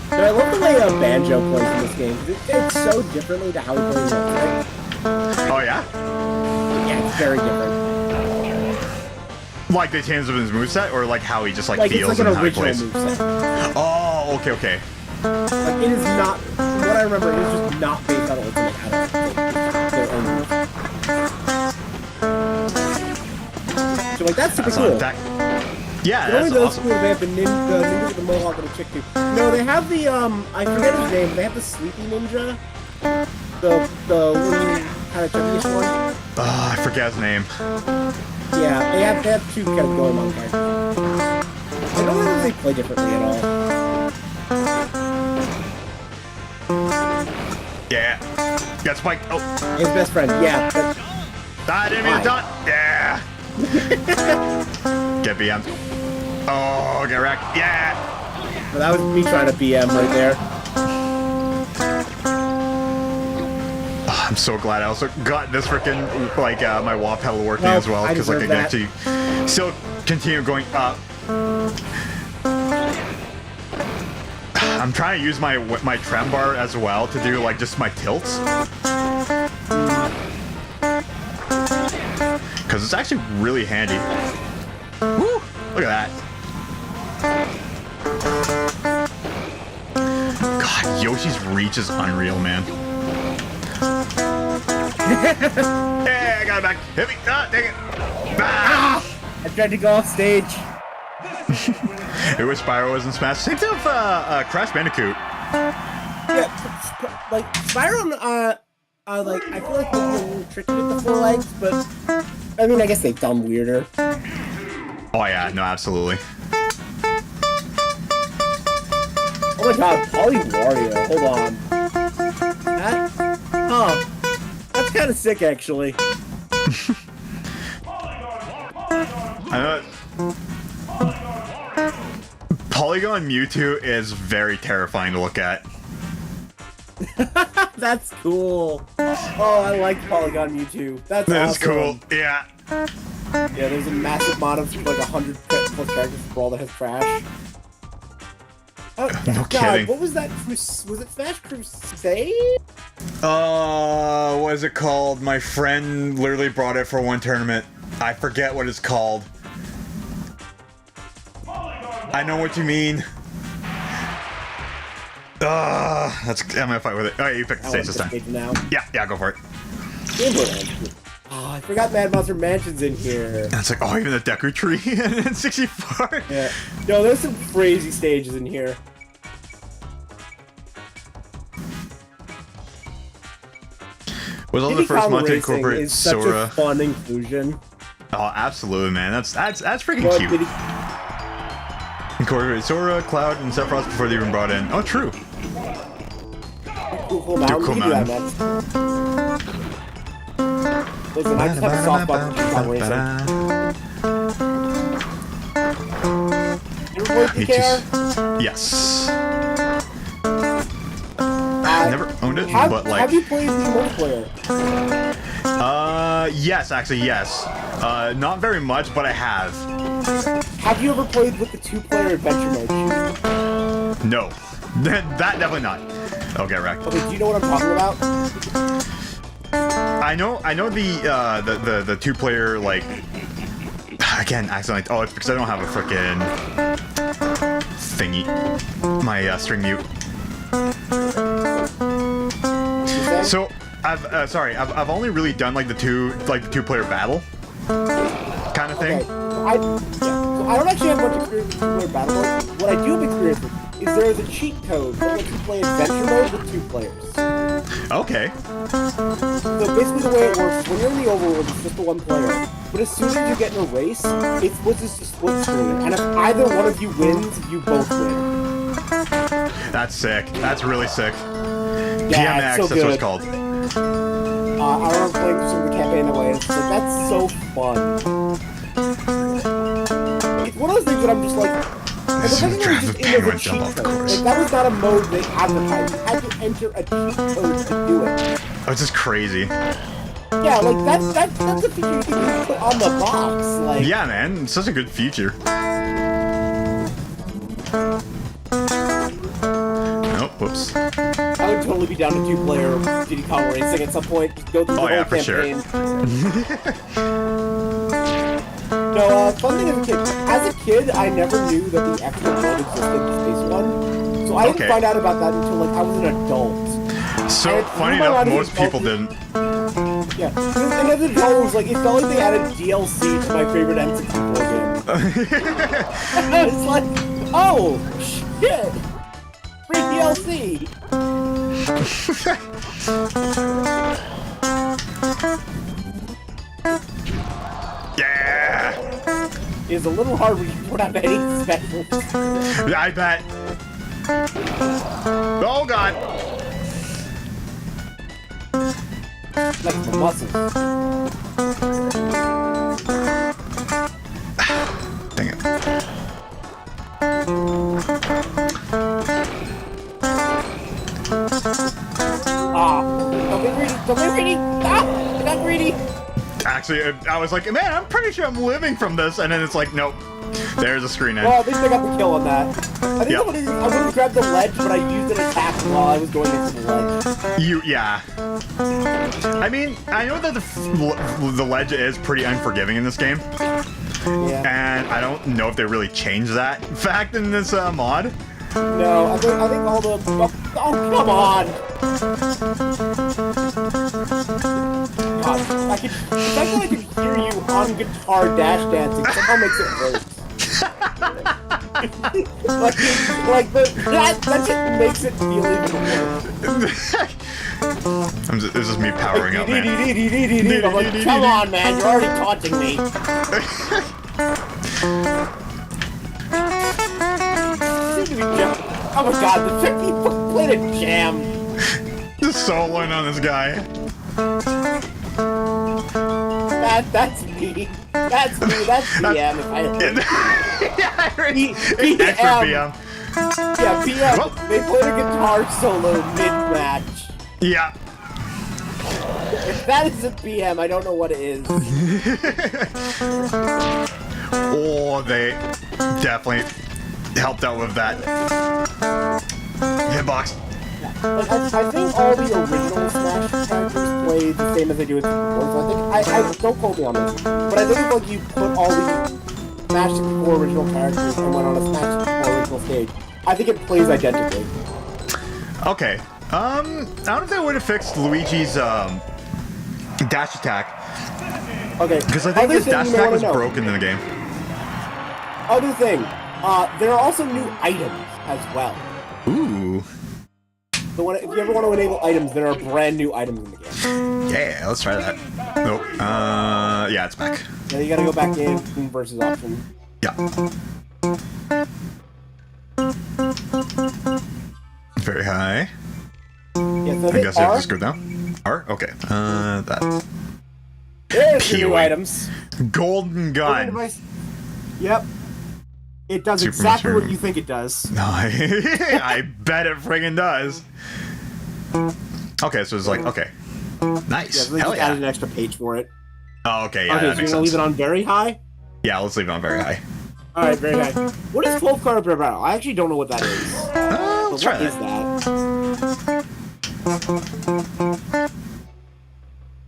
But I love the way Banjo plays in this game. It's so differently to how he plays in it. Oh yeah? Yeah, it's very different. Like they changed his moveset, or like how he just like Like, it's feels like an and how he original plays? moveset. Oh, okay. Like, it is not, from what I remember, it is just not based on Ultimate at all. Their own move. So, like, that's super That's cool. on deck. Yeah, Not only that's those awesome. cool, they have the ninja with the mohawk and the chick too. No, they have the, I forget his name, they have the sleepy ninja. The little kind of chubby-ish one. Oh, I forget his name. Yeah, they have two kind of going on characters. I don't know if they play differently at all. Yeah. Got Spike. Oh. His best friend, yeah. That's, I didn't mean to dot. Yeah. Get BM. Oh, get wrecked. Yeah. well, that was me trying to BM right there. Oh, I'm so glad I also got this freaking like my wall pedal working Well, as well, I because like I deserve can actually still continue going up. I'm trying to use my trem bar as well to do like just my tilts. Because it's actually really handy. Woo! Look at that. God, Yoshi's reach is unreal, man. Yeah, I got it back. Hit me. Ah, dang it. Ah! I tried to go off stage. It was Spyro was in Smash. Same thing with Crash Bandicoot. Yeah, like Spyro, like I feel like they're a little tricky with the 4 legs, but I mean, I guess they've done weirder. Oh yeah, no, absolutely. Oh my god, Poly Wario, hold on. That, oh, that's kind of sick, actually. I know. Polygon Mewtwo is very terrifying to look at. That's cool. Oh, I like Polygon Mewtwo. That's That's awesome. cool. Yeah. Yeah, there's a massive mod of like 100 plus characters for all that has Crash. Oh, No God, kidding. what was that? Was it Smash Crusade? What is it called? My friend literally brought it for one tournament. I forget what it's called. I know what you mean. I'm gonna fight with it. Oh, you picked the I stage want this to time. stage now. Yeah, go for it. Game Boy Advance. Oh, I forgot Mad Monster Mansion's in here. And it's like, oh, even the Deku Tree in 64. Yeah. No, there's some crazy stages in here. Was all the Diddy first Kong one to Racing incorporate is such a Sora. fun inclusion. Oh, absolutely, man. That's freaking But cute. Incorporate Sora, Cloud, and Sephiroth before they even brought in. Oh, true. Cool Mountain. Cool We can do that Mountain. next. Listen, I just have a soft spot for Diddy Kong Racing. You ever played Me DKR? too. Yes. I never owned it, but like. Have you played the multiplayer? Yes, actually, yes. Not very much, but I have. Have you ever played with the 2-player adventure mode? No. That definitely not. Okay, wrecked. Okay, do you know what I'm talking about? I know the 2-player, like, again, accidentally. Oh, it's because I don't have a frickin' thingy. My string mute. So I've only really done like the 2-player battle kind of thing. Okay, so I don't actually have much experience with 2-player battle mode. What I do have experience with is there is a cheat code that lets you play adventure mode with 2 players. Okay. So basically the way it works is when you're in the overworld, it's just the 1 player. But as soon as you get in a race, it switches to split screen. And if either one of you wins, you both win. That's sick. That's really sick. Yeah, PMX, it's so that's what good. it's called. I remember playing some of the campaign that way, and it's like, that's so fun. It's one of those things that I'm just like, and the fact that it was just in as a cheat code. Like, that was not a mode they advertised. You had to enter a cheat code to do it. Oh, it's just crazy. Yeah, like, that's a feature you can put on the box. Like, Yeah, man. It's such a good feature. Oh, whoops. I would totally be down to 2-player Diddy Kong Racing at some point. Just go through the whole for sure. campaign. No, fun thing as a kid, I never knew that the extra mode existed in the Space One. So I didn't find out about that until like I was an adult. So funny enough, most people didn't. Yeah, and as an adult, it was like, it felt like they added DLC to my favorite N64 game. I was like, oh, shit! Free DLC! Yeah! It's a little hard when you don't have any specials. I bet. Oh god! Like the muscles. Dang it. Don't get greedy! Don't get greedy! Ah! I got greedy! Actually, I was like, man, I'm pretty sure I'm living from this, and then it's like, nope. There's a screen end. Well, at least I got the kill on that. I think Yep. I would have grabbed the ledge, but I used an attack while I was going into the ledge. Yeah. I mean, I know that the ledge is pretty unforgiving in this game, Yeah. and I don't know if they really changed that fact in this mod. No, I think all the... Oh, come on! God, the fact that I can hear you on guitar dash dancing somehow makes it worse. that just makes it feel even worse. This is me powering up, man. I'm like, come on, man, you're already taunting me. Oh my god, the chick he played a jam. Just soloing on this guy. That's me. That's me. That's PM. If I Yeah, PM. extra PM. Yeah, PM. Well. They played a guitar solo mid-match. Yeah. If that isn't PM, I don't know what it is. Oh, they definitely helped out with that hitbox. Like, I think all the original Smash characters play the same as they do with the so I don't quote me on this, but I think if like you put all the Smash 64 original characters and went on a Smash 64 original stage, I think it plays identically. Okay. I don't know if that would have fixed Luigi's dash attack. Okay. Because I think his dash attack was broken in the game. Other thing, there are also new items as well. Ooh. So if you ever want to enable items, there are brand new items in the game. Yeah, let's try that. Nope. Yeah, it's back. Now you gotta go back in versus option. Yeah. Very high. Yeah, so I guess I have R, to scroll down. R? Okay. That. there's your new Peewee. items. Golden gun. Device. Yep. It does Super exactly Mario. what you think it does. I bet it friggin' does. Okay, so it's like, okay. Yeah, Nice. so they Hell just yeah. added an extra page for it. Oh, okay, yeah, Okay, that so makes you're gonna sense. leave it on very high? Yeah, let's leave it on very high. Alright, very high. What is 12 card per battle? I actually don't know what that is. Let's try What is that. that?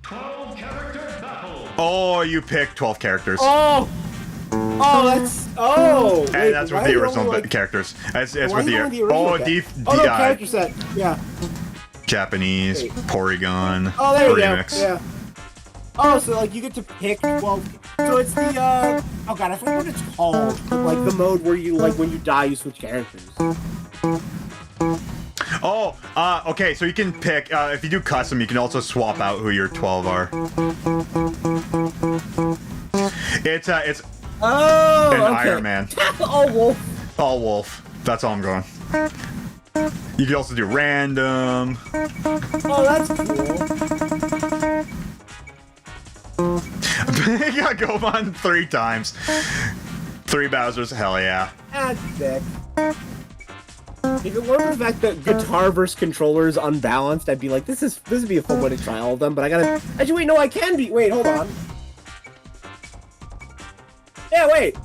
12 character battle. Oh, you picked 12 characters. Oh! Oh, that's... Oh! Wait, And that's why with the are you original only, like, characters. It's why with are you the... only the original Oh, set? Oh, no, character set. Yeah. Japanese, Wait. Porygon, Oh, there we Remix. go. Yeah. Oh, so like you get to pick 12. So it's the oh god, I forget what it's called. But, like the mode where you like when you die, you switch characters. Oh, okay, so you can pick, if you do custom, you can also swap out who your 12 are. It's Oh, an okay. Iron Man. Oh, wolf. All wolf. That's all I'm going. You can also do random. Oh, that's cool. You got Goemon 3 times. 3 Bowsers, hell yeah. That's sick. If it weren't for the fact that guitar versus controller is unbalanced, I'd be like, this would be a fun way to try all of them. But I gotta. Actually, wait, no, I can be. Wait, hold on. Yeah, wait.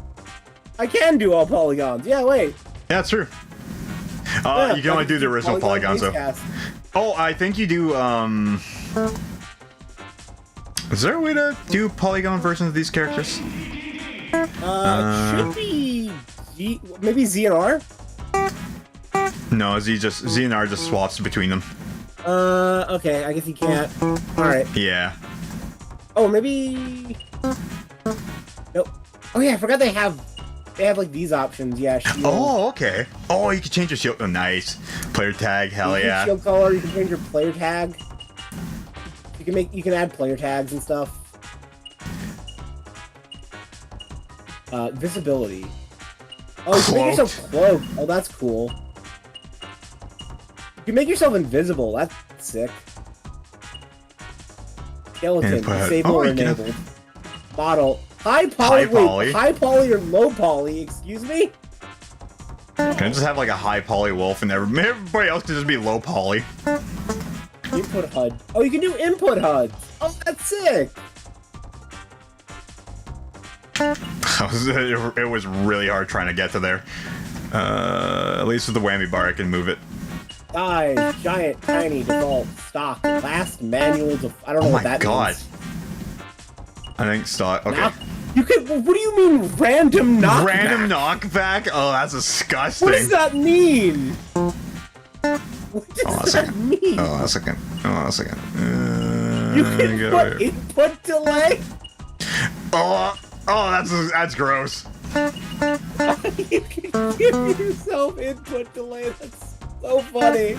I can do all polygons. Yeah, wait. Yeah, that's true. Yeah, You can only do the original polygons, though. Basecast. Oh, I think you do, Is there a way to do polygon versions of these characters? It should be maybe Z and R. No, Z and R just swaps between them. Okay, I guess you can't. Alright. Yeah. Oh, maybe... Nope. Oh yeah, I forgot they have like these options, yeah. Shield. Oh, okay. Oh, you can change your shield. Oh, nice. Player tag, hell You can yeah. shield color, you can change your player tag. You can add player tags and stuff. Visibility. Oh, you can make yourself cloaked. Oh, that's cool. You can make yourself invisible. That's sick. Skeleton, Input. disable Oh, or you can have- enabled. Model. High poly. High poly. High poly or low poly? Excuse me. Can I just have like a high poly wolf and everybody else can just be low poly? Input HUD. Oh, you can do input HUD. Oh, that's sick. It was really hard trying to get to there. At least with the whammy bar, I can move it. Size, giant, tiny, default, stock, last, manual. I don't know Oh what my that god. means. I think stock. Okay. Knock- You could. What do you mean random knockback? Random knockback? Oh, that's disgusting. What does that mean? What does Hold on a that second. mean? Hold on a second. Hold on a second. You can get put over here. input delay. Oh, that's gross. You can give yourself input delay. That's so funny.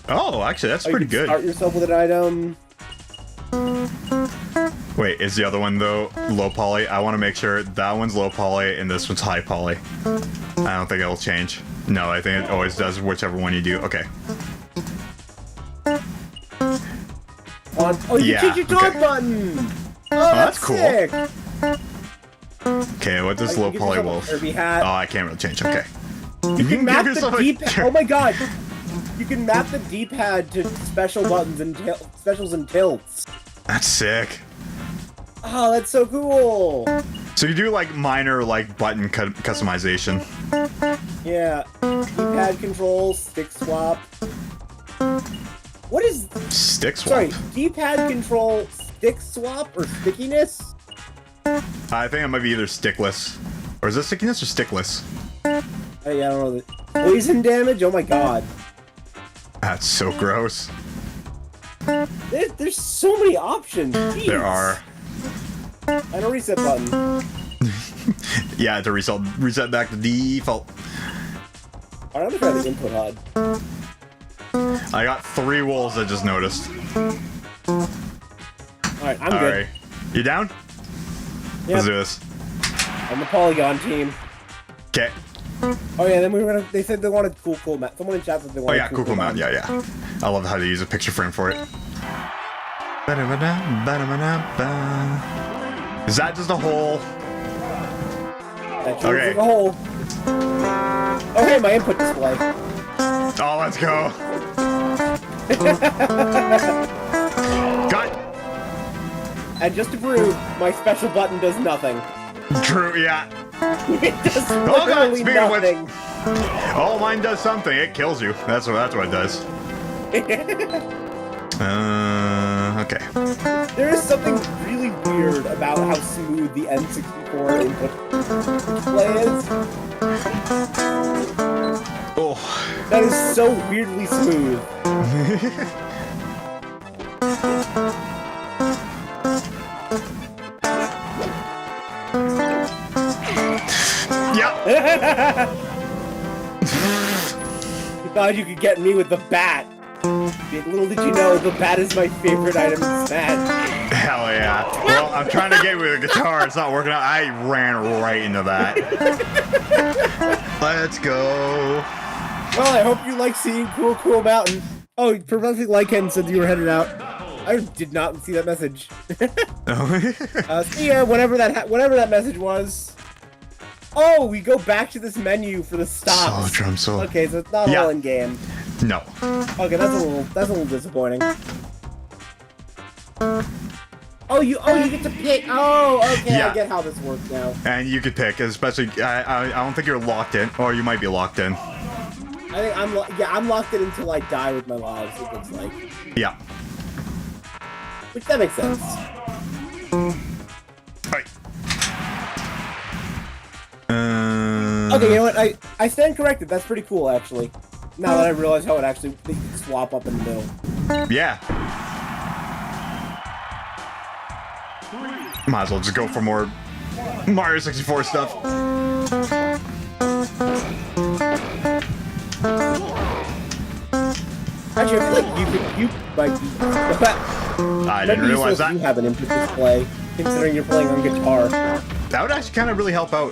Oh, actually, that's You pretty can good. Start yourself with an item. Wait, is the other one though low poly? I want to make sure that one's low poly and this one's high poly. I don't think it'll change. No, I think it always does whichever one you do. Okay. Oh, you Yeah, change your talk okay. button. Oh, that's that's cool. sick. Okay, what does You low give poly yourself a wolf? Kirby hat. Oh, I can't really change. Okay. You can map the yourself a D-pad. Oh my god! You can map the D-pad to special buttons and specials and tilts. That's sick. Oh, that's so cool. So you do like minor like button customization. Yeah. D-pad control, stick swap. What is? Stick swap. Sorry, D-pad control, stick swap or stickiness? I think it might be either stickless. Or is it stickiness or stickless? Hey, I don't know. Poison damage? Oh my god. That's so gross. There's so many options. Jeez. There are. And a reset button. Yeah, to reset back to default. Alright, I'm gonna try the input HUD. I got 3 wolves I just noticed. Alright, I'm good. Alright. You down? Let's do this. On the polygon team. Okay. Oh yeah, then we were gonna. They said they wanted cool map. Someone in chat said they Oh wanted yeah, cool mount. Yeah, yeah. I love how they use a picture frame for it. Is that just a hole? That shows Okay. like a hole. Oh hey, my input display. Oh, let's go. Got. And just to prove, my special button does nothing. True, yeah. It does Oh god, literally speaking of which. nothing. Oh, mine does something. It kills you. That's what it does. Okay. There is something really weird about how smooth the N64 input display is. Oh. That is so weirdly smooth. Yep. You thought you could get me with the bat. Little did you know, the bat is my favorite item in Smash. Hell yeah. Well, I'm trying to get with a guitar. It's not working out. I ran right into that. Let's go. Well, I hope you like seeing Cool Mountain. Oh, Professor Lycan said you were headed out. I did not see that message. See ya, whatever that message was. Oh, we go back to this menu for the stops. Solo drum solo. Okay, so it's not all in game. No. Okay, that's a little disappointing. Oh, you get to pick. Oh, okay, Yeah. I get how this works now. And you could pick, especially. I don't think you're locked in, or you might be locked in. I think I'm locked in until I die with my lives. It looks like, Yeah. which that makes sense. Right. Okay, you know what? I stand corrected. That's pretty cool, actually. Now that I realize how it actually they can swap up in the middle. Yeah. Might as well just go for more Mario 64 stuff. Actually, I feel like you might be. I didn't realize You that. have an input display, considering you're playing on guitar. That would actually kind of really help out.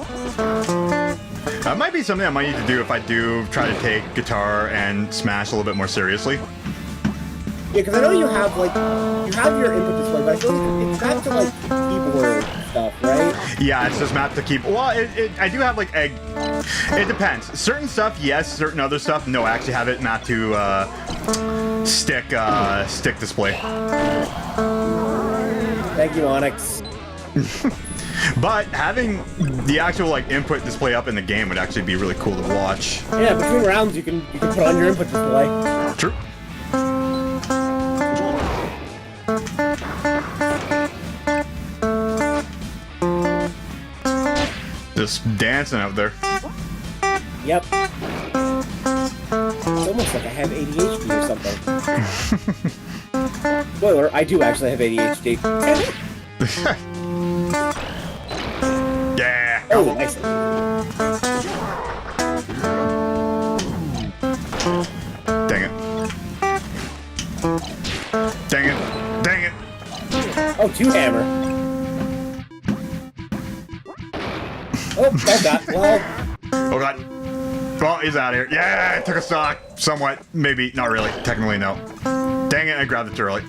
That might be something I might need to do if I do try to take guitar and Smash a little bit more seriously. Yeah, because I know you have your input display, but I feel like it's back to like keyboard stuff, right? Yeah, it's just mapped to keep. Well, I do have like a. It depends. Certain stuff, yes. Certain other stuff, no. I actually have it mapped to stick display. Thank you, Onyx. But having the actual like input display up in the game would actually be really cool to watch. Yeah, between rounds you can put on your input display. True. Just dancing out there. Yep. It's almost like I have ADHD or something. Spoiler, I do actually have ADHD. Yeah. Oh, nice. Dang it. Dang it. Dang it. Oh, 2 hammer. Oh god. Well, Oh god. Well, he's out of here. Yeah, I took a stock. Somewhat. Maybe. Not really. Technically, no. Dang it, I grabbed it too early.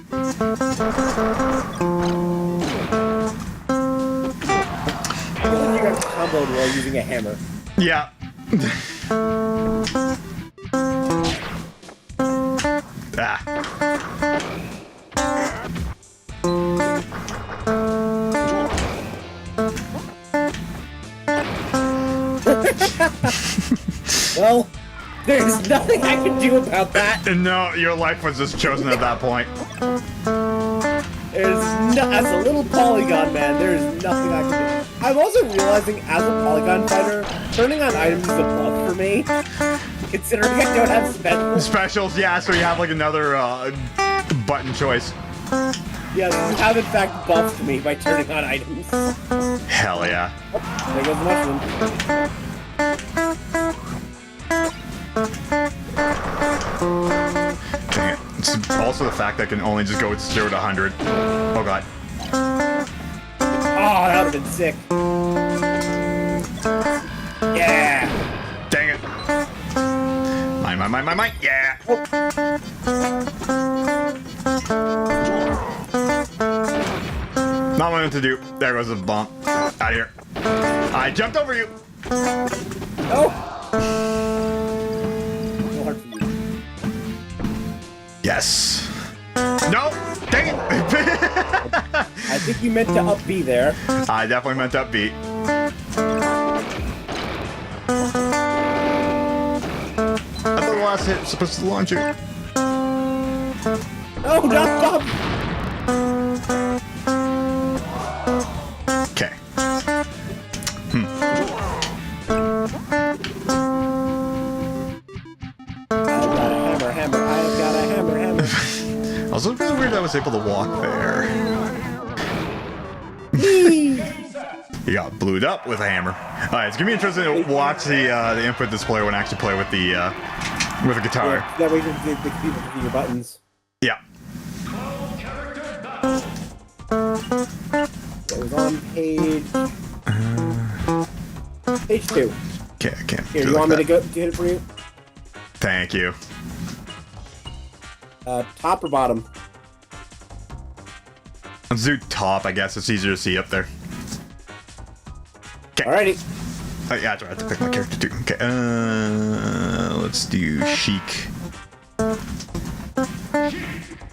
you got comboed while using a hammer. Yeah. Ah. Well, there's nothing I can do about that. No, your life was just chosen at that point. As a little polygon man, there's nothing I can do. I'm also realizing, as a polygon fighter, turning on items is a buff for me. Considering I don't have specials. Specials, yeah, so you have like another button choice. Yes, you have in fact buffed me by turning on items. Hell yeah. Oh, there goes the mushroom. Dang it. It's also the fact that I can only just go 0 to 100. Oh god. Oh, that would have been sick. Yeah. Dang it. Mine. Yeah. Not what I meant to do. There goes the bump. Out of here. I jumped over you. Oh. So hard for you. Yes. No. Dang it. I think you meant to up B there. I definitely meant up B. I thought the last hit was supposed to launch it. Oh, not up. Okay. I've got a hammer. I've got a hammer. Also, really weird that I was able to walk there. He got blued up with a hammer. Alright, it's gonna be interesting to watch the input display when I actually play with the guitar. Yeah, that way you can the people can see your buttons. Yeah. It was on page... page 2. Okay, I can't. Here, do you it want me to like go hit it for you? that. Thank you. Top or bottom? Let's do top, I guess. It's easier to see up there. Okay. Alrighty. Oh, yeah, that's right. I have to pick my character too. Okay. Let's do chic.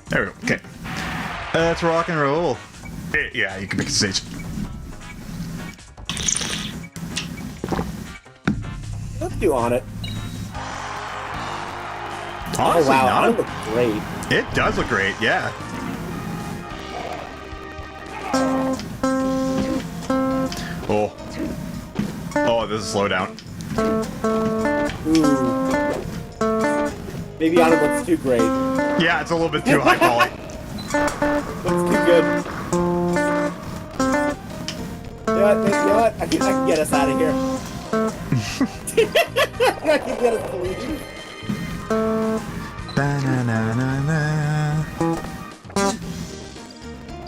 There we go. Okay. Let's rock and roll. Yeah, you can pick a stage. Let's do on it. Honestly, oh wow, not that looks great. It does look great, yeah. Oh. Oh, this is slow down. Ooh. Maybe on it looks too great. Yeah, it's a little bit too high quality. Looks too good. You know what? I can get us out of here. I can get us to leave. Ba-na-na-na-na.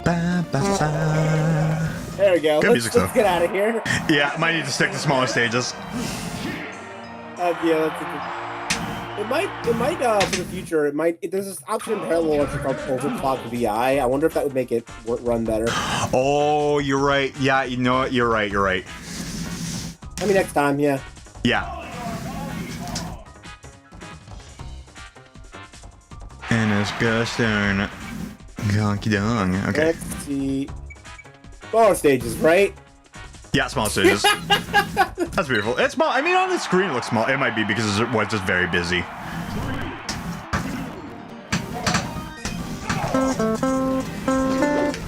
Ba-ba-ba. There we go. Good music, Let's though. get out of here. Yeah, might need to stick to smaller stages. Yeah, it might, for the future, there's this option in Parallel Electric called Overclock VI. I wonder if that would make it run better. Oh, you're right. Yeah, you know what? You're right. I mean, next time, yeah. Yeah. And it's gosh darn it. Gonky dong. Okay. Let's see. Smaller stages, right? Yeah, small stages. That's beautiful. It's small. I mean, on the screen it looks small. It might be because it was just very busy.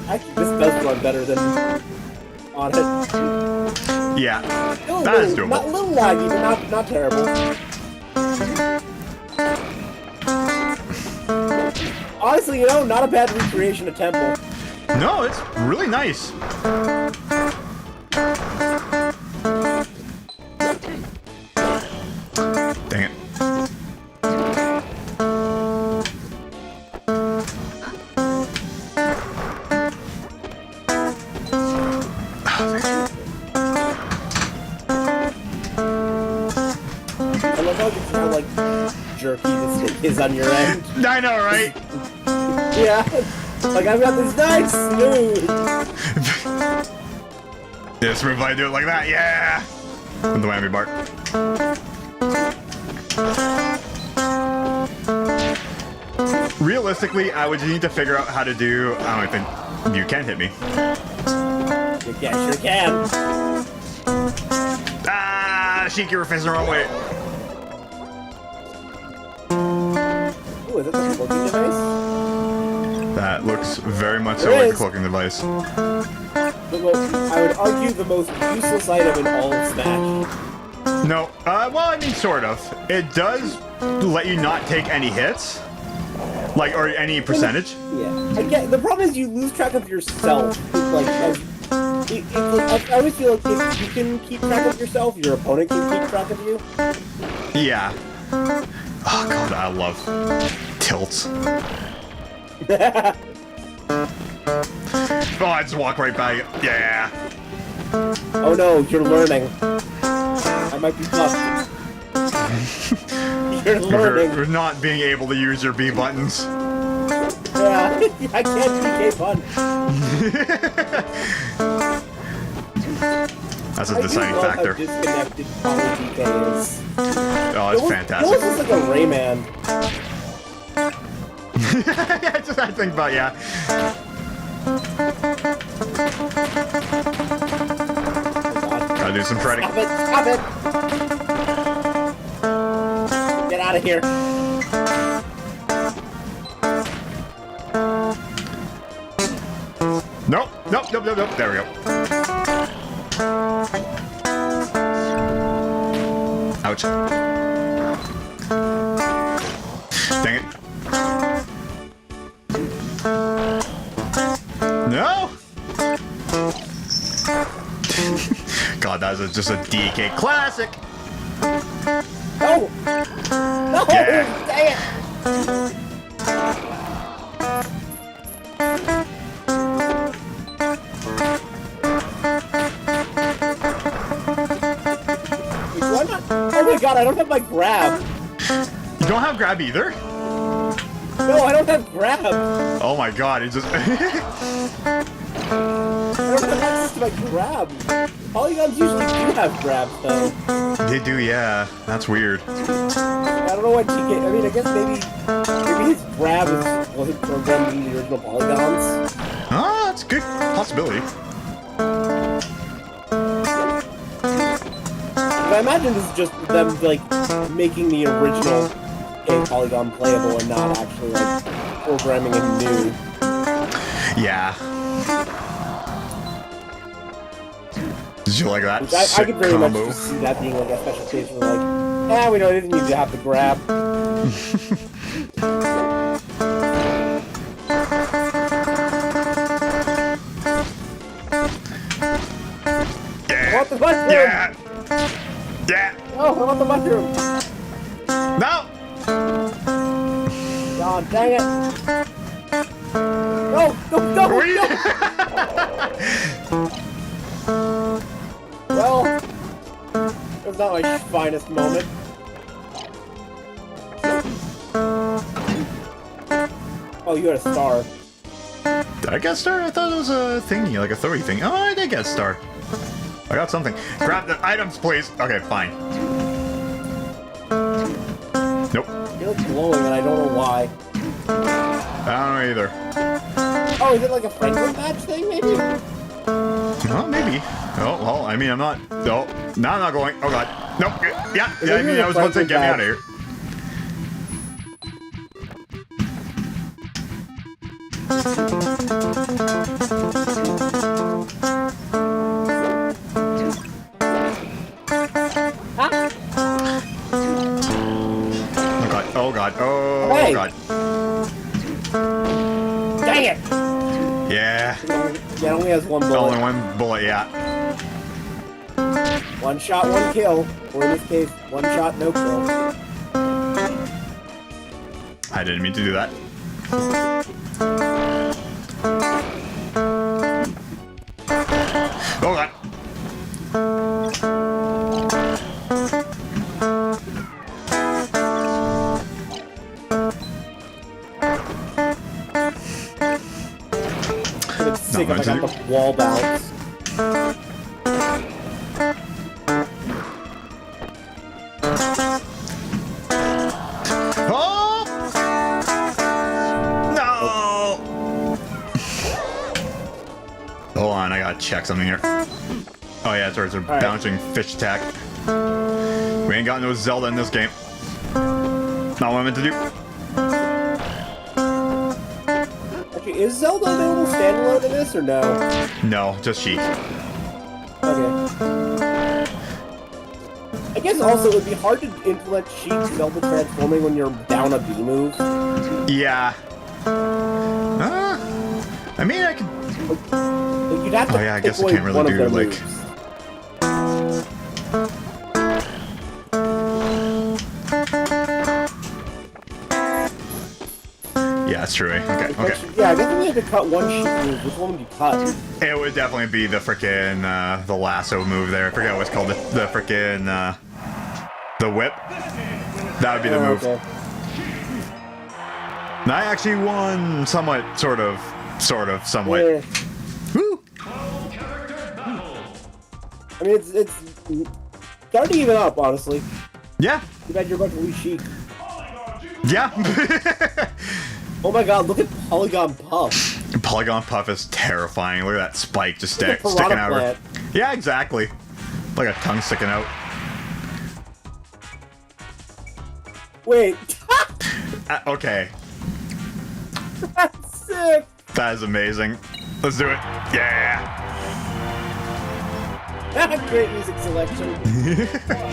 Actually, this does run better than on it. Yeah, Oh, that is doable. Not a little laggy, but not terrible. Honestly, not a bad recreation of Temple. No, it's really nice. I love how you can how, like, jerky the stick is on your end. I know, right? Yeah. Like, I've got this nice smooth. Yeah, smooth if I do it like that, yeah! With the whammy bar. Realistically, I would just need to figure out how to do... I don't think you can hit me. Yeah, sure can. Ah, Sheik, you were facing the wrong way. Ooh, is that the cloaking device? That looks very much so There like a is. cloaking device. I would argue the most useless item in all of Smash. No, well, I mean, sort of. It does let you not take any hits. Like, or any percentage. Yeah. I get, the problem is you lose track of yourself. Like, I always feel like if you can keep track of yourself, your opponent can keep track of you. Yeah. Oh, God, I love tilts. Oh, I just walk right by you. Yeah. Oh no, you're learning. I might be fucked. You're learning. You're not being able to use your B buttons. Yeah, I can't PK punch. That's a I do deciding love factor. how disconnected poly DK is. Oh, it's It fantastic. looks like a Rayman. Yeah, just I think about, yeah. Gotta do some shredding. Stop it! Stop it! Get out of here. Nope, nope, nope, nope, nope. There we go. Ouch. Dang it. No! God, that is just a DK classic! No! No! Yeah. Dang it! Wait, do I not? Oh my god, I don't have my grab. You don't have grab either? No, I don't have grab. Oh my god, it just... I don't have access to my grab. Polygons usually do have grab, though. They do, yeah. That's weird. I don't know why TK. I mean, I guess maybe his grab wasn't programmed in the original polygons. Oh, that's a good possibility. But I imagine this is just them like making the original game polygon playable and not actually like programming it new. Yeah. Did you like that? Which I Sick could very much combo. just see that being like a special case where like, we don't even need to have the grab. I want the mushroom! Yeah! Yeah! No, I want the mushroom! No! God dang it! No! No! No! We- No! Well, it was not my finest moment. Oh, you got a star. Did I get a star? I thought it was a thingy, like a throwy thing. Oh, I did get a star. I got something. Grab the items, please. Okay, fine. Nope. It looks glowing and I don't know why. I don't know either. Oh, is it like a Franklin patch thing, maybe? Oh, maybe. Oh, well, I mean, I'm not... No, no, I'm not going. Oh, God. Nope. Yeah, yeah, I mean, I was about to get me out of here. Oh, God. Oh, God. Oh, Hey. God. Dang it! Yeah. Yeah, it only has one bullet. Only one bullet, yeah. One shot, one kill. Or in this case, one shot, no kill. I didn't mean to do that. Oh god. I'm sick of Not like much the wall bounce. Oh! No! Hold on, I gotta check something here. Oh yeah, it's a right. bouncing fish attack. We ain't got no Zelda in this game. Not what I meant to do. Actually, is Zelda available standalone in this or no? No, just Sheik. Okay. I guess also it would be hard to implement Sheik's Zelda transforming when you're down a B move. Yeah. I mean, I could. Like, you'd have to Oh yeah, I pick guess I away can't really one of do their like. moves. Yeah, that's true. Okay, okay. Yeah, I guess if we had to cut one Sheik move, which one would you cut? It would definitely be the frickin' the lasso move there. I forget what it's called. The frickin' the whip. That would be the move. Okay. And I actually won somewhat, sort of, somewhat. Yeah. Woo! I mean, it's starting to even up, honestly. Yeah, Too bad you're about to lose Sheik. yeah. Oh my god, look at Polygon Puff. Polygon Puff is terrifying. Look at that spike just Like a sticking piranha out. plant. Yeah, exactly. Like a tongue sticking out. Wait. Okay, That's sick. that is amazing. Let's do it. Yeah. Great music selection.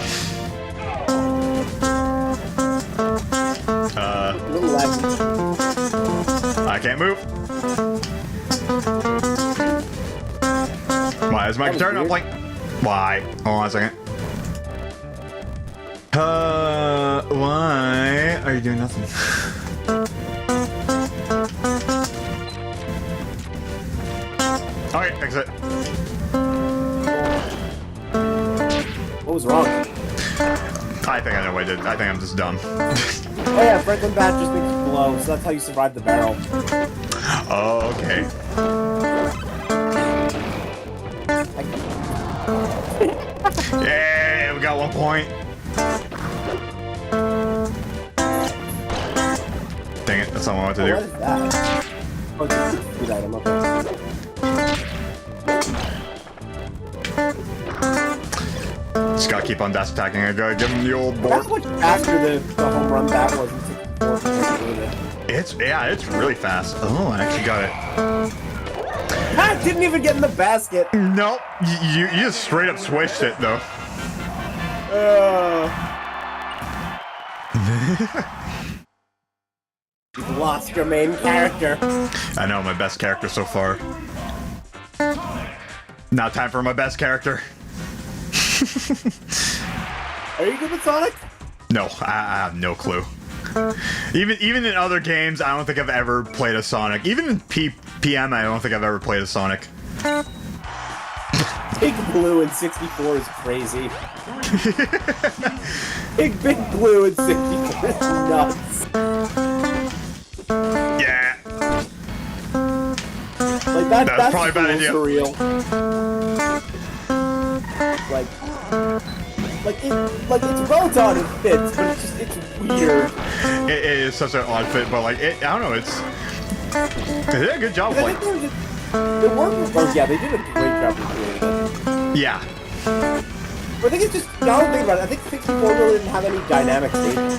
A little laggy. I can't move. Why is my That was turn not weird. playing? Why? Hold on a second. Why are you doing nothing? Okay, exit. What was wrong? I think I know what I did. I think I'm just dumb. Oh yeah, Franklin Bat just makes you blow, so that's how you survive the barrel. Oh, okay. Yeah, we got 1 point. Dang it, that's not what I wanted to What do. is that? Oh, it's a food item, okay. Just gotta keep on dash attacking. I gotta give him the old board. That's how much faster the home run bat was in 64. It's really fast. Oh, I actually got it. Ah, didn't even get in the basket. Nope, you just straight up switched it though. You've lost your main character. I know, my best character so far. Now time for my best character. Are you good with Sonic? No, I have no clue. Even in other games, I don't think I've ever played a Sonic. Even in PM, I don't think I've ever played a Sonic. Big Blue in 64 is crazy. Big Blue in 64 is nuts. Yeah. Like that's probably a bad idea. surreal. Like it's well done, it fits, but it's weird. It is such an odd fit, but like I don't know, they did a good job. I Like, think they weren't. Oh yeah, they did a great job recreating it. yeah, But I think it's just. Now I'm thinking about it. I think 64 really didn't have any dynamic stages.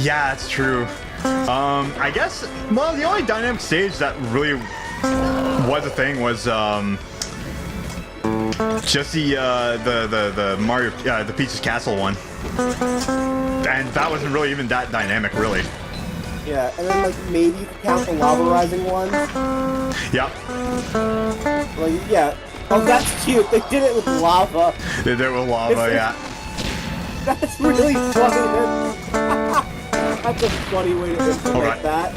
yeah, it's true. I guess. Well, the only dynamic stage that really was a thing was just the Mario, the Peach's Castle one, and that wasn't really even that dynamic, really. Yeah, and then like maybe you could count the lava rising one. Yep, Like yeah. Oh, that's cute. They did it with lava. they did it with lava. Yeah, That's really funny. That's a funny way to implement Alright. that.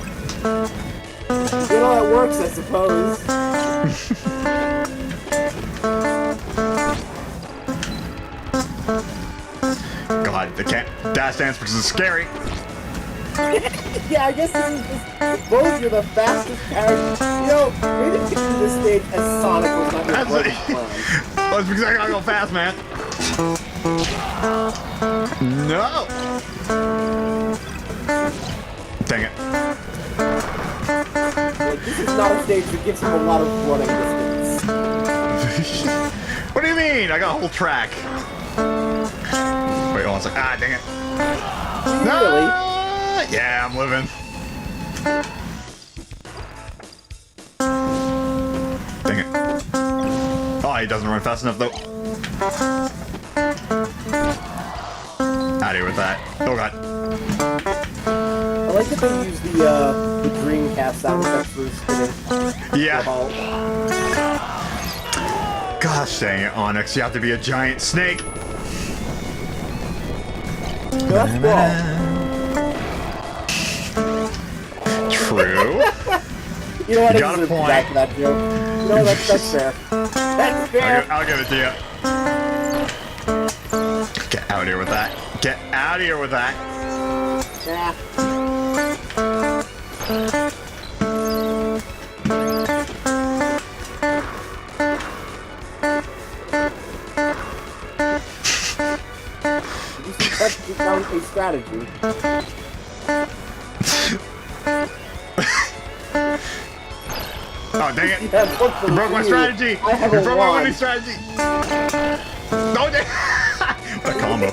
You know how it works, I suppose. god, I can't dash dance because it's scary. Yeah, I guess this is just both. You're the fastest character. You know, maybe get to this stage as Sonic was not your That's brother's it. plan. Well, it's because I gotta go fast, man. No! Dang it. Like, this is not a stage that gives him a lot of running distance. What do you mean? I got a whole track. Wait, hold on a second. Ah, dang it. Really? Yeah, I'm living. Dang it. Oh, he doesn't run fast enough, though. Out of here with that. Oh, God. I like that they use the Dreamcast sound effects for spinning. Yeah. Ball. Gosh dang it, Onyx. You have to be a giant snake. No, that's cool. True. You know what? You I got a deserve point. back for that joke. No, that's fair. That's fair. I'll give it to you. Get out of here with that. Get out of here with that. Yeah. That's become a strategy. Oh, dang it. Yeah, look for You broke my you. strategy. I have You a broke my wand. winning strategy. Oh, dang. What a combo.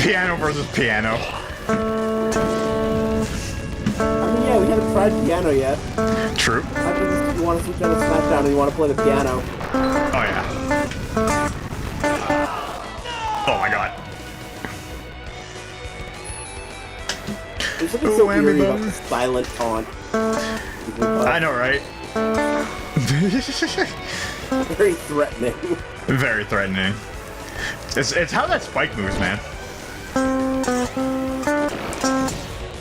Piano versus piano. I mean, yeah, we haven't tried piano yet. True. I think you want to switch on a SmackDown and you want to play the piano. Oh, yeah. Oh, my God. There's something so Ooh, whammy eerie about bum. the silent taunt. I know, right? Very threatening. Very threatening. It's how that spike moves, man.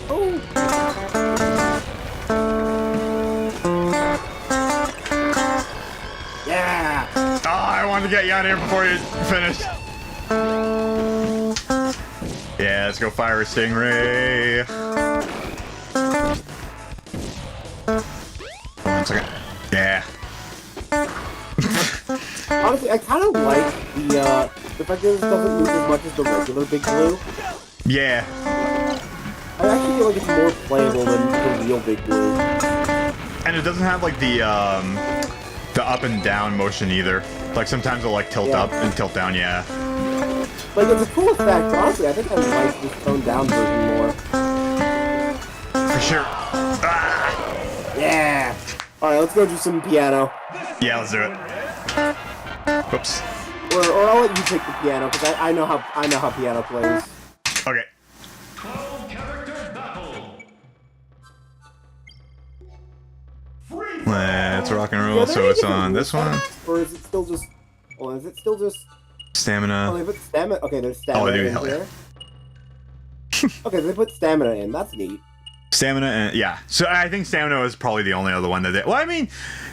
Oh. Yeah. Oh, I wanted to get you out of here before you finished. Yeah, let's go fire a stingray. 1 second. Yeah. Honestly, I kind of like the fact that this doesn't move as much as the regular Big Blue. Yeah. I actually feel like it's more playable than the real Big Blue. And it doesn't have like the up and down motion either. Like sometimes it'll like tilt Yeah. up and tilt down, yeah. Like, it's a cool effect, but honestly, I think I like this toned down version more. For sure. Ah! Yeah! Alright, let's go do some piano. Yeah, let's do it. Whoops. Or I'll let you take the piano, because I know how piano plays. Okay. 12 character battle. Free Let's rock and Yeah, roll. there So are it's different on this one. moves, or is it still just... Oh, is it still just... Oh, Stamina. they put stamina... Okay, there's stamina dude, in hell yeah. here. Okay, they put stamina in. That's neat. Stamina and yeah. So I think stamina is probably the only other one that they. Well, I mean,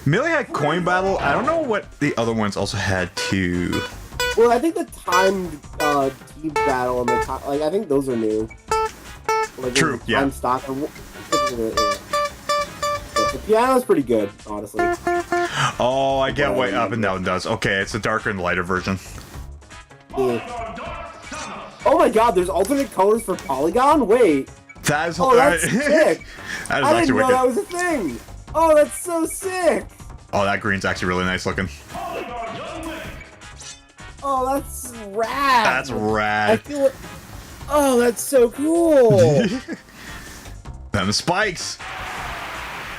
Melee had coin battle. I don't know what the other ones also had too. Well, I think the timed team battle and the time... Like, I think those are new. Like, True, the yeah. time stock. Or, the piano's pretty good, honestly. Oh, I get what up and down does. Okay, it's the darker and lighter version. Yeah. Oh my god, there's alternate colors for Polygon? Wait. That is Oh, that's sick. That is I actually didn't know wicked. that was a thing. Oh, that's so sick. Oh, that green's actually really nice looking. Oh, that's rad. That's I rad. feel it. Oh, that's so cool. Them spikes.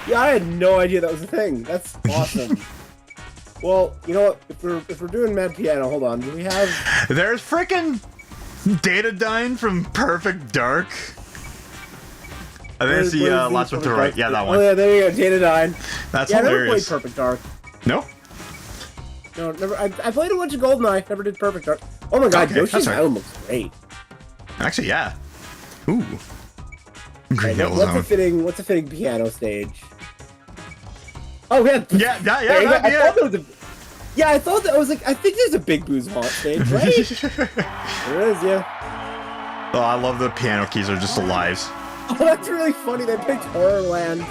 Yeah, I had no idea that was a thing. That's awesome. Well, you know what? If we're doing Mad Piano, hold on. Do we have? There's freaking Datadyne from Perfect Dark. I think it's the last one to the right. Yeah, that Oh one. yeah, there you go, Datadyne. That's Yeah, I never hilarious. played Perfect Dark. No? No, never. I played a bunch of GoldenEye. Never did Perfect Dark. Oh my god, Okay, Yoshi's that's right. Island looks great. Actually, yeah. Ooh. Green Hill What's a Zone. fitting piano stage? Oh yeah. Yeah, There you go. that'd be I thought it. there was Yeah, I thought that. I was like, I think there's a Big Boo's haunt stage, right? There is, yeah. Oh, I love the piano keys are just alive. Oh, that's really funny. They picked Horrorland.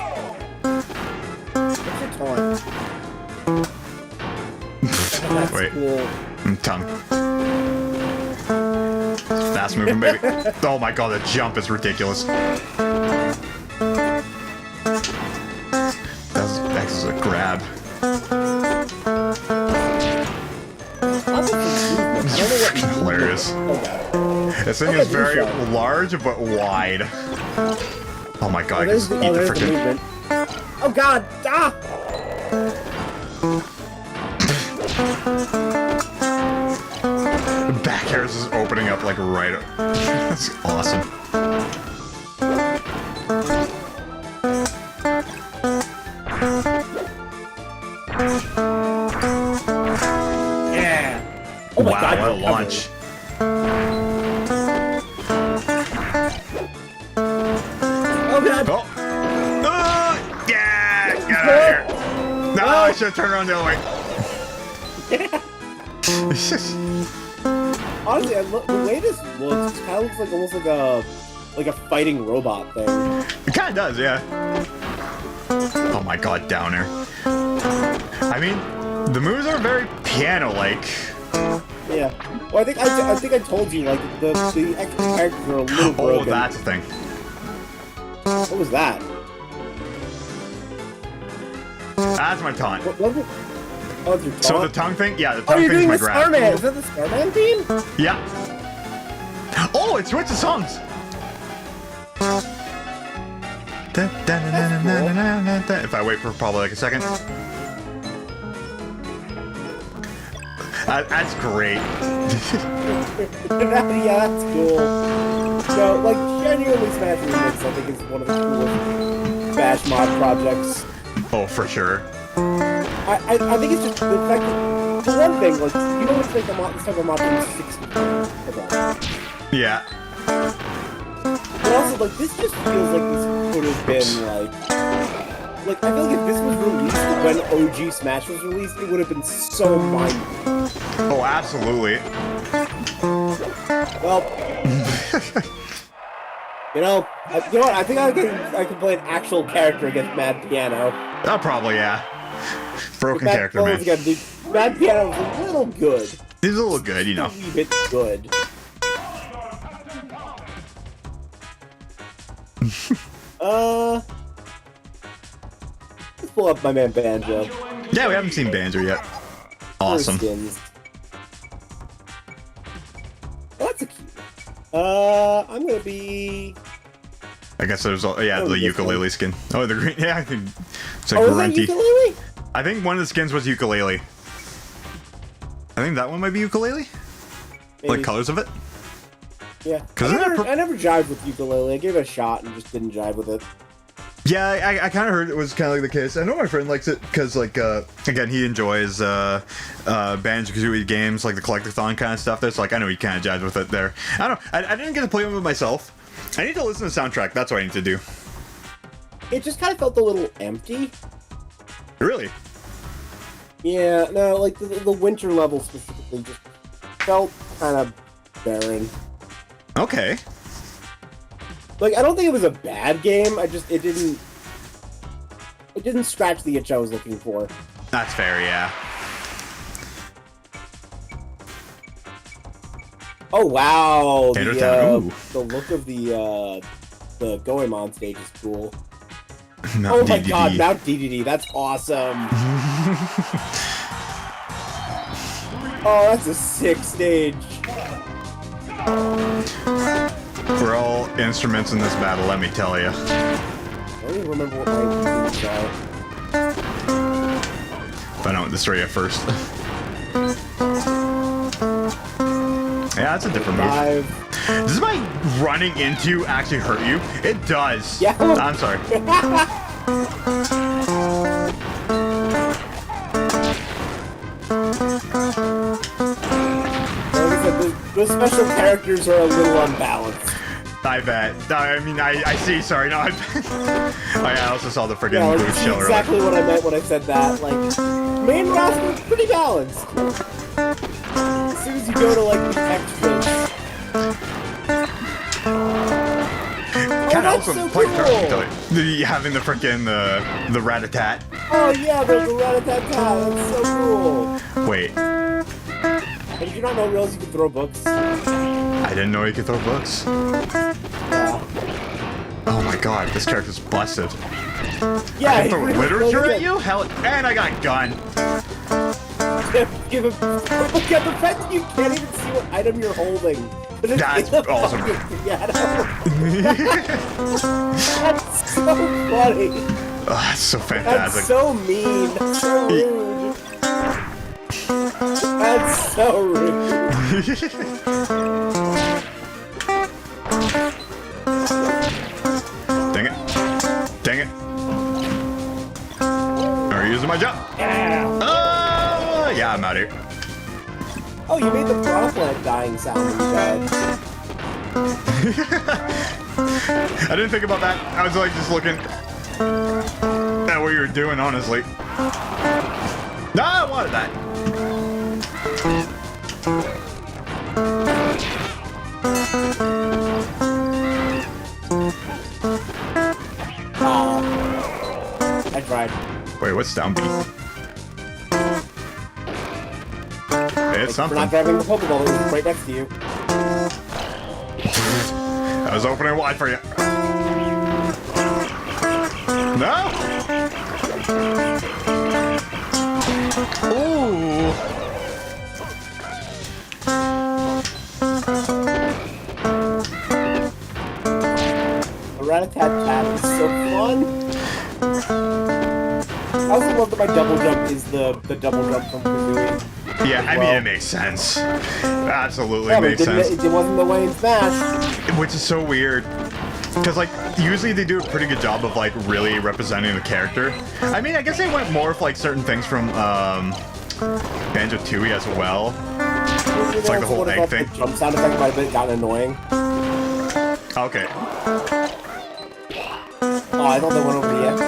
What's your taunt? That's Wait. cool. Tongue. Fast moving, baby. Oh my god, the jump is ridiculous. That's a grab. Hilarious. This thing is very large but wide. Oh my god, I can just eat the freaking. movement. Oh god! Ah! The back hair is just opening up like right. That's awesome. Yeah! Oh my Wow, god, what a recovery. launch. Oh god! Oh! Oh! Yeah! Get out of here! No, I should have turned around the other way. Honestly, the way this looks, it kind of looks like almost like a fighting robot thing. It kind of does, yeah. Oh my god, downer. I mean, the moves are very piano-like. Yeah. Well, I think I told you like the extra characters are a little Oh, broken. that's the thing. What was that? That's my taunt. What was it? Oh, it's your taunt? So the tongue thing? Yeah, the Oh, tongue you're thing's doing my the grab. Starman! Is that the Starman theme? Yeah. Oh, it switches songs. If I wait for probably like a second. That's great. Yeah, that's cool. So, like, genuinely Smash Remix, I think, is one of the coolest Smash mod projects. Oh, for sure. I think it's just the fact that, for one thing, like, you know what's like a mod, this type of mod from 60. Yeah. But also, like, this just feels like this could have been, like, I feel like if this was released when OG Smash was released, it would have been so mind-blowing. Oh, absolutely. Well, you know what? I think I can play an actual character against Mad Piano. Oh, probably, yeah. Broken Mad character, man. Mad Piano was a little good. He's a little good, you know. A wee bit good. Let's pull up my man Banjo. Yeah, we haven't seen Banjo yet. Awesome. Skins. Oh, that's a cute one. I'm gonna be... I guess there's, yeah, Oh, the this ukulele one. skin. Oh, the green, yeah, I think it's like Oh, is that grunty. ukulele? I think one of the skins was ukulele. I think that one might be ukulele. Maybe. Like colors of it. Yeah. 'Cause I isn't it never jived with ukulele. I gave it a shot and just didn't jive with it. Yeah, I kind of heard it was kind of like the case. I know my friend likes it because, like, again, he enjoys Banjo-Kazooie games, like the Collectathon kind of stuff. That's like, I know he kind of jives with it there. I don't know. I didn't get to play with myself. I need to listen to the soundtrack. That's what I need to do. It just kind of felt a little empty. Really? Yeah, no, like the winter level specifically just felt kind of barren. Okay. Like, I don't think it was a bad game. It didn't scratch the itch I was looking for. That's fair, yeah. Oh wow, Tater Town, ooh. the look of the Goemon stage is cool. Not Oh my DDD. god, Mount DDD, that's awesome. Oh, that's a sick stage. We're all instruments in this battle, let me tell you. I don't even remember what my moves are. Find out the story at first. Yeah, that's a different move. Dive. Does my running into actually hurt you? It does. Yeah. I'm sorry. Like I said, the special characters are a little unbalanced. I bet. I mean, I see. Sorry, no. I also saw the friggin' Yeah, like, blue you see shell earlier. exactly what I meant when I said that. Like, main roster is pretty balanced. As soon as you go to like the extras. Kind of that's awesome. so Playing cool. having the freaking the rat-a-tat. Oh yeah, the rat-a-tat-tat. That's so cool. Wait, Hey, did you not know realize you could throw books? I didn't know you could throw books. Yeah. Oh my god, this character's busted. Yeah, I can he's throw really literature good. at you? Hell, and I got a gun. Look at the fact that you can't even see what item you're holding. That's awesome. Piano. That's so funny. Oh, that's so That's fantastic. so mean. That's so rude. That's so rude. Dang it. Dang it. Are you using my jump? Yeah. Yeah, I'm out here. Oh, you made the piranha plant dying sound when you died. I didn't think about that. I was like just looking at what you were doing, honestly. No, I wanted that. I tried. Wait, what's down B? It's For not something. grabbing the Pokeball that was right next to you. I was opening wide for you. No? Ooh. The rat-a-tat-tat is so fun. I also love that my double jump is the double jump from Kazooie. Yeah, I mean, it makes sense. Absolutely Yeah, but makes sense. it wasn't the way in Smash. Which is so weird. Because, like, usually they do a pretty good job of, like, really representing the character. I mean, I guess they went more for, like, certain things from, Banjo-Tooie as well. It's like the whole egg thing. The jump sound effect might have been gotten annoying. Okay. Oh, I thought they went over yet.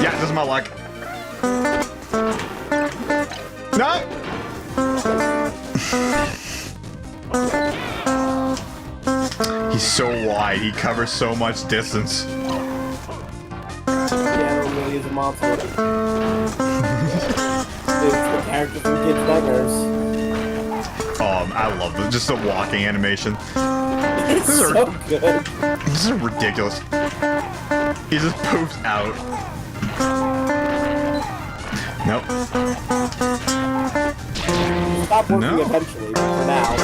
Yeah, this is my luck. No! He's so wide, he covers so much distance. Yeah, it really is a monster. It's the character from Kids Nightmares. I love this. Just the walking animation. It's These are- so good. This is ridiculous. He just poofs out. Nope. Stop working No. eventually, but for now.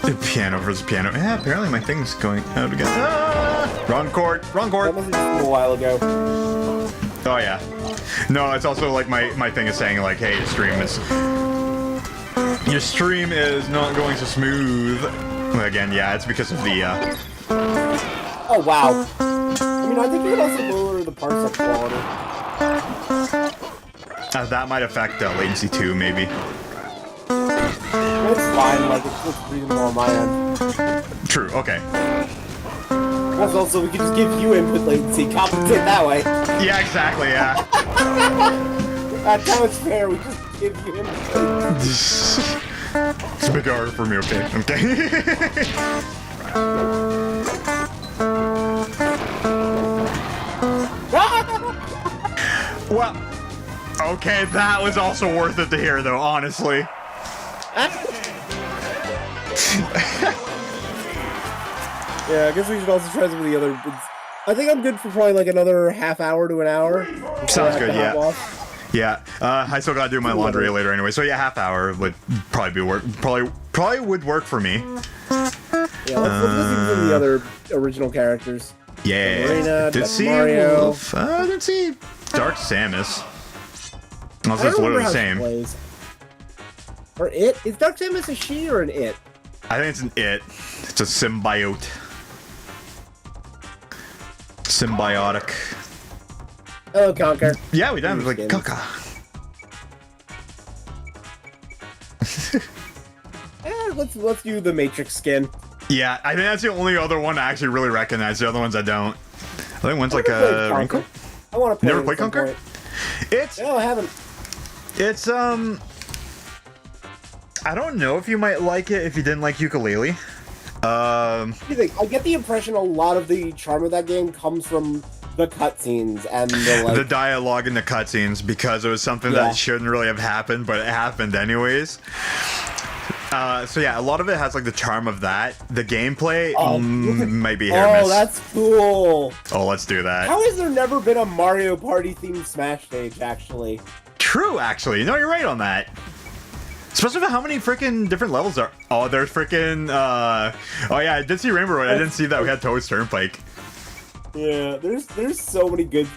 The piano versus piano. Yeah, apparently my thing's going out again. Ah! Wrong chord. Wrong That chord. was just a while ago. Oh yeah. No, it's also like my thing is saying like, hey, your stream is not going so smooth. Again, yeah, it's because of the Oh, wow. I mean, I think you could also lower the parsec quality. that might affect latency too, maybe. It's fine, like, it's reasonable on my end. True. Okay. Plus, also, we could just give you input latency, compensate that way. Yeah, exactly. Yeah. That's how it's fair, we just give you input latency. It's a bit harder for me. Okay. Okay. Well, okay, that was also worth it to hear, though, honestly. Yeah, I guess we should also try some of the other... I think I'm good for probably like another half hour to an hour. Sounds good, to hop yeah. off. Yeah, I still gotta do my laundry later anyway, so yeah, half hour would probably be work. Probably would work for me. Yeah, let's listen to the other original characters. Yeah. Marina, Did Dr. see Mario. Wolf. I didn't see Dark Samus. Unless I it's don't remember literally the how she same. plays. Or it? Is Dark Samus a she or an it? I think it's an it. It's a symbiote. Symbiotic. Hello, Conker. Yeah, we done. It was like Skins. caca. Let's do the Matrix skin. Yeah, I think that's the only other one I actually really recognize. The other ones I don't. think one's like never a played wrinkle. Conquer. I want to play. Never it at played some Conquer? point. It's No, I haven't. It's I don't know if you might like it if you didn't like ukulele. What do you think? I get the impression a lot of the charm of that game comes from the cutscenes and the like. The dialogue in the cutscenes, because it was something Yeah. that shouldn't really have happened, but it happened anyways. So yeah, a lot of it has like the charm of that. The gameplay might be hit or Oh, miss. that's cool. Oh, let's do that. How has there never been a Mario Party themed Smash stage? Actually, True, actually. No, you're right on that. Especially for how many freaking different levels are. Oh, there's freaking. Oh yeah, I did see Rainbow Road. I didn't see that we had Toad's Turnpike. yeah. There's so many good.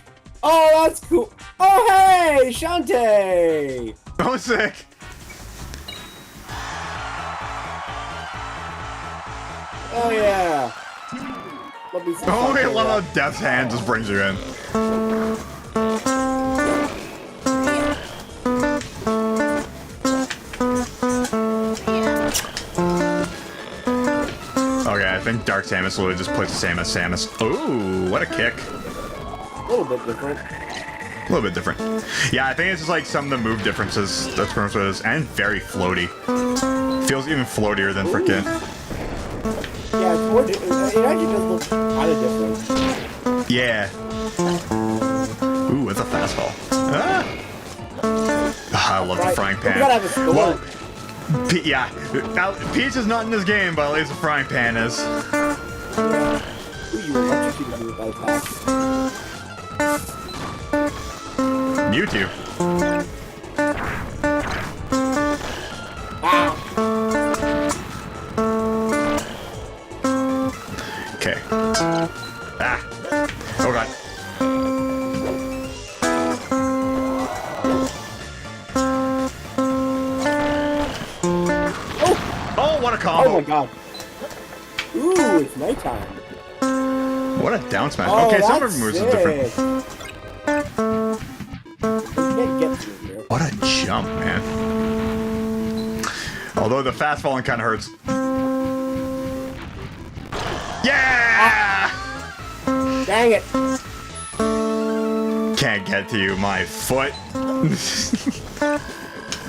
Oh, that's cool. Oh, hey, Shantae. Oh, sick. Oh yeah. Let me see. Oh, I Shantae, love yeah. how Death's Hand just brings you in. Okay, I think Dark Samus literally just plays the same as Samus. Ooh, what a kick. A little bit different. A little bit different. Yeah, I think it's just like some of the move differences. That's pretty much what it is. And very floaty. Feels even floatier than freaking. Yeah, it's more. It actually does look kind of different. Yeah. Ooh, it's a fastball. Ah! Ah, I love the frying We gotta have a pan. score. Well, yeah. Peach is not in this game, but at least the frying pan is. Yeah. Ooh, you were electrocuted with that attack. Mewtwo. Ah. Okay. Ah. Oh god. Oh, what a combo. Oh my god. Ooh, it's nighttime. What a down smash. Oh, Okay, some of that's her moves are different. sick. You can't get through here. What a jump, man. Although the fast falling kind of hurts. Yeah! Dang it. Can't get to you, my foot.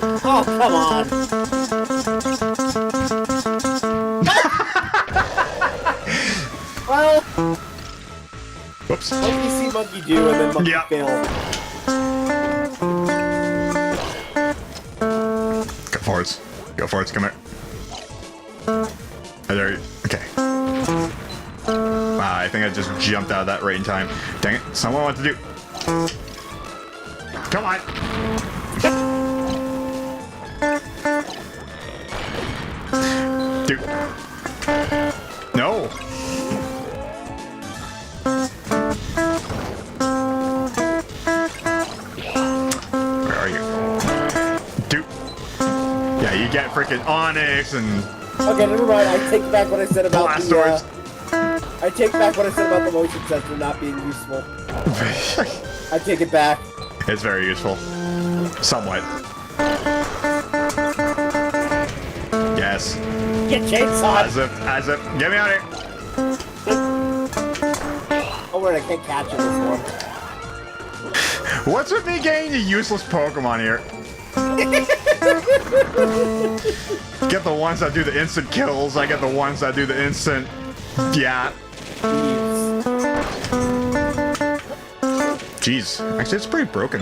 Oh, come on. Well, Whoops. monkey see, monkey do, and then monkey Yep. fail. Go forwards. Go forwards. Come here. Oh, there. Okay. Wow, I think I just jumped out of that right in time. Dang it. Someone what to do. Come on. Dude. No. Where are you? Dude. Yeah, you get freaking Onyx and Okay, never mind. I take back what I said about Blastoise. I take back what I said about the motion sensor not being useful. I take it back. It's very useful. Somewhat. Yes. Get chainsaw. As if, get me out of here. Oh wait, I can't catch it this one. What's with me getting the useless Pokemon here? Get the ones that do the instant kills. I get the ones that do the instant. Yeah. Jeez. Actually, it's pretty broken.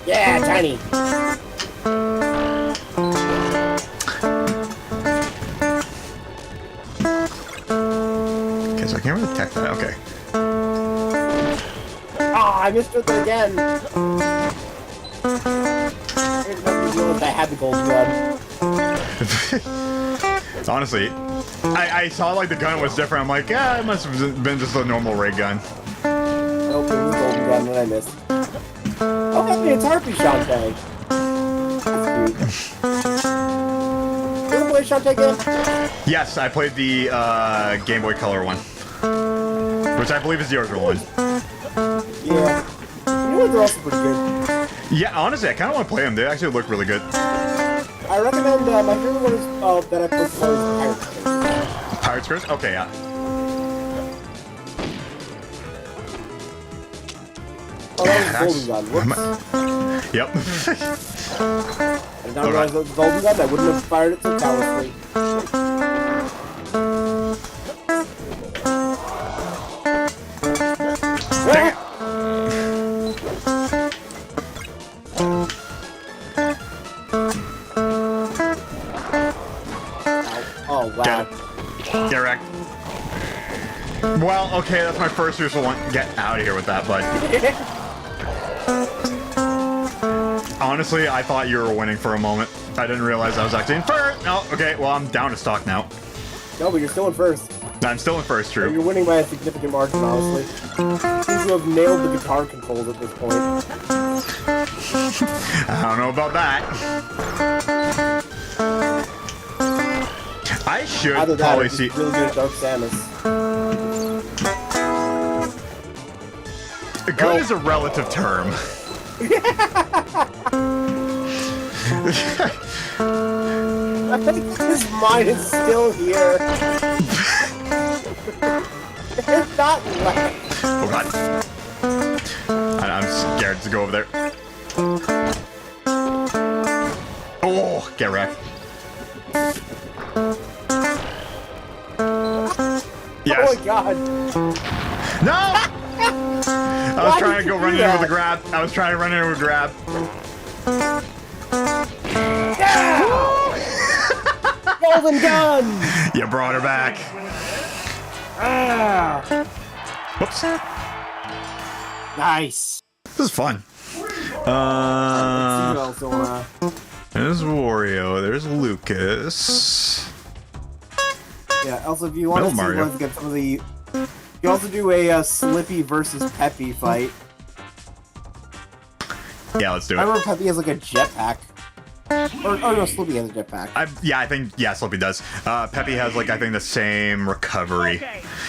Yeah, tiny. Okay, so I can't really attack that. Okay. Oh, I missed it again. I had the gold gun. Honestly, I saw like the gun was different. I'm like, yeah, it must have been just a normal ray gun. Nope, it was the golden gun that I missed. Oh, hey, it's Harpy Shantae. That's cute. You ever play Shantae game? Yes, I played the Game Boy Color one, which I believe is the original one. Yeah. You know what? They're also pretty good. Yeah, honestly, I kind of want to play them. They actually look really good. I recommend, my favorite one is, that I played for is Pirate Space. Pirates Curse? Okay, yeah. Oh, that was Golden Gun. Whoops. Yep. I did not realize that was Golden Gun. I wouldn't have fired it so callously. Dang it. Oh, wow. Get it. Get wrecked. Well, okay, that's my first useful one. Get out of here with that, bud. Honestly, I thought you were winning for a moment. I didn't realize I was actually in first. No, okay, well, I'm down to stock now. No, but you're still in first. I'm still in first, You're true. winning by a significant margin, honestly. Seems to have nailed the guitar controls at this point. I don't know about that. I should Either that or probably he's see. really good at Dark Samus. Good is a relative term. I think his mind is still here. It's not left. Oh god. I'm scared to go over there. Oh, get wrecked. Yes. Oh my god. No! I was Why trying did to go you run do in with a that? grab. I was trying to run in with a grab. Golden Gun! You brought her back. Ah, Whoops. nice. This is fun. Also, There's Wario. There's Lucas. yeah, also, if you want to see Mario. let's get some of the... You can also do a Slippy versus Peppy fight. Yeah, let's do I it. remember Peppy has like a jetpack. Or no, Slippy has a jetpack. I think, yeah, Slippy does. Peppy has, like, I think the same recovery.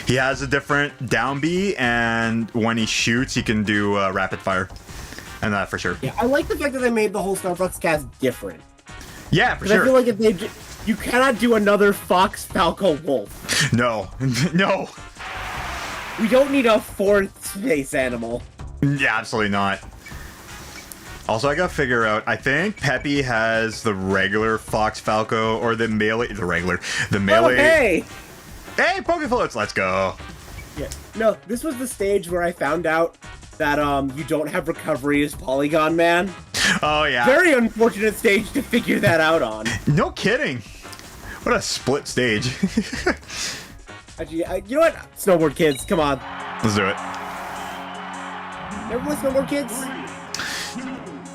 He has a different down B, and when he shoots, he can do rapid fire. And that for sure. Yeah, I like the fact that they made the whole Star Fox cast different. Yeah, for Because I sure. feel like if they... You cannot do another Fox, Falco, Wolf. No. No. We don't need a fourth space animal. Yeah, absolutely not. Also, I gotta figure out, I think Peppy has the regular Fox Falco, or the melee, the Oh, melee. hey! Hey, Pokefloats, let's go. Yeah. No, this was the stage where I found out that you don't have recovery as Polygon Man. Oh, yeah. Very unfortunate stage to figure that out on. No kidding. What a split stage. Actually, you know what? Snowboard Kids, come on. Let's do it. Never play Snowboard Kids?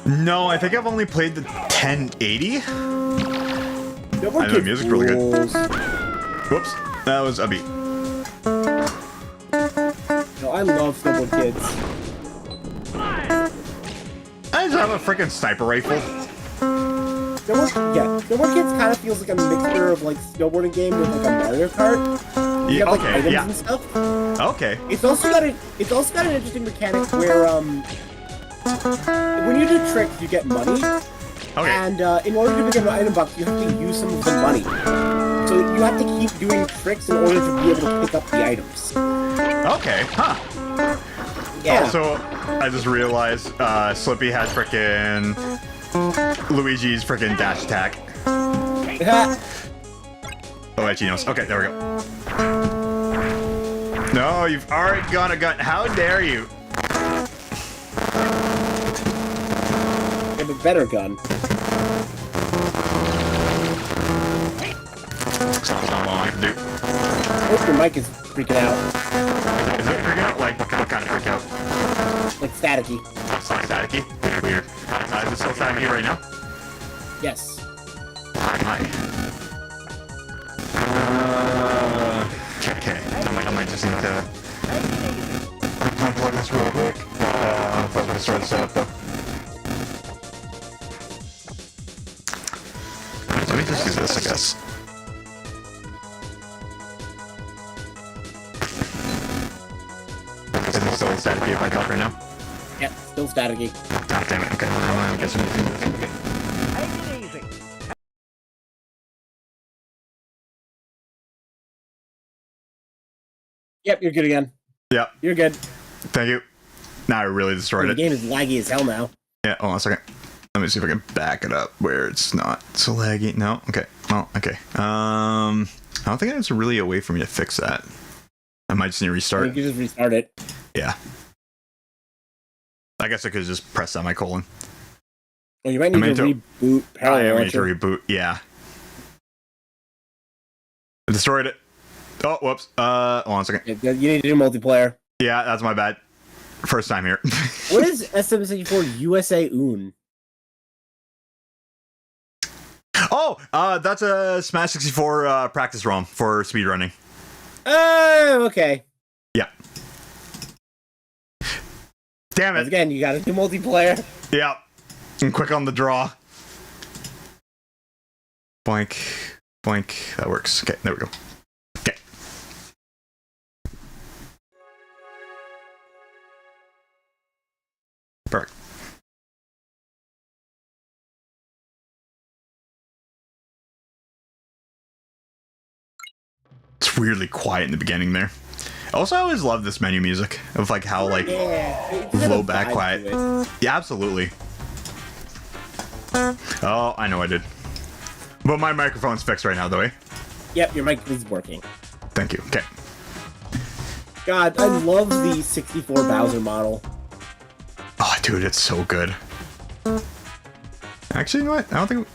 No, I think I've only played the 1080. Snowboard I know the Kids music's really good. rules. Whoops, that was a beat. No, I love Snowboard Kids. I just have a freaking sniper rifle. Snowboard Kids kind of feels like a mixture of like snowboarding game with like a Mario Kart. You Yeah, have like okay, items yeah. and stuff. Okay. It's also got an interesting mechanic where when you do tricks you get money. Okay. And in order to get an item box, you have to use some of the money. So you have to keep doing tricks in order to be able to pick up the items. Okay, huh. Yeah. Also, I just realized Slippy has frickin' Luigi's frickin' dash attack. Oh, actually knows. Okay, there we go. No, you've already got a gun. How dare you? I have a better gun. That's not all I can do. I hope your mic is freaking out. Is it freaking out? Like, what kind of freak out? Like staticky. It's not staticky. Weird. Is it still staticky right now? Yes. Hi. Okay. I might just need to unplug this real quick. If I'm gonna start this up though. Let me just use this, I guess. Is it still staticky if I talk right now? Yep, still staticky. God damn it. Okay. I guess I'm Yep, you're good again. Yeah. You're good. Thank you. Now I really destroyed The it. game is laggy as hell now. Yeah, hold on a second. Let me see if I can back it up where it's not so laggy. No? Okay. Well, okay. I don't think there's really a way for me to fix that. I might just need to You restart. can just restart it. Yeah. I guess I could just press semicolon. Well, you might need to reboot I Parallel am ready to Launcher. reboot. Yeah. I destroyed it. Oh, whoops. Hold on a second. You need to do multiplayer. Yeah, that's my bad. First time here. What is SM64 USA Un? Oh, that's a Smash 64 practice ROM for speedrunning. Oh, okay. Yeah. Damn Once it. again, you gotta do multiplayer. Yeah. And quick on the draw. Boink. Boink. That works. Okay, there we go. Okay. Perfect. It's weirdly quiet in the beginning there. Also, I always love this menu music of like how like Yeah. low back quiet. Yeah, absolutely. Oh, I know I did. But my microphone's fixed right now, though, eh? Yep, your mic is working. Thank you. Okay. God, I love the 64 Bowser model. Oh, dude, it's so good. Actually, you know what? I don't think.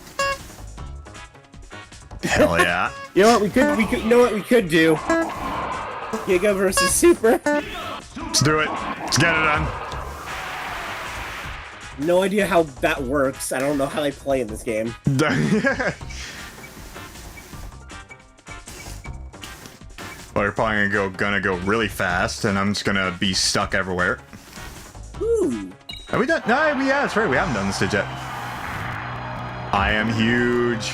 Hell yeah. You know what you know what we could do? Giga versus Super. Let's do it. Let's get it done. No idea how that works. I don't know how they play in this game. Well, you're probably gonna go really fast, and I'm just gonna be stuck everywhere. Ooh. Have we done? No, yeah, that's right. We haven't done this stage yet. I am huge.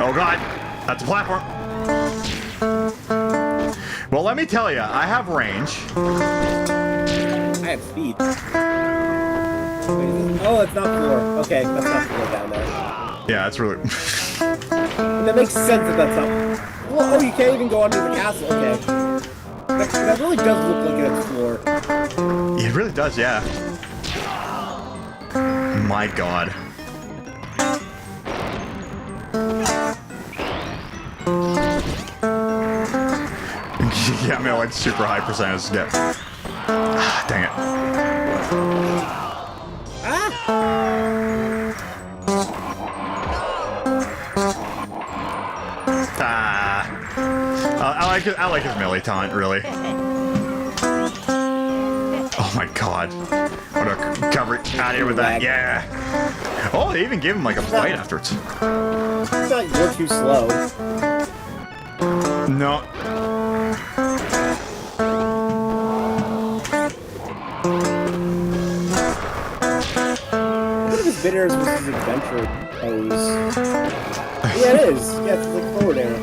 Oh god, that's a platform. Well, let me tell you, I have range. I have speed. Oh, it's not floor. Okay, that's not floor down there. Yeah, it's really. But that makes sense that that's not. Well, oh, you can't even go under the castle. Okay. That really does look like it's floor. It really does, yeah. My god. Yeah, I mean, like super high percentage to get. Ah, dang it. I like his melee taunt, really. Oh my god. What a cover out of here with that. Yeah. Oh, they even gave him like a fight afterwards. It's not you're too slow. No. What if his bidders was his adventure pose? Yeah, it is. Yeah, it's like forward air.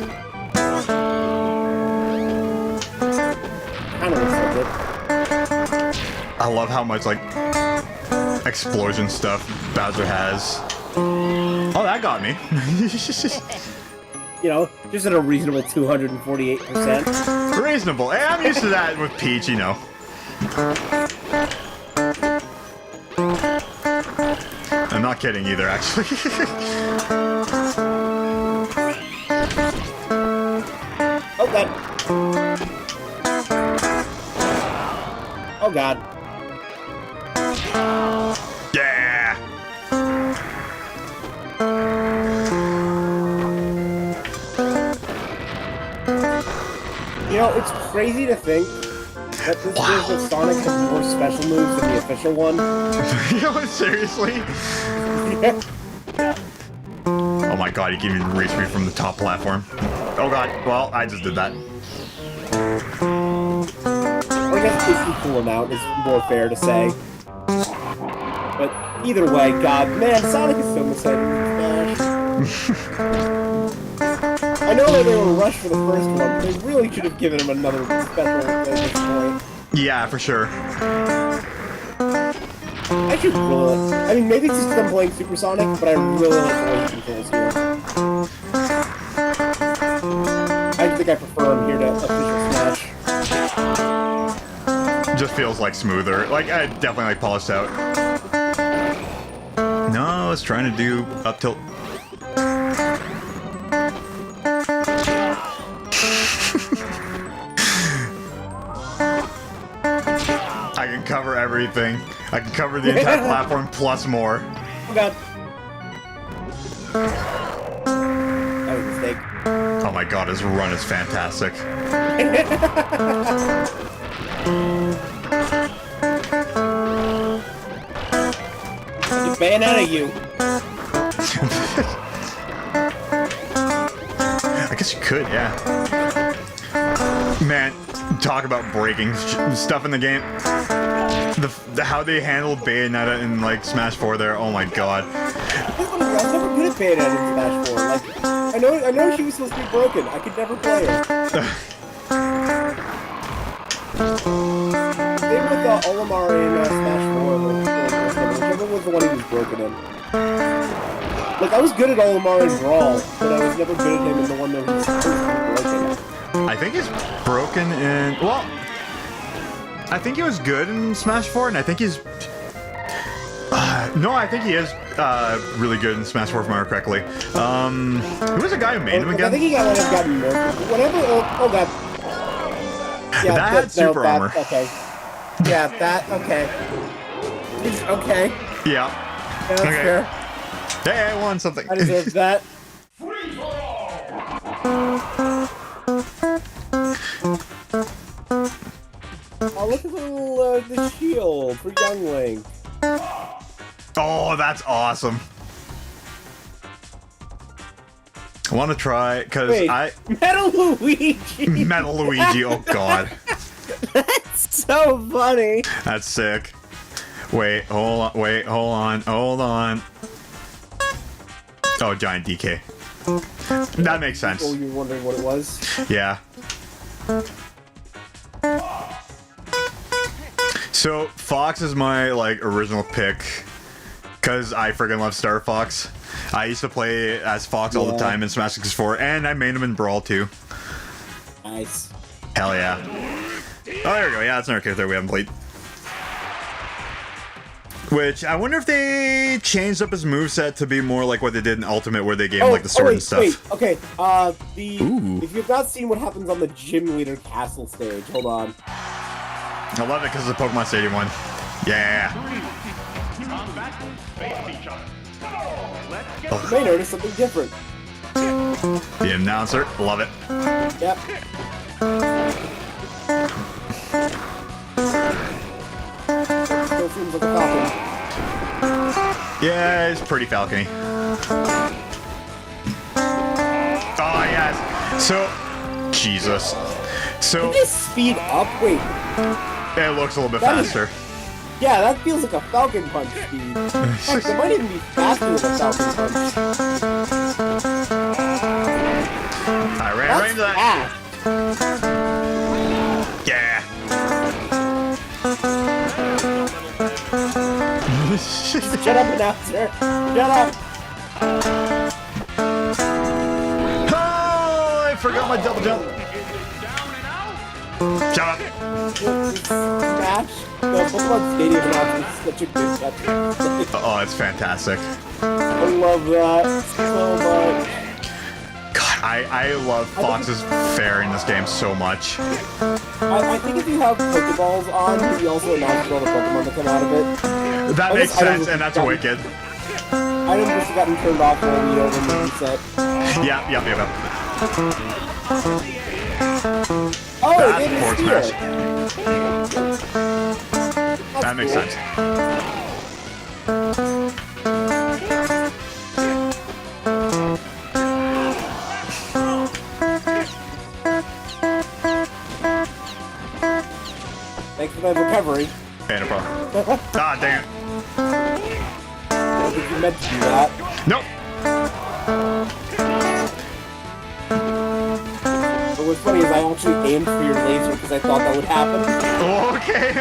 Kind of looks like it. I love how much like explosion stuff Bowser has. Oh, that got me. You know, just at a reasonable 248%. Reasonable. Hey, I'm used to that with Peach, you know. I'm not kidding either, actually. Oh god. Oh god. Yeah. You know, it's crazy to think that this version of Sonic has more special moves than the official one. You know what, seriously? Oh my god, he can even reach me from the top platform. Oh god, well, I just did that. I guess it's equal amount is more fair to say. But either way, god, man, Sonic is so Smash. I know that they were rushed for the first one, but they really should have given him another special at this point. Yeah, for sure. I should really. I mean, maybe it's just 'cause I'm playing Super Sonic, but I really like the way he controls here. think I prefer him here to official Smash. Just feels like smoother. Like, I definitely like polished out. No, I was trying to do up tilt. I can cover everything. I can cover the entire platform plus more. Oh god. That was a mistake. Oh my god, his run is fantastic. You Bayonetta you. I guess you could, yeah. Man, talk about breaking stuff in the game. How they handled Bayonetta in like Smash 4 there, oh my god. I was never good at Bayonetta in Smash 4. Like, I know she was supposed to be broken. I could never play her. Same with Olimar in Smash 4. Whichever was the one he was broken in. Like, I was good at Olimar in Brawl, but I was never good at him in the one that he was supposed to be broken. I think he's broken in... Well, I think he was good in Smash 4, and I think he's... no, I think he is really good in Smash 4, if I remember correctly. Who was the guy who made him again? I think he gotten more. Whatever. Oh god. Yeah, that had super armor. Okay. Yeah, that. Okay. Okay. Yeah. Yeah, that's Okay. fair. Hey, I won something. I deserve that. Free for all. Oh, look at the little the shield for Young Link. Oh, that's awesome. I want to try, because Wait, I... Metal Luigi. Metal Luigi, oh god. That's so funny. That's sick. Wait, hold on. Oh, giant DK. That makes sense. Oh, you were wondering what it was? Yeah. So, Fox is my, like, original pick, because I freaking love Star Fox. I used to play as Fox all the time in Smash 64, and I made him in Brawl too. Nice. Hell yeah. Oh, there we go. Yeah, that's another character we haven't played. Which, I wonder if they changed up his moveset to be more like what they did in Ultimate, where they gave him, like, the sword and stuff. Wait, okay. Ooh. If you've not seen what happens on the Gym Leader Castle stage, hold on. I love it because of the Pokemon Stadium one. Yeah. You may notice something different. The announcer. Love it. Yep. Still seems like a falcon. Yeah, it's pretty falcony. Oh, yes. So, Jesus. So, Did they speed up? Wait. it looks a little bit That is- faster. Yeah, that feels like a Falcon Punch speed. Heck, it might even be faster than a Falcon Punch. I ran right into that. Fast. Yeah. Shut up, announcer. Shut up. Oh, I forgot my double jump. Shut up. Smash. The Pokemon Stadium announcer is such a good catch. Oh, it's fantastic. I love that so much. God, I love Fox's fair in this game so much. I think if you have Pokeballs on, he also announces all the Pokemon that come out of it. That makes sense, and that's wicked. Items just gotten turned off when we over the reset. Yeah. Oh, That's it is Force here. Smash. That makes sense. Thanks for that recovery. Hey, no problem. Ah, dang it. I don't think you meant to do that. Nope. But what's funny is I actually aimed for your laser because I thought that would happen. Okay,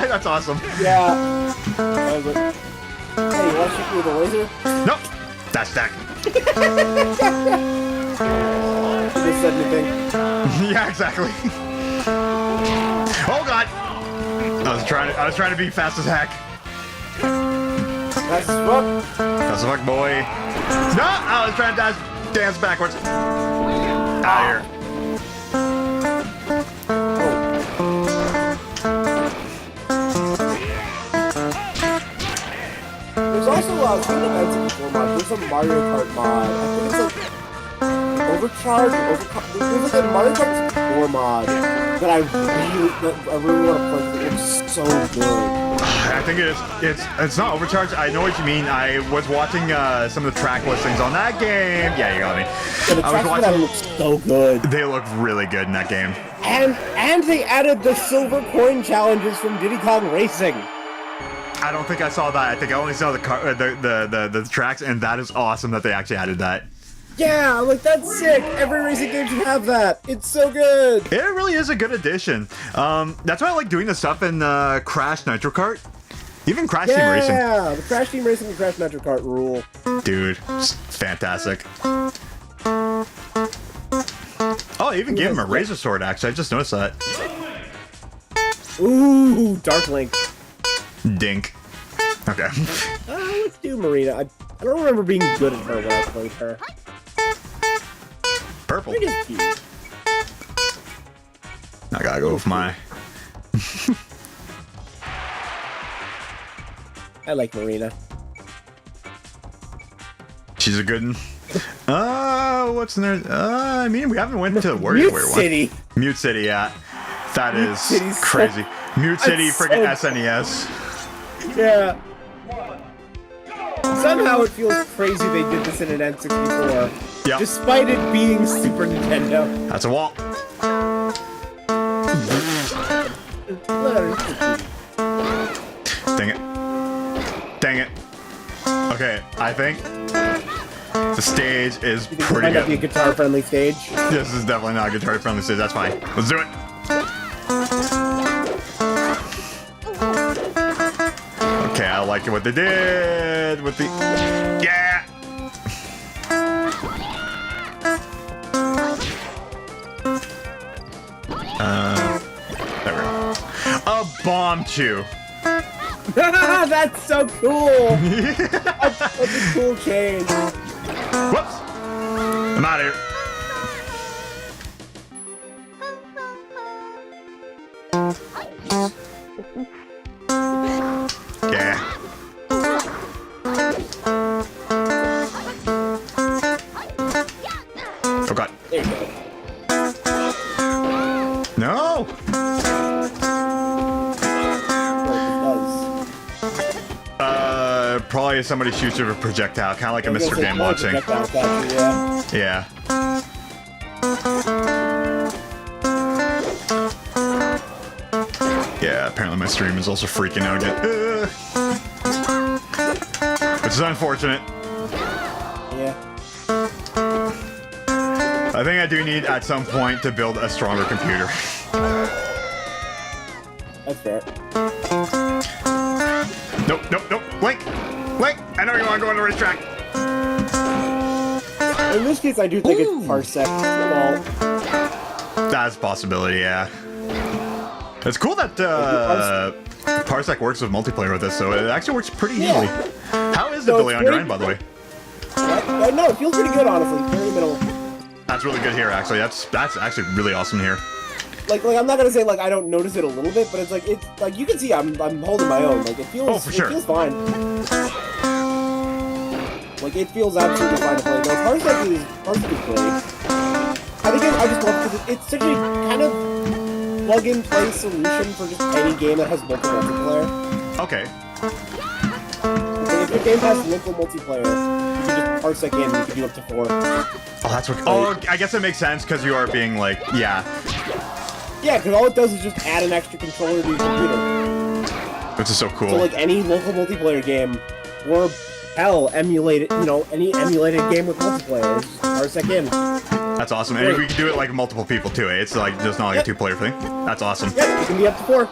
that's awesome. Yeah. I was like, hey, you want to shoot me with a laser? Nope. That's that. This said anything. Yeah, exactly. Oh god! I was trying to be fast as heck. That's fuck. Fast as fuck, boy. No! I was trying to dance backwards. Out of here. There's also speaking of N64 mod, there's a Mario Kart mod. I think it's like Overcharged. There's like a Mario Kart 4 mod that I really want to play. It looks so good. I think it's not Overcharged. I know what you mean. I was watching some of the track listings on that game. Yeah, you got me. Yeah, the tracks for that look so good. They look really good in that game. And they added the silver coin challenges from Diddy Kong Racing. I don't think I saw that. I think I only saw the tracks, and that is awesome that they actually added that. Yeah, like that's sick. Every racing game should have that. It's so good. It really is a good addition. That's why I like doing the stuff in Crash Nitro Kart. Even Crash Team Racing. Yeah, the Crash Team Racing and Crash Nitro Kart rule. Dude, it's fantastic. Oh, I even gave him a Razor Sword, actually. I just noticed that. Ooh, Dark Link. Dink. Okay. Let's do Marina. I don't remember being good at her when I played her. Purple. It is cute. I gotta go with my... I like Marina. She's a good one. What's in there? I mean, we haven't went to the Mute WarioWare one. City. Mute City, yeah. That Mute is City's so- crazy. Mute City, That's friggin' so- SNES. Yeah. Somehow it feels crazy they did this in an N64. Yep. Despite it being Super Nintendo. That's a wall. Dang it. Dang it. Okay, I think the stage is pretty Might not be a good. guitar-friendly stage. This is definitely not a guitar-friendly stage. That's fine. Let's do it. Okay, I like what they did with the... Yeah! There we go. A bomb chew. That's so cool! That's such a cool change. Whoops! I'm out of here. Yeah. Oh god. There you go. No! Probably if somebody shoots with a projectile, kind of like a Mr. Game watching. Yeah. Yeah. Yeah, apparently my stream is also freaking out again. Which is unfortunate. Yeah. I think I do need, at some point, to build a stronger computer. That's fair. Nope, nope, nope. Link! Link! I know you want to go on the racetrack. In this case, I do think it's Parsec fault. That's a possibility, yeah. It's cool that Parsec works with multiplayer with this, so it actually works pretty easily. How is it So delay it's on your pretty- end, by the way? No, it feels pretty good, honestly. Very middle. That's really good here, actually. That's actually really awesome here. Like I'm not gonna say like I don't notice it a little bit, but it's like you can see I'm holding my own. Like it feels Oh, for sure. It feels fine. Like it feels absolutely fine to play. No, Parsec is great. I think I just love because it's such a kind of plug-and-play solution for just any game that has local multiplayer. Okay. Like if your game has local multiplayer, you can just Parsec in and you can do up to 4. Oh, that's what. Oh, I guess it makes sense because you are being like, yeah. Yeah, because all it does is just add an extra controller to your computer. Which is so cool. So like any local multiplayer game, or hell, emulated, any emulated game with multiplayer, just Parsec in. That's awesome. And we can do it like multiple people too, eh? It's like just not like a 2-player thing. That's awesome. Yep, it can be up to 4.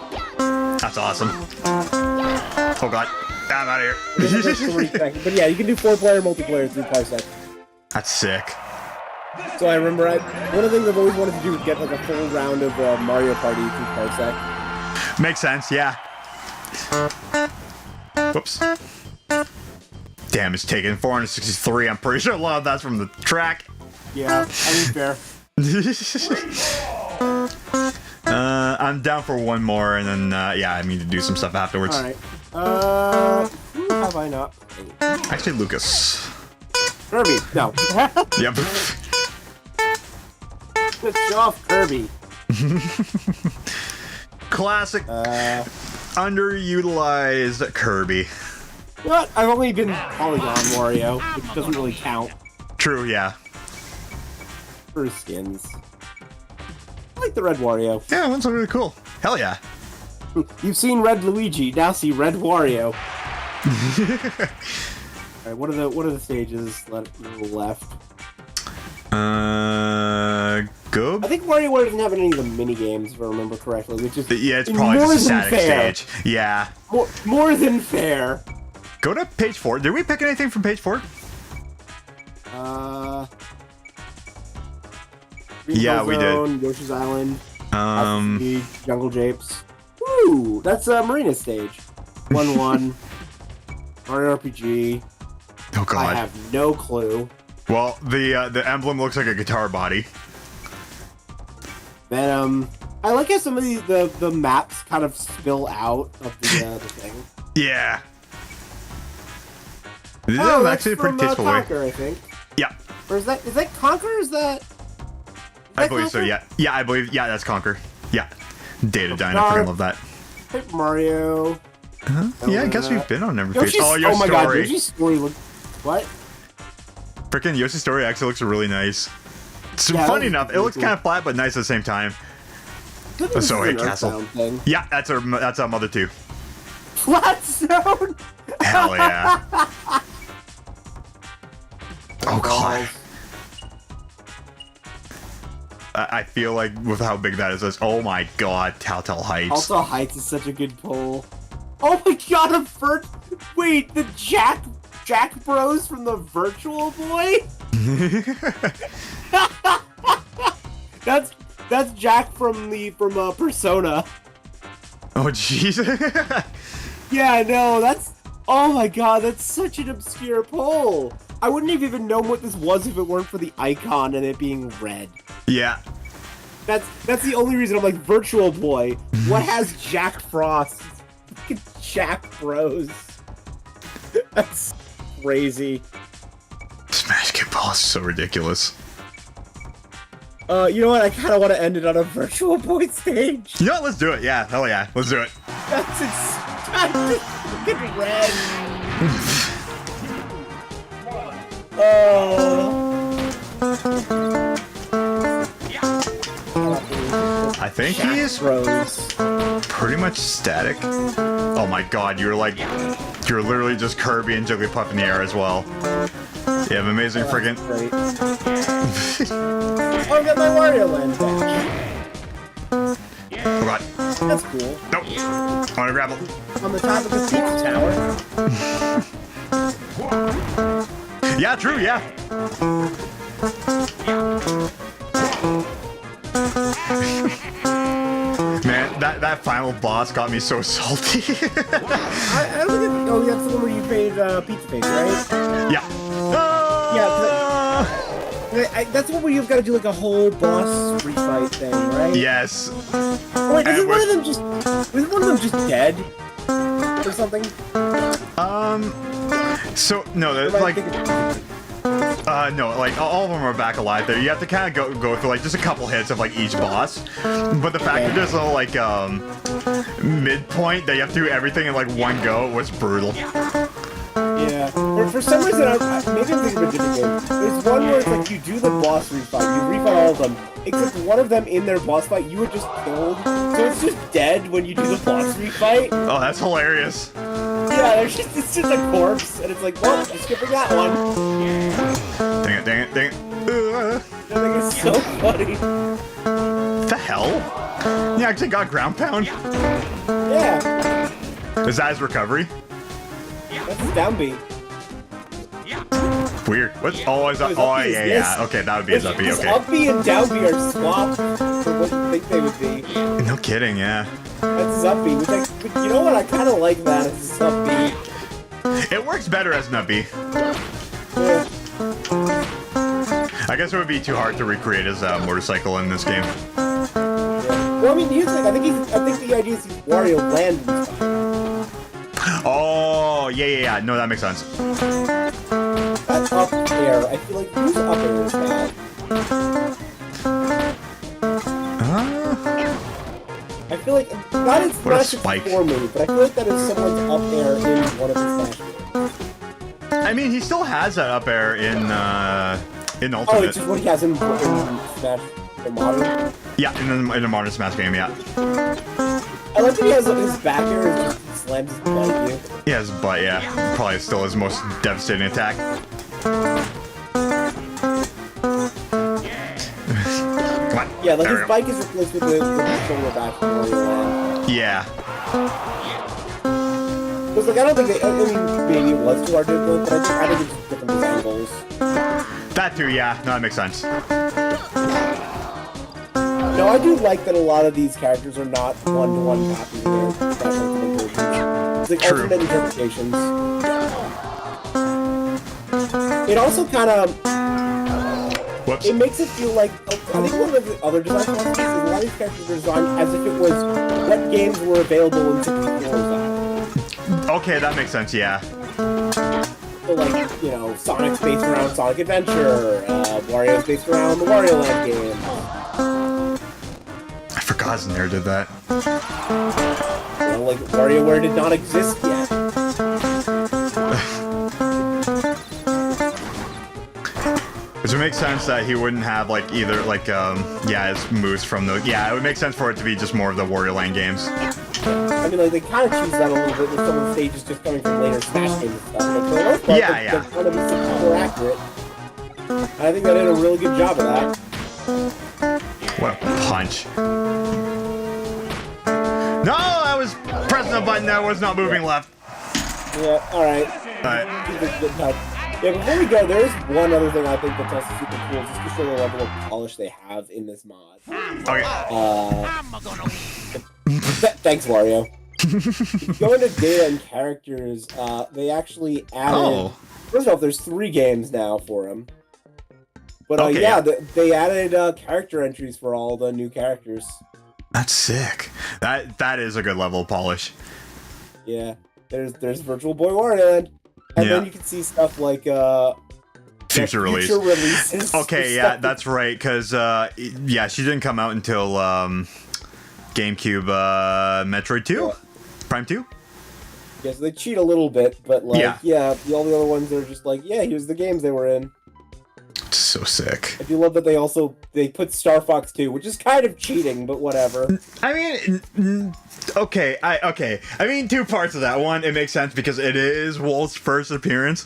That's awesome. Oh god. I'm out of here. But yeah, you can do 4-player multiplayer through Parsec. That's sick. So I remember one of the things I've always wanted to do is get like a full round of Mario Party through Parsec. Makes sense, yeah. Whoops. Damn, it's taken 463. I'm pretty sure a lot of that's from the track. Yeah, I mean, fair. I'm down for one more, and then, yeah, I need to do some stuff afterwards. Alright. Who have I not? Actually, Lucas. Kirby. No. Yep. Let's show off Kirby. Classic. Underutilized Kirby. What? I've only been Polygon Wario, which doesn't really count True, yeah. for skins. I like the Red Wario. Yeah, that's really cool. Hell yeah. You've seen Red Luigi, now see Red Wario. Alright, what are the stages left? Go. I think WarioWare doesn't have any of the mini games, if I remember correctly, which is Yeah, it's probably more just a than static fair. stage. Yeah. More than fair. Go to page 4. Did we pick anything from page 4? Yeah, we did. Yoshi's Island. Jungle Japes. Ooh, that's Marina stage. 1-1. Mario RPG. Oh god. I have no clue. Well, the emblem looks like a guitar body. Then I like how some of the maps kind of spill out of the thing. Yeah. This Oh, is that's actually a pretty from tasteful way. Conquer, I think. Yeah. Or is that Conquer? Or is that? I believe so, yeah. Yeah, I believe, yeah, that's Conquer. Yeah. Data Dine, I freaking love that. Paper Mario. Yeah, I guess we've been on every page. Yoshi's, Oh, your oh my god, story. Yoshi's story look. What? Freaking Yoshi's story actually looks really nice. It's Yeah, funny that enough, looks it looks really kind of flat, but nice at the same time. Good news Sorry, is an Castle. Earthbound thing. Yeah, that's our mother too. Flat Zone. Hell yeah. Oh god. I feel like with how big that is, oh my god, Telltale Heights. Also, Heights is such a good pull. Oh my god, wait, the Jack Bros from the Virtual Boy? That's Jack from Persona. Oh jeez. Yeah, I know, oh my god, that's such an obscure pull. I wouldn't have even known what this was if it weren't for the icon and it being red. Yeah. That's the only reason I'm like, Virtual Boy, what has Jack Frost? Jack Bros. That's crazy. Smash Kid Ball is so ridiculous. You know what? I kind of want to end it on a Virtual Boy stage. You know what? Let's do it. Yeah, hell yeah. Let's do it. That's fucking red. I think he is Bros. pretty much static. Oh my god, you're literally just Kirby and Jigglypuff in the air as well. You have amazing friggin'. Great. Oh, I got my Wario Land badge. Oh god. That's cool. Nope. I wanna grab him. On the top of the pizza tower. Yeah, true, yeah. Man, that final boss got me so salty. I don't think oh, that's the one where you paid Pizza Face, right? Yeah. That's the one where you've got to do like a whole boss refight thing, right? Yes. Wait, isn't one of them just dead? Or something? So, no, there's like... no, like, all of them are back alive there. You have to kind of go through, like, just a couple hits of, like, each boss. But the fact that there's a, like, midpoint that you have to do everything in, like, one go was brutal. Yeah. For some reason, maybe I'm thinking of a different game. There's one where it's like you do the boss refight, you refight all of them, except one of them in their boss fight you were just killed, so it's just dead when you do the boss refight. Oh, that's hilarious. Yeah, it's just a corpse, and it's like, well, just skipping that one. Dang it. I think it's so funny. What the hell? You actually got ground pound? Yeah. Is that his recovery? That's his downbeat. Weird. What's always up? His Oh, uppie is yeah, this. yeah. Okay, that would be his uppie. His Okay. uppie and downbeat are swapped for what you think they would be. No kidding, yeah. That's his uppie, which you know what? I kind of like that as his uppie. It works better as an uppie. Yeah. I guess it would be too hard to recreate his motorcycle in this game. Yeah. Well, I mean, here's the thing. I think the idea is he's Wario Land and stuff. Oh, yeah. No, that makes sense. That's up air. I feel like who's up air is that? I feel like not in What a Smash spike. 4 move, but I feel like that is someone's up air in one of his Smash moves. I mean, he still has that up air in Oh, Ultimate. it's just what he has in Smash the modern. Yeah, in the modern Smash game, yeah. I like that he has his back air and just slams his butt at you. He has, but yeah, probably still his most devastating attack. Come on. Yeah, like There we his go. bike is replaced with the shoulder back from Wario Land. Yeah. Because like I don't think they. I mean, maybe it was too hard to implement, but I think it's just different angles. That too, yeah. No, that makes sense. No, I do like that a lot of these characters are not one-to-one copies of their Smash Ultimate versions. It's like True. alternate interpretations. It also kind of Whoops. it makes it feel like I think one of the other design philosophies is a lot of these characters are designed as if it was what games were available in 64's time. Okay, that makes sense, yeah. So like, you know, Sonic's based around Sonic Adventure, Wario's based around the Wario Land game. I forgot Znair did that. You know, like WarioWare did not exist yet. Which would make sense that he wouldn't have like either like yeah, his moves from the it would make sense for it to be just more of the Wario Land games. I mean, like, they kind of choose that a little bit with some of the stages just coming from later Smash games and stuff. But for the most part, Yeah. they're kind of more accurate. And I think they did a really good job of that. What a punch. No, I was pressing a button that was not moving left. Yeah, alright. Alright. Keep it good touch. Yeah, before we go, there is one other thing I think that's also super cool, just to show the level of polish they have in this mod. Okay. Thanks, Wario. Going to data and characters, they actually added... Oh. First off, there's 3 games now for them. But Okay, yeah, yeah. they added character entries for all the new characters. That's sick. That is a good level of polish. Yeah, there's Virtual Boy Wario Land, and Yeah. then you can see stuff like Future release. future releases. Okay, yeah, that's right. Cause yeah, she didn't come out until GameCube, Metroid 2, Yeah. Prime 2. Yeah, so they cheat a little bit, but like, Yeah. all the other ones are just like, yeah, here's the games they were in. So sick. I do love that they put Star Fox 2, which is kind of cheating, but whatever. I mean, okay, I mean, 2 parts of that. One, it makes sense because it is Wolf's first appearance.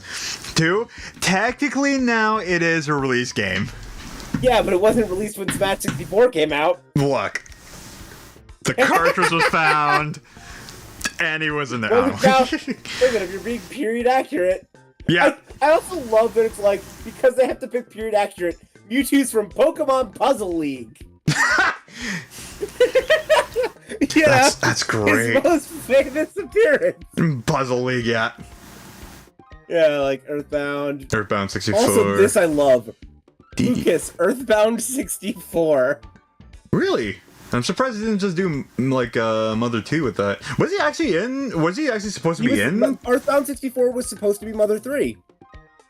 2, technically now it is a release game. Yeah, but it wasn't released when Smash 64 came out. Look, the cartridge was found, and he was in there. Well, now, wait a minute, if you're being period accurate. Yeah. I also love that it's like, because they have to pick period accurate, Mewtwo's from Pokemon Puzzle League. You know, That's great. His most famous appearance. Puzzle League, yeah. Yeah, like Earthbound. Earthbound 64. Also, this I love. D- Lucas, Earthbound 64. Really? I'm surprised he didn't just do like Mother 2 with that. Was he actually supposed to be in? Earthbound 64 was supposed to be Mother 3.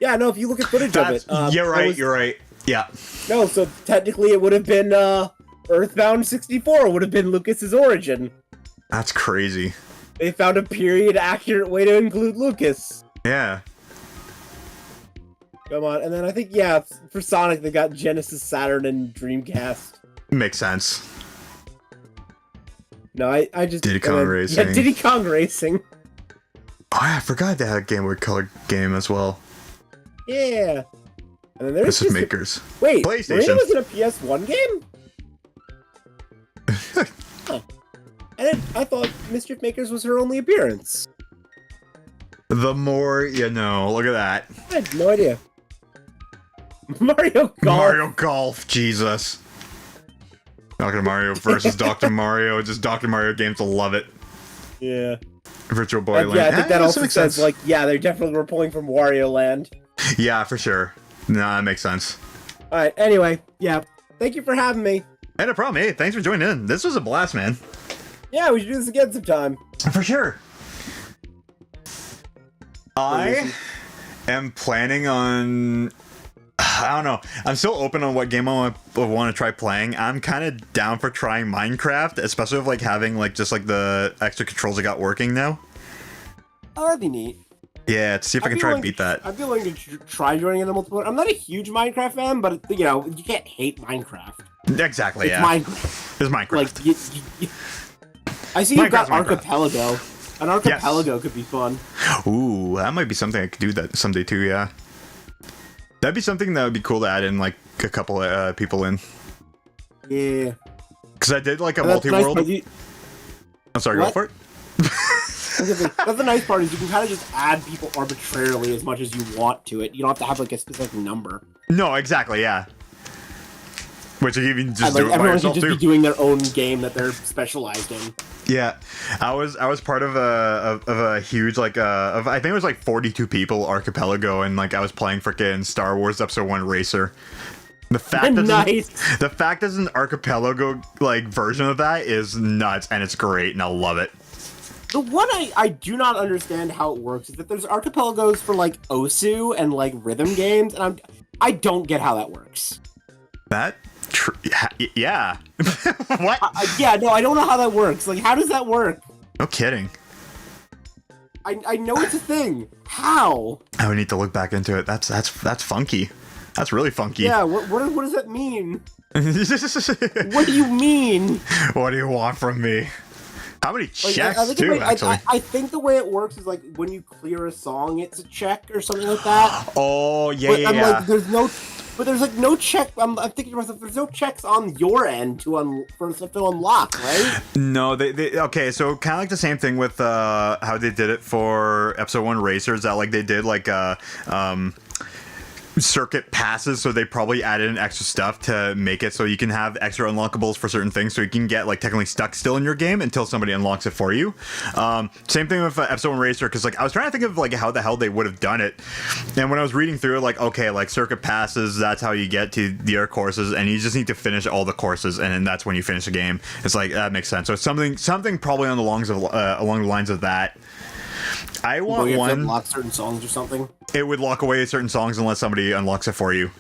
Yeah, no, if you look at footage of it. You're right. Yeah. No, so technically it would have been Earthbound 64 would have been Lucas's origin. That's crazy. They found a period accurate way to include Lucas. Yeah. Come on, and then I think, yeah, for Sonic they got Genesis, Saturn, and Dreamcast. Makes sense. No, I just... Diddy Kong Racing. Yeah, Diddy Kong Racing. Oh, yeah, I forgot they had a Game Boy Color game as well. Yeah. And then there's This is just Makers. Wait, PlayStation. Marina was in a PS1 game? Huh. I thought Mischief Makers was her only appearance. The more you know. Look at that. I had no idea. Mario Golf. Mario Golf, Jesus. Dr. Mario versus Dr. Mario. Just Dr. Mario games will love it. Yeah. Virtual Boy And Land. yeah, I think that also makes says, sense. like, yeah, they definitely were pulling from Wario Land. Yeah, for sure. No, that makes sense. Alright, anyway, yeah. Thank you for having me. Hey, no problem. Hey, thanks for joining in. This was a blast, man. Yeah, we should do this again sometime. For sure. I am planning on... I don't know. I'm still open on what game I want to try playing. I'm kind of down for trying Minecraft, especially with like having like just like the extra controls I got working now. Oh, that'd be neat. Yeah, to see if I can try and beat that. I'd be willing to try joining in the multiplayer. I'm not a huge Minecraft fan, but you know, you can't hate Minecraft. Exactly. It's Yeah. Minecraft. It's Minecraft. Like, I see you've got Minecraft's Minecraft. Archipelago. An archipelago could be fun. Ooh, that might be something I could do that someday too. Yeah. That'd be something that would be cool to add in like a couple of people in. Yeah. Because I did like a And that's multi-world. nice, I'm sorry, What? go for it. that's the nice part is you can kind of just add people arbitrarily as much as you want to it. You don't have to have like a specific number. No, exactly, yeah. Which you can just And, like, do it by everyone can yourself just too. be doing their own game that they're specialized in. Yeah, I was part of a huge like of I think it was like 42 people archipelago, and like I was playing freaking Star Wars Episode 1 Racer. The fact that Nice. the fact there's an archipelago like version of that is nuts, and it's great, and I love it. The one I do not understand how it works is that there's archipelagos for like Osu and like rhythm games, and I don't get how that works. That yeah. What? Yeah, no, I don't know how that works. Like, how does that work? No kidding. I know it's a thing. How? I would need to look back into it. That's funky. That's really funky. Yeah, what does that mean? What What do you mean? do you want from me? How many Like, checks I think too? it might- Actually. I think the way it works is like when you clear a song, it's a check or something like that. Oh yeah, But yeah, I'm yeah. like, there's like no check. I'm thinking to myself, there's no checks on your end for stuff to unlock, right? No, they okay. So kind of like the same thing with how they did it for Episode 1 Racers. That like they did like circuit passes, so they probably added in extra stuff to make it so you can have extra unlockables for certain things, so you can get like technically stuck still in your game until somebody unlocks it for you. Same thing with Episode 1 Racer, because like I was trying to think of like how the hell they would have done it, and when I was reading through it, like okay, like circuit passes, that's how you get to the other courses, and you just need to finish all the courses, and then that's when you finish the game. It's like that makes sense. So something probably on the along the lines of that. I want You have to one. unlock certain songs or something. It would lock away certain songs unless somebody unlocks it for you.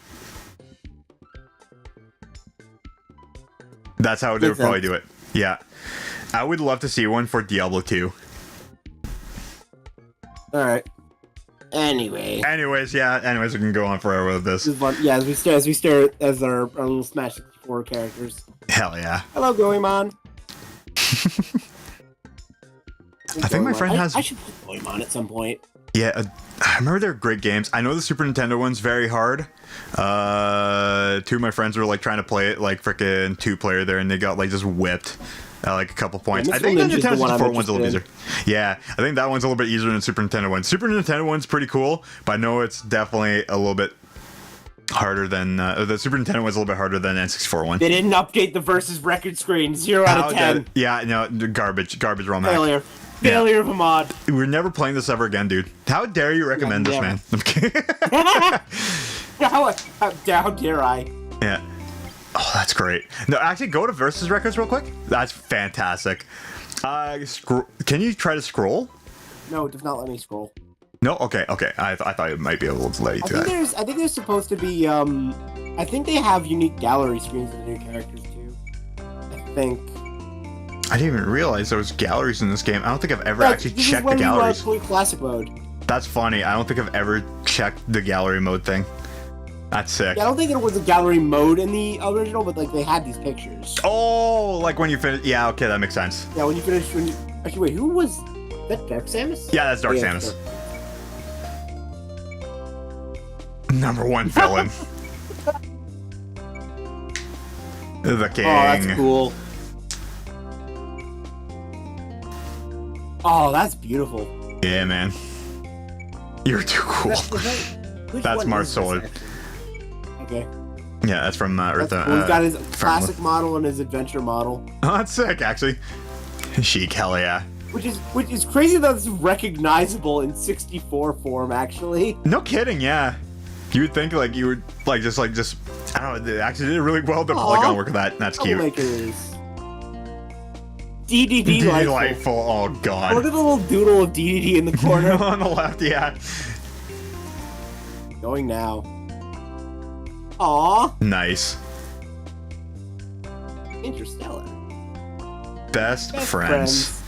That's how they would Makes probably sense. do it. Yeah. I would love to see one for Diablo 2. All right. Anyway, Anyways, we can go on forever with this. this is fun. Yeah, as we stare as our little Smash 64 characters. Hell yeah. Hello, Goemon. I think my friend has... I should play Goemon at some point. Yeah, I remember they're great games. I know the Super Nintendo one's very hard. Two of my friends were like trying to play it like freaking 2-player there, and they got like just whipped at like a couple points. Yeah, I think the Missile Ninja's Nintendo the one I'm 64 one's a little easier. interested Yeah, I think that one's a little bit easier than the Super Nintendo one. Super Nintendo one's pretty cool, but I know it's definitely a little bit harder than the Super Nintendo one's a little bit harder than the N64 one. They didn't update the versus record screen. 0 out of 10. Yeah, no, garbage ROM hack. Failure. Failure of a mod. We're never playing this ever again, dude. How dare you recommend this, never. man? I'm kidding. How dare I? Yeah. Oh, that's great. No, actually, go to Versus Records real quick. That's fantastic. Can you try to scroll? No, it does not let me scroll. No? Okay. I thought it might be able to let you do that. I think there's supposed to be, I think they have unique gallery screens for the new characters, too. I think. I didn't even realize there was galleries in this game. I don't think I've ever actually this is checked the when galleries. We play classic mode. That's funny. I don't think I've ever checked the gallery mode thing. That's sick. Yeah, I don't think it was a gallery mode in the original, but like they had these pictures. Oh, like when you finish. Yeah, okay, that makes sense. Yeah, when you finish. Actually, wait, who was that? Dark Samus? Yeah, that's Dark Oh, yeah, Samus. sure. Number one villain. The king. Oh, that's cool. Oh, that's beautiful. Yeah, man. You're too cool. That's Which one Mars is this, Sword. actually? I Okay. Yeah, that's from Earth. That's cool. He's got his Fire classic Emblem. model and his adventure model. Oh, that's sick, actually. Chic, hell yeah. Which is crazy that it's recognizable in 64 form, actually. No kidding, yeah. You would think like you would just I don't know. They actually did really well. The polygon work of that. That's cute. Troublemakers. DDD delightful. Delightful. Oh god. Look at the little doodle of DDD in the corner. On the left, yeah. Going now. Aww. Nice. Interstellar. Best friends.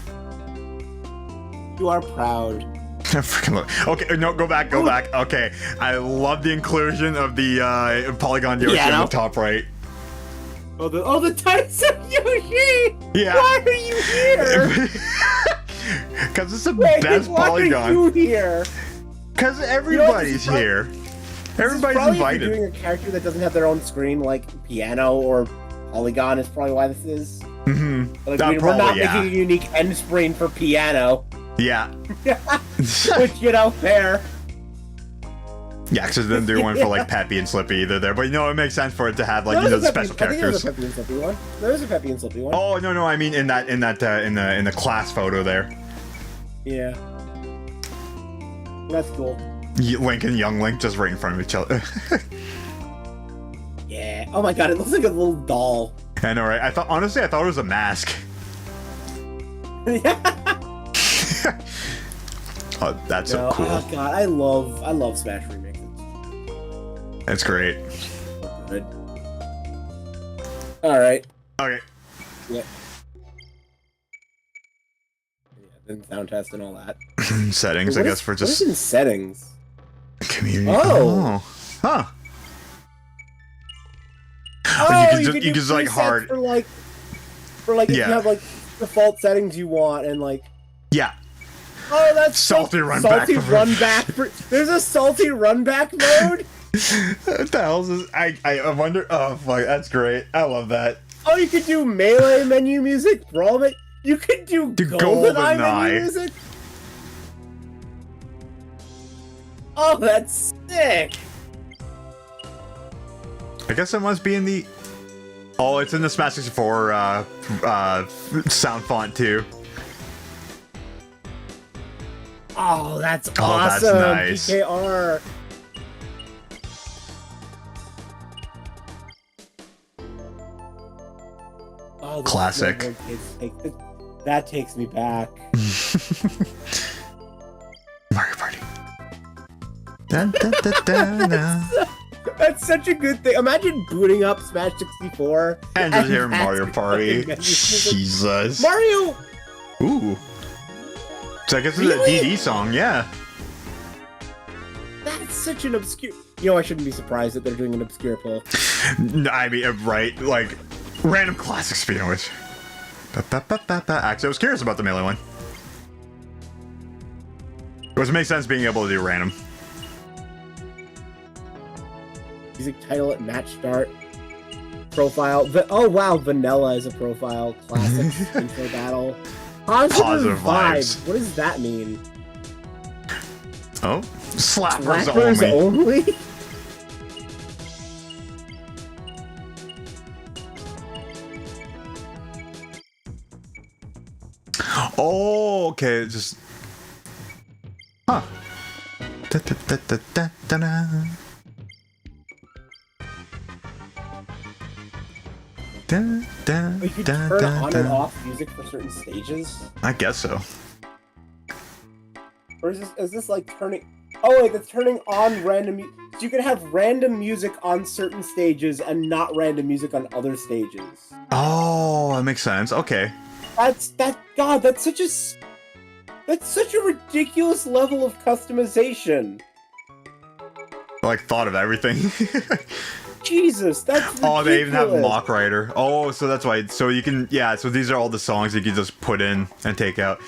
You are proud. Freaking look. Okay, no, go back. Okay, I love the inclusion of the polygon Yoshi Yeah, on no? the top right. Oh, the types of Yoshi! Yeah. Why are you here? Because it's the Wait, best why are you polygon. here? Because everybody's You know, here. Everybody's Probably if invited. you're doing a character that doesn't have their own screen, like piano or polygon, is probably why this is. Mm-hmm. Like, That we're not probably, yeah. making a unique end screen for piano. Yeah. Which, you know, fair. Yeah, because they didn't do one for like Peppy and Slippy either there. But you know, it makes sense for it to have like, you know, the special I think there was characters. a Peppy and Slippy one. There was a Peppy and Slippy one. Oh no, I mean in the class photo there. Yeah. That's cool. Link and Young Link just right in front of each other. Yeah. Oh my god, it looks like a little doll. I know, right? I thought it was a mask. Oh, that's so cool. Oh god, I love Smash remixes. That's great. Good. All right. Okay. Yeah. Then sound test and all that. Settings, What I is- guess, for what is just in settings? community. Oh. Huh. Oh, you can do just like presets hard. for like if Yeah. you have like default settings you want and like. Yeah. Oh, that's Salty run salty back. run back. There's a salty run back mode. What the hell is this? I wonder. Oh fuck, that's great. I love that. Oh, you could do melee menu music, brawl menu. You could do GoldenEye menu music. Oh, that's sick. I guess it must be in the. Oh, it's in the Smash 64 sound font too. Oh, that's Oh, that's awesome. nice. PKR. Oh, the Classic. That takes me back. Mario Party. Dun, dun, dun, dun, dun. That's such a good thing. Imagine booting up Smash 64 And just hearing that's Mario the Party. fucking menu. Jesus. Mario. Ooh. So I guess it's Really? a DD song, yeah. That's such an obscure. You know, I shouldn't be surprised that they're doing an obscure pull. I mean, right, like, random classic speed noise. Actually, I was curious about the melee one. It doesn't make sense being able to do random. Music title at match start. Profile. Oh wow, Vanilla is a profile. Classics intro battle. Positive vibes. What does that mean? Oh, slappers Rappers only. only? Oh, okay, just. Huh. Da, da, da, da, da, da, da. Da, da, You can da, turn da, on da. and off music for certain stages? I guess so. Or is this like turning... Oh wait, that's turning on random... So you can have random music on certain stages and not random music on other stages. Oh, that makes sense. Okay. God, that's such a ridiculous level of customization. Like, thought of everything. Jesus, that's ridiculous. Oh, they even have Mock Rider. Oh, so that's why. So you can, yeah, so these are all the songs you can just put in and take out.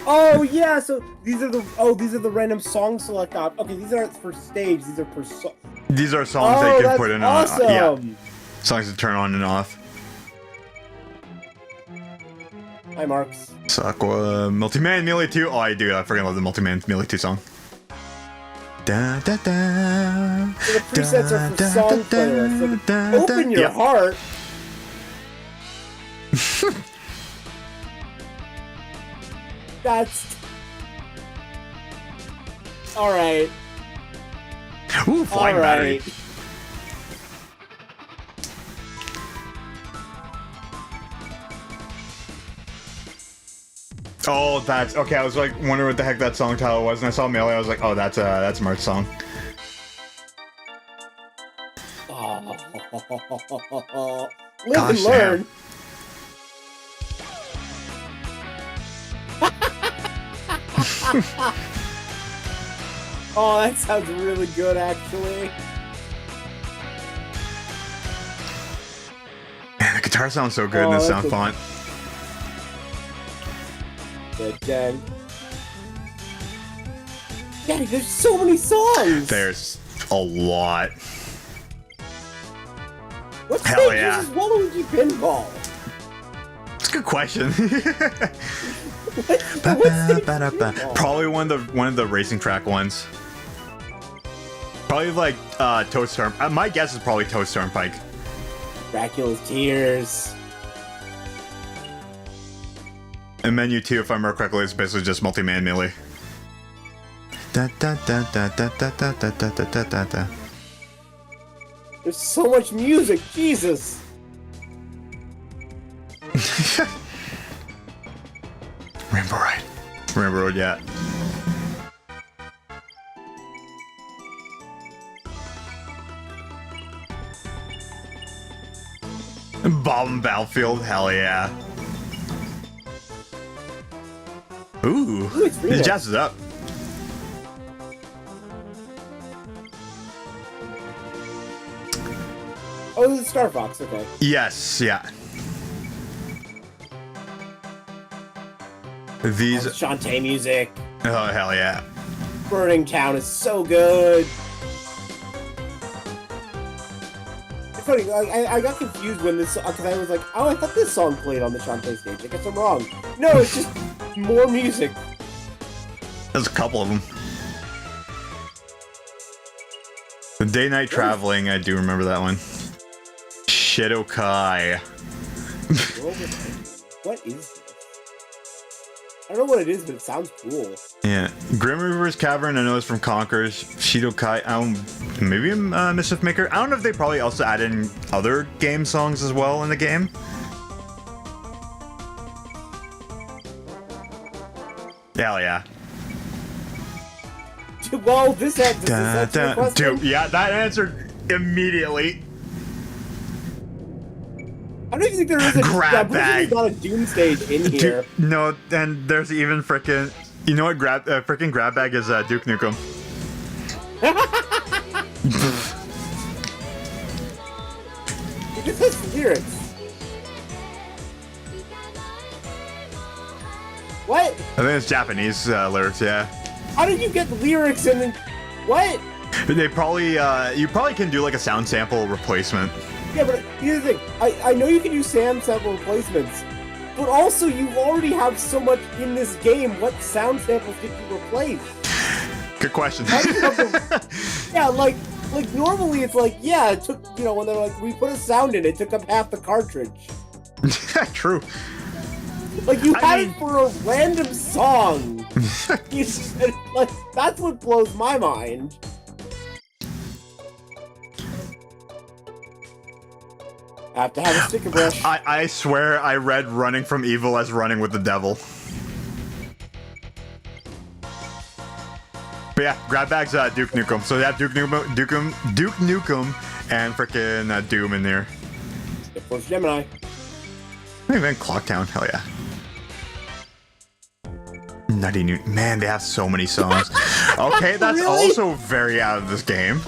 Oh yeah, so these are the random song select Okay, these aren't for stage, these are per song. These are songs they can that's put in awesome. yeah. Songs to turn on and off. Hi, Marks. Sakura, Multiman, Melee 2. Oh, I do. I freaking love the Multiman, Melee 2 song. Da, da, da, So the presets are for da, song da, playlists. Like, da, da. open your Yep. heart. That's... Alright. Ooh, flying battery. Alright. Oh, that's okay. I was like wondering what the heck that song title was, and I saw Melee. I was like, oh, that's Mark's song. Oh. Live Gosh, and learn. Oh, that sounds really good, actually. Man, the guitar sounds so good in Oh, this that's sound a- font. Dang. Daddy, there's so many songs! There's a lot. What Hell stage yeah. is Waluigi Pinball? It's a good question. What stage is Pinball? Probably one of the racing track ones. Probably like Toast Turnpike. My guess is probably Toast Turnpike. Dracula's Tears. And Menu 2, if I remember correctly, is basically just multi-man melee. Da, da, da, da, da, da, da, da, da, da, da, da. There's so much music, Jesus! Rainbow Ride. Rainbow Road, yeah. Bomb Battlefield, hell yeah. Ooh, it's this remix. jazz is up. Oh, this is Star Fox, okay. Yes, yeah. These, Oh, Shantae music. oh hell yeah. Burning Town is so good. It's funny, I got confused when this, because I was like, oh, I thought this song played on the Shantae stage. I guess I'm wrong. No, it's just more music. There's a couple of them. The Day-Night Traveling, I do remember that one. Shidokai. What is this? I don't know what it is, but it sounds cool. Yeah. Grim Reaper's Cavern, I know it's from Conker's. Shidokai, maybe Mischief Maker. I don't know if they probably also add in other game songs as well in the game. Hell yeah. Well, this answers Da, your da, question. dude, yeah, that answered immediately. I don't even think there is a Grab bag. There's not a Doom stage in here. Dude, no, and there's even frickin'. You know what? Frickin' grab bag is Duke Nukem. It just has lyrics. What? I think it's Japanese lyrics, yeah. How did you get lyrics and then what? They probably, you probably can do like a sound sample replacement. Yeah, but here's the thing. I know you can use sound sample replacements, but also you already have so much in this game. What sound samples did you replace? Good question. How do you have the- yeah, like normally it's like, yeah, it took, you know, when they're like, we put a sound in, it took up half the cartridge. True. Like, you I had mean- it for a random song. You said, like, that's what blows my mind. I have to have a sticker brush. I swear I read Running from Evil as Running with the Devil. But yeah, grab bags Duke Nukem. So they have Duke Nukem, and frickin' Doom in there. Stick brush Gemini. Even Clocktown, hell yeah. Nutty New, man, they have so many songs. Okay, that's Really? also very out of this game.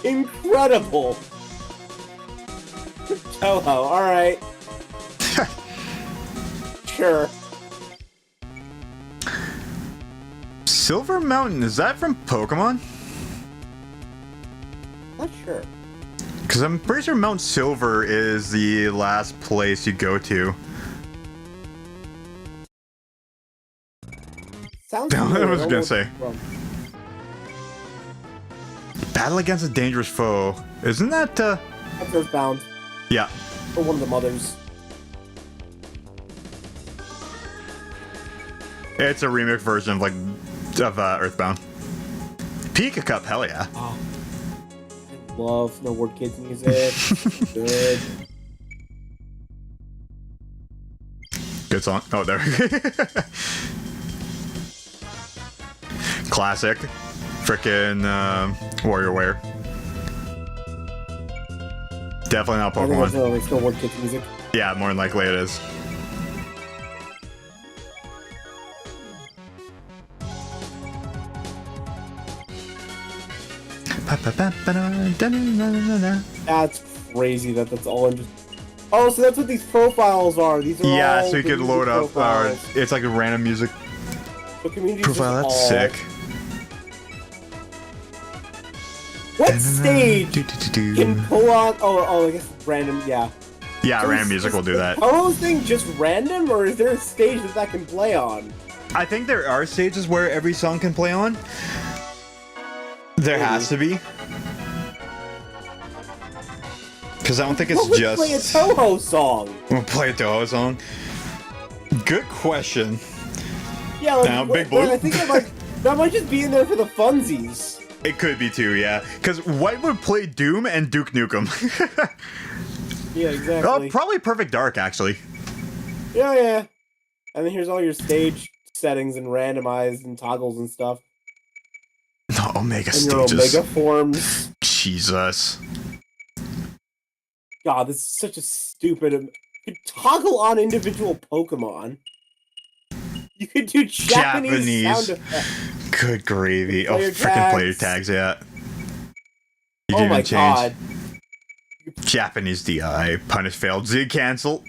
Incredible. Toho, alright. Sure. Silver Mountain, is that from Pokemon? Not sure. Because I'm pretty sure Mount Silver is the last place you go to. sounds I familiar. was don't gonna know say. what it's from. Battle against a dangerous foe. Isn't that, That's Earthbound. yeah. Or one of the mothers. It's a remix version of, like, Earthbound. Pika Cup, hell yeah. Oh. I love No Word Kids music. Good. Good song. Oh, there. Classic. Frickin' WarioWare. Definitely not I think that's Pokemon. still Word Kids music. Yeah, more than likely it is. That's crazy that that's all in just... Oh, so that's what these profiles are. These are Yeah, all so you the could music load up, profiles. it's like a random music So community's profile. just That's all- sick. What stage can pull on... Oh, I guess random, yeah. Yeah, So random is- music is will do the that. Pose thing just random, or is there a stage that can play on? I think there are stages where every song can play on. There has to be. Because I don't think it's What would just... play a Toho song? We'll play a Toho song. Good question. Yeah, like, Now, Big but Blue? I think that might just be in there for the funsies. It could be too, yeah. Because White would play Doom and Duke Nukem. Yeah, exactly. Oh, probably Perfect Dark, actually. Yeah. And then here's all your stage settings and randomized and toggles and stuff. No, Omega And your stages. Omega forms. Jesus. God, this is such a stupid... You could toggle on individual Pokemon. You could do Japanese sound effects. Good gravy. Oh, Player freaking player tags. tags, yeah. You Oh can my even change. god. Japanese DI. Punish failed. Z cancel.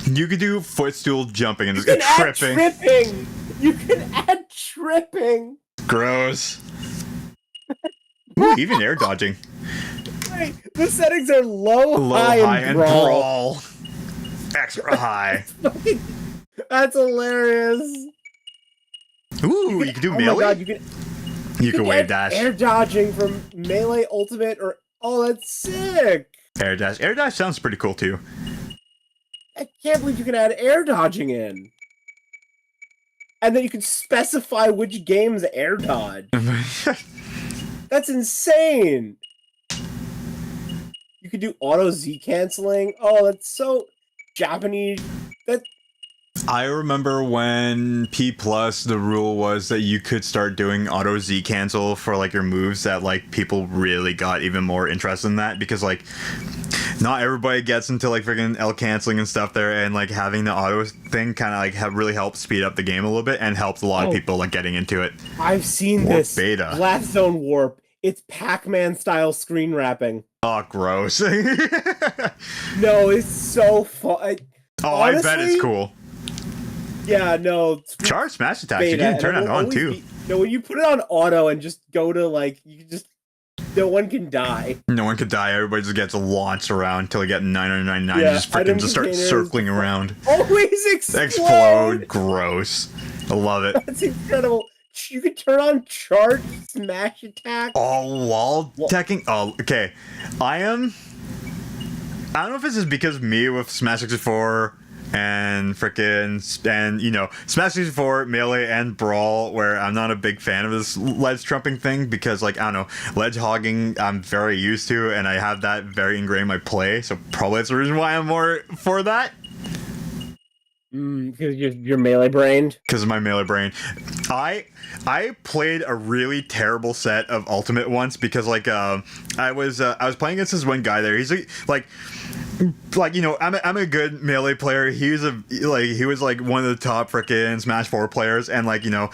You could do footstool jumping and You just can get add tripping. tripping! You can add tripping! Gross. Ooh, even air dodging. Wait, the settings are low, Low, high, and brawl. brawl. Extra high. That's hilarious. Ooh, you can do Oh melee? my god, you can You can wave add dash. air dodging from Melee Ultimate or... Oh, that's sick! Air dash. Air dash sounds pretty cool too. I can't believe you can add air dodging in. And then you can specify which games air dodge. That's insane! You could do auto Z canceling. Oh, that's so Japanese. That I remember when P Plus, the rule was that you could start doing auto Z cancel for like your moves, that like people really got even more interested in that, because like not everybody gets into like freaking L canceling and stuff there, and like having the auto thing kind of like really helped speed up the game a little bit and helped a lot of people like getting into it. I've seen Warp this beta. Blast Zone Warp. It's Pac-Man style screen wrapping. Oh, gross. No, it's so fun. Oh, I bet it's cool. Yeah, no. Charge smash attacks. You Beta, can and turn it it will on always too. No, when you put it on auto and just go to like, you can just, no one can die. No one could die. Everybody just gets launched around until they get 999. Yeah, You just freaking item just start containers. circling around. Always explode. Explode. Gross. I love it. That's incredible. You can turn on charge smash attack. Oh, wall teching. Oh, okay. I don't know if this is because of me with Smash 64 and frickin' and you know Smash 64, Melee, and Brawl, where I'm not a big fan of this ledge trumping thing, because like I don't know, ledge hogging I'm very used to, and I have that very ingrained in my play, so probably that's the reason why I'm more for that. Because you're melee brained. Because of my melee brain. I played a really terrible set of Ultimate once because like I was playing against this one guy there. He's like you know, I'm a good melee player. He was one of the top frickin' Smash 4 players, and like, you know,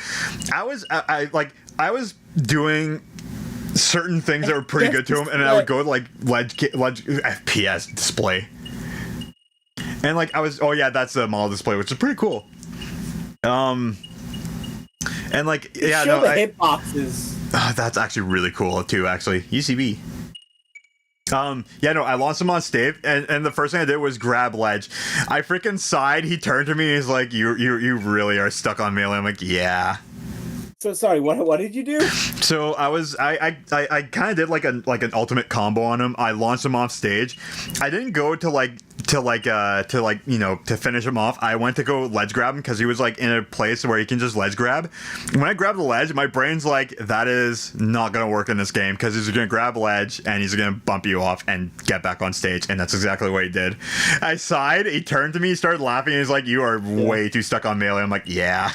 I was doing certain things that were pretty good to him, and I would go to like ledge FPS display. And like I was, oh yeah, that's the model display, which is pretty cool. And like yeah, show no, the hitboxes. that's actually really cool too. Actually, UCB. Yeah, no, I launched him on Stave, and the first thing I did was grab ledge. I freaking sighed. He turned to me and he's like, you really are stuck on melee. I'm like, yeah. So sorry, what did you do? So I kind of did like an ultimate combo on him. I launched him off stage. I didn't go to finish him off. I went to go ledge grab him because he was like in a place where he can just ledge grab. When I grabbed the ledge, my brain's like, that is not gonna work in this game because he's gonna grab ledge and he's gonna bump you off and get back on stage, and that's exactly what he did. I sighed. He turned to me, started laughing, and he's like, "You are way too stuck on melee." I'm like, "Yeah."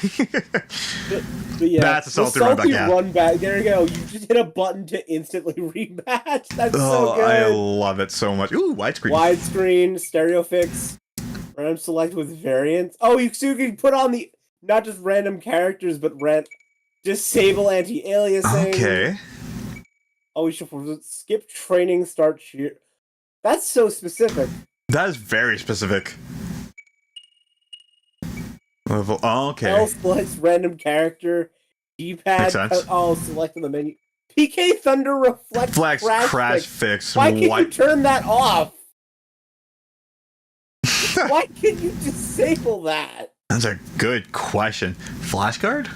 But yeah, that's a salty run back. Yeah. Run back. There you go. You just hit a button to instantly rematch. That's so good. I love it so much. Ooh, widescreen. Widescreen, stereo fix, random select with variants. Oh, you can put on the not just random characters, but disable anti-aliasing. Okay. Oh, we should skip training, start cheer. That's so specific. That is very specific. Level. Oh, okay. L selects random character. D-pad. Makes sense. Select on the menu. PK Thunder reflect crash fix. Why can't you turn that off? Why can't you disable that? That's a good question. Flashcard?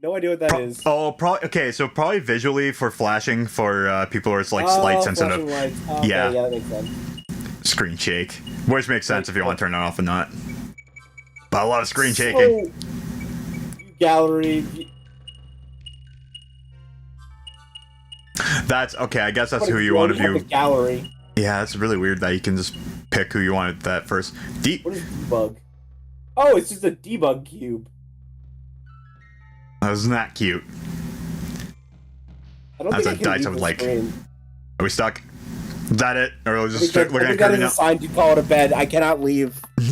No idea what that is. Oh, probably. Okay, so probably visually for flashing for people who are like light sensitive. Okay, yeah, that makes sense. Screen shake, which makes sense if you want to turn it off and not. But I love screen shaking. Gallery. That's okay. I guess that's who you want to view. Gallery. Yeah, it's really weird that you can just pick who you want that first. What is debug? Oh, it's just a debug cube. That was not cute. I don't That's think a dice of like. Are we stuck? Is that it? Or we'll just start looking at Kirby now? That's a sign to call it a bed. I cannot leave. That's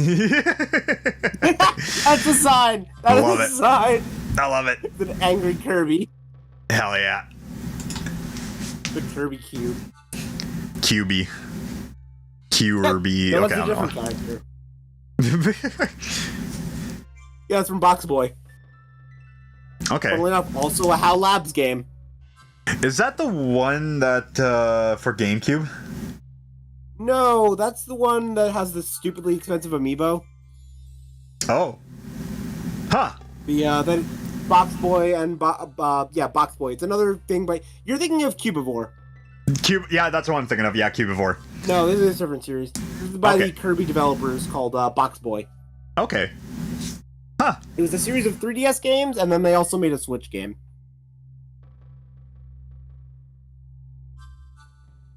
a sign. That is a sign. I love it. It's an angry Kirby. Hell yeah. The Kirby cube. QB. QRB. No, Okay, that's a different character. Yeah, it's from Box Boy. Okay. Funnily enough, also a HAL Labs game. Is that the one that for GameCube? No, that's the one that has the stupidly expensive amiibo. Oh. Huh. Then Box Boy and Box Boy. It's another thing, but you're thinking of Cubivore. Yeah, that's what I'm thinking of. Yeah, Cubivore. No, this is a different series. This is by the Kirby developers called Box Boy. Okay. Huh. It was a series of 3DS games, and then they also made a Switch game.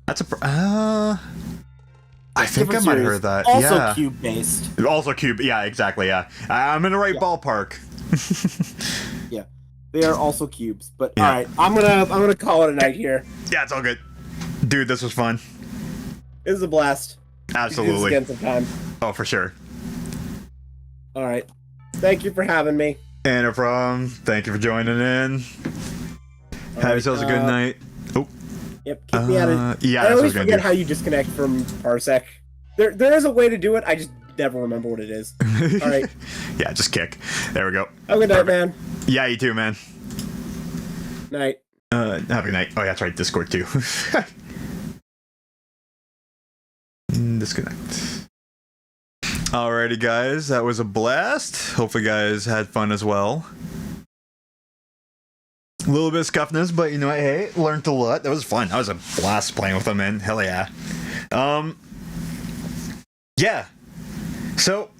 That's I think I might have heard that. Also cube-based. Also cube. Yeah, exactly. Yeah. I'm in the right ballpark. Yeah. They are also cubes. But all right, I'm gonna call it a night here. Yeah, it's all good. Dude, this was fun. It was a blast. Absolutely. We can do this again sometime. Oh, for sure. All right. Thank you for having me. And no problem. Thank you for joining in. Have yourselves a good night. Oh. Yep, keep me out of... Yeah, I always forget how you disconnect from Parsec. There is a way to do it, I just never remember what it is. Alright. Yeah, just kick. There we go. Have a good night, man. Yeah, you too, man. Night. Have a good night. Oh, yeah, that's right, Discord too. Disconnect. Alrighty, guys, that was a blast. Hopefully, you guys had fun as well. A little bit of scuffness, but you know what? Hey, learned a lot. That was fun. That was a blast playing with them, man. Hell yeah. Yeah. So,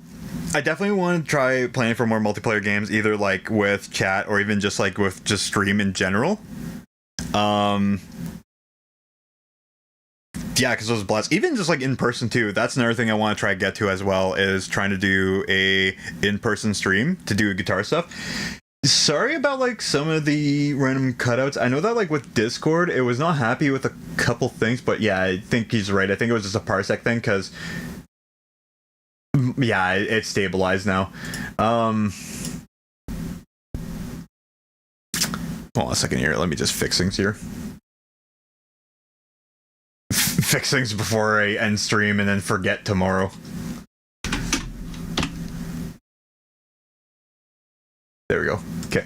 I definitely want to try playing for more multiplayer games, either like with chat or even just like with just stream in general. Yeah, because those blasts, even just like in person too. That's another thing I want to try to get to as well, is trying to do a in-person stream to do guitar stuff. Sorry about like some of the random cutouts. I know that like with Discord, it was not happy with a couple things, but yeah, I think he's right. I think it was just a parsec thing because yeah, it's stabilized now. Hold on a second here. Let me just fix things here. Fix things before I end stream and then forget tomorrow. There we go. Okay.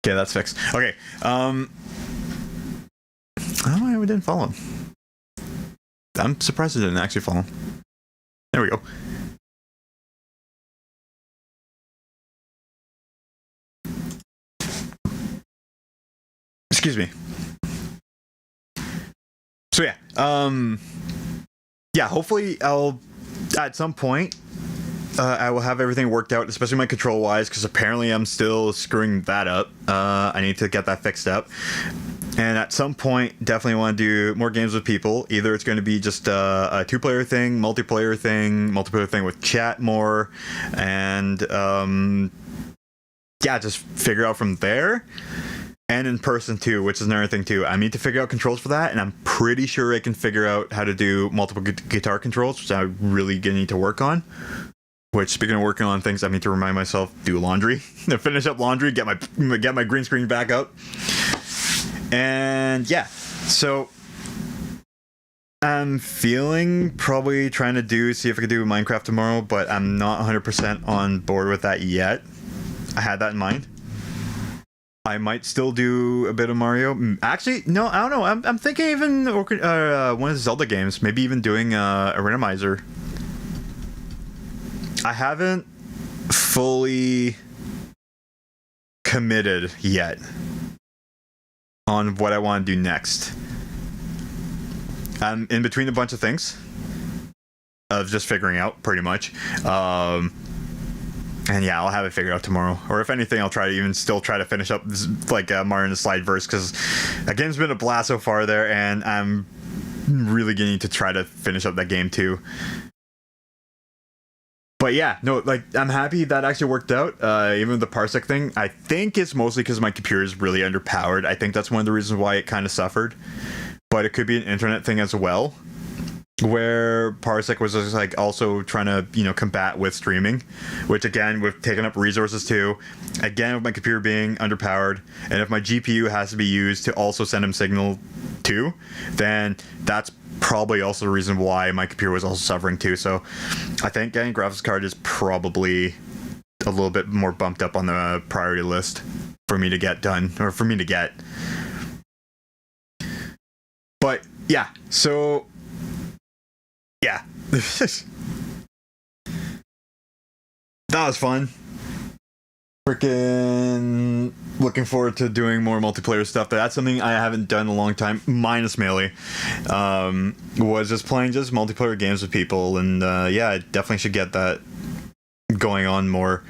Okay, that's fixed. Okay. we didn't follow him. I'm surprised it didn't actually follow him. There we go. Excuse me. So yeah, hopefully I'll at some point I will have everything worked out, especially my control wise, because apparently I'm still screwing that up. I need to get that fixed up. And at some point, definitely want to do more games with people. Either it's going to be just a two-player thing, multiplayer thing with chat more, and yeah, just figure out from there. And in person too, which is another thing too. I need to figure out controls for that, and I'm pretty sure I can figure out how to do multiple guitar controls, which I really need to work on. Which, speaking of working on things, I need to remind myself, do laundry. Finish up laundry, get my green screen back up. And yeah, so I'm feeling probably trying to see if I could do Minecraft tomorrow, but I'm not 100% on board with that yet. I had that in mind. I might still do a bit of Mario. Actually, no, I don't know. I'm thinking even one of the Zelda games, maybe even doing a randomizer. I haven't fully committed yet on what I want to do next. I'm in between a bunch of things of just figuring out pretty much. And yeah, I'll have it figured out tomorrow. Or if anything, I'll try to finish up this, like Mario in the Slide verse, because that game's been a blast so far there, and I'm really going to try to finish up that game too. But yeah, no, like, I'm happy that actually worked out. Even with the parsec thing, I think it's mostly because my computer is really underpowered. I think that's one of the reasons why it kind of suffered. But it could be an internet thing as well, where parsec was just like also trying to, combat with streaming, which again, we've taken up resources too. Again, with my computer being underpowered, and if my GPU has to be used to also send him signal too, then that's probably also the reason why my computer was also suffering too. So I think getting a graphics card is probably a little bit more bumped up on the priority list for me to get done, or for me to get. But yeah, so yeah. That was fun. Freaking looking forward to doing more multiplayer stuff. That's something I haven't done in a long time, minus Melee. Was just playing just multiplayer games with people, and yeah, I definitely should get that going on more.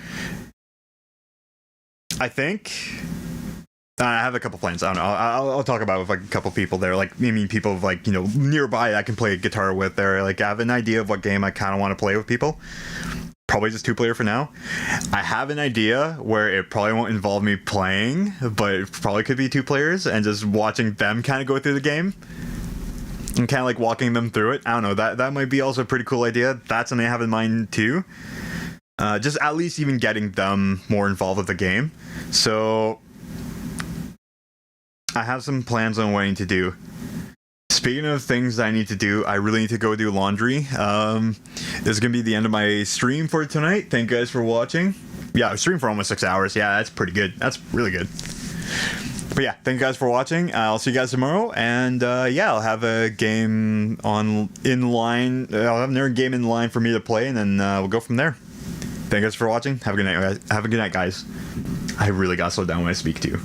I think I have a couple plans. I don't know. I'll talk about it with like a couple people there. Like, I mean, people like, nearby I can play guitar with there. Like, I have an idea of what game I kind of want to play with people. Probably just 2-player for now. I have an idea where it probably won't involve me playing, but it probably could be 2 players and just watching them kind of go through the game and kind of like walking them through it. I don't know. That might be also a pretty cool idea. That's something I have in mind too. Just at least even getting them more involved with the game. So I have some plans on what I need to do. Speaking of things that I need to do, I really need to go do laundry. This is going to be the end of my stream for tonight. Thank you guys for watching. Yeah, I streamed for almost 6 hours. Yeah, that's pretty good. That's really good. But yeah, thank you guys for watching. I'll see you guys tomorrow. And yeah, I'll have a game in line. I'll have another game in line for me to play, and then we'll go from there. Thank you guys for watching. Have a good night, guys. Have a good night, guys. I really got to slow down when I speak to you.